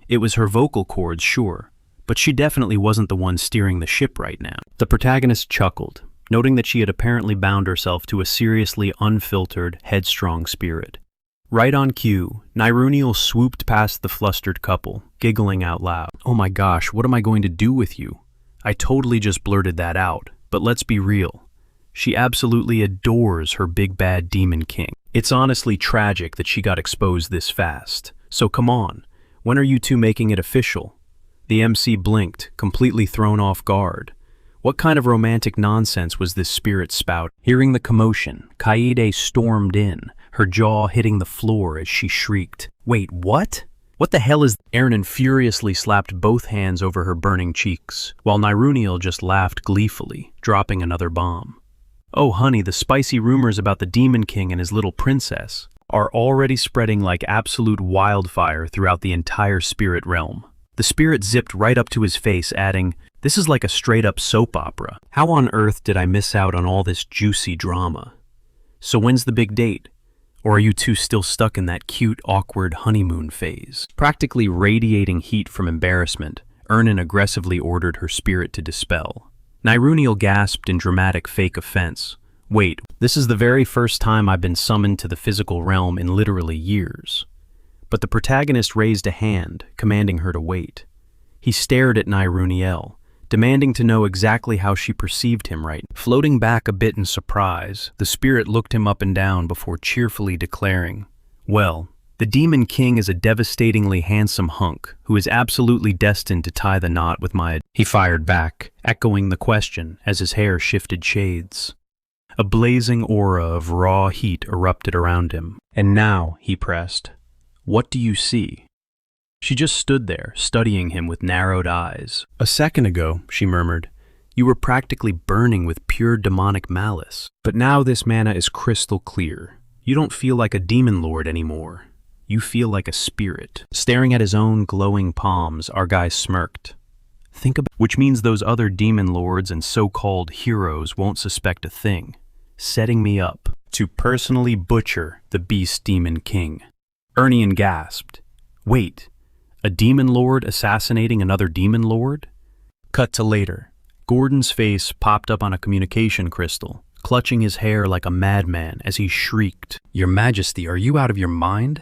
It was her vocal cords, sure, but she definitely wasn't the one steering the ship right now. The protagonist chuckled, noting that she had apparently bound herself to a seriously unfiltered, headstrong spirit. Right on cue, Niruniel swooped past the flustered couple, giggling out loud. "Oh my gosh, what am I going to do with you? I totally just blurted that out, but let's be real. She absolutely adores her big bad Demon King. It's honestly tragic that she got exposed this fast. So come on, when are you two making it official?" The MC blinked, completely thrown off guard. What kind of romantic nonsense was this spirit spout? Hearing the commotion, Kaede stormed in, her jaw hitting the floor as she shrieked. "Wait, what? What the hell is—" Ernin furiously slapped both hands over her burning cheeks, while Niruniel just laughed gleefully, dropping another bomb. "Oh honey, the spicy rumors about the Demon King and his little princess are already spreading like absolute wildfire throughout the entire spirit realm." The spirit zipped right up to his face, adding, "This is like a straight-up soap opera. How on earth did I miss out on all this juicy drama? So when's the big date? Or are you two still stuck in that cute, awkward honeymoon phase?" Practically radiating heat from embarrassment, Ernin aggressively ordered her spirit to dispel. Niruniel gasped in dramatic fake offense. "Wait, this is the very first time I've been summoned to the physical realm in literally years." But the protagonist raised a hand, commanding her to wait. He stared at Niruniel, demanding to know exactly how she perceived him right now. Floating back a bit in surprise, the spirit looked him up and down before cheerfully declaring, "Well, the Demon King is a devastatingly handsome hunk who is absolutely destined to tie the knot with my—" He fired back, echoing the question as his hair shifted shades. A blazing aura of raw heat erupted around him. "And now," he pressed, "what do you see?" She just stood there, studying him with narrowed eyes. "A second ago," she murmured, "you were practically burning with pure demonic malice. But now this mana is crystal clear. You don't feel like a demon lord anymore. You feel like a spirit." Staring at his own glowing palms, our guy smirked. "Think about which means those other demon lords and so-called heroes won't suspect a thing, setting me up to personally butcher the Beast Demon King." Ernian gasped. "Wait, a demon lord assassinating another demon lord?" Cut to later. Gordon's face popped up on a communication crystal, clutching his hair like a madman as he shrieked, "Your Majesty, are you out of your mind?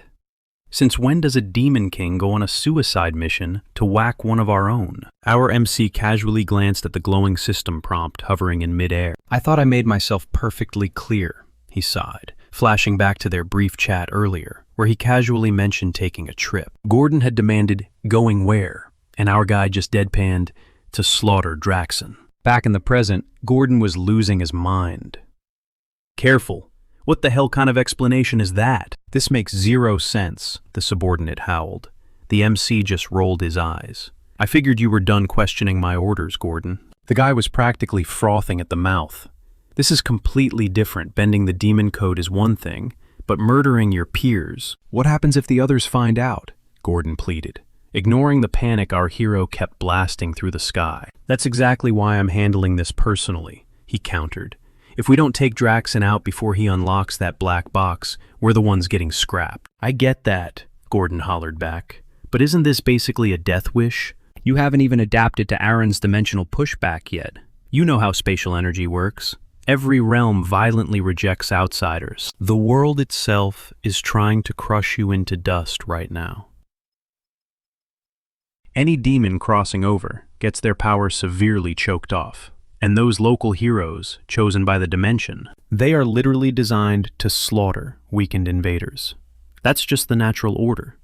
Since when does a demon king go on a suicide mission to whack one of our own?" Our MC casually glanced at the glowing system prompt hovering in midair. "I thought I made myself perfectly clear," he sighed, flashing back to their brief chat earlier, where he casually mentioned taking a trip. Gordon had demanded, "Going where?" And our guy just deadpanned, "To slaughter Draxon." Back in the present, Gordon was losing his mind. "Careful. What the hell kind of explanation is that? This makes zero sense," the subordinate howled. The MC just rolled his eyes. "I figured you were done questioning my orders, Gordon." The guy was practically frothing at the mouth. "This is completely different. Bending the demon code is one thing, but murdering your peers. What happens if the others find out?" Gordon pleaded. Ignoring the panic, our hero kept blasting through the sky. "That's exactly why I'm handling this personally," he countered. "If we don't take Draxon out before he unlocks that black box, we're the ones getting scrapped." "I get that," Gordon hollered back. "But isn't this basically a death wish? You haven't even adapted to Aaron's dimensional pushback yet. You know how spatial energy works. Every realm violently rejects outsiders. The world itself is trying to crush you into dust right now. Any demon crossing over gets their power severely choked off. And those local heroes, chosen by the dimension, they are literally designed to slaughter weakened invaders. That's just the natural order.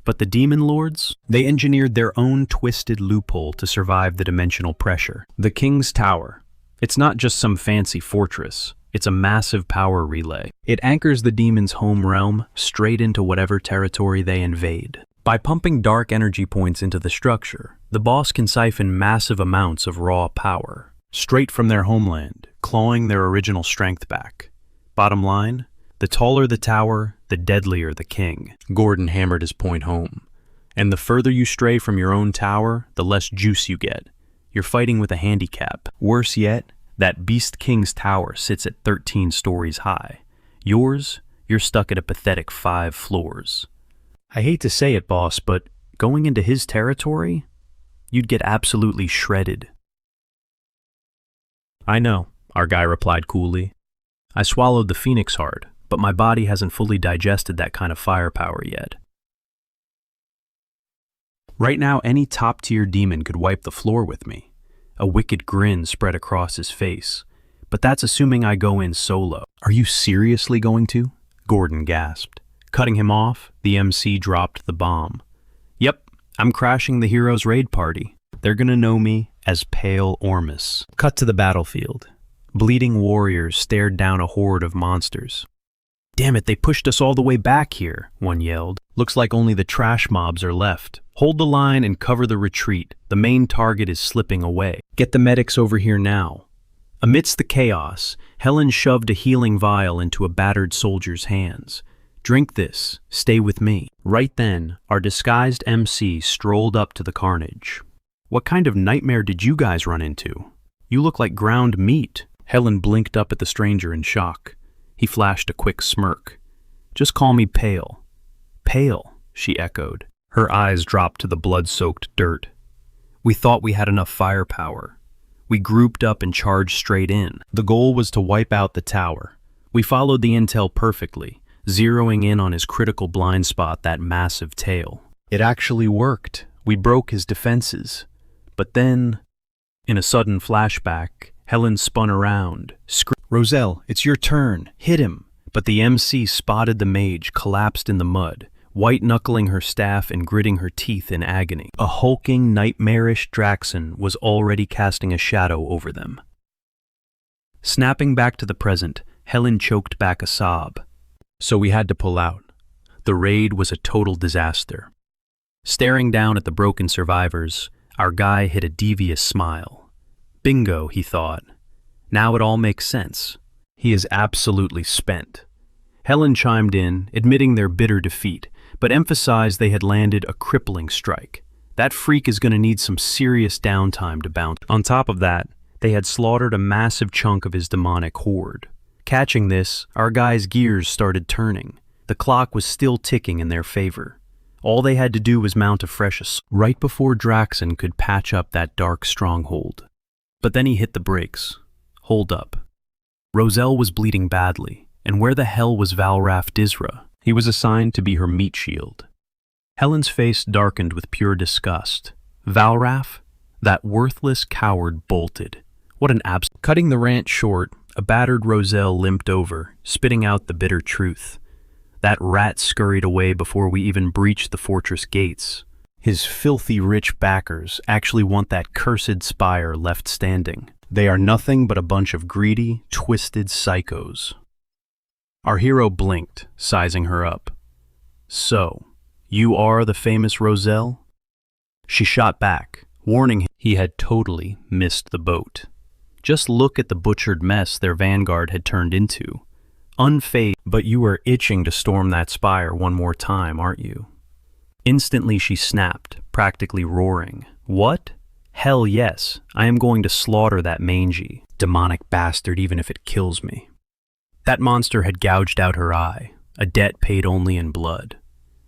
But the demon lords, they engineered their own twisted loophole to survive the dimensional pressure. The King's Tower. It's not just some fancy fortress. It's a massive power relay. It anchors the demon's home realm straight into whatever territory they invade. By pumping dark energy points into the structure, the boss can siphon massive amounts of raw power straight from their homeland, clawing their original strength back. Bottom line, the taller the tower, the deadlier the king. Gordon hammered his point home. And the further you stray from your own tower, the less juice you get. You're fighting with a handicap. Worse yet, that Beast King's tower sits at 13 stories high. Yours, you're stuck at a pathetic 5 floors. I hate to say it, boss, but going into his territory, you'd get absolutely shredded. I know, our guy replied coolly. I swallowed the Phoenix Heart, but my body hasn't fully digested that kind of firepower yet. Right now, any top-tier demon could wipe the floor with me. A wicked grin spread across his face. But that's assuming I go in solo. Are you seriously going to? Gordon gasped. Cutting him off, the MC dropped the bomb. Yep, I'm crashing the heroes' raid party. They're gonna know me as Pale Ormus. Cut to the battlefield. Bleeding warriors stared down a horde of monsters. Damn it, they pushed us all the way back here, one yelled. Looks like only the trash mobs are left. Hold the line and cover the retreat. The main target is slipping away. Get the medics over here now. Amidst the chaos, Helen shoved a healing vial into a battered soldier's hands. Drink this. Stay with me. Right then, our disguised MC strolled up to the carnage. What kind of nightmare did you guys run into? You look like ground meat. Helen blinked up at the stranger in shock. He flashed a quick smirk. Just call me Pale. Pale, she echoed. Her eyes dropped to the blood-soaked dirt. We thought we had enough firepower. We grouped up and charged straight in. The goal was to wipe out the tower. We followed the intel perfectly, zeroing in on his critical blind spot, that massive tail. It actually worked. We broke his defenses. But then, in a sudden flashback, Helen spun around, screamed, Roselle, it's your turn. Hit him. But the MC spotted the mage, collapsed in the mud, white-knuckling her staff and gritting her teeth in agony. A hulking, nightmarish Draxon was already casting a shadow over them. Snapping back to the present, Helen choked back a sob. So we had to pull out. The raid was a total disaster. Staring down at the broken survivors, our guy hid a devious smile. Bingo, he thought. Now it all makes sense. He is absolutely spent. Helen chimed in, admitting their bitter defeat, but emphasized they had landed a crippling strike. That freak is going to need some serious downtime to bounce. On top of that, they had slaughtered a massive chunk of his demonic horde. Catching this, our guy's gears started turning. The clock was still ticking in their favor. All they had to do was mount a fresh assault right before Draxon could patch up that dark stronghold. But then he hit the brakes. Hold up. Roselle was bleeding badly, and where the hell was Valraff Dizra? He was assigned to be her meat shield. Helen's face darkened with pure disgust. Valraff? That worthless coward bolted. What an abs— Cutting the rant short, a battered Roselle limped over, spitting out the bitter truth. That rat scurried away before we even breached the fortress gates. His filthy rich backers actually want that cursed spire left standing. They are nothing but a bunch of greedy, twisted psychos. Our hero blinked, sizing her up. So, you are the famous Roselle? She shot back, warning him he had totally missed the boat. Just look at the butchered mess their vanguard had turned into. Unfazed, but you are itching to storm that spire one more time, aren't you? Instantly she snapped, practically roaring. What? Hell yes, I am going to slaughter that mangy, demonic bastard even if it kills me. That monster had gouged out her eye, a debt paid only in blood.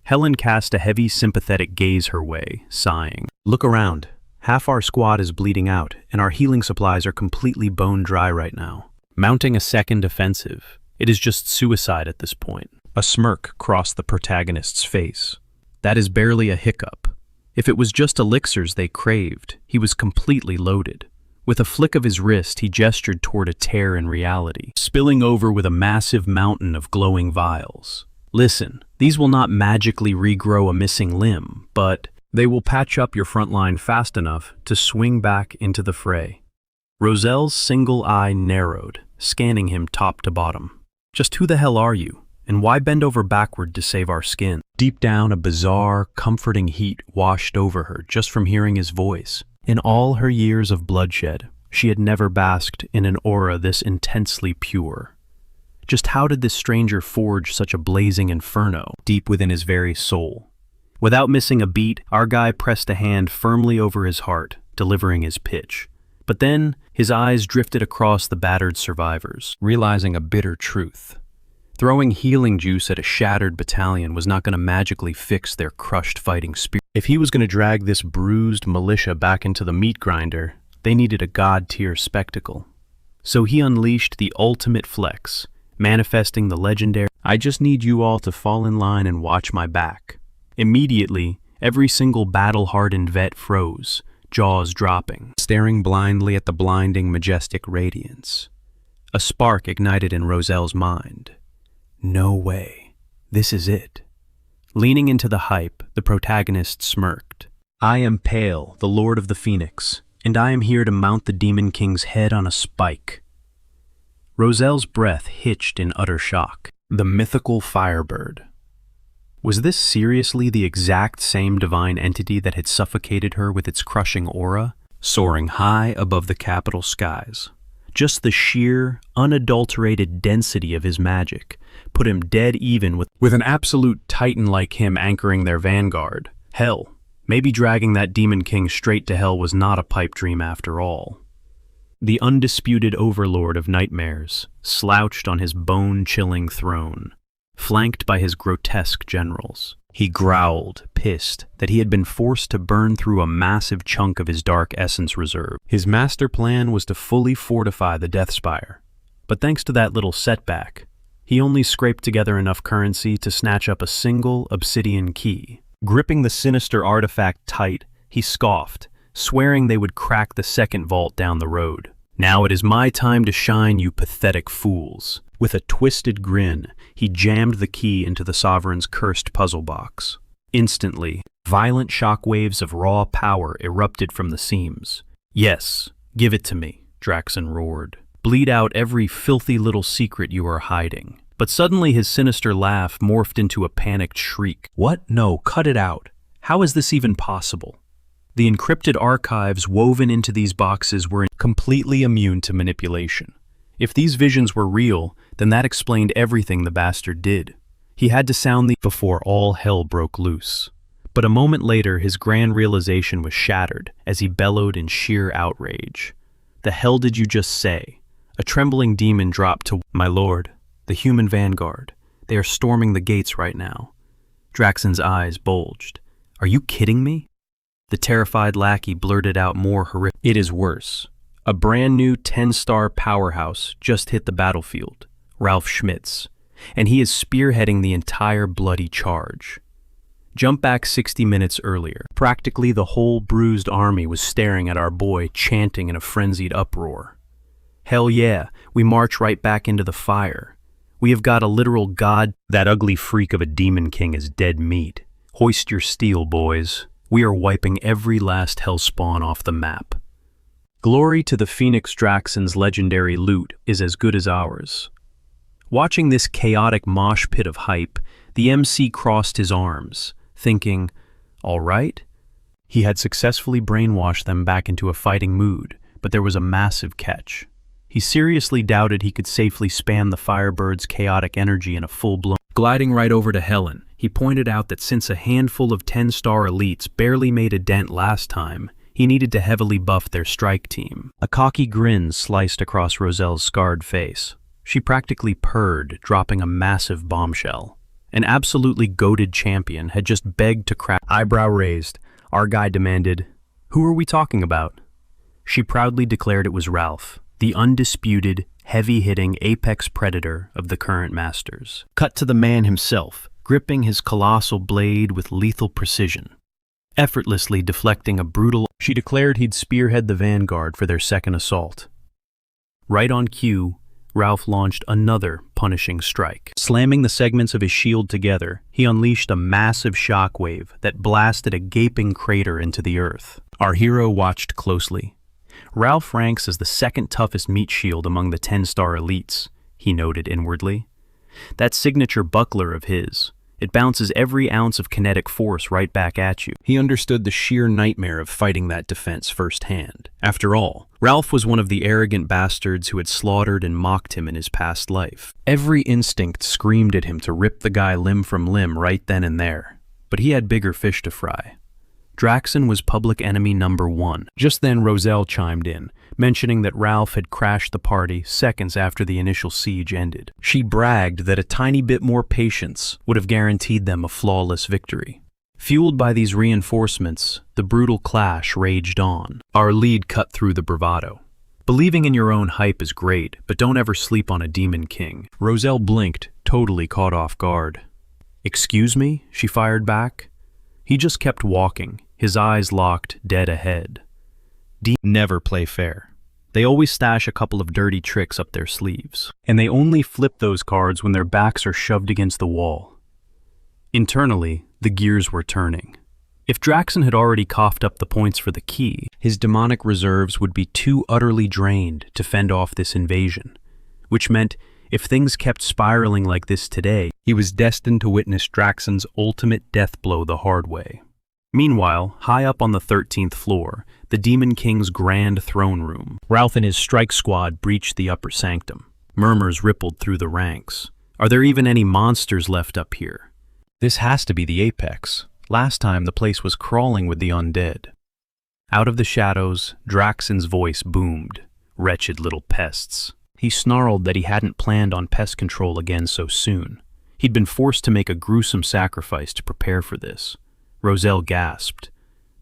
Helen cast a heavy, sympathetic gaze her way, sighing. Look around. Half our squad is bleeding out, and our healing supplies are completely bone dry right now. Mounting a second offensive, it is just suicide at this point. A smirk crossed the protagonist's face. That is barely a hiccup. If it was just elixirs they craved, he was completely loaded. With a flick of his wrist, he gestured toward a tear in reality, spilling over with a massive mountain of glowing vials. Listen, these will not magically regrow a missing limb, but they will patch up your front line fast enough to swing back into the fray. Roselle's single eye narrowed, scanning him top to bottom. Just who the hell are you? And why bend over backward to save our skin? Deep down, a bizarre, comforting heat washed over her just from hearing his voice. In all her years of bloodshed, she had never basked in an aura this intensely pure. Just how did this stranger forge such a blazing inferno deep within his very soul? Without missing a beat, our guy pressed a hand firmly over his heart, delivering his pitch. But then, his eyes drifted across the battered survivors, realizing a bitter truth. Throwing healing juice at a shattered battalion was not going to magically fix their crushed fighting spirit. If he was going to drag this bruised militia back into the meat grinder, they needed a god-tier spectacle. So he unleashed the ultimate flex, manifesting the legendary, I just need you all to fall in line and watch my back. Immediately, every single battle-hardened vet froze, jaws dropping, staring blindly at the blinding, majestic radiance. A spark ignited in Roselle's mind. No way. This is it. Leaning into the hype, the protagonist smirked. I am Pale, the Lord of the Phoenix, and I am here to mount the Demon King's head on a spike. Roselle's breath hitched in utter shock. The mythical Firebird. Was this seriously the exact same divine entity that had suffocated her with its crushing aura, soaring high above the capital skies? Just the sheer, unadulterated density of his magic put him dead even with an absolute titan like him anchoring their vanguard. Hell, maybe dragging that Demon King straight to hell was not a pipe dream after all. The undisputed overlord of nightmares slouched on his bone-chilling throne, flanked by his grotesque generals. He growled, pissed, that he had been forced to burn through a massive chunk of his dark essence reserve. His master plan was to fully fortify the Death Spire, but thanks to that little setback, he only scraped together enough currency to snatch up a single obsidian key. Gripping the sinister artifact tight, he scoffed, swearing they would crack the second vault down the road. Now it is my time to shine, you pathetic fools. With a twisted grin, he jammed the key into the Sovereign's cursed puzzle box. Instantly, violent shockwaves of raw power erupted from the seams. Yes, give it to me, Draxon roared. Bleed out every filthy little secret you are hiding. But suddenly his sinister laugh morphed into a panicked shriek. What? No, cut it out. How is this even possible? The encrypted archives woven into these boxes were completely immune to manipulation. If these visions were real, then that explained everything the bastard did. He had to sound before all hell broke loose. But a moment later, his grand realization was shattered as he bellowed in sheer outrage. "The hell did you just say?" A trembling demon dropped to, "My lord, the human vanguard. They are storming the gates right now." Draxon's eyes bulged. "Are you kidding me?" The terrified lackey blurted out more horrific. "It is worse. A brand new 10-star powerhouse just hit the battlefield, Ralph Schmitz, and he is spearheading the entire bloody charge. Jump back 60 minutes earlier. Practically the whole bruised army was staring at our boy, chanting in a frenzied uproar. Hell yeah, we march right back into the fire. We have got a literal god. That ugly freak of a demon king is dead meat. Hoist your steel, boys. We are wiping every last hellspawn off the map. Glory to the Phoenix Draxon's legendary loot is as good as ours." Watching this chaotic mosh pit of hype, the MC crossed his arms, thinking, all right. He had successfully brainwashed them back into a fighting mood, but there was a massive catch. He seriously doubted he could safely span the Firebird's chaotic energy in a full-blown. Gliding right over to Helen, he pointed out that since a handful of 10-star elites barely made a dent last time, he needed to heavily buff their strike team. A cocky grin sliced across Roselle's scarred face. She practically purred, dropping a massive bombshell. An absolutely goated champion had just begged to crack. Eyebrow raised, our guy demanded, "Who are we talking about?" She proudly declared it was Ralph, the undisputed, heavy-hitting apex predator of the current masters. Cut to the man himself, gripping his colossal blade with lethal precision, effortlessly deflecting a brutal. She declared he'd spearhead the vanguard for their second assault. Right on cue, Ralph launched another punishing strike. Slamming the segments of his shield together, he unleashed a massive shockwave that blasted a gaping crater into the earth. Our hero watched closely. Ralph ranks as the second toughest meat shield among the 10-star elites, he noted inwardly. That signature buckler of his, it bounces every ounce of kinetic force right back at you. He understood the sheer nightmare of fighting that defense firsthand. After all, Ralph was one of the arrogant bastards who had slaughtered and mocked him in his past life. Every instinct screamed at him to rip the guy limb from limb right then and there. But he had bigger fish to fry. Draxon was public enemy number 1. Just then Roselle chimed in, mentioning that Ralph had crashed the party seconds after the initial siege ended. She bragged that a tiny bit more patience would have guaranteed them a flawless victory. Fueled by these reinforcements, the brutal clash raged on. Our lead cut through the bravado. Believing in your own hype is great, but don't ever sleep on a demon king. Roselle blinked, totally caught off guard. "Excuse me?" she fired back. He just kept walking, his eyes locked dead ahead. Never play fair. They always stash a couple of dirty tricks up their sleeves. And they only flip those cards when their backs are shoved against the wall. Internally, the gears were turning. If Draxon had already coughed up the points for the key, his demonic reserves would be too utterly drained to fend off this invasion, which meant if things kept spiraling like this today, he was destined to witness Draxon's ultimate death blow the hard way. Meanwhile, high up on the 13th floor, the Demon King's grand throne room, Ralph and his strike squad breached the upper sanctum. Murmurs rippled through the ranks. Are there even any monsters left up here? This has to be the apex. Last time the place was crawling with the undead. Out of the shadows, Draxon's voice boomed. Wretched little pests. He snarled that he hadn't planned on pest control again so soon. He'd been forced to make a gruesome sacrifice to prepare for this. Roselle gasped.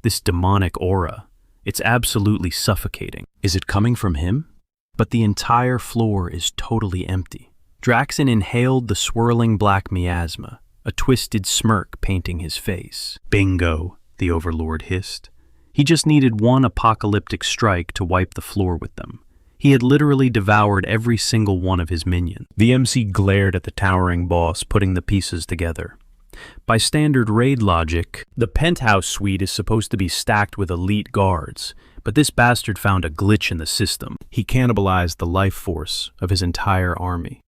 This demonic aura, it's absolutely suffocating. Is it coming from him? But the entire floor is totally empty. Draxon inhaled the swirling black miasma, a twisted smirk painting his face. Bingo, the Overlord hissed. He just needed one apocalyptic strike to wipe the floor with them. He had literally devoured every single one of his minions. The MC glared at the towering boss, putting the pieces together. By standard raid logic, the penthouse suite is supposed to be stacked with elite guards, but this bastard found a glitch in the system. He cannibalized the life force of his entire army.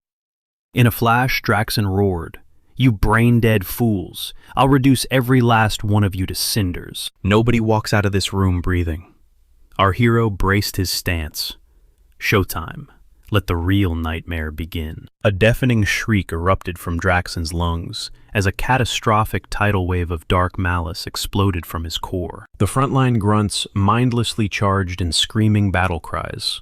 In a flash, Draxon roared. You brain-dead fools. I'll reduce every last one of you to cinders. Nobody walks out of this room breathing. Our hero braced his stance. Showtime. Let the real nightmare begin. A deafening shriek erupted from Draxon's lungs as a catastrophic tidal wave of dark malice exploded from his core. The frontline grunts mindlessly charged in screaming battle cries.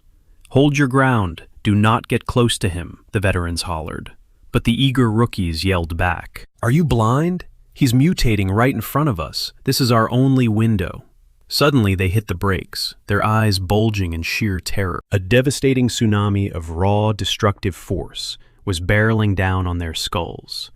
"Hold your ground! Do not get close to him," the veterans hollered. But the eager rookies yelled back. "Are you blind? He's mutating right in front of us. This is our only window." Suddenly they hit the brakes, their eyes bulging in sheer terror. A devastating tsunami of raw, destructive force was barreling down on their skulls.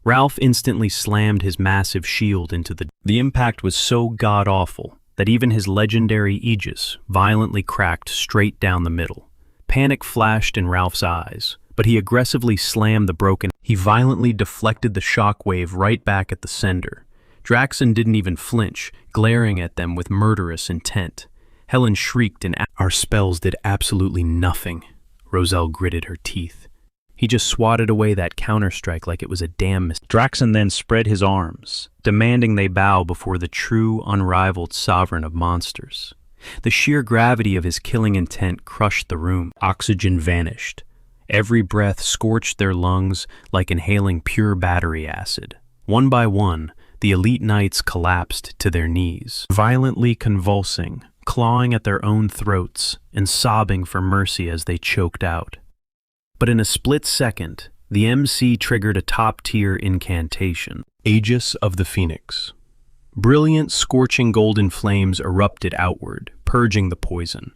Ralph instantly slammed his massive shield into the impact was so god-awful that even his legendary Aegis violently cracked straight down the middle. Panic flashed in Ralph's eyes, but he aggressively slammed the broken. He violently deflected the shockwave right back at the sender. Draxon didn't even flinch, glaring at them with murderous intent. Helen shrieked and our spells did absolutely nothing. Roselle gritted her teeth. He just swatted away that counterstrike like it was a damn mistake. Draxon then spread his arms, demanding they bow before the true, unrivaled sovereign of monsters. The sheer gravity of his killing intent crushed the room. Oxygen vanished. Every breath scorched their lungs like inhaling pure battery acid. One by one, the elite knights collapsed to their knees, violently convulsing, clawing at their own throats, and sobbing for mercy as they choked out. But in a split second, the MC triggered a top-tier incantation. Aegis of the Phoenix. Brilliant, scorching golden flames erupted outward, purging the poison.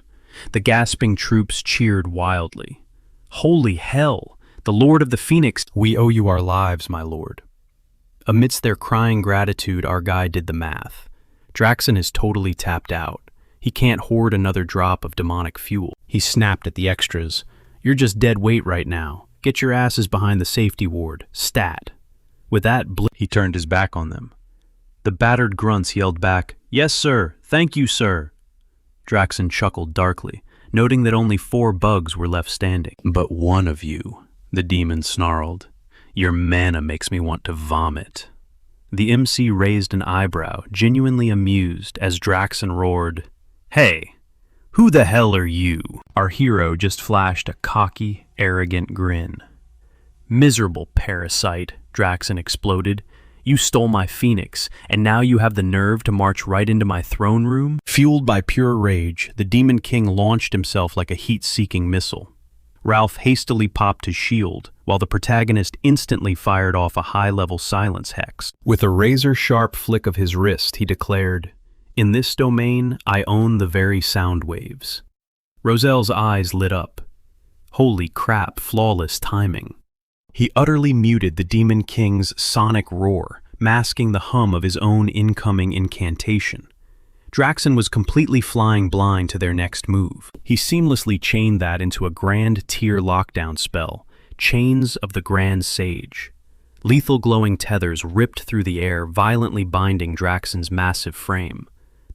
The gasping troops cheered wildly. "Holy hell! The Lord of the Phoenix! We owe you our lives, my lord." Amidst their crying gratitude, our guy did the math. Draxon is totally tapped out. He can't hoard another drop of demonic fuel. He snapped at the extras. "You're just dead weight right now. Get your asses behind the safety ward. Stat." With that, he turned his back on them. The battered grunts yelled back, "Yes, sir. Thank you, sir." Draxon chuckled darkly, noting that only 4 bugs were left standing. "But one of you," the demon snarled. "Your mana makes me want to vomit." The MC raised an eyebrow, genuinely amused, as Draxon roared, "Hey, who the hell are you?" Our hero just flashed a cocky, arrogant grin. "Miserable parasite," Draxon exploded. "You stole my phoenix, and now you have the nerve to march right into my throne room?" Fueled by pure rage, the Demon King launched himself like a heat-seeking missile. Ralph hastily popped his shield, while the protagonist instantly fired off a high-level silence hex. With a razor-sharp flick of his wrist, he declared, "In this domain, I own the very sound waves." Roselle's eyes lit up. Holy crap, flawless timing. He utterly muted the Demon King's sonic roar, masking the hum of his own incoming incantation. Draxon was completely flying blind to their next move. He seamlessly chained that into a grand tier lockdown spell, Chains of the Grand Sage. Lethal glowing tethers ripped through the air, violently binding Draxon's massive frame.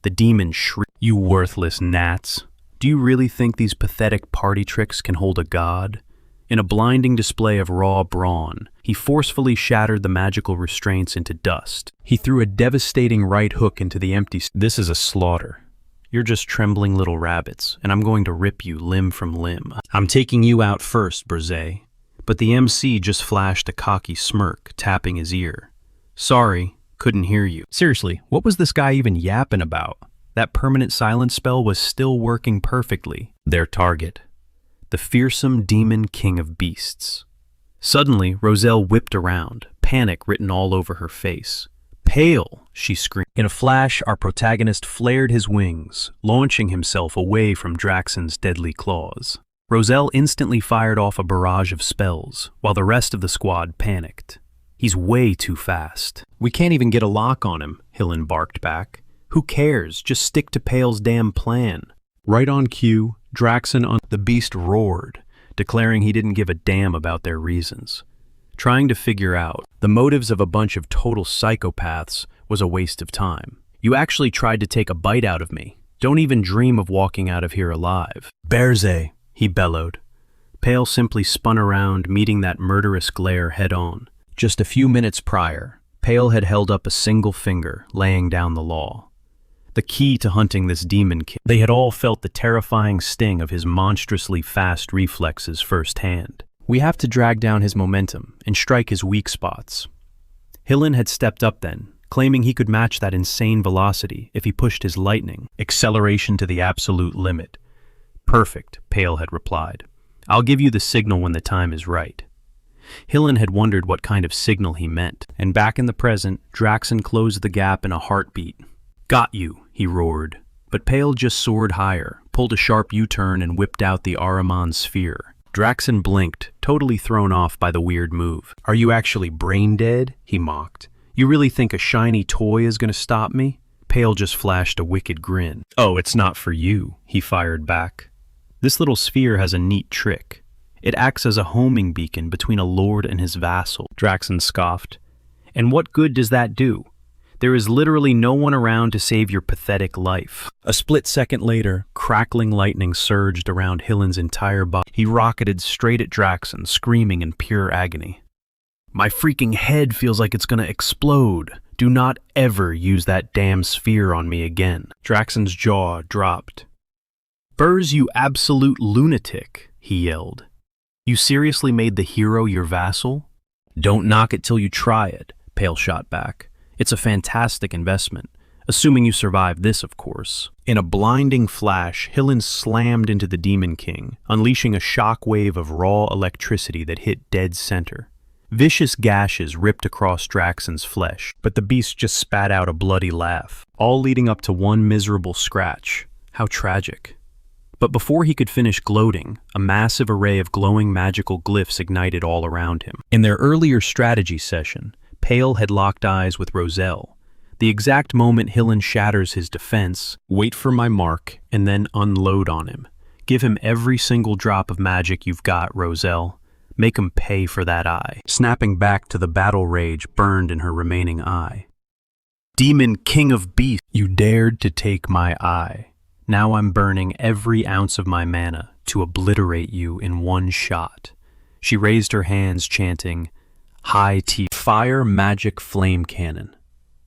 The demon shrieked, "You worthless gnats! Do you really think these pathetic party tricks can hold a god?" In a blinding display of raw brawn, he forcefully shattered the magical restraints into dust. He threw a devastating right hook into the empty "This is a slaughter. You're just trembling little rabbits, and I'm going to rip you limb from limb. I'm taking you out first, Brzee." But the MC just flashed a cocky smirk, tapping his ear. "Sorry, couldn't hear you." Seriously, what was this guy even yapping about? That permanent silence spell was still working perfectly. Their target. The fearsome demon king of beasts. Suddenly, Roselle whipped around, panic written all over her face. "Pale!" she screamed. In a flash, our protagonist flared his wings, launching himself away from Draxon's deadly claws. Roselle instantly fired off a barrage of spells, while the rest of the squad panicked. "He's way too fast. We can't even get a lock on him," Hillen barked back. "Who cares? Just stick to Pale's damn plan." Right on cue, the beast roared, declaring he didn't give a damn about their reasons. Trying to figure out the motives of a bunch of total psychopaths was a waste of time. "You actually tried to take a bite out of me. Don't even dream of walking out of here alive." "Brzee," he bellowed. Pale simply spun around, meeting that murderous glare head-on. Just a few minutes prior, Pale had held up a single finger, laying down the law. The key to hunting this demon king. They had all felt the terrifying sting of his monstrously fast reflexes firsthand. We have to drag down his momentum and strike his weak spots. Hillen had stepped up then, claiming he could match that insane velocity if he pushed his lightning acceleration to the absolute limit. Perfect, Pale had replied. I'll give you the signal when the time is right. Hillen had wondered what kind of signal he meant, and back in the present, Draxen closed the gap in a heartbeat. Got you, he roared, but Pale just soared higher, pulled a sharp U-turn and whipped out the Ahriman sphere. Draxen blinked, totally thrown off by the weird move. Are you actually brain dead? He mocked. You really think a shiny toy is going to stop me? Pale just flashed a wicked grin. Oh, it's not for you, he fired back. This little sphere has a neat trick. It acts as a homing beacon between a lord and his vassal, Draxen scoffed. And what good does that do? There is literally no one around to save your pathetic life. A split second later, crackling lightning surged around Hillen's entire body. He rocketed straight at Draxen, screaming in pure agony. My freaking head feels like it's gonna explode. Do not ever use that damn sphere on me again. Draxen's jaw dropped. Burrs, you absolute lunatic, he yelled. You seriously made the hero your vassal? Don't knock it till you try it, Pale shot back. It's a fantastic investment, assuming you survive this, of course. In a blinding flash, Hillen slammed into the Demon King, unleashing a shock wave of raw electricity that hit dead center. Vicious gashes ripped across Draxen's flesh, but the beast just spat out a bloody laugh, all leading up to one miserable scratch. How tragic. But before he could finish gloating, a massive array of glowing magical glyphs ignited all around him. In their earlier strategy session, Pale had locked eyes with Roselle. The exact moment Hillen shatters his defense, wait for my mark, and then unload on him. Give him every single drop of magic you've got, Roselle. Make him pay for that eye. Snapping back to the battle rage burned in her remaining eye. Demon King of Beasts, you dared to take my eye. Now I'm burning every ounce of my mana to obliterate you in one shot. She raised her hands, chanting, High Tea Fire Magic Flame Cannon.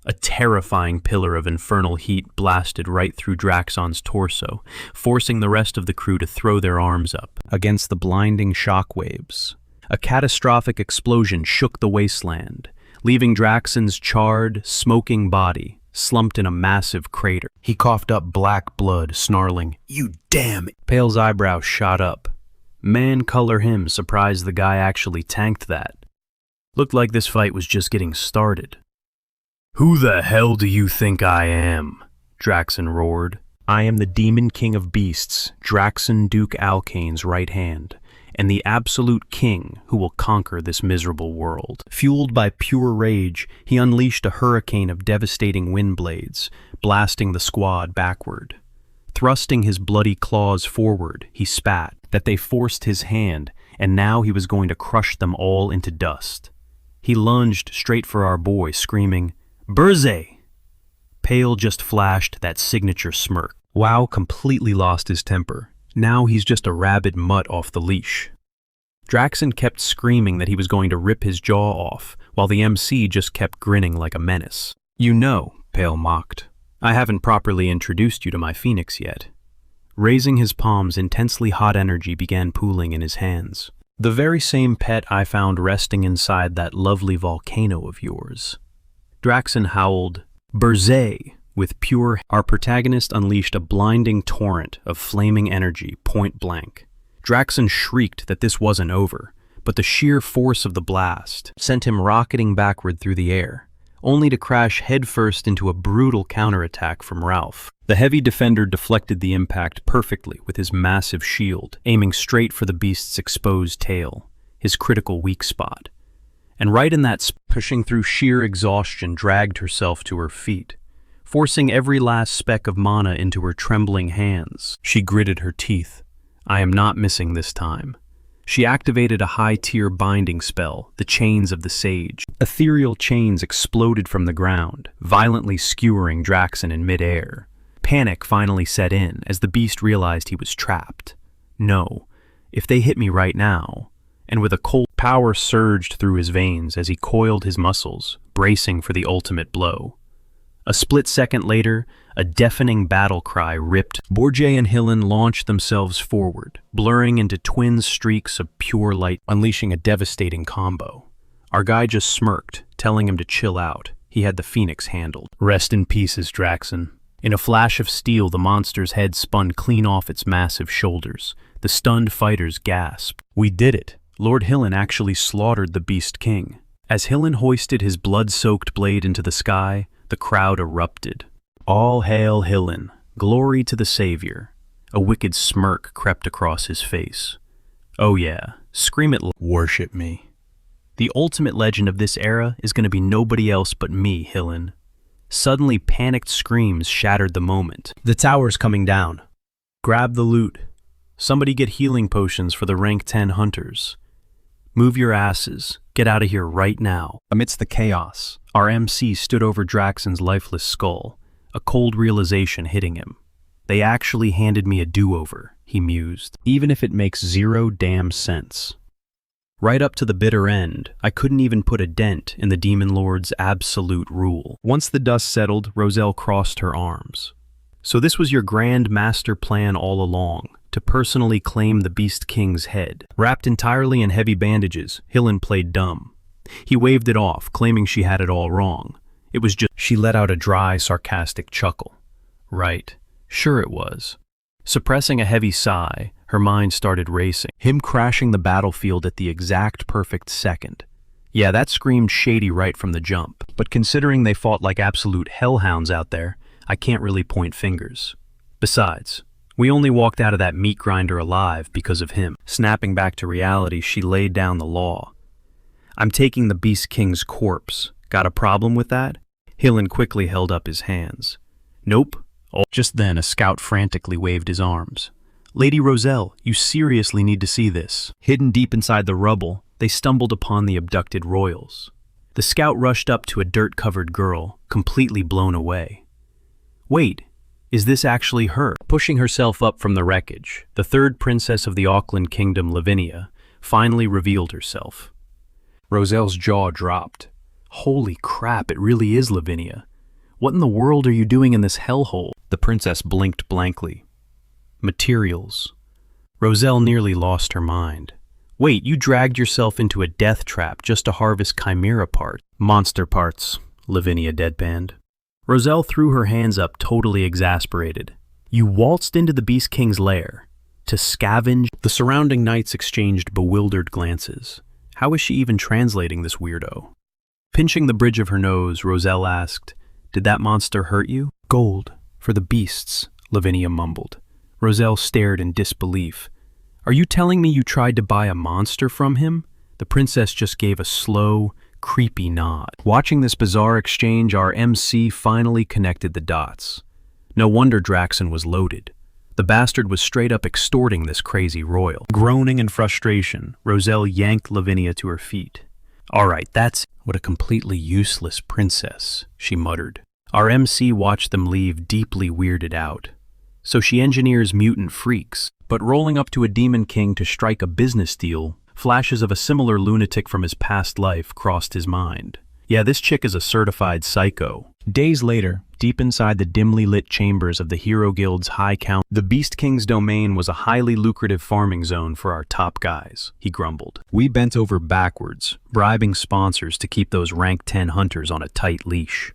A terrifying pillar of infernal heat blasted right through Draxon's torso, forcing the rest of the crew to throw their arms up against the blinding shockwaves. A catastrophic explosion shook the wasteland, leaving Draxon's charred, smoking body slumped in a massive crater. He coughed up black blood, snarling, You damn it! Pale's eyebrows shot up. Man, color him, surprised the guy actually tanked that. Looked like this fight was just getting started. Who the hell do you think I am? Draxen roared. I am the Demon King of Beasts, Draxen Duke Alkane's right hand, and the absolute king who will conquer this miserable world. Fueled by pure rage, he unleashed a hurricane of devastating wind blades, blasting the squad backward. Thrusting his bloody claws forward, he spat, that they forced his hand, and now he was going to crush them all into dust. He lunged straight for our boy, screaming, Burze! Pale just flashed that signature smirk. Wow completely lost his temper. Now he's just a rabid mutt off the leash. Draxen kept screaming that he was going to rip his jaw off, while the MC just kept grinning like a menace. You know, Pale mocked, I haven't properly introduced you to my phoenix yet. Raising his palms, intensely hot energy began pooling in his hands. The very same pet I found resting inside that lovely volcano of yours. Draxen howled, Burze! With pure, our protagonist unleashed a blinding torrent of flaming energy, point blank. Draxen shrieked that this wasn't over, but the sheer force of the blast sent him rocketing backward through the air, only to crash headfirst into a brutal counterattack from Ralph. The heavy defender deflected the impact perfectly with his massive shield, aiming straight for the beast's exposed tail, his critical weak spot. And right in that pushing through sheer exhaustion, dragged herself to her feet, forcing every last speck of mana into her trembling hands. She gritted her teeth. I am not missing this time. She activated a high-tier binding spell, the Chains of the Sage. Ethereal chains exploded from the ground, violently skewering Draxen in midair. Panic finally set in as the beast realized he was trapped. No, if they hit me right now, and with a cold power surged through his veins as he coiled his muscles, bracing for the ultimate blow. A split second later, a deafening battle cry ripped. Borje and Hillen launched themselves forward, blurring into twin streaks of pure light, unleashing a devastating combo. Our guy just smirked, telling him to chill out. He had the Phoenix handled. Rest in pieces, Draxon. In a flash of steel, the monster's head spun clean off its massive shoulders. The stunned fighters gasped. We did it. Lord Hillen actually slaughtered the Beast King. As Hillen hoisted his blood-soaked blade into the sky, the crowd erupted. All hail Hillen, glory to the Savior. A wicked smirk crept across his face. Oh yeah, scream it, worship me. The ultimate legend of this era is going to be nobody else but me, Hillen. Suddenly panicked screams shattered the moment. The tower's coming down. Grab the loot. Somebody get healing potions for the rank 10 hunters. Move your asses. Get out of here right now. Amidst the chaos, our MC stood over Draxon's lifeless skull, a cold realization hitting him. They actually handed me a do-over, he mused, even if it makes zero damn sense. Right up to the bitter end, I couldn't even put a dent in the Demon Lord's absolute rule. Once the dust settled, Roselle crossed her arms. So this was your grand master plan all along, to personally claim the Beast King's head. Wrapped entirely in heavy bandages, Hillen played dumb. He waved it off, claiming she had it all wrong. It was just... She let out a dry, sarcastic chuckle. Right. Sure it was. Suppressing a heavy sigh, her mind started racing. Him crashing the battlefield at the exact perfect second. Yeah, that screamed shady right from the jump. But considering they fought like absolute hellhounds out there, I can't really point fingers. Besides, we only walked out of that meat grinder alive because of him. Snapping back to reality, she laid down the law. I'm taking the Beast King's corpse. Got a problem with that? Hillen quickly held up his hands. Nope. Oh. Just then, a scout frantically waved his arms. Lady Roselle, you seriously need to see this. Hidden deep inside the rubble, they stumbled upon the abducted royals. The scout rushed up to a dirt-covered girl, completely blown away. Wait, is this actually her? Pushing herself up from the wreckage, the third princess of the Auckland Kingdom, Lavinia, finally revealed herself. Roselle's jaw dropped. Holy crap, it really is Lavinia. What in the world are you doing in this hellhole? The princess blinked blankly. Materials. Roselle nearly lost her mind. Wait, you dragged yourself into a death trap just to harvest chimera parts. Monster parts, Lavinia deadpanned. Roselle threw her hands up, totally exasperated. You waltzed into the Beast King's lair to scavenge? The surrounding knights exchanged bewildered glances. How is she even translating this weirdo? Pinching the bridge of her nose, Roselle asked, Did that monster hurt you? Gold, for the beasts, Lavinia mumbled. Roselle stared in disbelief. Are you telling me you tried to buy a monster from him? The princess just gave a slow, creepy nod. Watching this bizarre exchange, our MC finally connected the dots. No wonder Draxon was loaded. The bastard was straight up extorting this crazy royal. Groaning in frustration, Roselle yanked Lavinia to her feet. All right, that's... What a completely useless princess, she muttered. Our MC watched them leave deeply weirded out. So she engineers mutant freaks, but rolling up to a demon king to strike a business deal, flashes of a similar lunatic from his past life crossed his mind. Yeah, this chick is a certified psycho. Days later, deep inside the dimly lit chambers of the Hero Guild's High Council, the Beast King's domain was a highly lucrative farming zone for our top guys, he grumbled. We bent over backwards, bribing sponsors to keep those rank 10 hunters on a tight leash.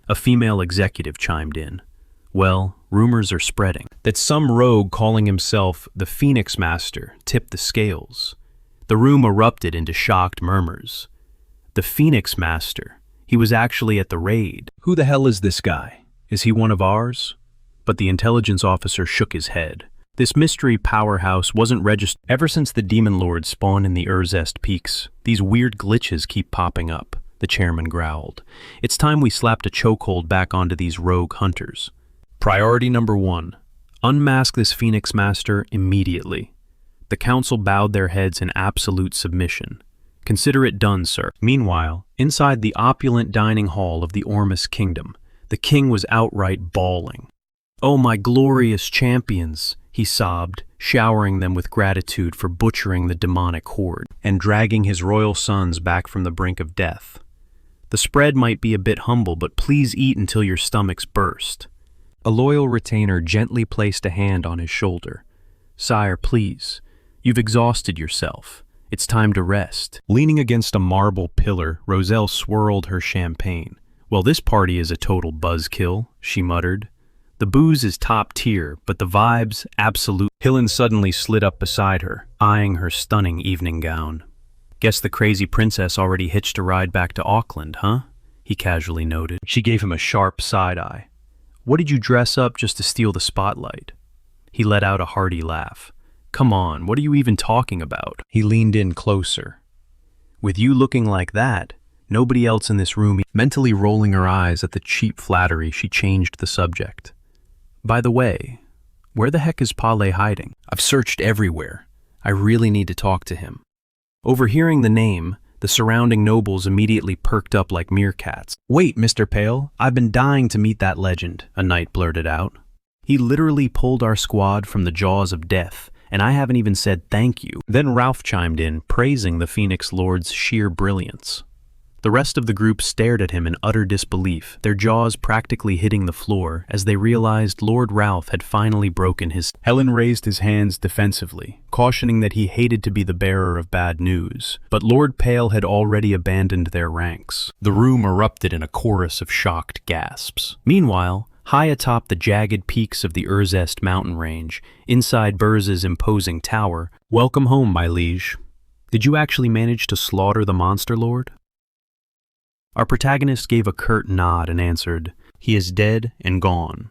A female executive chimed in. Well, rumors are spreading that some rogue calling himself the Phoenix Master tipped the scales. The room erupted into shocked murmurs. The Phoenix Master. He was actually at the raid. Who the hell is this guy? Is he one of ours? But the intelligence officer shook his head. This mystery powerhouse wasn't registered. Ever since the Demon Lord spawned in the Urzest Peaks, these weird glitches keep popping up, the chairman growled. It's time we slapped a chokehold back onto these rogue hunters. Priority number 1. Unmask this Phoenix Master immediately. The council bowed their heads in absolute submission. Consider it done, sir. Meanwhile, inside the opulent dining hall of the Ormus Kingdom, the king was outright bawling. "Oh, my glorious champions," he sobbed, showering them with gratitude for butchering the demonic horde and dragging his royal sons back from the brink of death. "The spread might be a bit humble, but please eat until your stomachs burst." A loyal retainer gently placed a hand on his shoulder. "Sire, please. You've exhausted yourself. It's time to rest." Leaning against a marble pillar, Roselle swirled her champagne. "Well, this party is a total buzzkill," she muttered. "The booze is top tier, but the vibes, absolute." Hillen suddenly slid up beside her, eyeing her stunning evening gown. "Guess the crazy princess already hitched a ride back to Auckland, huh?" he casually noted. She gave him a sharp side-eye. "What did you dress up just to steal the spotlight?" He let out a hearty laugh. "Come on, what are you even talking about?" He leaned in closer. "With you looking like that, nobody else in this room." Mentally rolling her eyes at the cheap flattery, she changed the subject. "By the way, where the heck is Pale hiding? I've searched everywhere. I really need to talk to him." Overhearing the name, the surrounding nobles immediately perked up like meerkats. "Wait, Mr. Pale, I've been dying to meet that legend," a knight blurted out. "He literally pulled our squad from the jaws of death, and I haven't even said thank you." Then Ralph chimed in, praising the Phoenix Lord's sheer brilliance. The rest of the group stared at him in utter disbelief, their jaws practically hitting the floor as they realized Lord Ralph had finally broken his. Helen raised his hands defensively, cautioning that he hated to be the bearer of bad news, but Lord Pale had already abandoned their ranks. The room erupted in a chorus of shocked gasps. Meanwhile, high atop the jagged peaks of the Urzest mountain range, inside Burz's imposing tower, "Welcome home, my liege. Did you actually manage to slaughter the monster lord?" Our protagonist gave a curt nod and answered, "He is dead and gone."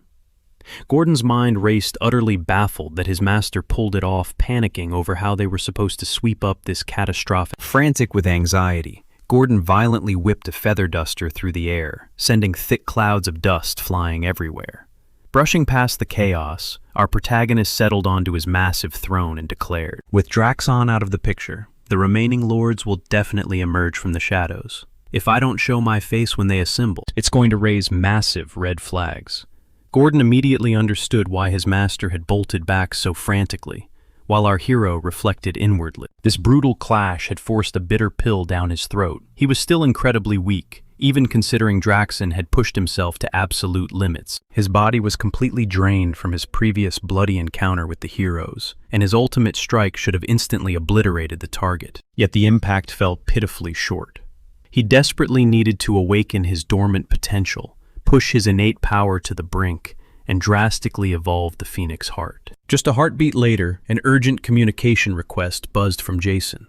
Gordon's mind raced, utterly baffled that his master pulled it off, panicking over how they were supposed to sweep up this catastrophic. Frantic with anxiety, Gordon violently whipped a feather duster through the air, sending thick clouds of dust flying everywhere. Brushing past the chaos, our protagonist settled onto his massive throne and declared, "With Draxon out of the picture, the remaining lords will definitely emerge from the shadows. If I don't show my face when they assemble, it's going to raise massive red flags." Gordon immediately understood why his master had bolted back so frantically, while our hero reflected inwardly. This brutal clash had forced a bitter pill down his throat. He was still incredibly weak, even considering Draxon had pushed himself to absolute limits. His body was completely drained from his previous bloody encounter with the heroes, and his ultimate strike should have instantly obliterated the target. Yet the impact fell pitifully short. He desperately needed to awaken his dormant potential, push his innate power to the brink, and drastically evolve the Phoenix Heart. Just a heartbeat later, an urgent communication request buzzed from Jason.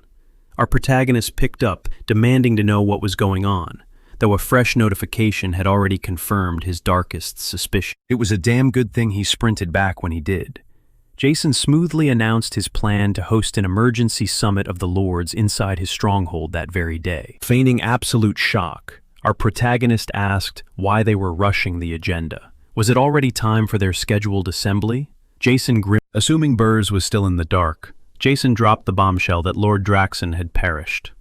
Our protagonist picked up, demanding to know what was going on, though a fresh notification had already confirmed his darkest suspicion. It was a damn good thing he sprinted back when he did. Jason smoothly announced his plan to host an emergency summit of the Lords inside his stronghold that very day. Feigning absolute shock, our protagonist asked why they were rushing the agenda. Was it already time for their scheduled assembly? Jason grimaced. Assuming Burz was still in the dark, Jason dropped the bombshell that Lord Draxon had perished.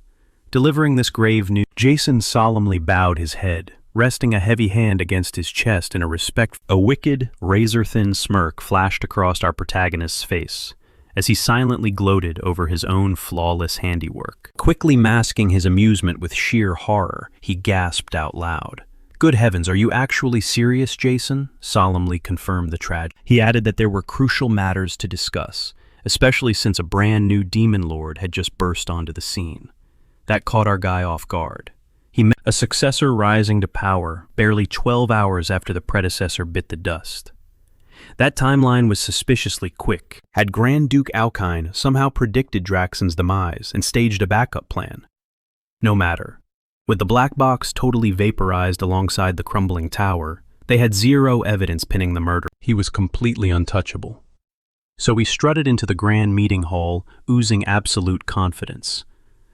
Delivering this grave news, Jason solemnly bowed his head, resting a heavy hand against his chest in a respectful. A wicked, razor-thin smirk flashed across our protagonist's face as he silently gloated over his own flawless handiwork. Quickly masking his amusement with sheer horror, he gasped out loud. "Good heavens, are you actually serious, Jason?" solemnly confirmed the tragedy. He added that there were crucial matters to discuss, especially since a brand new demon lord had just burst onto the scene. That caught our guy off guard. He met a successor rising to power barely 12 hours after the predecessor bit the dust. That timeline was suspiciously quick. Had Grand Duke Alkine somehow predicted Draxon's demise and staged a backup plan? No matter. With the black box totally vaporized alongside the crumbling tower, they had zero evidence pinning the murder. He was completely untouchable. So he strutted into the grand meeting hall, oozing absolute confidence.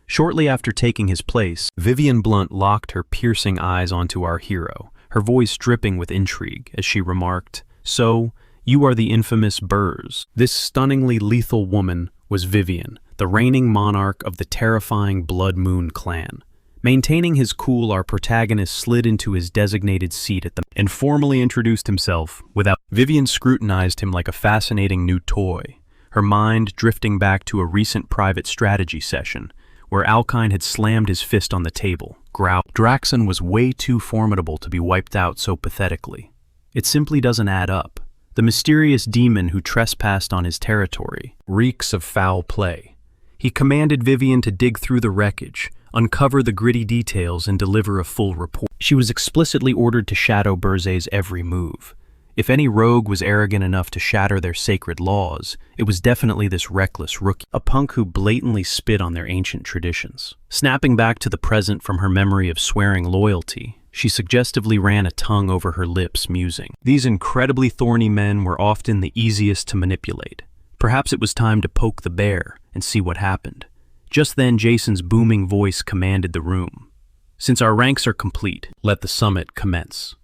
Shortly after taking his place, Vivian Blunt locked her piercing eyes onto our hero, her voice dripping with intrigue as she remarked, "So, you are the infamous Burz." This stunningly lethal woman was Vivian, the reigning monarch of the terrifying Blood Moon clan. Maintaining his cool, our protagonist slid into his designated seat at the and formally introduced himself without. Vivian scrutinized him like a fascinating new toy, her mind drifting back to a recent private strategy session where Alkine had slammed his fist on the table, growled. Draxon was way too formidable to be wiped out so pathetically. It simply doesn't add up. The mysterious demon who trespassed on his territory reeks of foul play. He commanded Vivian to dig through the wreckage, uncover the gritty details, and deliver a full report. She was explicitly ordered to shadow Burzay's every move. If any rogue was arrogant enough to shatter their sacred laws, it was definitely this reckless rookie, a punk who blatantly spit on their ancient traditions. Snapping back to the present from her memory of swearing loyalty, she suggestively ran a tongue over her lips, musing. These incredibly thorny men were often the easiest to manipulate. Perhaps it was time to poke the bear and see what happened. Just then, Jason's booming voice commanded the room. Since our ranks are complete, let the summit commence.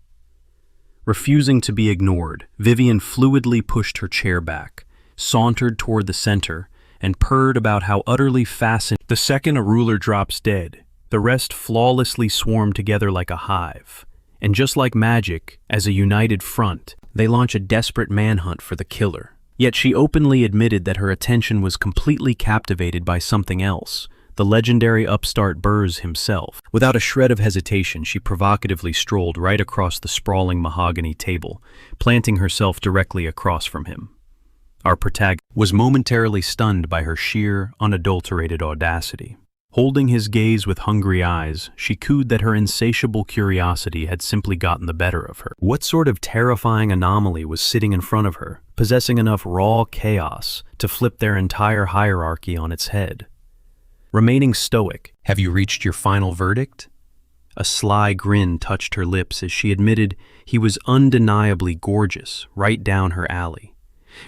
Refusing to be ignored, Vivian fluidly pushed her chair back, sauntered toward the center, and purred about how utterly fascinating. The second a ruler drops dead, the rest flawlessly swarm together like a hive. And just like magic, as a united front, they launch a desperate manhunt for the killer. Yet she openly admitted that her attention was completely captivated by something else, the legendary upstart Burz himself. Without a shred of hesitation, she provocatively strolled right across the sprawling mahogany table, planting herself directly across from him. Our protagonist was momentarily stunned by her sheer, unadulterated audacity. Holding his gaze with hungry eyes, she cooed that her insatiable curiosity had simply gotten the better of her. What sort of terrifying anomaly was sitting in front of her, possessing enough raw chaos to flip their entire hierarchy on its head? Remaining stoic, have you reached your final verdict? A sly grin touched her lips as she admitted he was undeniably gorgeous, right down her alley.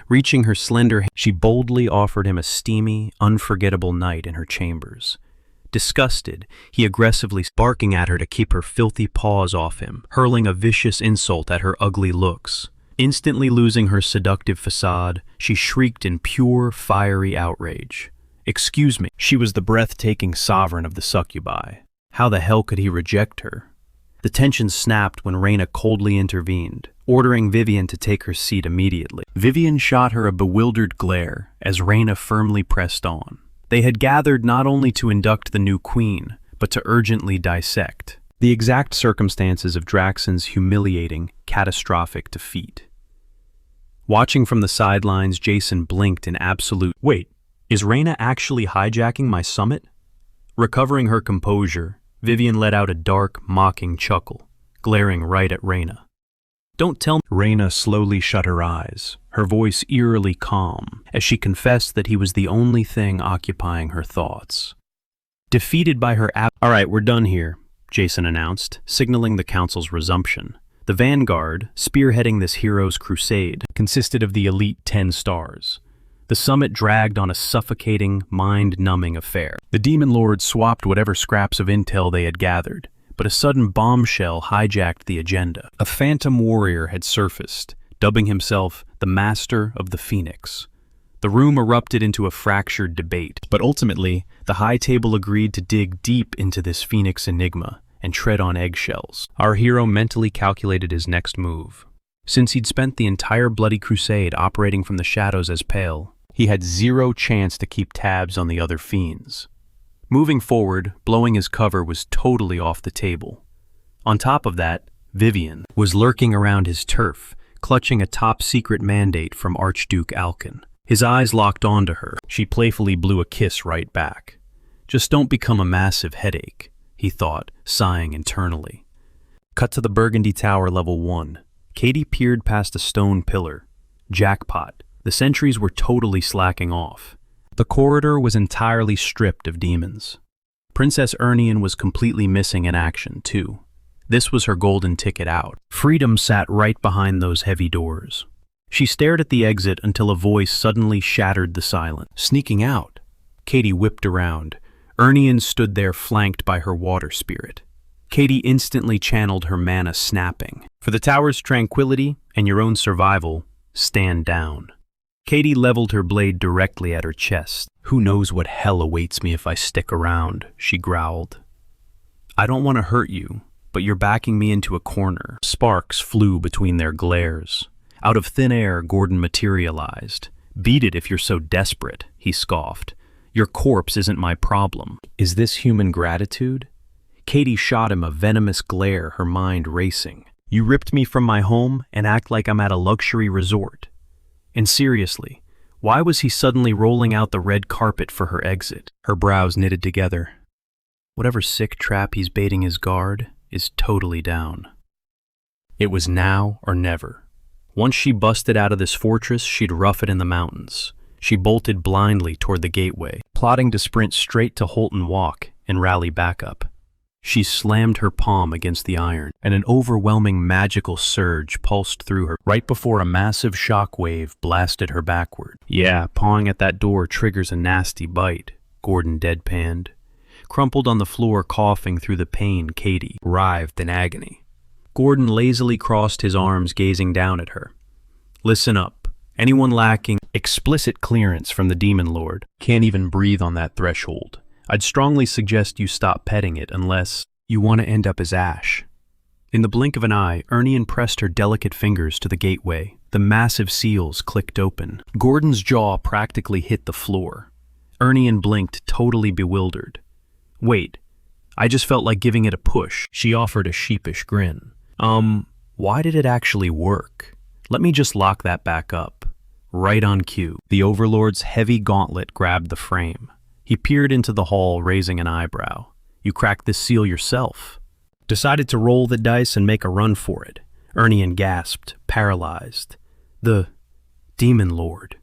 Reaching her slender hand, she boldly offered him a steamy, unforgettable night in her chambers. Disgusted, he aggressively barking at her to keep her filthy paws off him, hurling a vicious insult at her ugly looks. Instantly losing her seductive facade, she shrieked in pure, fiery outrage. Excuse me, she was the breathtaking sovereign of the succubi. How the hell could he reject her? The tension snapped when Reyna coldly intervened, ordering Vivian to take her seat immediately. Vivian shot her a bewildered glare as Reyna firmly pressed on. They had gathered not only to induct the new queen, but to urgently dissect the exact circumstances of Draxon's humiliating, catastrophic defeat. Watching from the sidelines, Jason blinked in absolute, "Wait, is Reyna actually hijacking my summit?" Recovering her composure, Vivian let out a dark, mocking chuckle, glaring right at Reyna. "Don't tell me." Reyna slowly shut her eyes, her voice eerily calm, as she confessed that he was the only thing occupying her thoughts. Defeated by her "All right, we're done here," Jason announced, signaling the council's resumption. The vanguard, spearheading this hero's crusade, consisted of the elite 10 stars. The summit dragged on a suffocating, mind-numbing affair. The Demon Lords swapped whatever scraps of intel they had gathered, but a sudden bombshell hijacked the agenda. A phantom warrior had surfaced, dubbing himself the Master of the Phoenix. The room erupted into a fractured debate, but ultimately, the High Table agreed to dig deep into this Phoenix enigma and tread on eggshells. Our hero mentally calculated his next move. Since he'd spent the entire bloody crusade operating from the shadows as Pale, he had zero chance to keep tabs on the other fiends. Moving forward, blowing his cover was totally off the table. On top of that, Vivian was lurking around his turf, clutching a top-secret mandate from Archduke Alkin. His eyes locked onto her. She playfully blew a kiss right back. "Just don't become a massive headache," he thought, sighing internally. Cut to the Burgundy Tower level 1. Katie peered past a stone pillar. Jackpot. The sentries were totally slacking off. The corridor was entirely stripped of demons. Princess Ernian was completely missing in action, too. This was her golden ticket out. Freedom sat right behind those heavy doors. She stared at the exit until a voice suddenly shattered the silence. Sneaking out. Katie whipped around. Ernian stood there flanked by her water spirit. Katie instantly channeled her mana snapping. "For the tower's tranquility and your own survival, stand down." Katie leveled her blade directly at her chest. "Who knows what hell awaits me if I stick around," she growled. I don't want to hurt you, but you're backing me into a corner. Sparks flew between their glares. Out of thin air, Gordon materialized. Beat it if you're so desperate, he scoffed. Your corpse isn't my problem. Is this human gratitude? Katie shot him a venomous glare, her mind racing. You ripped me from my home and act like I'm at a luxury resort. And seriously, why was he suddenly rolling out the red carpet for her exit? Her brows knitted together. Whatever sick trap he's baiting his guard is totally down. It was now or never. Once she busted out of this fortress, she'd rough it in the mountains. She bolted blindly toward the gateway, plotting to sprint straight to Holton Walk and rally backup. She slammed her palm against the iron, and an overwhelming magical surge pulsed through her right before a massive shock wave blasted her backward. Yeah, pawing at that door triggers a nasty bite, Gordon deadpanned. Crumpled on the floor, coughing through the pain, Katie writhed in agony. Gordon lazily crossed his arms, gazing down at her. Listen up. Anyone lacking explicit clearance from the Demon Lord can't even breathe on that threshold. I'd strongly suggest you stop petting it unless you want to end up as ash. In the blink of an eye, Ernian pressed her delicate fingers to the gateway. The massive seals clicked open. Gordon's jaw practically hit the floor. Ernian blinked, totally bewildered. Wait, I just felt like giving it a push. She offered a sheepish grin. Why did it actually work? Let me just lock that back up. Right on cue. The Overlord's heavy gauntlet grabbed the frame. He peered into the hall, raising an eyebrow. You cracked this seal yourself. Decided to roll the dice and make a run for it. Ernian gasped, paralyzed. The Demon Lord.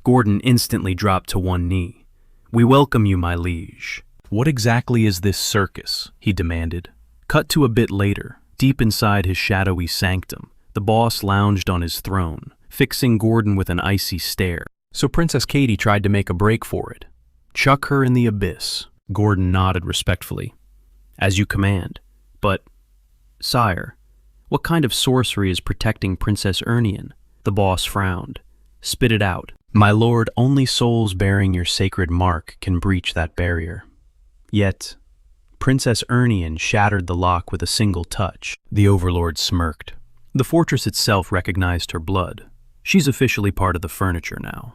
Gordon instantly dropped to one knee. We welcome you, my liege. What exactly is this circus? He demanded. Cut to a bit later. Deep inside his shadowy sanctum, the boss lounged on his throne, fixing Gordon with an icy stare. So Princess Katie tried to make a break for it. Chuck her in the abyss. Gordon nodded respectfully. As you command. But, sire, what kind of sorcery is protecting Princess Ernian? The boss frowned. Spit it out. My lord, only souls bearing your sacred mark can breach that barrier. Yet, Princess Ernian shattered the lock with a single touch. The Overlord smirked. The fortress itself recognized her blood. She's officially part of the furniture now.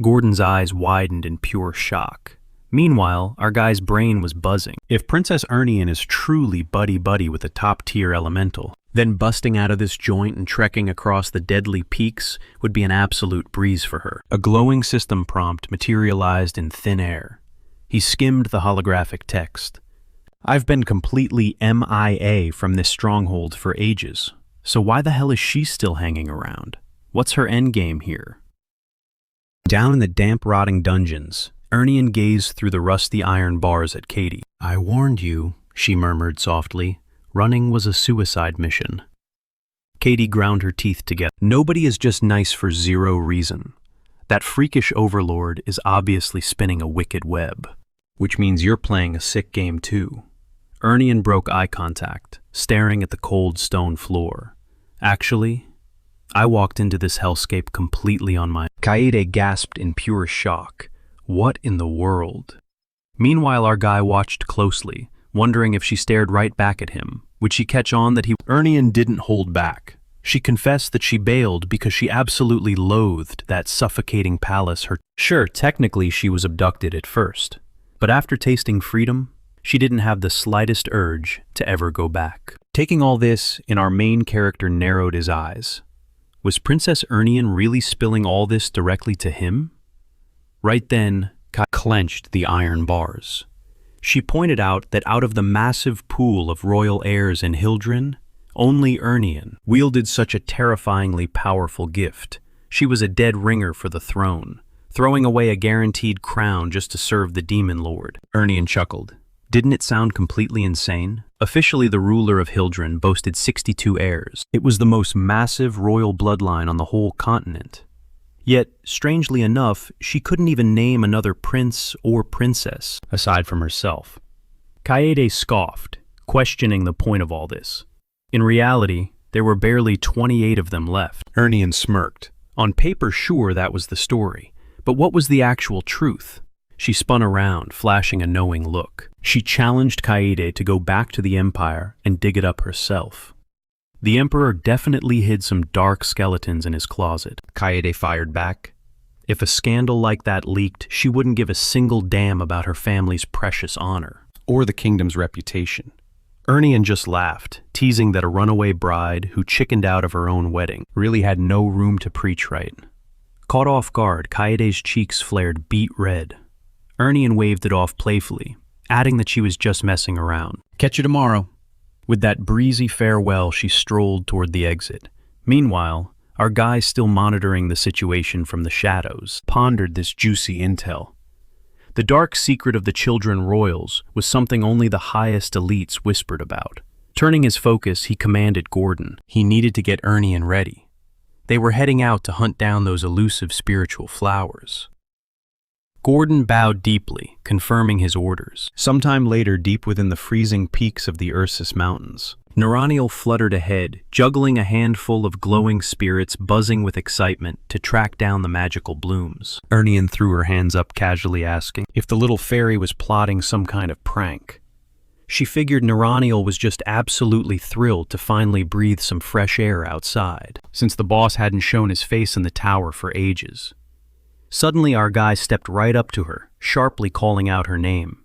Gordon's eyes widened in pure shock. Meanwhile, our guy's brain was buzzing. If Princess Ernian is truly buddy-buddy with a top-tier elemental, then busting out of this joint and trekking across the deadly peaks would be an absolute breeze for her. A glowing system prompt materialized in thin air. He skimmed the holographic text. I've been completely MIA from this stronghold for ages, so why the hell is she still hanging around? What's her endgame here? Down in the damp, rotting dungeons, Ernian gazed through the rusty iron bars at Katie. I warned you, she murmured softly. Running was a suicide mission. Katie ground her teeth together. Nobody is just nice for zero reason. That freakish overlord is obviously spinning a wicked web. Which means you're playing a sick game too. Ernian broke eye contact, staring at the cold stone floor. Actually, I walked into this hellscape completely on my... Kaede gasped in pure shock. What in the world? Meanwhile, our guy watched closely, wondering if she stared right back at him. Would she catch on that he... Ernian didn't hold back. She confessed that she bailed because she absolutely loathed that suffocating palace. Sure, technically she was abducted at first, but after tasting freedom, she didn't have the slightest urge to ever go back. Taking all this in, our main character narrowed his eyes. Was Princess Ernian really spilling all this directly to him? Right then, Kai clenched the iron bars. She pointed out that out of the massive pool of royal heirs in Hildren, only Ernian wielded such a terrifyingly powerful gift. She was a dead ringer for the throne, throwing away a guaranteed crown just to serve the Demon Lord. Ernian chuckled. Didn't it sound completely insane? Officially, the ruler of Hildren boasted 62 heirs. It was the most massive royal bloodline on the whole continent. Yet, strangely enough, she couldn't even name another prince or princess, aside from herself. Kaede scoffed, questioning the point of all this. In reality, there were barely 28 of them left. Ernian smirked. On paper, sure, that was the story. But what was the actual truth? She spun around, flashing a knowing look. She challenged Kaede to go back to the Empire and dig it up herself. The Emperor definitely hid some dark skeletons in his closet. Kaede fired back. If a scandal like that leaked, she wouldn't give a single damn about her family's precious honor. Or the kingdom's reputation. Ernian just laughed, teasing that a runaway bride who chickened out of her own wedding really had no room to preach right. Caught off guard, Kaede's cheeks flared beet red. Ernian waved it off playfully, adding that she was just messing around. Catch you tomorrow. With that breezy farewell, she strolled toward the exit. Meanwhile, our guy, still monitoring the situation from the shadows, pondered this juicy intel. The dark secret of the Children Royals was something only the highest elites whispered about. Turning his focus, he commanded Gordon. He needed to get Ernian ready. They were heading out to hunt down those elusive spiritual flowers. Gordon bowed deeply, confirming his orders. Sometime later, deep within the freezing peaks of the Ursus Mountains, Neraniel fluttered ahead, juggling a handful of glowing spirits buzzing with excitement to track down the magical blooms. Ernian threw her hands up, casually asking if the little fairy was plotting some kind of prank. She figured Neraniel was just absolutely thrilled to finally breathe some fresh air outside, since the boss hadn't shown his face in the tower for ages. Suddenly, our guy stepped right up to her, sharply calling out her name.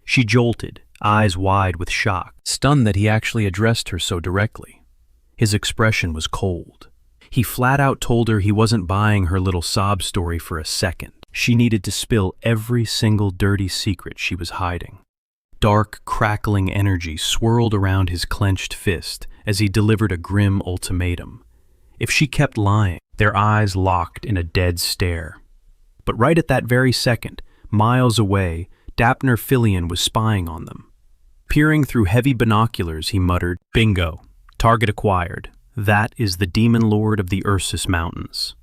She jolted, eyes wide with shock, stunned that he actually addressed her so directly. His expression was cold. He flat out told her he wasn't buying her little sob story for a second. She needed to spill every single dirty secret she was hiding. Dark, crackling energy swirled around his clenched fist as he delivered a grim ultimatum. If she kept lying, their eyes locked in a dead stare. But right at that very second, miles away, Dapner Filion was spying on them. Peering through heavy binoculars, he muttered, "Bingo. Target acquired. That is the demon lord of the Ursus Mountains."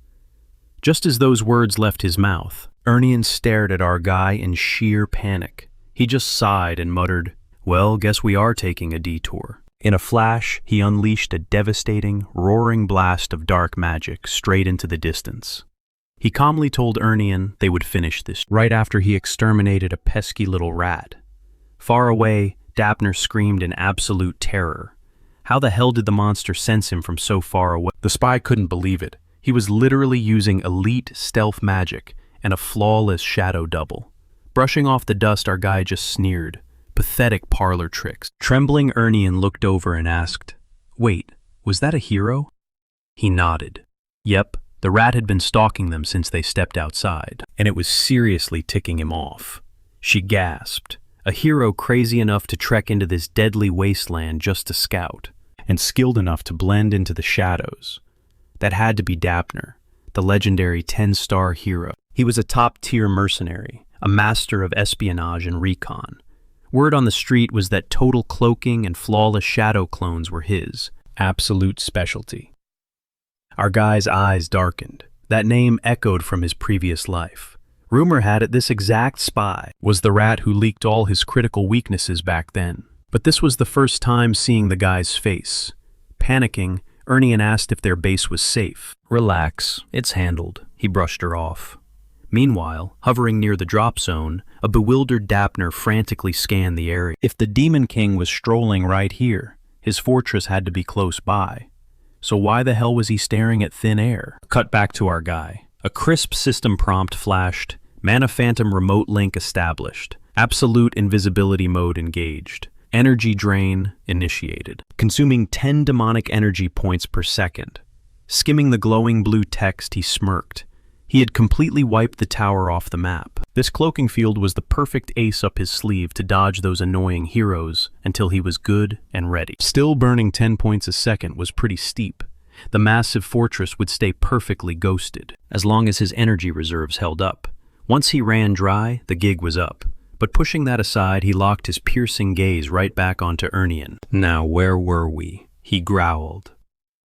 Just as those words left his mouth, Ernian stared at our guy in sheer panic. He just sighed and muttered, "Well, guess we are taking a detour." In a flash, he unleashed a devastating, roaring blast of dark magic straight into the distance. He calmly told Ernian they would finish this right after he exterminated a pesky little rat. Far away, Dapner screamed in absolute terror. How the hell did the monster sense him from so far away? The spy couldn't believe it. He was literally using elite stealth magic and a flawless shadow double. Brushing off the dust, our guy just sneered. Pathetic parlor tricks. Trembling, Ernian looked over and asked, "Wait, was that a hero?" He nodded. Yep. The rat had been stalking them since they stepped outside, and it was seriously ticking him off. She gasped. A hero crazy enough to trek into this deadly wasteland just to scout, and skilled enough to blend into the shadows. That had to be Dapner, the legendary 10-star hero. He was a top-tier mercenary, a master of espionage and recon. Word on the street was that total cloaking and flawless shadow clones were his absolute specialty. Our guy's eyes darkened. That name echoed from his previous life. Rumor had it this exact spy was the rat who leaked all his critical weaknesses back then. But this was the first time seeing the guy's face. Panicking, Ernian asked if their base was safe. "Relax, it's handled," he brushed her off. Meanwhile, hovering near the drop zone, a bewildered Dapner frantically scanned the area. If the Demon King was strolling right here, his fortress had to be close by. So why the hell was he staring at thin air? Cut back to our guy. A crisp system prompt flashed. Mana Phantom remote link established. Absolute invisibility mode engaged. Energy drain initiated. Consuming 10 demonic energy points per second. Skimming the glowing blue text, he smirked. He had completely wiped the tower off the map. This cloaking field was the perfect ace up his sleeve to dodge those annoying heroes until he was good and ready. Still burning 10 points a second was pretty steep. The massive fortress would stay perfectly ghosted, as long as his energy reserves held up. Once he ran dry, the gig was up. But pushing that aside, he locked his piercing gaze right back onto Ernian. "Now where were we?" he growled.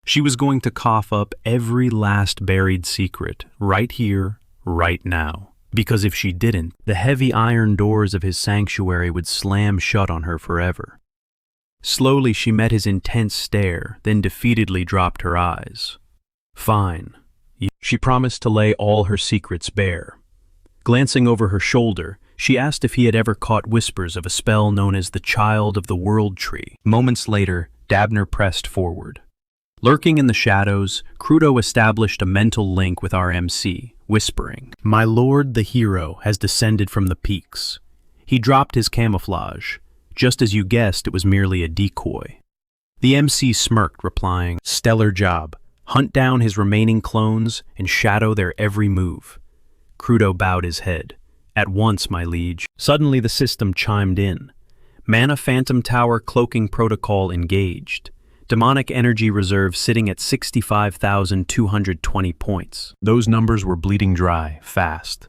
She was going to cough up every last buried secret, right here, right now. Because if she didn't, the heavy iron doors of his sanctuary would slam shut on her forever. Slowly she met his intense stare, then defeatedly dropped her eyes. "Fine." She promised to lay all her secrets bare. Glancing over her shoulder, She asked if he had ever caught whispers of a spell known as the Child of the World Tree. Moments later, Dabner pressed forward. Lurking in the shadows, Crudo established a mental link with our MC, whispering, "My lord the hero has descended from the peaks." He dropped his camouflage. Just as you guessed, it was merely a decoy. The MC smirked, replying, "Stellar job. Hunt down his remaining clones and shadow their every move." Crudo bowed his head. "At once, my liege." Suddenly the system chimed in. Mana Phantom Tower cloaking protocol engaged. Demonic energy reserve sitting at 65,220 points. Those numbers were bleeding dry, fast.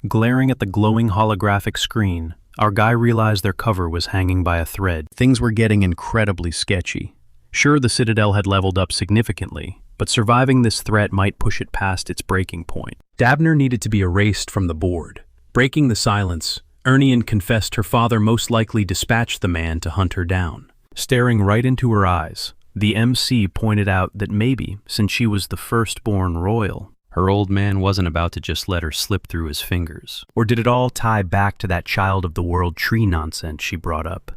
Glaring at the glowing holographic screen, our guy realized their cover was hanging by a thread. Things were getting incredibly sketchy. Sure, the Citadel had leveled up significantly, but surviving this threat might push it past its breaking point. Dabner needed to be erased from the board. Breaking the silence, Ernian confessed her father most likely dispatched the man to hunt her down. Staring right into her eyes, the MC pointed out that maybe, since she was the firstborn royal, her old man wasn't about to just let her slip through his fingers. Or did it all tie back to that Child of the World Tree nonsense she brought up?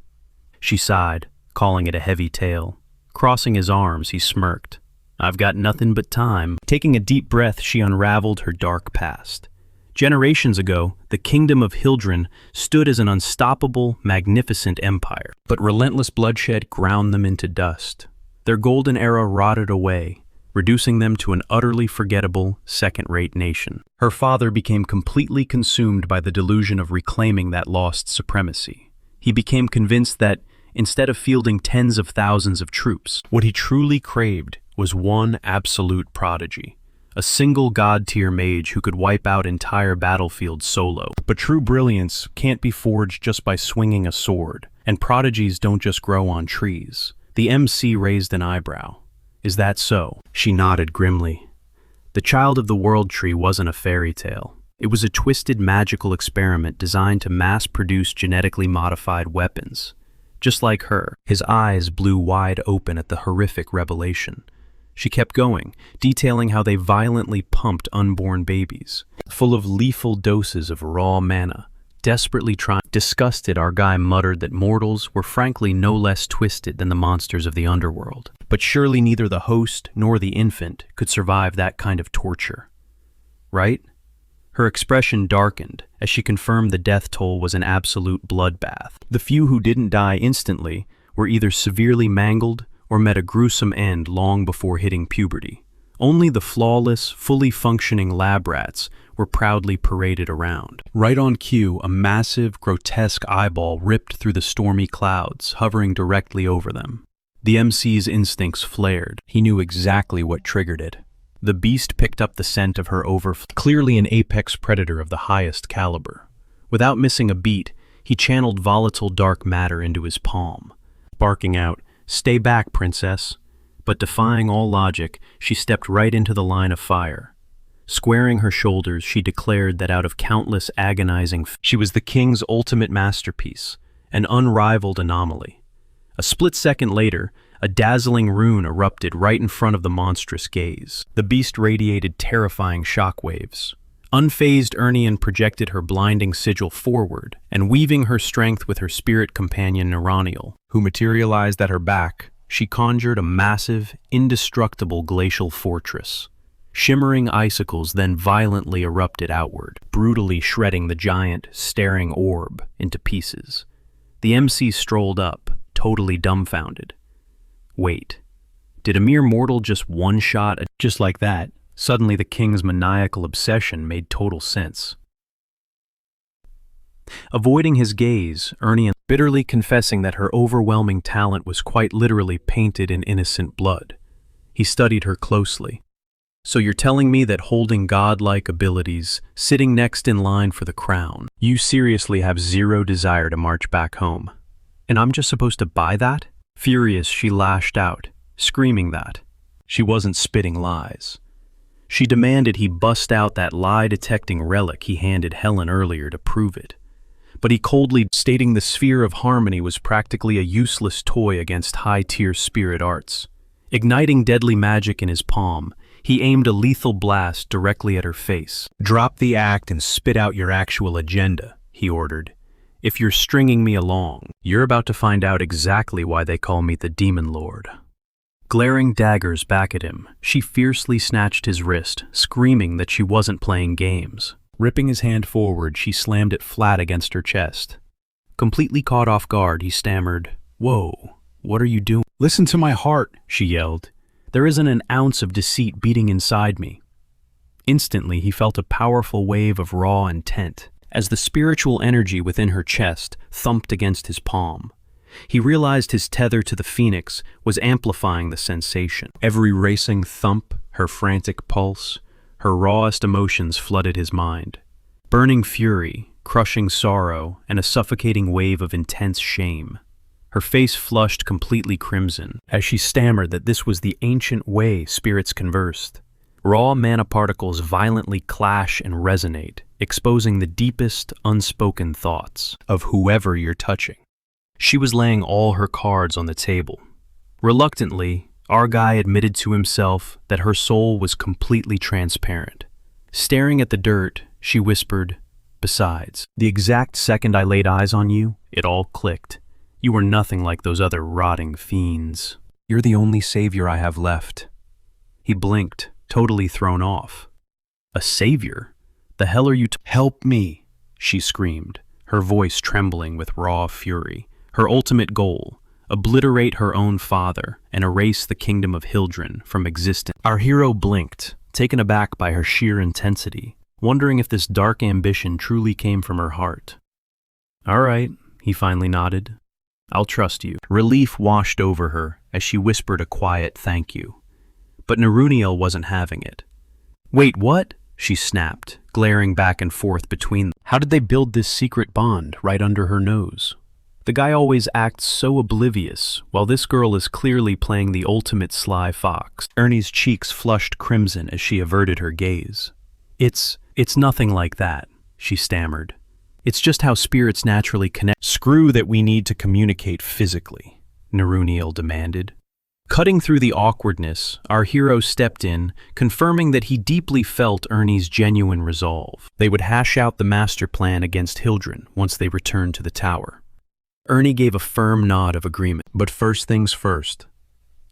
She sighed, calling it a heavy tale. Crossing his arms, he smirked. "I've got nothing but time." Taking a deep breath, she unraveled her dark past. Generations ago, the kingdom of Hildren stood as an unstoppable, magnificent empire, but relentless bloodshed ground them into dust. Their golden era rotted away, reducing them to an utterly forgettable, second-rate nation. Her father became completely consumed by the delusion of reclaiming that lost supremacy. He became convinced that, instead of fielding tens of thousands of troops, what he truly craved was one absolute prodigy. A single god-tier mage who could wipe out entire battlefields solo. But true brilliance can't be forged just by swinging a sword, and prodigies don't just grow on trees. The MC raised an eyebrow. "Is that so?" She nodded grimly. The Child of the World Tree wasn't a fairy tale. It was a twisted magical experiment designed to mass-produce genetically modified weapons. Just like her, his eyes blew wide open at the horrific revelation. She kept going, detailing how they violently pumped unborn babies, full of lethal doses of raw mana, desperately trying. Disgusted, our guy muttered that mortals were frankly no less twisted than the monsters of the underworld. But surely neither the host nor the infant could survive that kind of torture. Right? Her expression darkened as she confirmed the death toll was an absolute bloodbath. The few who didn't die instantly were either severely mangled or met a gruesome end long before hitting puberty. Only the flawless, fully functioning lab rats were proudly paraded around. Right on cue, a massive, grotesque eyeball ripped through the stormy clouds, hovering directly over them. The MC's instincts flared. He knew exactly what triggered it. The beast picked up the scent of her clearly an apex predator of the highest caliber. Without missing a beat, he channeled volatile dark matter into his palm. Barking out, "Stay back, princess." But defying all logic, she stepped right into the line of fire. Squaring her shoulders, she declared that out of countless agonizing, she was the king's ultimate masterpiece, an unrivaled anomaly. A split second later, a dazzling rune erupted right in front of the monstrous gaze. The beast radiated terrifying shockwaves. Unfazed, Ernian projected her blinding sigil forward, and weaving her strength with her spirit companion Neraniel, who materialized at her back, she conjured a massive, indestructible glacial fortress. Shimmering icicles then violently erupted outward, brutally shredding the giant, staring orb into pieces. The MC strolled up, totally dumbfounded. Wait, did a mere mortal just one-shot just like that? Suddenly the king's maniacal obsession made total sense. Avoiding his gaze, Ernian bitterly confessing that her overwhelming talent was quite literally painted in innocent blood. He studied her closely. "So you're telling me that holding godlike abilities, sitting next in line for the crown, you seriously have zero desire to march back home? And I'm just supposed to buy that?" Furious, she lashed out, screaming that she wasn't spitting lies. She demanded he bust out that lie-detecting relic he handed Helen earlier to prove it. But he coldly stating the sphere of harmony was practically a useless toy against high-tier spirit arts. Igniting deadly magic in his palm, he aimed a lethal blast directly at her face. "Drop the act and spit out your actual agenda," he ordered. "If you're stringing me along, you're about to find out exactly why they call me the Demon Lord." Glaring daggers back at him, she fiercely snatched his wrist, screaming that she wasn't playing games. Ripping his hand forward, she slammed it flat against her chest. Completely caught off guard, he stammered, "Whoa, what are you doing?" "Listen to my heart," she yelled. "There isn't an ounce of deceit beating inside me." Instantly, he felt a powerful wave of raw intent, as the spiritual energy within her chest thumped against his palm. He realized his tether to the phoenix was amplifying the sensation. Every racing thump, her frantic pulse, her rawest emotions flooded his mind. Burning fury, crushing sorrow, and a suffocating wave of intense shame. Her face flushed completely crimson as she stammered that this was the ancient way spirits conversed. Raw mana particles violently clash and resonate, exposing the deepest, unspoken thoughts of whoever you're touching. She was laying all her cards on the table. Reluctantly, our guy admitted to himself that her soul was completely transparent. Staring at the dirt, she whispered, "Besides, the exact second I laid eyes on you, it all clicked. You were nothing like those other rotting fiends. You're the only savior I have left." He blinked, totally thrown off. "A savior? The hell are you Help me," she screamed, her voice trembling with raw fury. Her ultimate goal, obliterate her own father and erase the kingdom of Hildren from existence. Our hero blinked, taken aback by her sheer intensity, wondering if this dark ambition truly came from her heart. "All right," he finally nodded. "I'll trust you." Relief washed over her as she whispered a quiet thank you. But Neruniel wasn't having it. "Wait, what?" she snapped, glaring back and forth between them. How did they build this secret bond right under her nose? The guy always acts so oblivious, while this girl is clearly playing the ultimate sly fox. Ernie's cheeks flushed crimson as she averted her gaze. It's nothing like that," she stammered. "It's just how spirits naturally connect." "Screw that we need to communicate physically," Neruniel demanded. Cutting through the awkwardness, our hero stepped in, confirming that he deeply felt Ernie's genuine resolve. They would hash out the master plan against Hildren once they returned to the tower. Ernie gave a firm nod of agreement. "But first things first.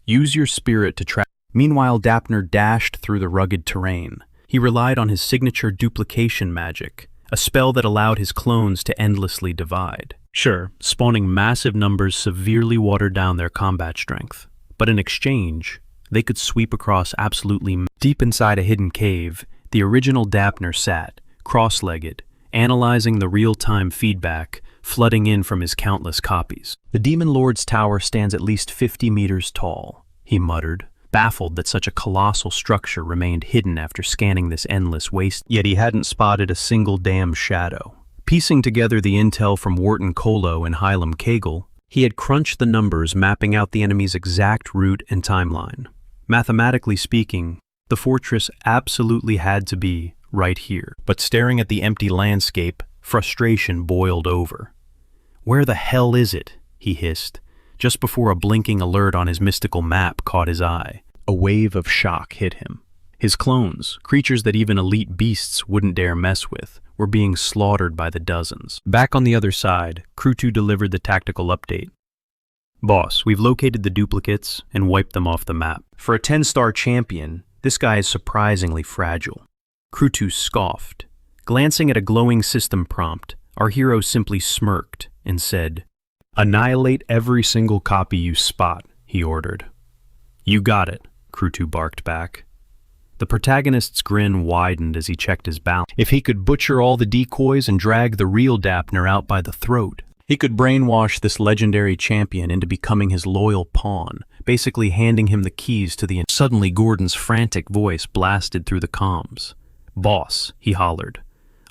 Use your spirit to track." Meanwhile, Dapner dashed through the rugged terrain. He relied on his signature duplication magic, a spell that allowed his clones to endlessly divide. Sure, spawning massive numbers severely watered down their combat strength. But in exchange, they could sweep across absolutely. Deep inside a hidden cave, the original Dapner sat, cross-legged, analyzing the real-time feedback flooding in from his countless copies. "The Demon Lord's tower stands at least 50 meters tall," he muttered, baffled that such a colossal structure remained hidden after scanning this endless waste. Yet he hadn't spotted a single damn shadow. Piecing together the intel from Wharton Kolo and Hylam Kegel, he had crunched the numbers mapping out the enemy's exact route and timeline. Mathematically speaking, the fortress absolutely had to be right here. But staring at the empty landscape, frustration boiled over. "Where the hell is it?" he hissed, just before a blinking alert on his mystical map caught his eye. A wave of shock hit him. His clones, creatures that even elite beasts wouldn't dare mess with, were being slaughtered by the dozens. Back on the other side, Crew 2 delivered the tactical update. "Boss, we've located the duplicates and wiped them off the map. For a 10-star champion, this guy is surprisingly fragile." Crew 2 scoffed. Glancing at a glowing system prompt, our hero simply smirked and said, "Annihilate every single copy you spot," he ordered. "You got it," Crew 2 barked back. The protagonist's grin widened as he checked his balance. If he could butcher all the decoys and drag the real Dapner out by the throat, he could brainwash this legendary champion into becoming his loyal pawn, basically handing him the keys to the... Suddenly, Gordon's frantic voice blasted through the comms. "Boss," he hollered.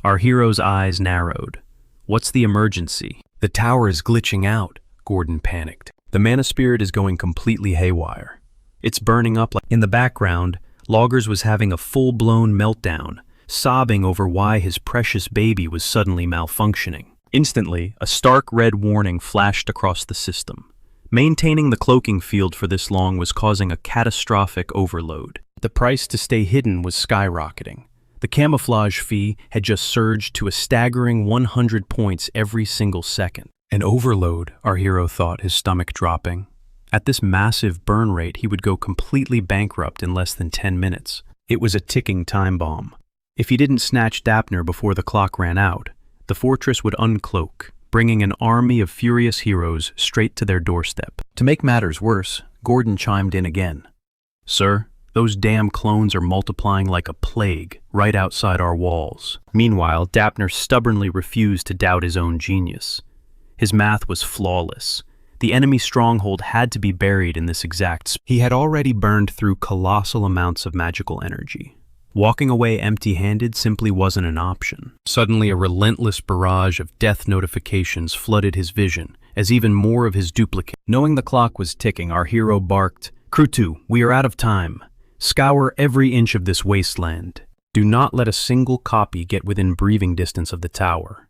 Our hero's eyes narrowed. "What's the emergency?" "The tower is glitching out," Gordon panicked. "The mana spirit is going completely haywire. It's burning up like..." In the background, Loggers was having a full-blown meltdown, sobbing over why his precious baby was suddenly malfunctioning. Instantly, a stark red warning flashed across the system. Maintaining the cloaking field for this long was causing a catastrophic overload. The price to stay hidden was skyrocketing. The camouflage fee had just surged to a staggering 100 points every single second. An overload, our hero thought, his stomach dropping. At this massive burn rate, he would go completely bankrupt in less than 10 minutes. It was a ticking time bomb. If he didn't snatch Dapner before the clock ran out, the fortress would uncloak, bringing an army of furious heroes straight to their doorstep. To make matters worse, Gordon chimed in again. "Sir, those damn clones are multiplying like a plague right outside our walls." Meanwhile, Dapner stubbornly refused to doubt his own genius. His math was flawless. The enemy stronghold had to be buried in this exact spot. He had already burned through colossal amounts of magical energy. Walking away empty-handed simply wasn't an option. Suddenly, a relentless barrage of death notifications flooded his vision, as even more of his duplicates. Knowing the clock was ticking, our hero barked, "Crew 2, we are out of time. Scour every inch of this wasteland. Do not let a single copy get within breathing distance of the tower."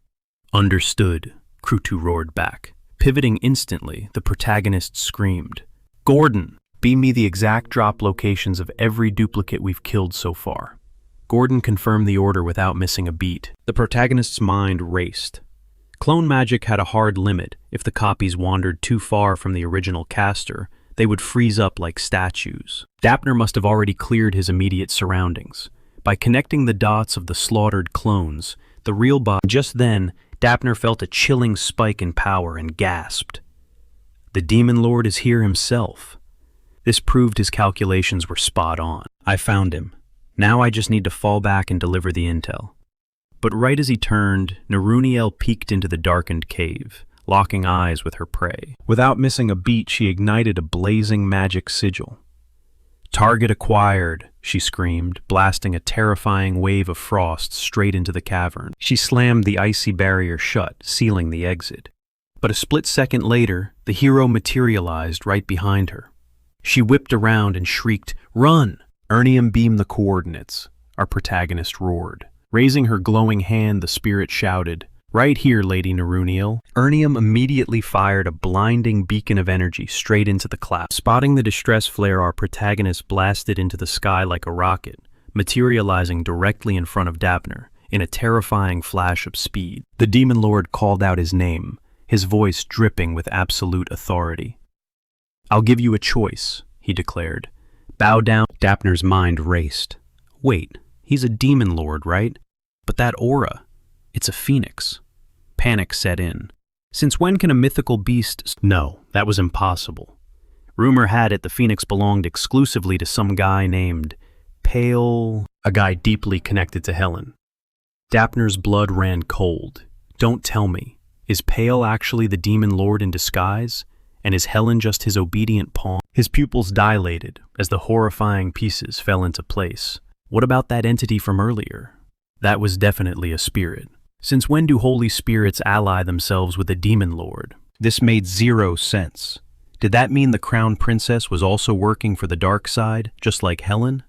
"Understood," Crew 2 roared back. Pivoting instantly, the protagonist screamed, "Gordon, beam me the exact drop locations of every duplicate we've killed so far." Gordon confirmed the order without missing a beat. The protagonist's mind raced. Clone magic had a hard limit. If the copies wandered too far from the original caster, they would freeze up like statues. Dapner must have already cleared his immediate surroundings. By connecting the dots of the slaughtered clones, the real bot. Just then, Dapner felt a chilling spike in power and gasped. The Demon Lord is here himself. This proved his calculations were spot on. I found him. Now I just need to fall back and deliver the intel. But right as he turned, Naruniel peeked into the darkened cave, locking eyes with her prey. Without missing a beat, she ignited a blazing magic sigil. "Target acquired," she screamed, blasting a terrifying wave of frost straight into the cavern. She slammed the icy barrier shut, sealing the exit. But a split second later, the hero materialized right behind her. She whipped around and shrieked, "Run!" "Ernium, beam the coordinates," our protagonist roared. Raising her glowing hand, the spirit shouted, "Right here, Lady Naruniel." Ernium immediately fired a blinding beacon of energy straight into the cloud. Spotting the distress flare, our protagonist blasted into the sky like a rocket, materializing directly in front of Dapner, in a terrifying flash of speed. The Demon Lord called out his name, his voice dripping with absolute authority. "I'll give you a choice," he declared. "Bow down." Dapner's mind raced. Wait, he's a Demon Lord, right? But that aura, it's a phoenix. Panic set in. Since when can a mythical beast... No, that was impossible. Rumor had it the phoenix belonged exclusively to some guy named Pale... a guy deeply connected to Helen. Dapner's blood ran cold. Don't tell me. Is Pale actually the Demon Lord in disguise? And is Helen just his obedient pawn? His pupils dilated as the horrifying pieces fell into place. What about that entity from earlier? That was definitely a spirit. Since when do holy spirits ally themselves with a demon lord? This made zero sense. Did that mean the crown princess was also working for the dark side, just like Helen?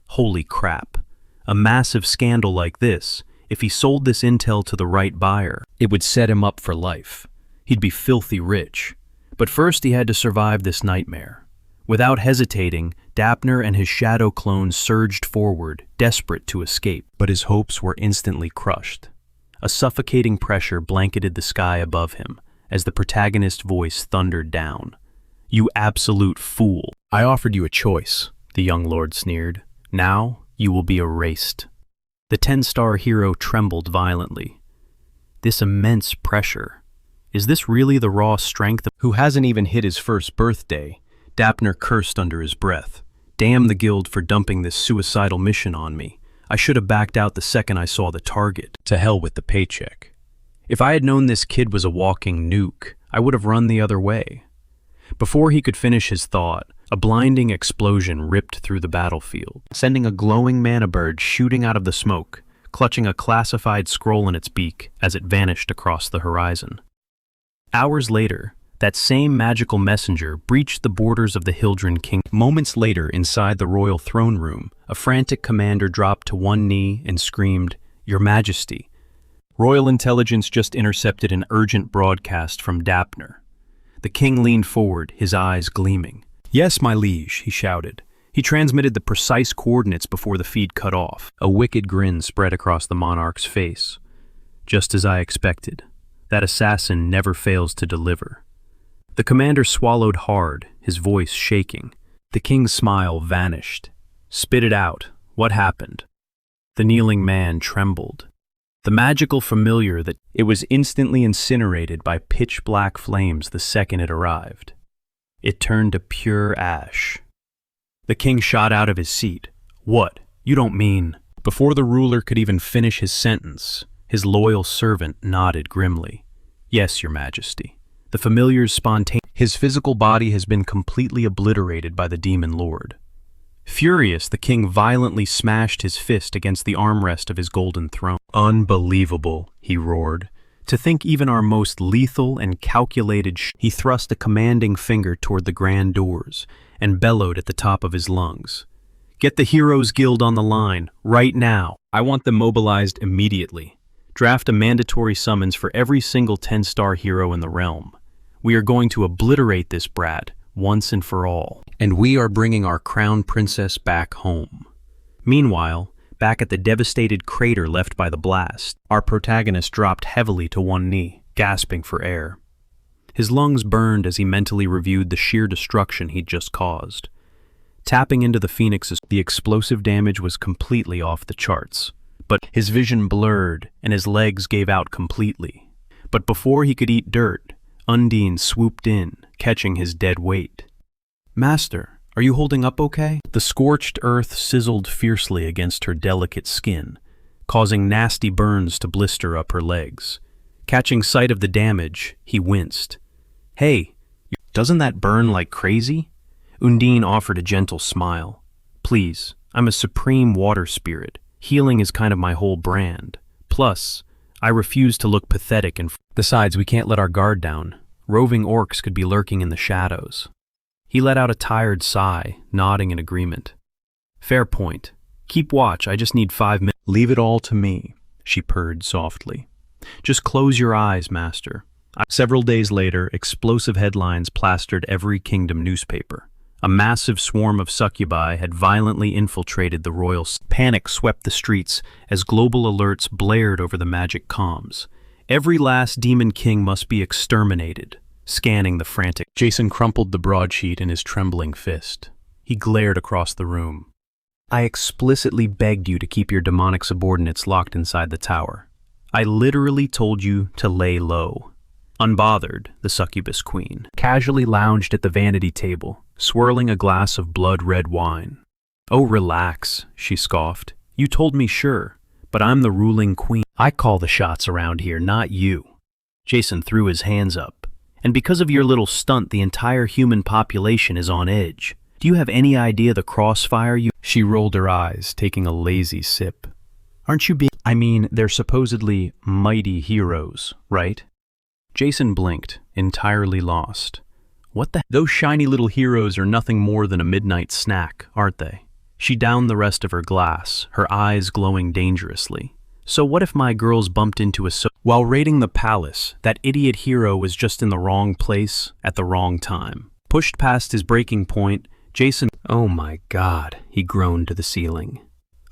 Holy crap. A massive scandal like this, if he sold this intel to the right buyer, it would set him up for life. He'd be filthy rich. But first he had to survive this nightmare. Without hesitating, Dapner and his shadow clone surged forward, desperate to escape. But his hopes were instantly crushed. A suffocating pressure blanketed the sky above him as the protagonist's voice thundered down. "You absolute fool. I offered you a choice," the young lord sneered. "Now you will be erased." The 10-star hero trembled violently. This immense pressure. Is this really the raw strength of who hasn't even hit his first birthday? Dapner cursed under his breath. Damn the guild for dumping this suicidal mission on me. I should have backed out the second I saw the target. To hell with the paycheck. If I had known this kid was a walking nuke, I would have run the other way. Before he could finish his thought, a blinding explosion ripped through the battlefield, sending a glowing mana bird shooting out of the smoke, clutching a classified scroll in its beak as it vanished across the horizon. Hours later, that same magical messenger breached the borders of the Hildren King. Moments later, inside the royal throne room, a frantic commander dropped to one knee and screamed, "Your Majesty." Royal intelligence just intercepted an urgent broadcast from Dapner. The king leaned forward, his eyes gleaming. "Yes, my liege," he shouted. He transmitted the precise coordinates before the feed cut off. A wicked grin spread across the monarch's face. Just as I expected. That assassin never fails to deliver. The commander swallowed hard, his voice shaking. The king's smile vanished. Spit it out. What happened? The kneeling man trembled. The magical familiar that it was instantly incinerated by pitch-black flames the second it arrived. It turned to pure ash. The king shot out of his seat. What? You don't mean... Before the ruler could even finish his sentence, his loyal servant nodded grimly. Yes, your majesty. The familiar's spontaneous... His physical body has been completely obliterated by the demon lord. Furious, the king violently smashed his fist against the armrest of his golden throne. Unbelievable, he roared. To think even our most lethal and calculated He thrust a commanding finger toward the grand doors and bellowed at the top of his lungs. Get the Heroes Guild on the line, right now. I want them mobilized immediately. Draft a mandatory summons for every single 10-star hero in the realm. We are going to obliterate this brat, once and for all. And we are bringing our crown princess back home. Meanwhile, back at the devastated crater left by the blast, our protagonist dropped heavily to one knee, gasping for air. His lungs burned as he mentally reviewed the sheer destruction he'd just caused. Tapping into the Phoenix's, the explosive damage was completely off the charts. But his vision blurred and his legs gave out completely. But before he could eat dirt, Undine swooped in, catching his dead weight. Master, are you holding up okay? The scorched earth sizzled fiercely against her delicate skin, causing nasty burns to blister up her legs. Catching sight of the damage, he winced. Hey, doesn't that burn like crazy? Undine offered a gentle smile. Please, I'm a supreme water spirit. Healing is kind of my whole brand. Plus, I refuse to look pathetic and... Besides, we can't let our guard down. Roving orcs could be lurking in the shadows. He let out a tired sigh, nodding in agreement. Fair point. Keep watch, I just need 5 minutes. Leave it all to me, she purred softly. Just close your eyes, master. Several days later, explosive headlines plastered every kingdom newspaper. A massive swarm of succubi had violently infiltrated the royal... Panic swept the streets as global alerts blared over the magic comms. Every last demon king must be exterminated. Scanning the frantic... Jason crumpled the broadsheet in his trembling fist. He glared across the room. I explicitly begged you to keep your demonic subordinates locked inside the tower. I literally told you to lay low. Unbothered, the succubus queen casually lounged at the vanity table, swirling a glass of blood-red wine. Oh, relax, she scoffed. You told me sure, but I'm the ruling queen. I call the shots around here, not you. Jason threw his hands up. And because of your little stunt, the entire human population is on edge. Do you have any idea the crossfire you... She rolled her eyes, taking a lazy sip. Aren't you being... I mean, they're supposedly mighty heroes, right? Jason blinked, entirely lost. What the... Those shiny little heroes are nothing more than a midnight snack, aren't they? She downed the rest of her glass, her eyes glowing dangerously. So what if my girls bumped into a... While raiding the palace, that idiot hero was just in the wrong place at the wrong time. Pushed past his breaking point, Jason... Oh my God, he groaned to the ceiling.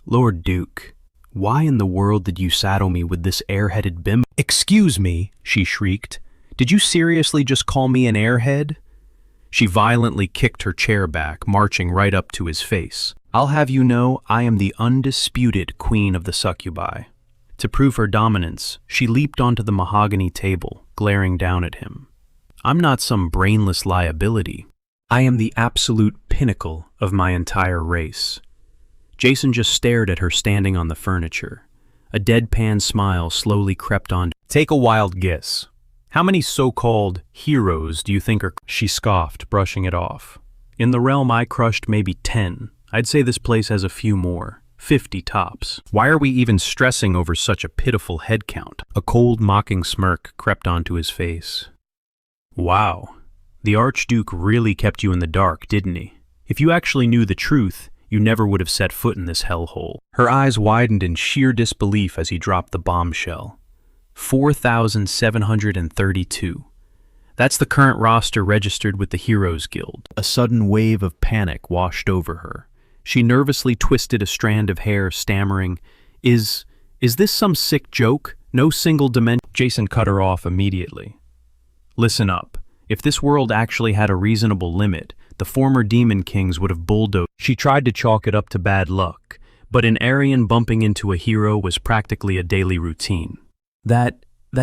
Lord Duke, why in the world did you saddle me with this airheaded bimbo? Excuse me, she shrieked. Did you seriously just call me an airhead? She violently kicked her chair back, marching right up to his face. I'll have you know I am the undisputed queen of the succubi. To prove her dominance, she leaped onto the mahogany table, glaring down at him. I'm not some brainless liability. I am the absolute pinnacle of my entire race. Jason just stared at her standing on the furniture. A deadpan smile slowly crept on. Take a wild guess. How many so-called heroes do you think are... She scoffed, brushing it off. In the realm I crushed, maybe 10. I'd say this place has a few more. 50 tops. Why are we even stressing over such a pitiful head count? A cold, mocking smirk crept onto his face. Wow. The Archduke really kept you in the dark, didn't he? If you actually knew the truth, you never would have set foot in this hellhole. Her eyes widened in sheer disbelief as he dropped the bombshell. 4,732. That's the current roster registered with the Heroes Guild. A sudden wave of panic washed over her. She nervously twisted a strand of hair, stammering, Is this some sick joke? No single dimension. Jason cut her off immediately. Listen up. If this world actually had a reasonable limit, the former Demon Kings would have bulldozed. She tried to chalk it up to bad luck, but an Aryan bumping into a hero was practically a daily routine. That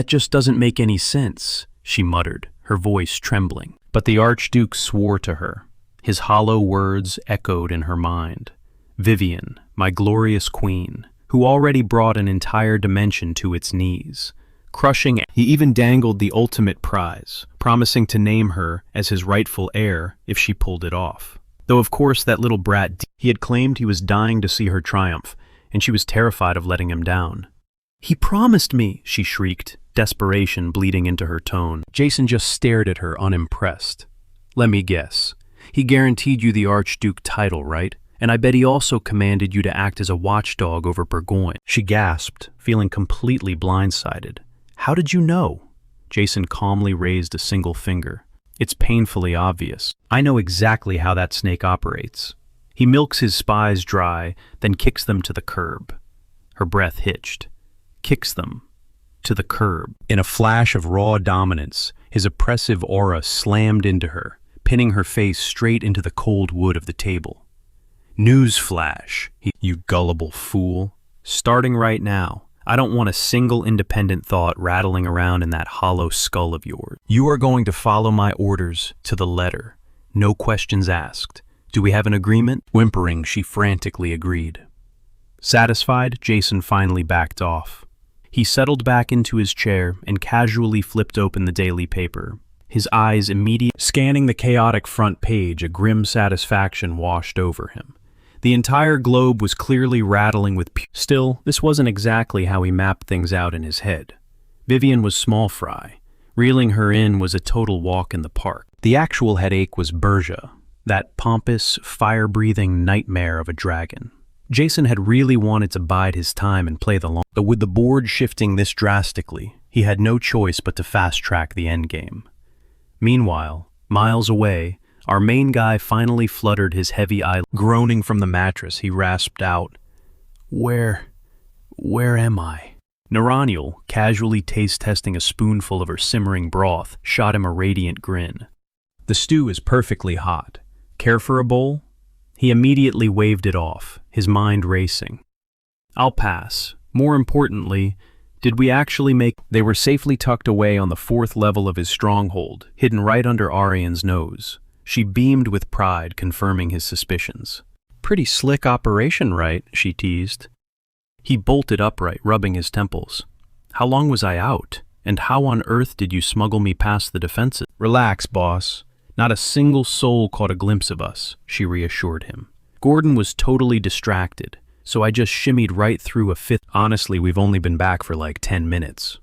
just doesn't make any sense, she muttered, her voice trembling. But the Archduke swore to her. His hollow words echoed in her mind. Vivian, my glorious queen, who already brought an entire dimension to its knees. Crushing, he even dangled the ultimate prize, promising to name her as his rightful heir if she pulled it off. Though of course that little brat, he had claimed he was dying to see her triumph, and she was terrified of letting him down. He promised me, she shrieked, desperation bleeding into her tone. Jason just stared at her, unimpressed. Let me guess. He guaranteed you the Archduke title, right? And I bet he also commanded you to act as a watchdog over Burgoyne. She gasped, feeling completely blindsided. How did you know? Jason calmly raised a single finger. It's painfully obvious. I know exactly how that snake operates. He milks his spies dry, then kicks them to the curb. Her breath hitched. Kicks them to the curb. In a flash of raw dominance, his oppressive aura slammed into her, pinning her face straight into the cold wood of the table. Newsflash, you gullible fool. Starting right now, I don't want a single independent thought rattling around in that hollow skull of yours. You are going to follow my orders to the letter. No questions asked. Do we have an agreement? Whimpering, she frantically agreed. Satisfied, Jason finally backed off. He settled back into his chair and casually flipped open the daily paper. His eyes immediately scanning the chaotic front page, a grim satisfaction washed over him. The entire globe was clearly rattling with Still, this wasn't exactly how he mapped things out in his head. Vivian was small fry. Reeling her in was a total walk in the park. The actual headache was Berja, that pompous, fire-breathing nightmare of a dragon. Jason had really wanted to bide his time and play the long, but with the board shifting this drastically, he had no choice but to fast-track the endgame. Meanwhile, miles away, our main guy finally fluttered his heavy eye. Groaning from the mattress, he rasped out, Where am I? Naraniel, casually taste-testing a spoonful of her simmering broth, shot him a radiant grin. The stew is perfectly hot. Care for a bowl? He immediately waved it off, his mind racing. I'll pass. More importantly, did we actually make... They were safely tucked away on the 4th level of his stronghold, hidden right under Arian's nose. She beamed with pride, confirming his suspicions. Pretty slick operation, right? She teased. He bolted upright, rubbing his temples. How long was I out? And how on earth did you smuggle me past the defenses? Relax, boss. Not a single soul caught a glimpse of us, she reassured him. Gordon was totally distracted, so I just shimmied right through a 5th. Honestly, we've only been back for like 10 minutes.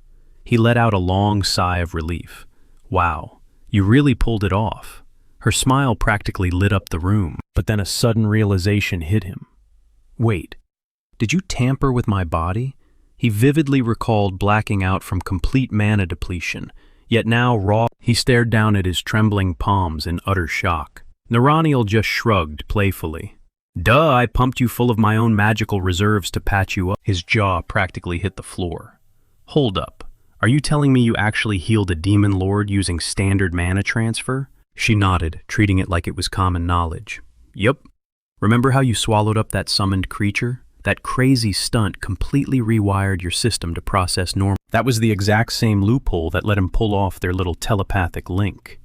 He let out a long sigh of relief. Wow, you really pulled it off. Her smile practically lit up the room, but then a sudden realization hit him. Wait, did you tamper with my body? He vividly recalled blacking out from complete mana depletion, yet now raw. He stared down at his trembling palms in utter shock. Naraniel just shrugged playfully. Duh, I pumped you full of my own magical reserves to patch you up. His jaw practically hit the floor. Hold up, are you telling me you actually healed a demon lord using standard mana transfer? She nodded, treating it like it was common knowledge. Yup. Remember how you swallowed up that summoned creature? That crazy stunt completely rewired your system to process normal. That was the exact same loophole that let him pull off their little telepathic link.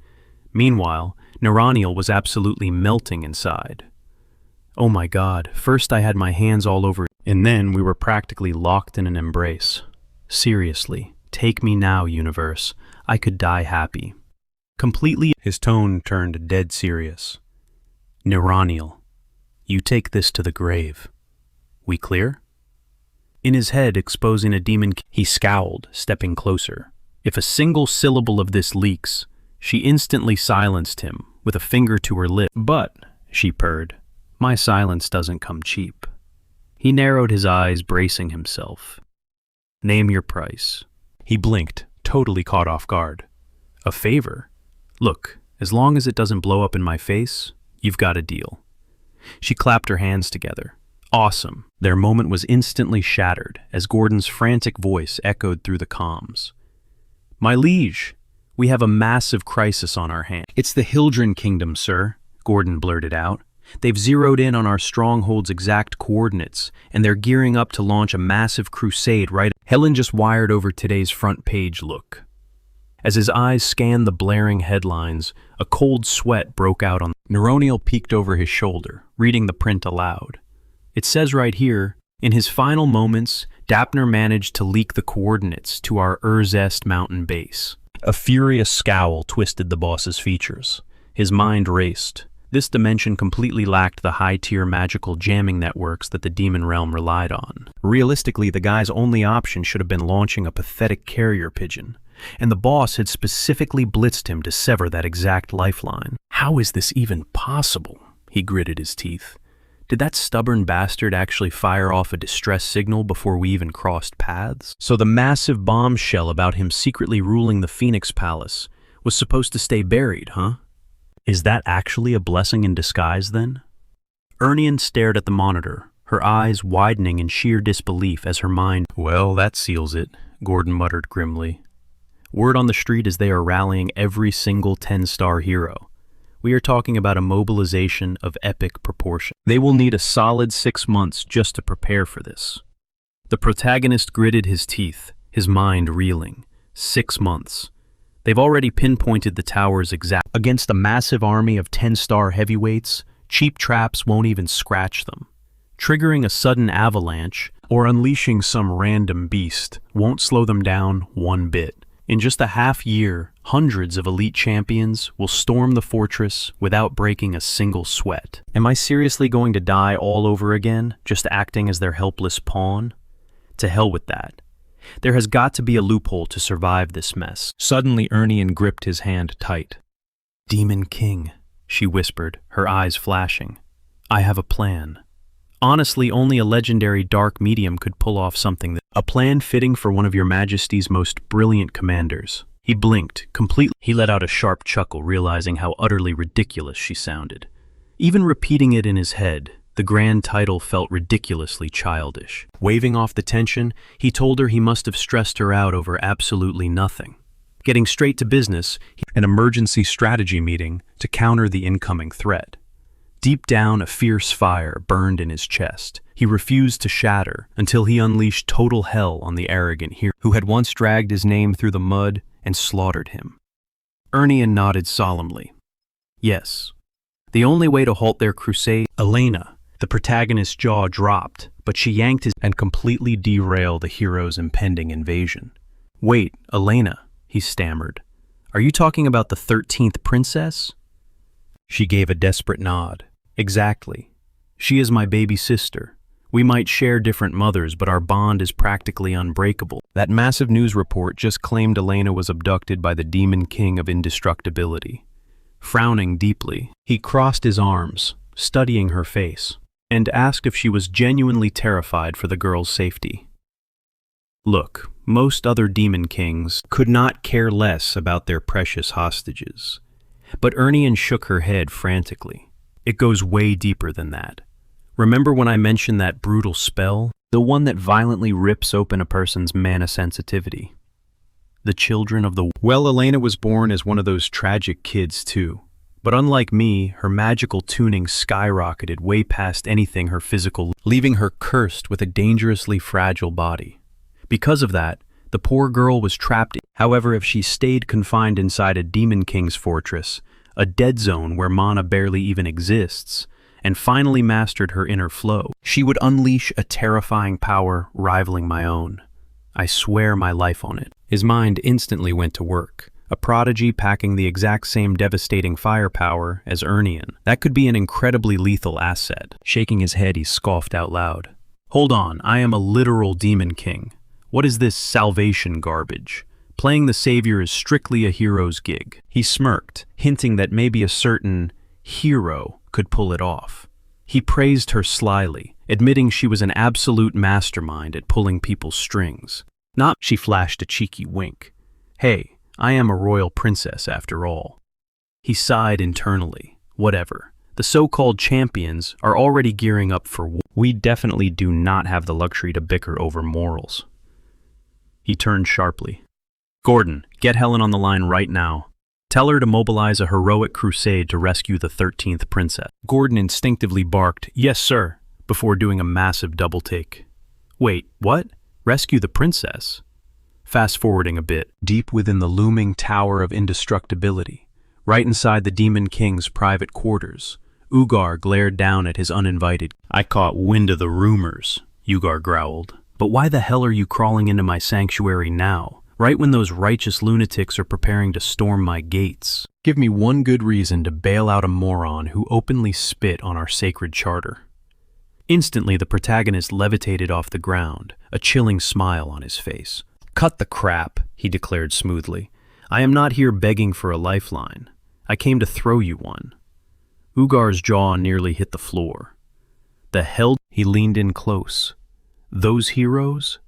Meanwhile, Naraniel was absolutely melting inside. Oh my God, first I had my hands all over, and then we were practically locked in an embrace. Seriously, take me now, universe. I could die happy. Completely, his tone turned dead serious. Naraniel, you take this to the grave. We clear? In his head, exposing a demon, he scowled, stepping closer. If a single syllable of this leaks, she instantly silenced him, with a finger to her lip. But, she purred, my silence doesn't come cheap. He narrowed his eyes, bracing himself. Name your price. He blinked, totally caught off guard. A favor? Look, as long as it doesn't blow up in my face, you've got a deal. She clapped her hands together. Awesome. Their moment was instantly shattered as Gordon's frantic voice echoed through the comms. My liege, we have a massive crisis on our hands. It's the Hildren Kingdom, sir, Gordon blurted out. They've zeroed in on our stronghold's exact coordinates, and they're gearing up to launch a massive crusade right. Helen just wired over today's front page look. As his eyes scanned the blaring headlines, a cold sweat broke out on. Neroniel peeked over his shoulder, reading the print aloud. It says right here, in his final moments, Dapner managed to leak the coordinates to our Urzest mountain base. A furious scowl twisted the boss's features. His mind raced. This dimension completely lacked the high-tier magical jamming networks that the demon realm relied on. Realistically, the guy's only option should have been launching a pathetic carrier pigeon, and the boss had specifically blitzed him to sever that exact lifeline. How is this even possible? He gritted his teeth. Did that stubborn bastard actually fire off a distress signal before we even crossed paths? So the massive bombshell about him secretly ruling the Phoenix Palace was supposed to stay buried, huh? Is that actually a blessing in disguise, then? Ernian stared at the monitor, her eyes widening in sheer disbelief as her mind... Well, that seals it, Gordon muttered grimly. Word on the street is they are rallying every single 10-star hero. We are talking about a mobilization of epic proportion. They will need a solid 6 months just to prepare for this. The protagonist gritted his teeth, his mind reeling. 6 months. They've already pinpointed the tower's exact... Against a massive army of 10-star heavyweights, cheap traps won't even scratch them. Triggering a sudden avalanche or unleashing some random beast won't slow them down one bit. In just a half year, hundreds of elite champions will storm the fortress without breaking a single sweat. Am I seriously going to die all over again, just acting as their helpless pawn? To hell with that. There has got to be a loophole to survive this mess. Suddenly, Ernian gripped his hand tight. Demon King, she whispered, her eyes flashing. I have a plan. Honestly, only a legendary dark medium could pull off something that... A plan fitting for one of your majesty's most brilliant commanders. He blinked, completely. He let out a sharp chuckle, realizing how utterly ridiculous she sounded. Even repeating it in his head, the grand title felt ridiculously childish. Waving off the tension, he told her he must have stressed her out over absolutely nothing. Getting straight to business, an emergency strategy meeting to counter the incoming threat. Deep down, a fierce fire burned in his chest. He refused to shatter until he unleashed total hell on the arrogant hero who had once dragged his name through the mud and slaughtered him. Ernian nodded solemnly. Yes. The only way to halt their crusade... Elena, the protagonist's jaw dropped, but she yanked his... and completely derailed the hero's impending invasion. Wait, Elena, he stammered. Are you talking about the 13th princess? She gave a desperate nod. Exactly. She is my baby sister. We might share different mothers, but our bond is practically unbreakable. That massive news report just claimed Elena was abducted by the Demon King of Indestructibility. Frowning deeply, he crossed his arms, studying her face, and asked if she was genuinely terrified for the girl's safety. Look, most other Demon Kings could not care less about their precious hostages. But Ernian shook her head frantically. It goes way deeper than that. Remember when I mentioned that brutal spell? The one that violently rips open a person's mana sensitivity. The children of the... Well, Elena was born as one of those tragic kids too. But unlike me, her magical tuning skyrocketed way past anything her physical, leaving her cursed with a dangerously fragile body. Because of that, the poor girl was trapped. However, if she stayed confined inside a Demon King's fortress, a dead zone where mana barely even exists, and finally mastered her inner flow, she would unleash a terrifying power rivaling my own. I swear my life on it. His mind instantly went to work, a prodigy packing the exact same devastating firepower as Ernian. That could be an incredibly lethal asset. Shaking his head, he scoffed out loud. Hold on, I am a literal Demon King. What is this salvation garbage? Playing the savior is strictly a hero's gig. He smirked, hinting that maybe a certain hero could pull it off. He praised her slyly, admitting she was an absolute mastermind at pulling people's strings. Not, she flashed a cheeky wink. Hey, I am a royal princess after all. He sighed internally. Whatever. The so-called champions are already gearing up for war. We definitely do not have the luxury to bicker over morals. He turned sharply. Gordon, get Helen on the line right now. Tell her to mobilize a heroic crusade to rescue the 13th princess. Gordon instinctively barked, "Yes, sir," before doing a massive double take. Wait, what? Rescue the princess? Fast forwarding a bit, deep within the looming tower of indestructibility, right inside the Demon King's private quarters, Ugar glared down at his uninvited. "I caught wind of the rumors," Ugar growled. "But why the hell are you crawling into my sanctuary now, right when those righteous lunatics are preparing to storm my gates? Give me one good reason to bail out a moron who openly spit on our sacred charter." Instantly, the protagonist levitated off the ground, a chilling smile on his face. "Cut the crap," he declared smoothly. "I am not here begging for a lifeline. I came to throw you one." Ugar's jaw nearly hit the floor. "The hell?" He leaned in close. "Those heroes?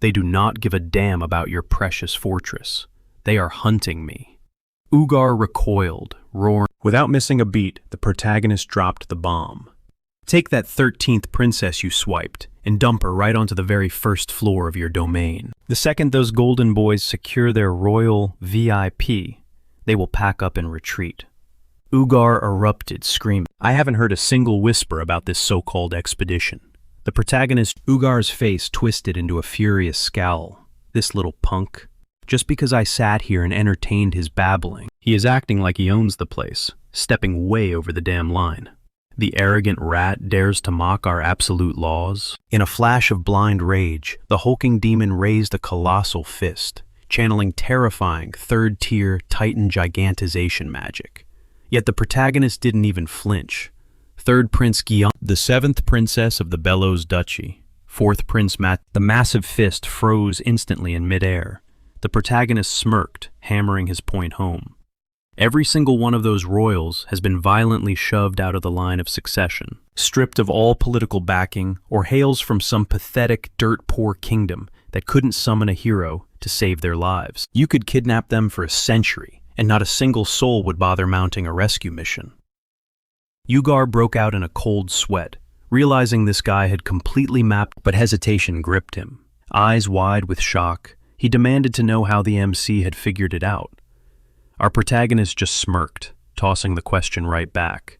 They do not give a damn about your precious fortress. They are hunting me." Ugar recoiled, roaring. Without missing a beat, the protagonist dropped the bomb. "Take that 13th princess you swiped and dump her right onto the very first floor of your domain. The second those golden boys secure their royal VIP, they will pack up and retreat." Ugar erupted, screaming. I haven't heard a single whisper about this so-called expedition. The protagonist, Ugar's face twisted into a furious scowl. This little punk. Just because I sat here and entertained his babbling, he is acting like he owns the place, stepping way over the damn line. The arrogant rat dares to mock our absolute laws? In a flash of blind rage, the hulking demon raised a colossal fist, channeling terrifying third-tier Titan gigantization magic. Yet the protagonist didn't even flinch. Third Prince Guillaume, the 7th princess of the Bellows Duchy, 4th Prince Matt. The massive fist froze instantly in midair. The protagonist smirked, hammering his point home. Every single one of those royals has been violently shoved out of the line of succession, stripped of all political backing, or hails from some pathetic, dirt-poor kingdom that couldn't summon a hero to save their lives. You could kidnap them for a century, and not a single soul would bother mounting a rescue mission. Ugar broke out in a cold sweat, realizing this guy had completely mapped, but hesitation gripped him. Eyes wide with shock, he demanded to know how the MC had figured it out. Our protagonist just smirked, tossing the question right back.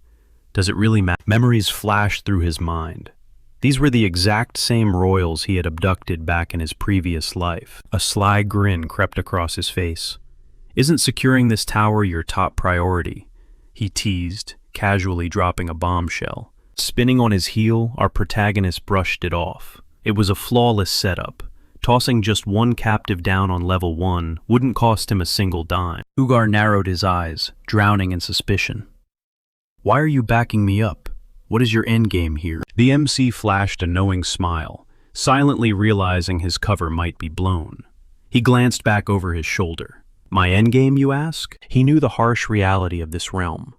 Does it really matter? Memories flashed through his mind. These were the exact same royals he had abducted back in his previous life. A sly grin crept across his face. "Isn't securing this tower your top priority?" he teased, casually dropping a bombshell. Spinning on his heel, our protagonist brushed it off. It was a flawless setup. Tossing just one captive down on level 1 wouldn't cost him a single dime. Ugar narrowed his eyes, drowning in suspicion. "Why are you backing me up? What is your endgame here?" The MC flashed a knowing smile, silently realizing his cover might be blown. He glanced back over his shoulder. "My endgame, you ask?" He knew the harsh reality of this realm.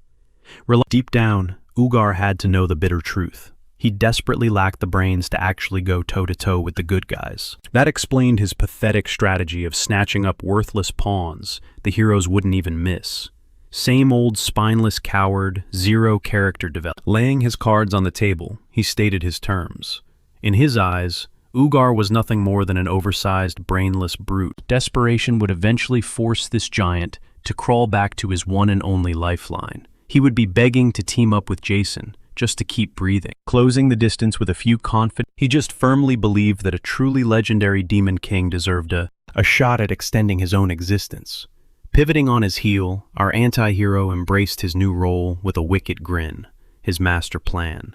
Deep down, Ugar had to know the bitter truth. He desperately lacked the brains to actually go toe-to-toe with the good guys. That explained his pathetic strategy of snatching up worthless pawns the heroes wouldn't even miss. Same old spineless coward, zero character development. Laying his cards on the table, he stated his terms. In his eyes, Ugar was nothing more than an oversized, brainless brute. Desperation would eventually force this giant to crawl back to his one and only lifeline. He would be begging to team up with Jason, just to keep breathing. Closing the distance with a few confident, he just firmly believed that a truly legendary Demon King deserved a shot at extending his own existence. Pivoting on his heel, our anti-hero embraced his new role with a wicked grin, his master plan.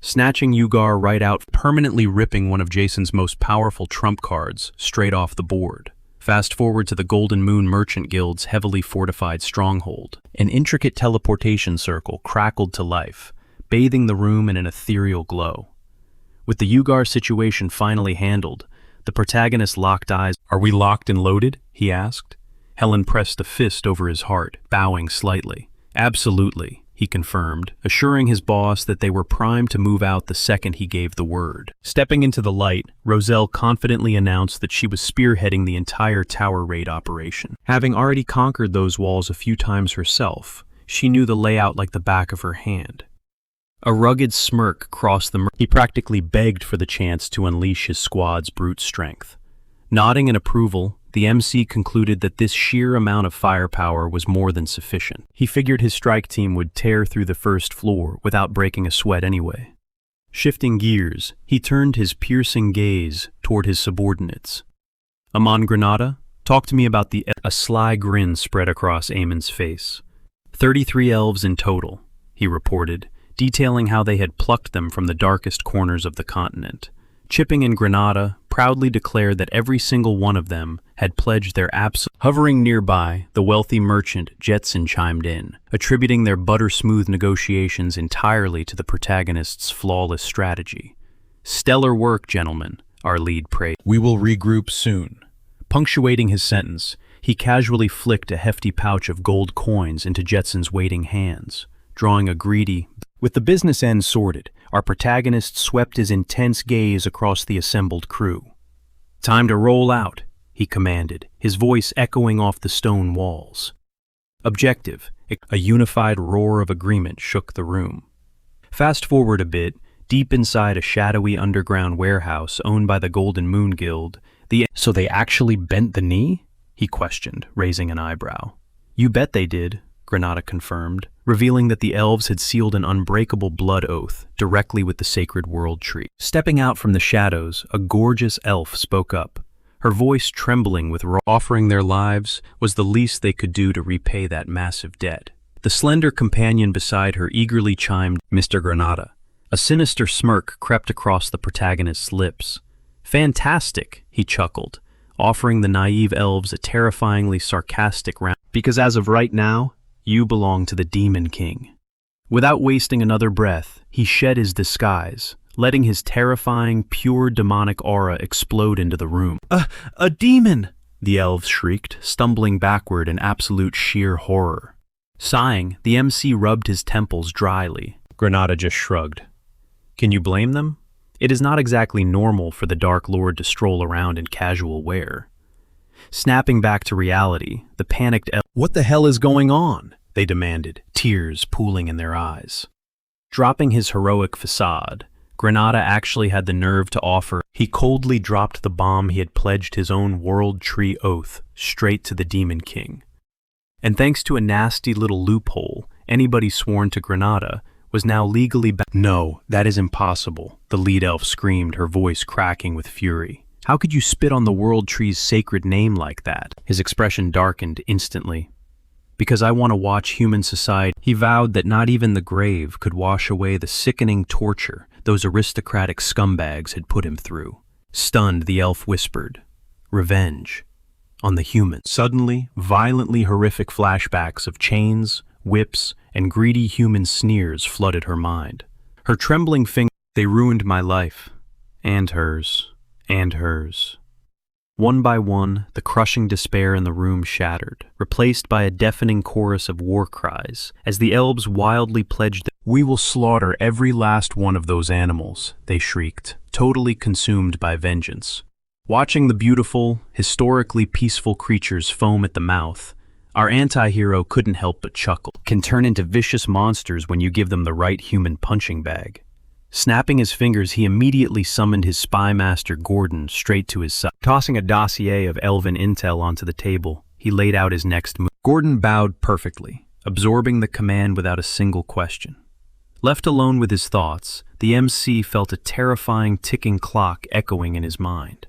Snatching Ugar right out, permanently ripping one of Jason's most powerful trump cards straight off the board. Fast forward to the Golden Moon Merchant Guild's heavily fortified stronghold. An intricate teleportation circle crackled to life, bathing the room in an ethereal glow. With the Ugar situation finally handled, the protagonist locked eyes. "Are we locked and loaded?" he asked. Helen pressed a fist over his heart, bowing slightly. "Absolutely," he confirmed, assuring his boss that they were primed to move out the second he gave the word. Stepping into the light, Roselle confidently announced that she was spearheading the entire tower raid operation. Having already conquered those walls a few times herself, She knew the layout like the back of her hand. A rugged smirk crossed the He practically begged for the chance to unleash his squad's brute strength. Nodding in approval, the MC concluded that this sheer amount of firepower was more than sufficient. He figured his strike team would tear through the first floor without breaking a sweat anyway. Shifting gears, he turned his piercing gaze toward his subordinates. Amon Granada, talk to me about the... A sly grin spread across Amon's face. 33 elves in total, he reported, detailing how they had plucked them from the darkest corners of the continent. Chipping and Granada proudly declared that every single one of them had pledged their absolute... Hovering nearby, the wealthy merchant Jetson chimed in, attributing their butter-smooth negotiations entirely to the protagonist's flawless strategy. Stellar work, gentlemen, our lead praised. We will regroup soon. Punctuating his sentence, he casually flicked a hefty pouch of gold coins into Jetson's waiting hands, drawing a greedy... With the business end sorted, our protagonist swept his intense gaze across the assembled crew. Time to roll out, he commanded, his voice echoing off the stone walls. Objective, a unified roar of agreement shook the room. Fast forward a bit, deep inside a shadowy underground warehouse owned by the Golden Moon Guild, So they actually bent the knee? He questioned, raising an eyebrow. You bet they did, Granada confirmed, revealing that the elves had sealed an unbreakable blood oath directly with the sacred world tree. Stepping out from the shadows, a gorgeous elf spoke up, her voice trembling with offering their lives was the least they could do to repay that massive debt. The slender companion beside her eagerly chimed, Mr. Granada. A sinister smirk crept across the protagonist's lips. Fantastic, he chuckled, offering the naive elves a terrifyingly sarcastic round. Because as of right now, you belong to the Demon King. Without wasting another breath, he shed his disguise, letting his terrifying, pure demonic aura explode into the room. A demon! The elves shrieked, stumbling backward in absolute sheer horror. Sighing, the MC rubbed his temples dryly. Granada just shrugged. Can you blame them? It is not exactly normal for the Dark Lord to stroll around in casual wear. Snapping back to reality, the panicked elves... What the hell is going on? They demanded, tears pooling in their eyes. Dropping his heroic facade, Granada actually had the nerve to offer. He coldly dropped the bomb he had pledged his own World Tree oath straight to the Demon King. And thanks to a nasty little loophole, anybody sworn to Granada was now legally No, that is impossible, the lead elf screamed, her voice cracking with fury. How could you spit on the World Tree's sacred name like that? His expression darkened instantly. Because I want to watch human society. He vowed that not even the grave could wash away the sickening torture those aristocratic scumbags had put him through. Stunned, the elf whispered, revenge on the humans. Suddenly, violently horrific flashbacks of chains, whips, and greedy human sneers flooded her mind. Her trembling fingers... They ruined my life. And hers. And hers. One by one, the crushing despair in the room shattered, replaced by a deafening chorus of war cries, as the elves wildly pledged that we will slaughter every last one of those animals, they shrieked, totally consumed by vengeance. Watching the beautiful, historically peaceful creatures foam at the mouth, our anti-hero couldn't help but chuckle. Can turn into vicious monsters when you give them the right human punching bag. Snapping his fingers, he immediately summoned his spy master Gordon straight to his side. Tossing a dossier of elven intel onto the table, he laid out his next move. Gordon bowed perfectly, absorbing the command without a single question. Left alone with his thoughts, the MC felt a terrifying ticking clock echoing in his mind.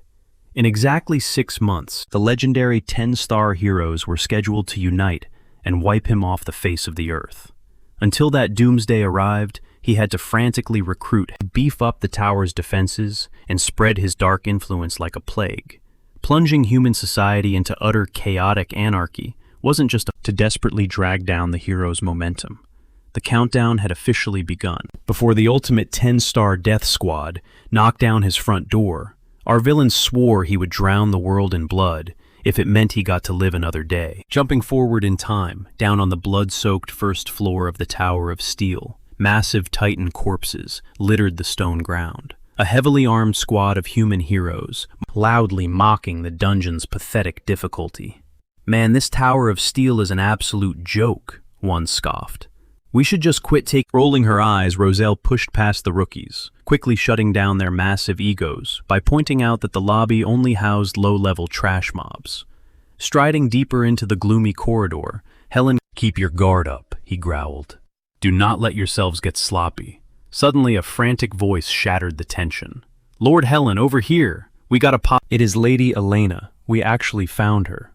In exactly 6 months, the legendary 10-star heroes were scheduled to unite and wipe him off the face of the earth. Until that doomsday arrived, he had to frantically recruit, beef up the tower's defenses, and spread his dark influence like a plague. Plunging human society into utter chaotic anarchy wasn't just to desperately drag down the hero's momentum. The countdown had officially begun. Before the ultimate 10-star death squad knocked down his front door, our villain swore he would drown the world in blood if it meant he got to live another day. Jumping forward in time, down on the blood-soaked first floor of the Tower of Steel, massive Titan corpses littered the stone ground. A heavily armed squad of human heroes, loudly mocking the dungeon's pathetic difficulty. Man, this Tower of Steel is an absolute joke, one scoffed. We should just quit Rolling her eyes, Roselle pushed past the rookies, quickly shutting down their massive egos by pointing out that the lobby only housed low-level trash mobs. Striding deeper into the gloomy corridor, Helen, keep your guard up, he growled. Do not let yourselves get sloppy. Suddenly, a frantic voice shattered the tension. Lord Helen, over here! We got a pop. It is Lady Elena. We actually found her.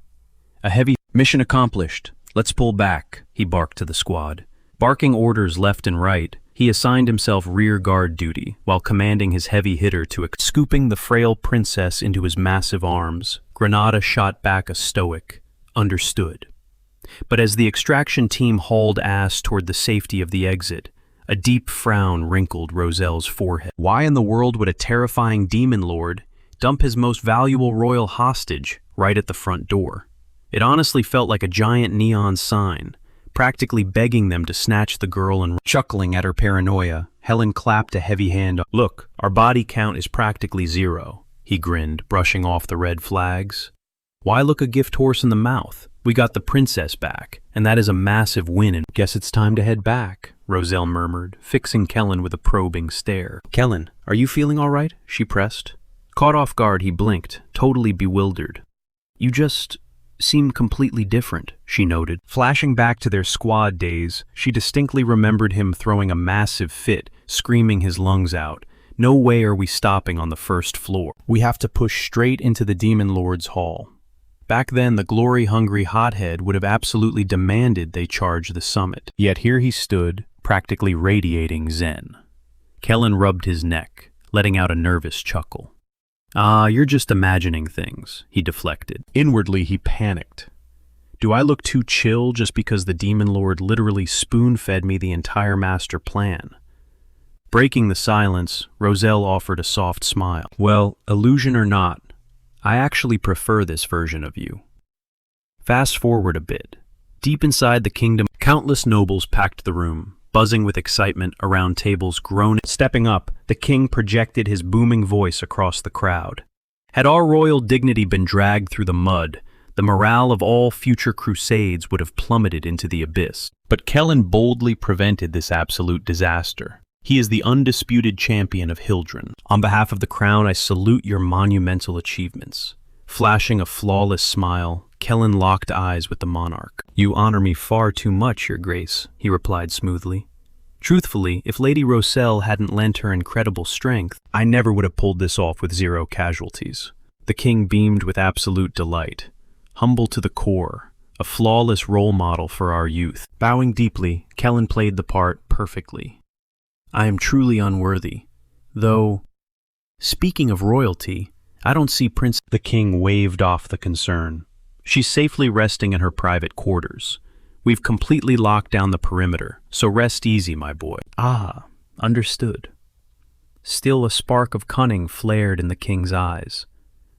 A heavy mission accomplished. Let's pull back, he barked to the squad. Barking orders left and right, he assigned himself rear guard duty while commanding his heavy hitter to scooping the frail princess into his massive arms. Granada shot back a stoic, understood. But as the extraction team hauled ass toward the safety of the exit, a deep frown wrinkled Roselle's forehead. Why in the world would a terrifying demon lord dump his most valuable royal hostage right at the front door? It honestly felt like a giant neon sign, practically begging them to snatch the girl. And chuckling at her paranoia, Helen clapped a heavy hand. Look, our body count is practically 0, he grinned, brushing off the red flags. Why look a gift horse in the mouth? We got the princess back, and that is a massive win. And guess it's time to head back, Roselle murmured, fixing Kellen with a probing stare. Kellen, are you feeling all right? She pressed. Caught off guard, he blinked, totally bewildered. You just seemed completely different, she noted. Flashing back to their squad days, she distinctly remembered him throwing a massive fit, screaming his lungs out. No way are we stopping on the first floor. We have to push straight into the Demon Lord's hall. Back then, the glory-hungry hothead would have absolutely demanded they charge the summit. Yet here he stood, practically radiating zen. Kellen rubbed his neck, letting out a nervous chuckle. Ah, you're just imagining things, he deflected. Inwardly, he panicked. Do I look too chill just because the Demon Lord literally spoon-fed me the entire master plan? Breaking the silence, Roselle offered a soft smile. Well, illusion or not, I actually prefer this version of you. Fast forward a bit. Deep inside the kingdom, countless nobles packed the room, buzzing with excitement around tables groaning. Stepping up, the king projected his booming voice across the crowd. Had our royal dignity been dragged through the mud, the morale of all future crusades would have plummeted into the abyss. But Kellen boldly prevented this absolute disaster. He is the undisputed champion of Hildren. On behalf of the crown, I salute your monumental achievements. Flashing a flawless smile, Kellen locked eyes with the monarch. You honor me far too much, your grace, he replied smoothly. Truthfully, if Lady Roselle hadn't lent her incredible strength, I never would have pulled this off with 0 casualties. The king beamed with absolute delight. Humble to the core, a flawless role model for our youth. Bowing deeply, Kellen played the part perfectly. I am truly unworthy, though, speaking of royalty, I don't see Prince. The king waved off the concern. She's safely resting in her private quarters. We've completely locked down the perimeter, so rest easy, my boy. Ah, understood. Still a spark of cunning flared in the king's eyes.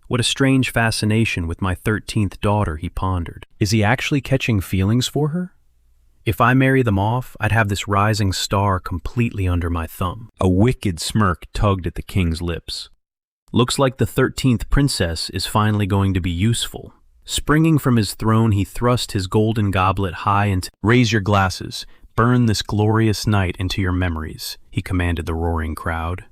What a strange fascination with my 13th daughter, he pondered. Is he actually catching feelings for her? If I marry them off, I'd have this rising star completely under my thumb. A wicked smirk tugged at the king's lips. Looks like the 13th princess is finally going to be useful. Springing from his throne, he thrust his golden goblet high into... Raise your glasses. Burn this glorious night into your memories, he commanded the roaring crowd.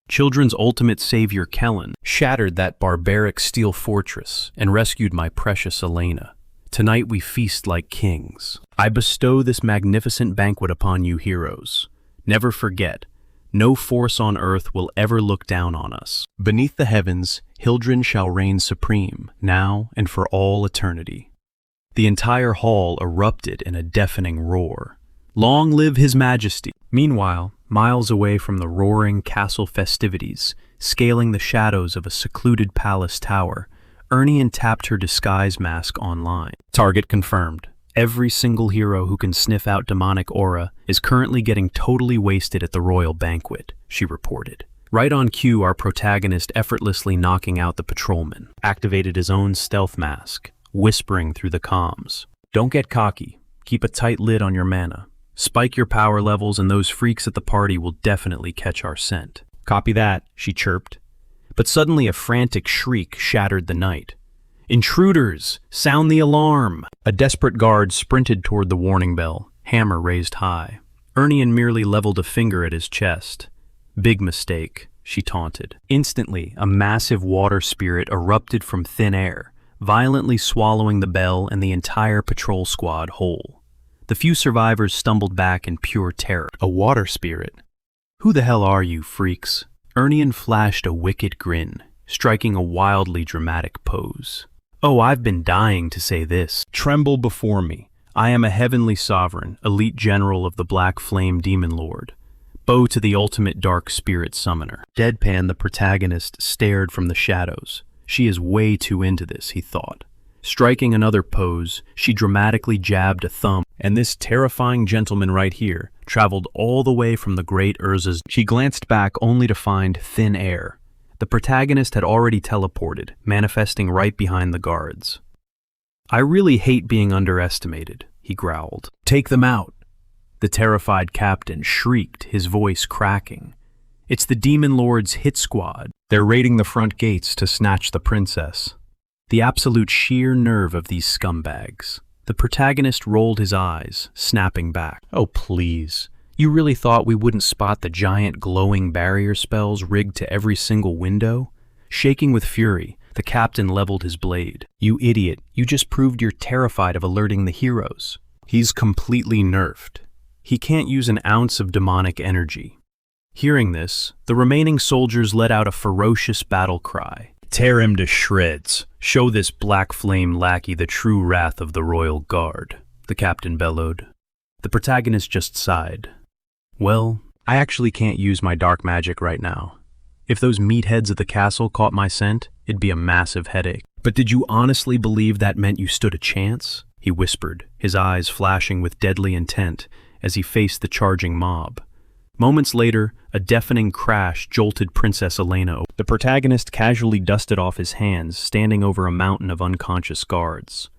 Children's ultimate savior, Kellen, shattered that barbaric steel fortress and rescued my precious Elena. Tonight we feast like kings. I bestow this magnificent banquet upon you heroes. Never forget, no force on earth will ever look down on us. Beneath the heavens, Hildren shall reign supreme, now and for all eternity. The entire hall erupted in a deafening roar. Long live His Majesty! Meanwhile, miles away from the roaring castle festivities, scaling the shadows of a secluded palace tower, Ernie tapped her disguise mask online. Target confirmed. Every single hero who can sniff out demonic aura is currently getting totally wasted at the royal banquet, she reported. Right on cue, our protagonist effortlessly knocking out the patrolman, activated his own stealth mask, whispering through the comms. Don't get cocky. Keep a tight lid on your mana. Spike your power levels and those freaks at the party will definitely catch our scent. Copy that, she chirped. But suddenly a frantic shriek shattered the night. Intruders! Sound the alarm! A desperate guard sprinted toward the warning bell, hammer raised high. Ernian merely leveled a finger at his chest. "Big mistake," she taunted. Instantly, a massive water spirit erupted from thin air, violently swallowing the bell and the entire patrol squad whole. The few survivors stumbled back in pure terror. A water spirit? "Who the hell are you, freaks?" Ernian flashed a wicked grin, striking a wildly dramatic pose. "Oh, I've been dying to say this. Tremble before me. I am a heavenly sovereign, elite general of the Black Flame Demon Lord. Bow to the ultimate dark spirit summoner." Deadpan, the protagonist, stared from the shadows. She is way too into this, he thought. Striking another pose, she dramatically jabbed a thumb, and this terrifying gentleman right here traveled all the way from the great Urza's. She glanced back only to find thin air. The protagonist had already teleported, manifesting right behind the guards. "I really hate being underestimated," he growled. "Take them out." The terrified captain shrieked, his voice cracking. "It's the Demon Lord's hit squad. They're raiding the front gates to snatch the princess." The absolute sheer nerve of these scumbags. The protagonist rolled his eyes, snapping back. "Oh, please. You really thought we wouldn't spot the giant glowing barrier spells rigged to every single window?" Shaking with fury, the captain leveled his blade. "You idiot, you just proved you're terrified of alerting the heroes." He's completely nerfed. He can't use an ounce of demonic energy. Hearing this, the remaining soldiers let out a ferocious battle cry. "Tear him to shreds. Show this Black Flame lackey the true wrath of the Royal Guard," the captain bellowed. The protagonist just sighed. "Well, I actually can't use my dark magic right now. If those meatheads at the castle caught my scent, it'd be a massive headache." "But did you honestly believe that meant you stood a chance?" he whispered, his eyes flashing with deadly intent as he faced the charging mob. Moments later, a deafening crash jolted Princess Elena. The protagonist casually dusted off his hands, standing over a mountain of unconscious guards.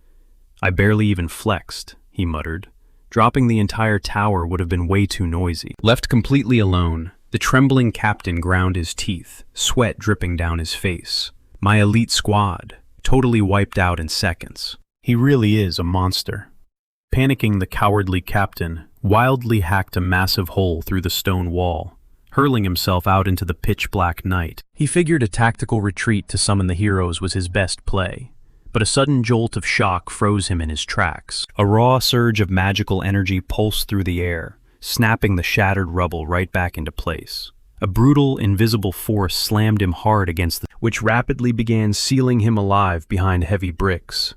"I barely even flexed," he muttered. "Dropping the entire tower would have been way too noisy." Left completely alone, the trembling captain ground his teeth, sweat dripping down his face. My elite squad, totally wiped out in seconds. He really is a monster. Panicking, the cowardly captain wildly hacked a massive hole through the stone wall, hurling himself out into the pitch-black night. He figured a tactical retreat to summon the heroes was his best play, but a sudden jolt of shock froze him in his tracks. A raw surge of magical energy pulsed through the air, snapping the shattered rubble right back into place. A brutal, invisible force slammed him hard against the which rapidly began sealing him alive behind heavy bricks.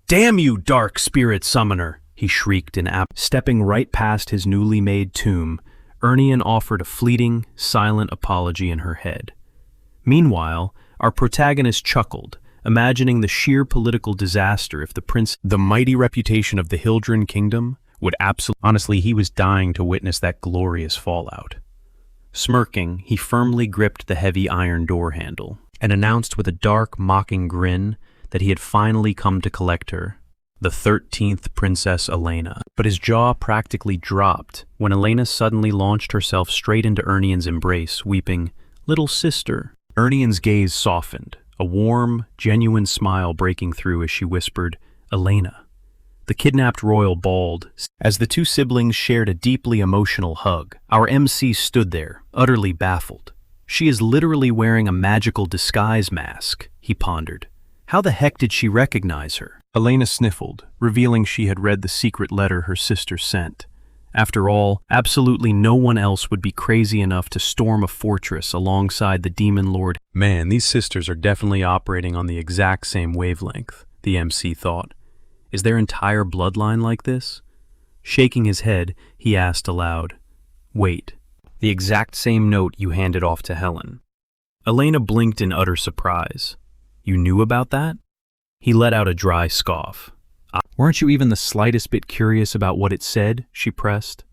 "Damn you, dark spirit summoner!" he shrieked in Stepping right past his newly made tomb, Ernian offered a fleeting, silent apology in her head. Meanwhile, our protagonist chuckled, imagining the sheer political disaster if the mighty reputation of the Hildren Kingdom would absolutely. Honestly, he was dying to witness that glorious fallout. Smirking, he firmly gripped the heavy iron door handle and announced with a dark, mocking grin that he had finally come to collect her, the 13th Princess Elena. But his jaw practically dropped when Elena suddenly launched herself straight into Ernian's embrace, weeping, "Little sister." Ernian's gaze softened, a warm, genuine smile breaking through as she whispered, "Elena." The kidnapped royal bawled as the two siblings shared a deeply emotional hug. Our MC stood there, utterly baffled. "She is literally wearing a magical disguise mask," he pondered. "How the heck did she recognize her?" Elena sniffled, revealing she had read the secret letter her sister sent. After all, absolutely no one else would be crazy enough to storm a fortress alongside the Demon Lord. Man, these sisters are definitely operating on the exact same wavelength, the MC thought. Is their entire bloodline like this? Shaking his head, he asked aloud, "Wait, the exact same note you handed off to Helen." Elena blinked in utter surprise. "You knew about that?" He let out a dry scoff. "Weren't you even the slightest bit curious about what it said?" she pressed.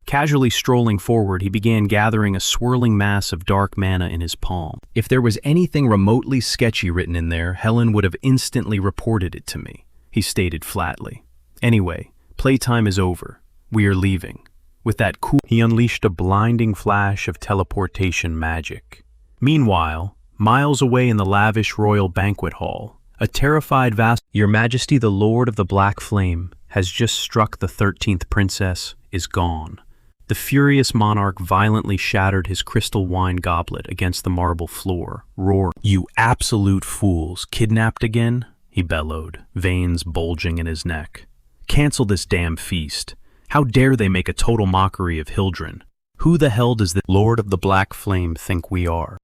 Casually strolling forward, he began gathering a swirling mass of dark mana in his palm. "If there was anything remotely sketchy written in there, Helen would have instantly reported it to me," he stated flatly. "Anyway, playtime is over. We are leaving." With that cool, he unleashed a blinding flash of teleportation magic. Meanwhile, miles away in the lavish royal banquet hall, a terrified Your Majesty the Lord of the Black Flame, has just struck the 13th princess is gone. The furious monarch violently shattered his crystal wine goblet against the marble floor, roaring, "You absolute fools, kidnapped again?" he bellowed, veins bulging in his neck. "Cancel this damn feast. How dare they make a total mockery of Hildren? Who the hell does the Lord of the Black Flame think we are?"